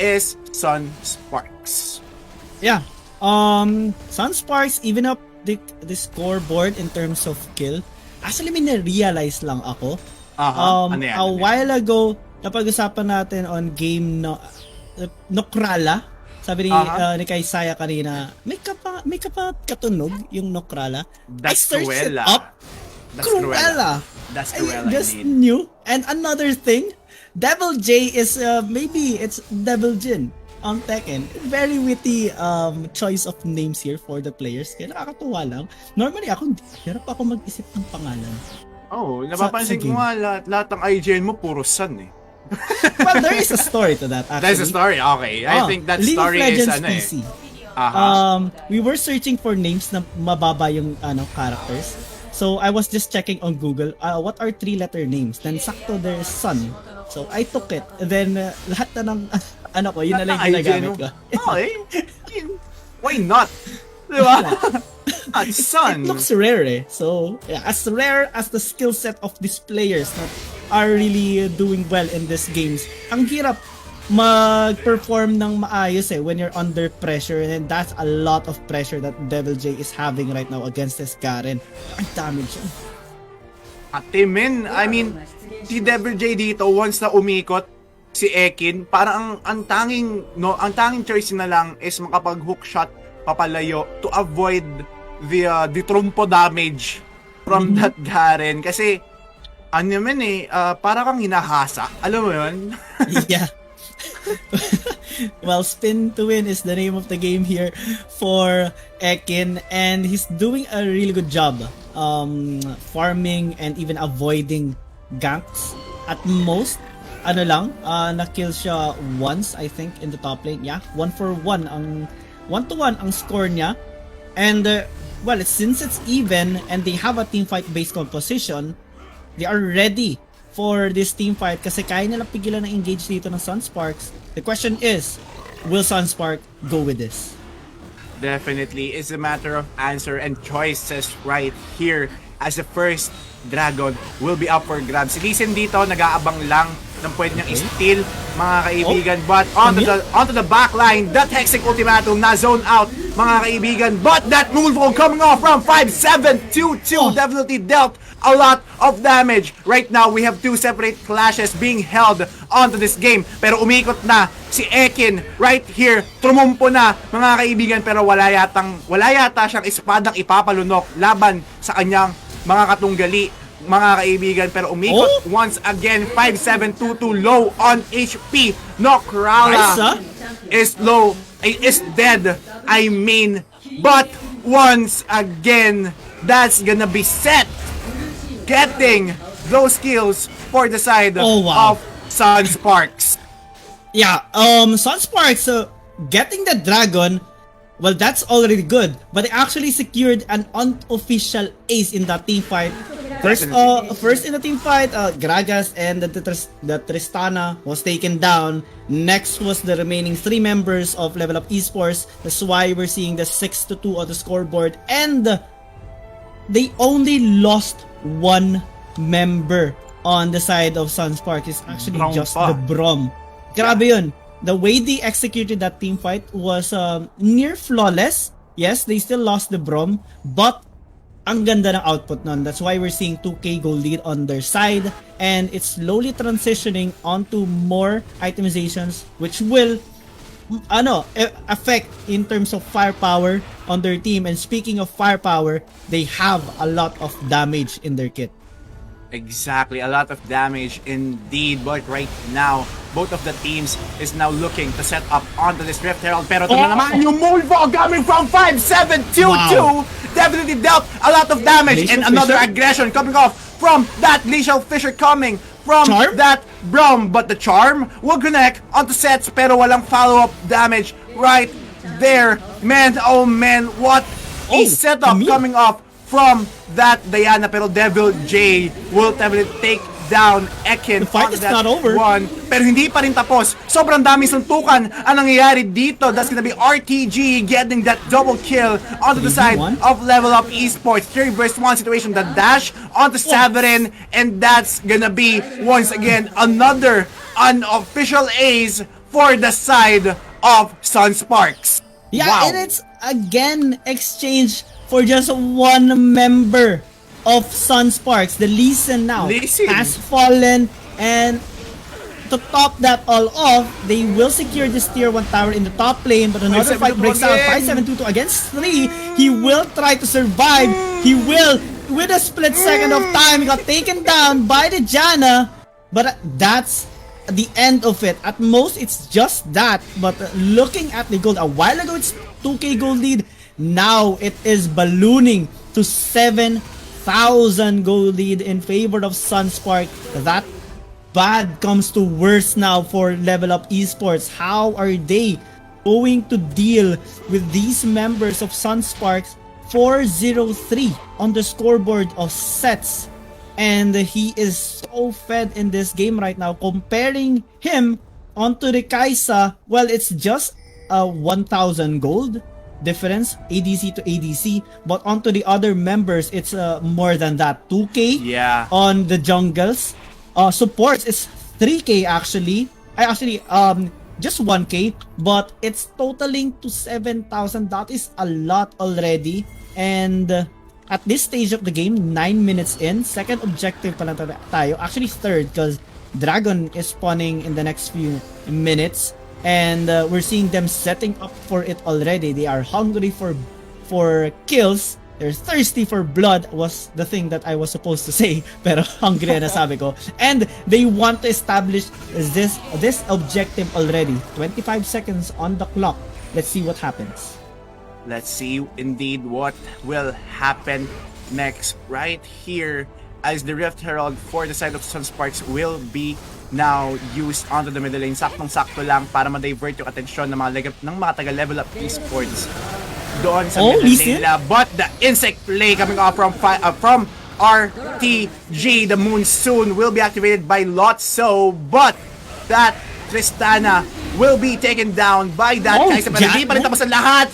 Speaker 5: is Sunsparks.
Speaker 6: Yeah. Sunsparks even up the scoreboard in terms of kill. Actually, may na-realize lang ako. A while ago, napag-usapan natin on game Nokrala. Sabi ni Kaisaya kanina, may katunog yung Nokrala.
Speaker 5: That's
Speaker 6: I searched it up. Cruella.
Speaker 5: That's Cruella.
Speaker 6: I just knew. And another thing, Devil J is maybe it's Devil Jin on Tekken. Very witty choice of names here for the players. Kaya nakakatuwa lang. Normally hirap ako mag-isip ng pangalan.
Speaker 5: Oh, napapansin ko nga lahat ng IGN mo puro Sun eh.
Speaker 6: Well, there is a story to that actually.
Speaker 5: There's a story, okay. I think that story is
Speaker 6: PC. We were searching for names na mababa yung characters. So I was just checking on Google, what are 3-letter names? Then sakto there's Sun. So I took it. And then lahat na ng yun na lang yung ginagamit ko.
Speaker 5: Okay. Why not? Di ba? At Sun.
Speaker 6: It looks rare eh. So, yeah, as rare as the skill set of these players that are really doing well in these games, ang hirap mag-perform ng maayos eh when you're under pressure, and that's a lot of pressure that Devil J is having right now against this Garen. Ang damage yun.
Speaker 5: Ate men, I mean, si Devil J dito, once na umikot si Ekin, parang ang tanging choice na lang is makapag-hook shot papalayo to avoid the trumpo damage from that Garen. Kasi, ano naman para kang hinahasa. Alam mo yun?
Speaker 6: Yeah. Well, spin to win is the name of the game here for Ekin, and he's doing a really good job farming and even avoiding ganks. At most, na-kill siya once, I think, in the top lane. Yeah, 1-for-1 ang 1-to-1 ang score niya. And well, since it's even and they have a team fight based composition, they are ready for this team fight kasi kaya nila pigilan ng engage dito ng Sunsparks. The question is, will Sunspark go with this?
Speaker 5: Definitely, it's a matter of answer and choices right here as the first dragon will be up for grabs. Si Lee Sin dito, nag-aabang lang ng pwede niyang steal, mga kaibigan. But onto the back line, that Hexing Ultimatum na zone out, mga kaibigan. But that Moonfall coming off from 5-7-2-2 definitely dealt a lot of damage. Right now, we have two separate clashes being held onto this game. Pero umikot na si Ekin right here. Trumumpo na, mga kaibigan. Pero wala yata siyang espadang ipapalunok laban sa kanyang mga katunggali, mga kaibigan. Pero umikot once again. 5-7-2-2 low on HP. Nokrala is low, is dead, I mean. But once again, that's gonna be set, getting those kills for the side of Sunsparks.
Speaker 6: Yeah, Sunsparks getting the dragon, well, that's already good, but they actually secured an unofficial ace in that team fight. First in the team fight, Gragas and the Tristana was taken down. Next was the remaining 3 members of LevelUp Esports. That's why we're seeing the 6-2 on the scoreboard, and they only lost 1 member on the side of Sunspark. Is actually just the Brom. Grabe yun. The way they executed that team fight was near flawless. Yes, they still lost the Brom, but ang ganda ng output nun. That's why we're seeing 2k gold lead on their side, and it's slowly transitioning onto more itemizations which will affect in terms of firepower on their team. And speaking of firepower, they have a lot of damage in their kit.
Speaker 5: Exactly, a lot of damage indeed. But right now, both of the teams is now looking to set up onto this Rift Herald. Pero ito na naman yung Moonfall coming from 5-7-2-2. Definitely dealt a lot of damage.
Speaker 6: Glacial
Speaker 5: and another
Speaker 6: Fisher?
Speaker 5: aggression coming off from that Glacial Fisher coming from
Speaker 6: Charm?
Speaker 5: that Brom. But the Charm will connect onto sets, pero walang follow-up damage right there. Man, oh man, what a setup coming off from that Diana. Pero Devil J will definitely take down Ekin.
Speaker 6: The fight is not over.
Speaker 5: Pero hindi pa rin tapos. Sobrang daming suntukan ang nangyayari dito. That's gonna be RTG getting that double kill onto the side of LevelUp Esports. 3-1 situation. The dash onto Severin, and that's gonna be once again another unofficial ace for the side of Sunsparks.
Speaker 6: Yeah,
Speaker 5: wow.
Speaker 6: and it's again exchange for just 1 member of Sunsparks. The Lee Sin now has fallen, and to top that all off, they will secure this tier 1 tower in the top lane, but another fight breaks out. 5-7-2-2 against 3. He will try to survive. He will, with a split second of time, he got taken down by the Janna, but that's the end of it. At most, it's just that, but looking at the gold, a while ago it's 2k gold lead. Now it is ballooning to 7,000 gold lead in favor of Sunspark. That bad comes to worse now for LevelUp Esports. How are they going to deal with these members of Sunsparks? 4-0-3 on the scoreboard of sets, and he is so fed in this game right now. Comparing him onto the Kaisa, well, it's just 1,000 gold. difference, ADC to ADC, but onto the other members, it's more than that. 2k on the jungles. Supports is 3k actually. Just 1k, but it's totaling to 7,000. That is a lot already. And at this stage of the game, 9 minutes in, second objective pa lang tayo. Actually third, because Dragon is spawning in the next few minutes. And we're seeing them setting up for it already. They are hungry for kills. They're thirsty for blood was the thing that I was supposed to say, pero hungry na sabi ko. And they want to establish this objective already. 25 seconds on the clock. Let's see what happens.
Speaker 5: Let's see indeed what will happen next. Right here, as the Rift Herald for the side of Sunsparks will be now used onto the middle lane. Saktong-sakto lang para ma-divert yung atensyon ng mga taga LevelUp Esports doon sa middle lane nila. But the insect play coming off from RTG, the Monsoon will be activated by Lotso, but that Tristana will be taken down by that Kaisaya. Pero hindi pa rin tapos ang lahat.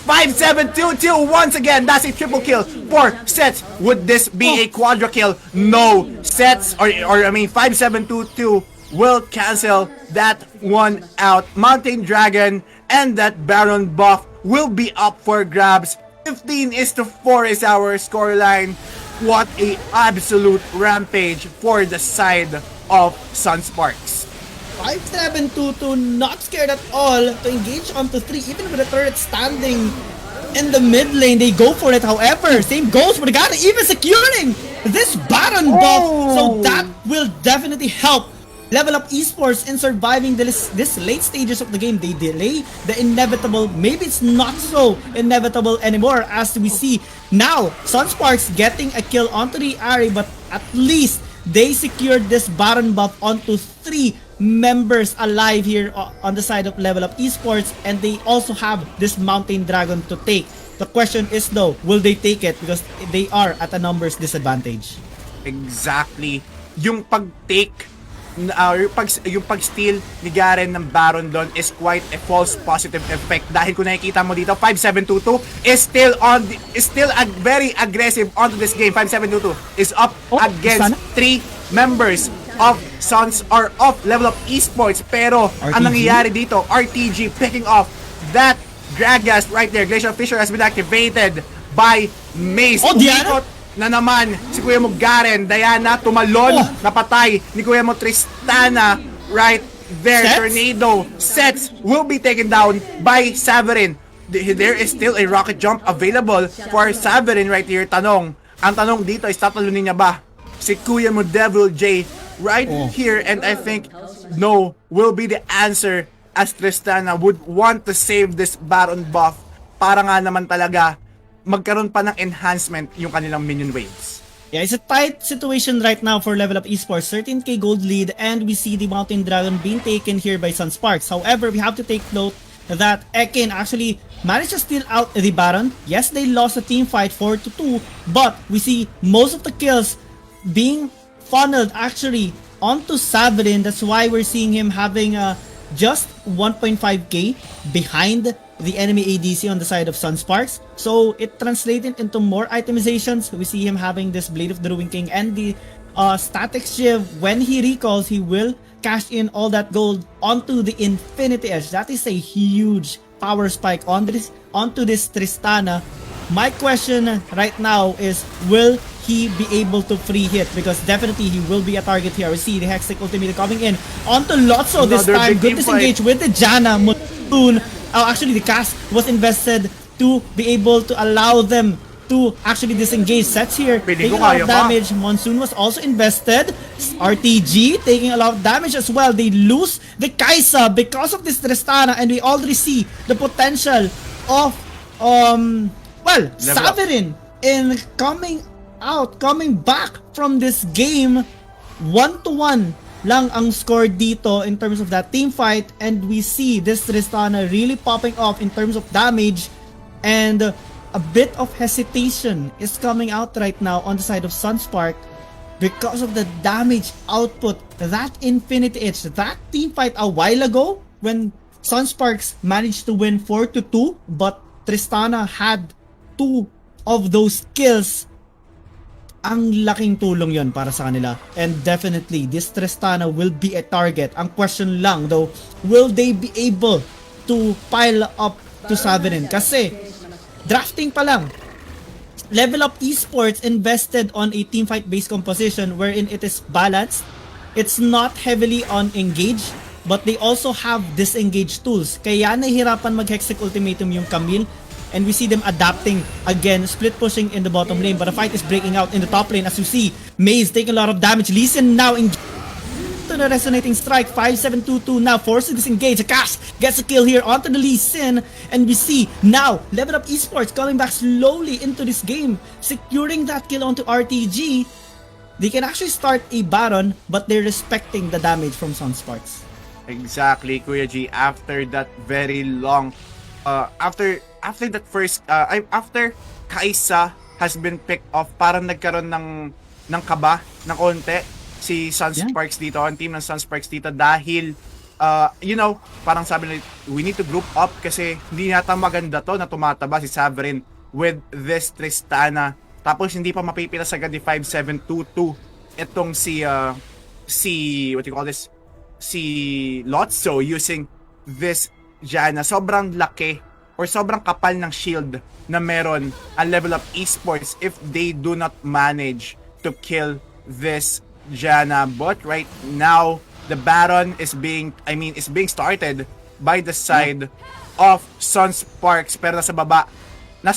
Speaker 5: 5-7-2-2 once again. That's a triple kill for Sets. Would this be a quadra kill? No. Sets, or I mean 5-7-2-2 will cancel that one out. Mountain Dragon and that Baron buff will be up for grabs. 15-4 is our scoreline. What a absolute rampage for the side of Sunsparks.
Speaker 6: 5-7-2-2, not scared at all to engage onto 3, even with the turret standing in the mid lane. They go for it. However, same goes for the guy even securing this Baron buff. So that will definitely help LevelUp Esports in surviving this late stages of the game. They delay the inevitable. Maybe it's not so inevitable anymore, as we see now Sunsparks getting a kill onto the Ahri, but at least they secured this Baron buff onto 3 members alive here on the side of LevelUp Esports, and they also have this Mountain Dragon to take. The question is though, will they take it? Because they are at a numbers disadvantage.
Speaker 5: Exactly. Yung pag-take yung pag-steal ni Garen ng Baron doon is quite a false positive effect, dahil kung nakikita mo dito 5-7-2-2 is still a very aggressive onto this game. 5-7-2-2 is up against 3 members of Suns or of LevelUp Esports, pero ang nangyayari dito, RTG picking off that Gragas right there. Glacial Fissure has been activated by Mace.
Speaker 6: Diana?
Speaker 5: Na naman si Kuya mo Garen. Diana tumalon, napatay ni Kuya mo Tristana right there.
Speaker 6: Sets?
Speaker 5: Tornado. Sets will be taken down by Severin. There is still a rocket jump available for Severin right here. Ang tanong dito is tatalunin niya ba si Kuya mo Devil J right here? And I think no will be the answer, as Tristana would want to save this Baron buff para nga naman talaga magkaroon pa ng enhancement yung kanilang minion waves.
Speaker 6: Yeah, it's a tight situation right now for LevelUp Esports. 13k gold lead, and we see the Mountain Dragon being taken here by Sunsparks. However, we have to take note that Ekin actually managed to steal out the Baron. Yes, they lost a team fight 4-2, but we see most of the kills being funneled actually onto Saverin. That's why we're seeing him having just 1.5k behind the enemy ADC on the side of Sunsparks. So it translated into more itemizations. We see him having this Blade of the Ruin King and the static shiv. When he recalls, he will cash in all that gold onto the Infinity Edge. That is a huge power spike onto this Tristana. My question right now is, will he be able to free hit? Because definitely he will be a target here. We see the Hextech Ultimate coming in onto Lotso this time. Good disengage with the Janna Monsoon. Actually, the cast was invested to be able to allow them to actually disengage. Sets here taking a lot of damage. Monsoon was also invested. RTG taking a lot of damage as well. They lose the Kaisa because of this Tristana, and we already see the potential of Saverin in coming back from this game. 1-1 lang ang score dito in terms of that team fight, and we see this Tristana really popping off in terms of damage, and a bit of hesitation is coming out right now on the side of Sunspark because of the damage output. That Infinity Edge, that team fight a while ago when Sunsparks managed to win 4-2, but Tristana had 2 of those kills, ang laking tulong yon para sa kanila. And definitely, this Tristana will be a target. Ang question lang though, will they be able to pile up to Saverin? Kasi, drafting pa lang, LevelUp Esports invested on a teamfight based composition wherein it is balanced. It's not heavily on engage, but they also have disengage tools. Kaya nahihirapan mag-Hextech Ultimatum yung Camille, and we see them adapting again, split pushing in the bottom lane, but the fight is breaking out in the top lane. As you see, Maze taking a lot of damage. Lee Sin now in to the resonating strike. 5722 now forced to disengage. Akash gets a kill here onto the Lee Sin, and we see now LevelUp Esports coming back slowly into this game, securing that kill onto RTG. They can actually start a Baron, but they're respecting the damage from Sunsparks.
Speaker 5: Exactly, Kuya G. After that very long, after that first, after Kaisa has been picked off, parang nagkaroon ng kaba ng konti si Sunsparks dito, ang team ng Sunsparks dito, dahil parang sabi nila, we need to group up kasi hindi nata maganda to na tumataba si Saverin with this Tristana. Tapos hindi pa mapipilas agad ni 5722 itong si what you call this, si Lotso using this Janna. Sobrang laki or sobrang kapal ng shield na meron ang LevelUp Esports if they do not manage to kill this Janna. But right now, the Baron is being started by the side of Sunsparks, pero nasa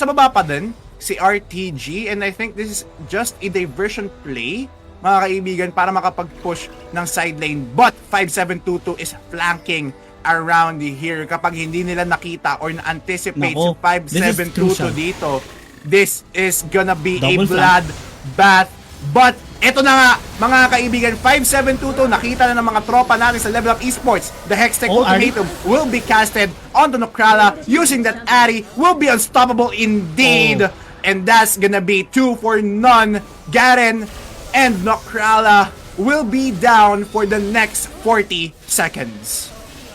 Speaker 5: baba pa din si RTG, and I think this is just a diversion play, mga kaibigan, para makapag-push ng side lane. But 5722 is flanking around here. Kapag hindi nila nakita or na-anticipate si 5722 dito, this is gonna be a bloodbath. But eto na nga, mga kaibigan, 5722, nakita na ng mga tropa natin sa LevelUp Esports. The Hextech Ultimatum will be casted onto Nokrala. Using that Ari will be unstoppable indeed. And that's gonna be 2 for none. Garen and Nokrala will be down for the next 40 seconds.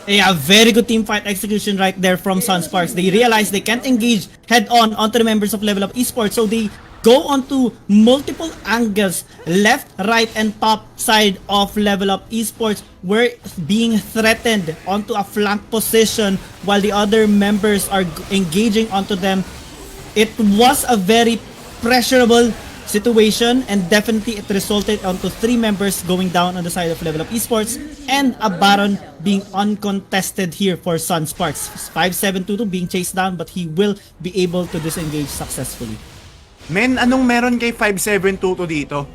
Speaker 6: Yeah, very good team fight execution right there from Sunsparks. They realize they can't engage head-on onto the members of LevelUp Esports, so they go onto multiple angles, left, right, and top side of LevelUp Esports. We're being threatened onto a flank position while the other members are engaging onto them. It was a very pressurable situation, and definitely it resulted onto 3 members going down on the side of LevelUp Esports and a Baron being uncontested here for Sunsparks. 5722 being chased down, but he will be able to disengage successfully.
Speaker 5: Men, anong meron kay 5722 dito?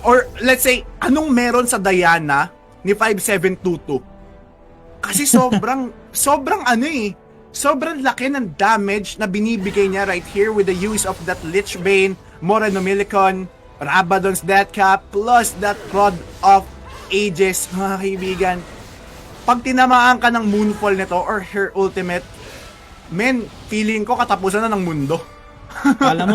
Speaker 5: Or let's say, anong meron sa Diana ni 5722? Kasi sobrang sobrang laki ng damage na binibigay niya right here with the use of that Lich Bane, Moreno Milicon, Rabadon's Death Cap, plus that Rod of Ages, mga kaibigan. Pag tinamaan ka ng Moonfall nito or her ultimate, men, feeling ko katapusan na ng mundo.
Speaker 6: Kala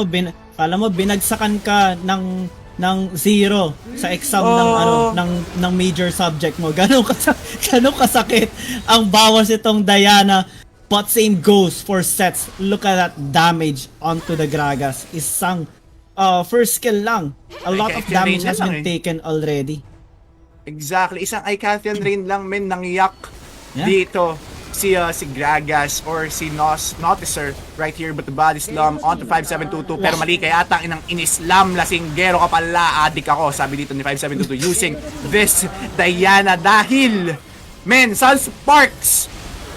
Speaker 6: mo binagsakan ka ng 0 sa exam ng major subject mo. Ganun kasakit ang bawas itong Diana. But same goes for sets. Look at that damage onto the Gragas. Isang first skill lang. A lot of damage has been taken already.
Speaker 5: Exactly. Isang Icathian Rain lang, men, nangyak dito si Gragas or si Noticer right here, but the body slam onto 5722. Pero mali, kaya atang inang inislam, lasinggero ka pala, adik ako, sabi dito ni 5722 using this Diana dahil, men, Sunsparks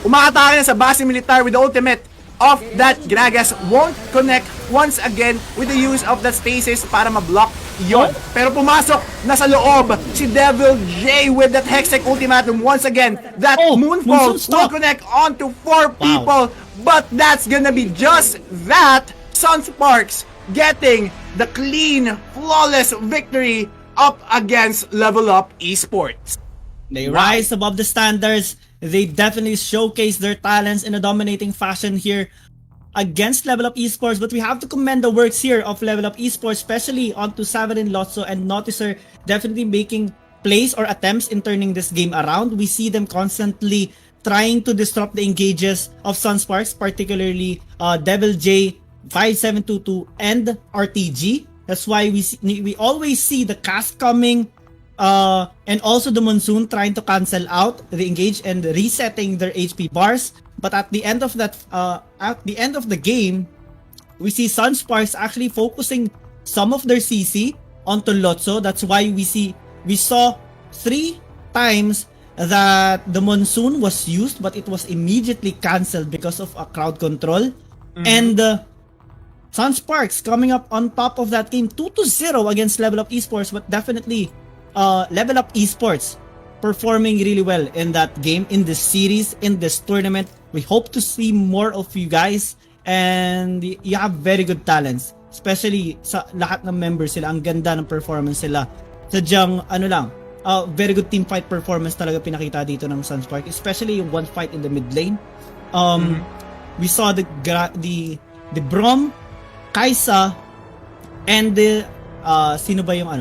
Speaker 5: umakatake na sa base militar with the ultimate of that Gragas won't connect once again with the use of that stasis para ma-block yon. Pero pumasok na sa loob si Devil J with that Hextech Ultimatum once again. That Moonfall will connect onto 4 people, but that's gonna be just that. Sunsparks getting the clean, flawless victory up against LevelUp Esports.
Speaker 6: They rise above the standards. They definitely showcase their talents in a dominating fashion here against LevelUp Esports, but we have to commend the works here of LevelUp Esports, especially onto Saverin, Lotso, and Noticer, definitely making plays or attempts in turning this game around. We see them constantly trying to disrupt the engages of Sunsparks, particularly Devil J, 5722, and RTG. That's why we always see the cast coming, and also the Monsoon trying to cancel out the engage and resetting their HP bars. But at the end of the game, we see Sunsparks actually focusing some of their CC onto Lotso. That's why we saw 3 times that the Monsoon was used, but it was immediately cancelled because of a crowd control. And Sunsparks coming up on top of that game 2-0 against LevelUp Esports, but definitely LevelUp Esports performing really well in that game, in this series, in this tournament. We hope to see more of you guys, and you have very good talents, especially sa lahat ng members sila. Ang ganda ng performance sila. Sadyang very good team fight performance talaga pinakita dito ng Sunspark, especially yung one fight in the mid lane. We saw the Brom, Kaisa, and sino ba yung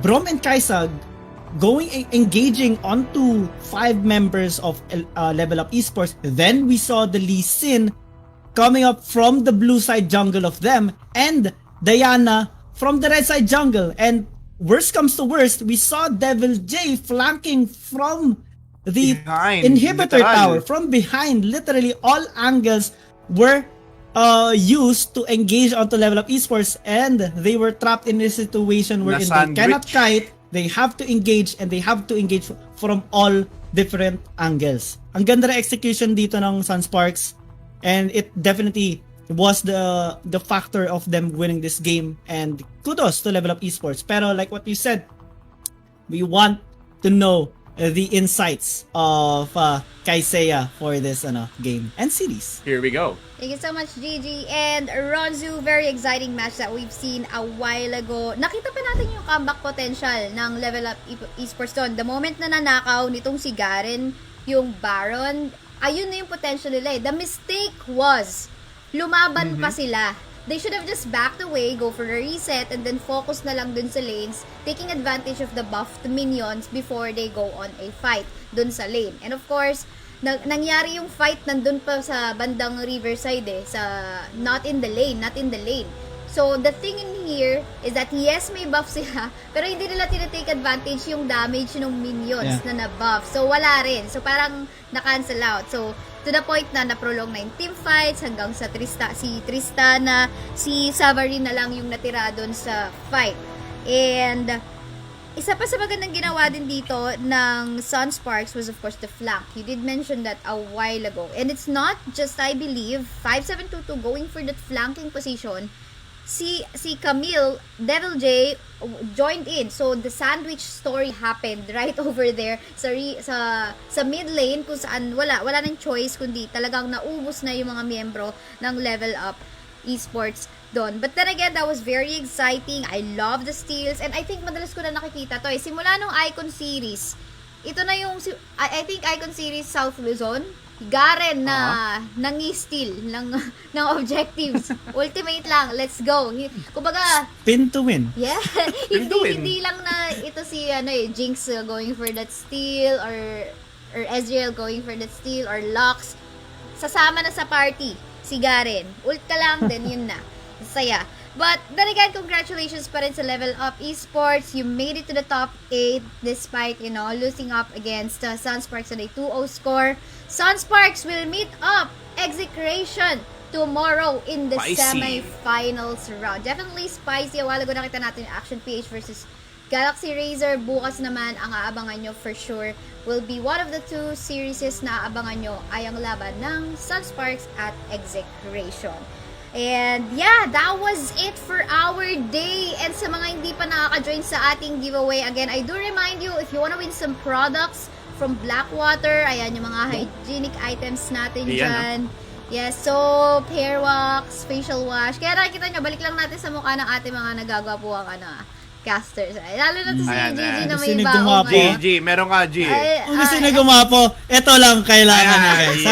Speaker 6: Brom and Kaisa engaging onto 5 members of LevelUp Esports. Then we saw the Lee Sin coming up from the blue side jungle of them, and Diana from the red side jungle. And worst comes to worst, we saw Devil J flanking from the inhibitor tower, from behind. Literally all angles were used to engage onto LevelUp Esports, and they were trapped in a situation where they cannot kite. They have to engage, and they have to engage from all different angles. Ang ganda na execution dito ng Sunsparks, and it definitely was the factor of them winning this game, and kudos to LevelUp Esports. Pero like what you said, we want to know the insights of Kaisaya for this game and series.
Speaker 5: Here we go.
Speaker 2: Thank you so much, Gigi. And Ronzu, very exciting match that we've seen a while ago. Nakita pa natin yung comeback potential ng LevelUp Esports doon. The moment na nanakaw nitong si Garen, yung Baron, ayun na yung potential nila eh. The mistake was, lumaban pa sila. They should have just backed away, go for a reset, and then focus na lang dun sa lanes, taking advantage of the buffed minions before they go on a fight dun sa lane. And of course, nangyari yung fight nandun pa sa bandang riverside not in the lane. So, the thing in here is that yes, may buff sila, pero hindi nila tinatake advantage yung damage ng minions na na-buff. So, wala rin. So, parang na-cancel out. So, to the point na na-prolong na yung team fights hanggang sa si Tristana, si Savarin na lang yung natira doon sa fight. And isa pa sa magandang ginawa din dito ng Sunsparks was of course the flank. You did mention that a while ago. And it's not just, I believe, 5722 going for that flanking position. Si Camille, Devil J joined in. So the sandwich story happened right over there sa mid lane, kung saan wala nang choice kundi talagang naubos na yung mga miyembro ng LevelUp Esports doon. But then again, that was very exciting. I love the steals, and I think madalas ko na nakikita to simula nung Icon Series. Ito na yung I think Icon Series South Luzon, Garen na nangi-steal ng objectives. Ultimate lang, let's go. Kumbaga,
Speaker 6: spin to win.
Speaker 2: Yeah. hindi lang na ito si Jinx going for that steal, or Ezreal going for that steal, or Lux. Sasama na sa party si Garen. Ult ka lang, then yun na. Saya. But then again, congratulations pa rin sa LevelUp Esports. You made it to the top 8 despite, losing up against Sunsparks on a 2-0 score. Sunsparks will meet up Execration tomorrow in the semi-finals round. Definitely spicy. A while ago nakita natin yung Action PH versus Galaxy Razor. Bukas naman, ang aabangan nyo for sure will be one of the 2 series na aabangan nyo ay ang laban ng Sunsparks at Execration. And yeah, that was it for our day. And sa mga hindi pa nakaka-join sa ating giveaway, again, I do remind you, if you wanna win some products from Blackwater, ayan yung mga hygienic items natin dyan. Yes, soap, hair wax, facial wash. Kaya nakikita nyo, balik lang natin sa mukha ng ating mga nagagapuang casters. Lalo na to si Gigi na may baong.
Speaker 5: Gigi, meron ka, G.
Speaker 6: Kung gusto na gumapo, ito lang kailangan na guys.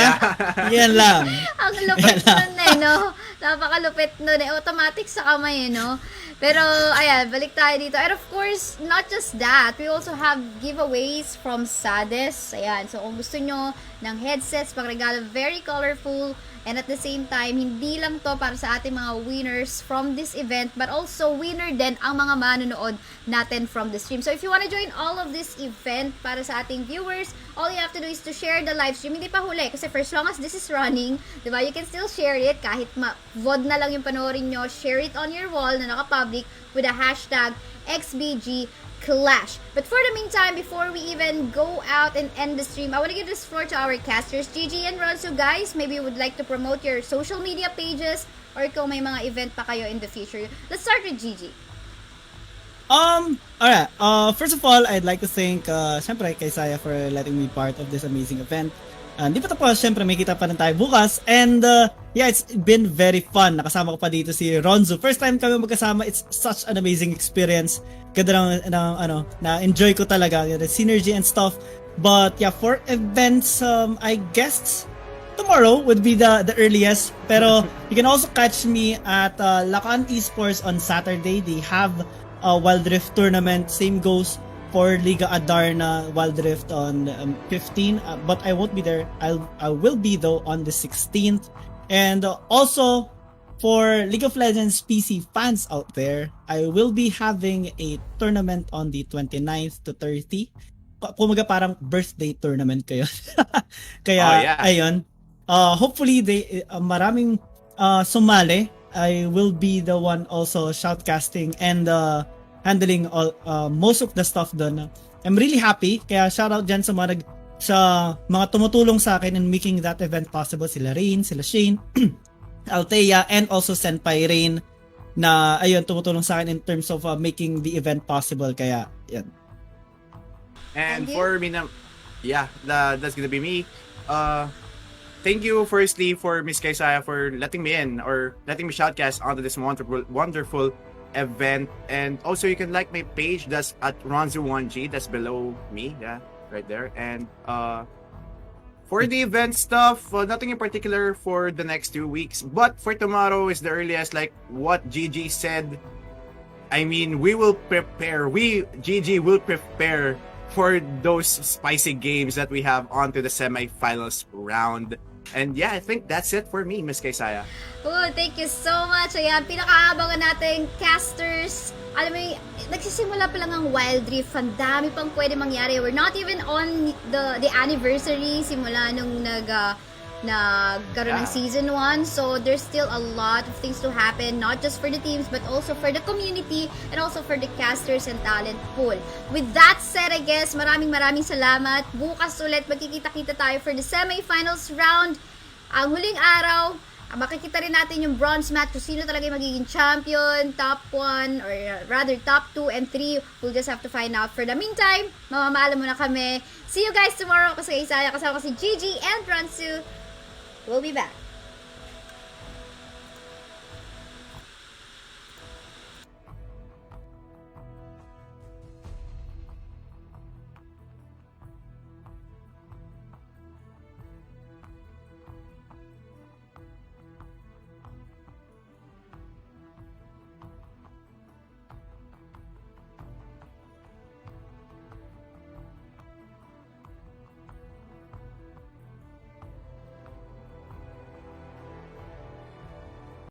Speaker 6: Yan lang.
Speaker 2: Ang lupit nun no? Napakalupit nun eh. Automatic sa kamay, no? Pero, ayan, balik tayo dito. And of course, not just that, we also have giveaways from Sades. Ayan, so kung gusto nyo ng headsets, pangregalo, very colorful. And at the same time, hindi lang to para sa ating mga winners from this event, but also winner din ang mga manonood natin from the stream. So if you wanna join all of this event para sa ating viewers, all you have to do is to share the live stream. Hindi pa huli, kasi for as long as this is running, diba, you can still share it, kahit VOD na lang yung panoorin nyo, share it on your wall na naka-public with a hashtag XBG Clash. But for the meantime, before we even go out and end the stream, I want to give this floor to our casters, Gigi and Ron. So guys, maybe you would like to promote your social media pages or kung may mga event pa kayo in the future. Let's start with Gigi.
Speaker 6: Alright. First of all, I'd like to thank, syempre, Kaisaya for letting me part of this amazing event. Hindi pa tapos, syempre, may kita pa rin tayo bukas. And, yeah, it's been very fun. Nakasama ko pa dito si Ronzo. First time kami magkasama, it's such an amazing experience. Ganda na-enjoy ko talaga. The synergy and stuff. But, yeah, for events, I guess, tomorrow would be the earliest. Pero, you can also catch me at Lakan Esports on Saturday. They have a Wild Rift tournament. Same goes for Liga Adarna Wild Rift on 15, but I won't be there. I will be though on the 16th. And also for League of Legends PC fans out there, I will be having a tournament on the 29th to 30. Kumaga parang birthday tournament kayo. Kaya ayun. Hopefully maraming sumali. I will be the one also shoutcasting and handling all most of the stuff doon. I'm really happy. Kaya shoutout dyan sa mga tumutulong sa akin in making that event possible. Sila Rain, sila Shane, Althea, and also Senpai Rain na ayun tumutulong sa akin in terms of making the event possible. Kaya yan.
Speaker 5: And for me that's gonna be me. Thank you firstly for Miss Kaisaya for letting me in or letting me shoutcast onto this wonderful event. And also you can like my page, that's at Ronzo1G, that's below me, right there. And for the event stuff, nothing in particular for the next 2 weeks, but for tomorrow is the earliest, like what Gigi said. I mean, Gigi will prepare for those spicy games that we have onto the semifinals round. And yeah, I think that's it for me, Miss Kaisaya.
Speaker 2: Oh, thank you so much. Ayan, pinakaabangan natin casters. Alam mo, nagsisimula pa lang ang Wild Rift. Ang dami pang pwede mangyari. We're not even on the anniversary simula nung nagkaroon ng season 1. So there's still a lot of things to happen, not just for the teams but also for the community and also for the casters and talent pool. With that said, I guess maraming salamat. Bukas ulit magkikita-kita tayo for the semifinals round. Ang huling araw, makikita rin natin yung bronze match kung sino talaga yung magiging champion, top 1 or rather top 2 and 3. We'll just have to find out. For the meantime, mamamaalam muna kami. See you guys tomorrow. Kasi Kaisaya, kasama ko si Gigi and Ransu. We'll be back.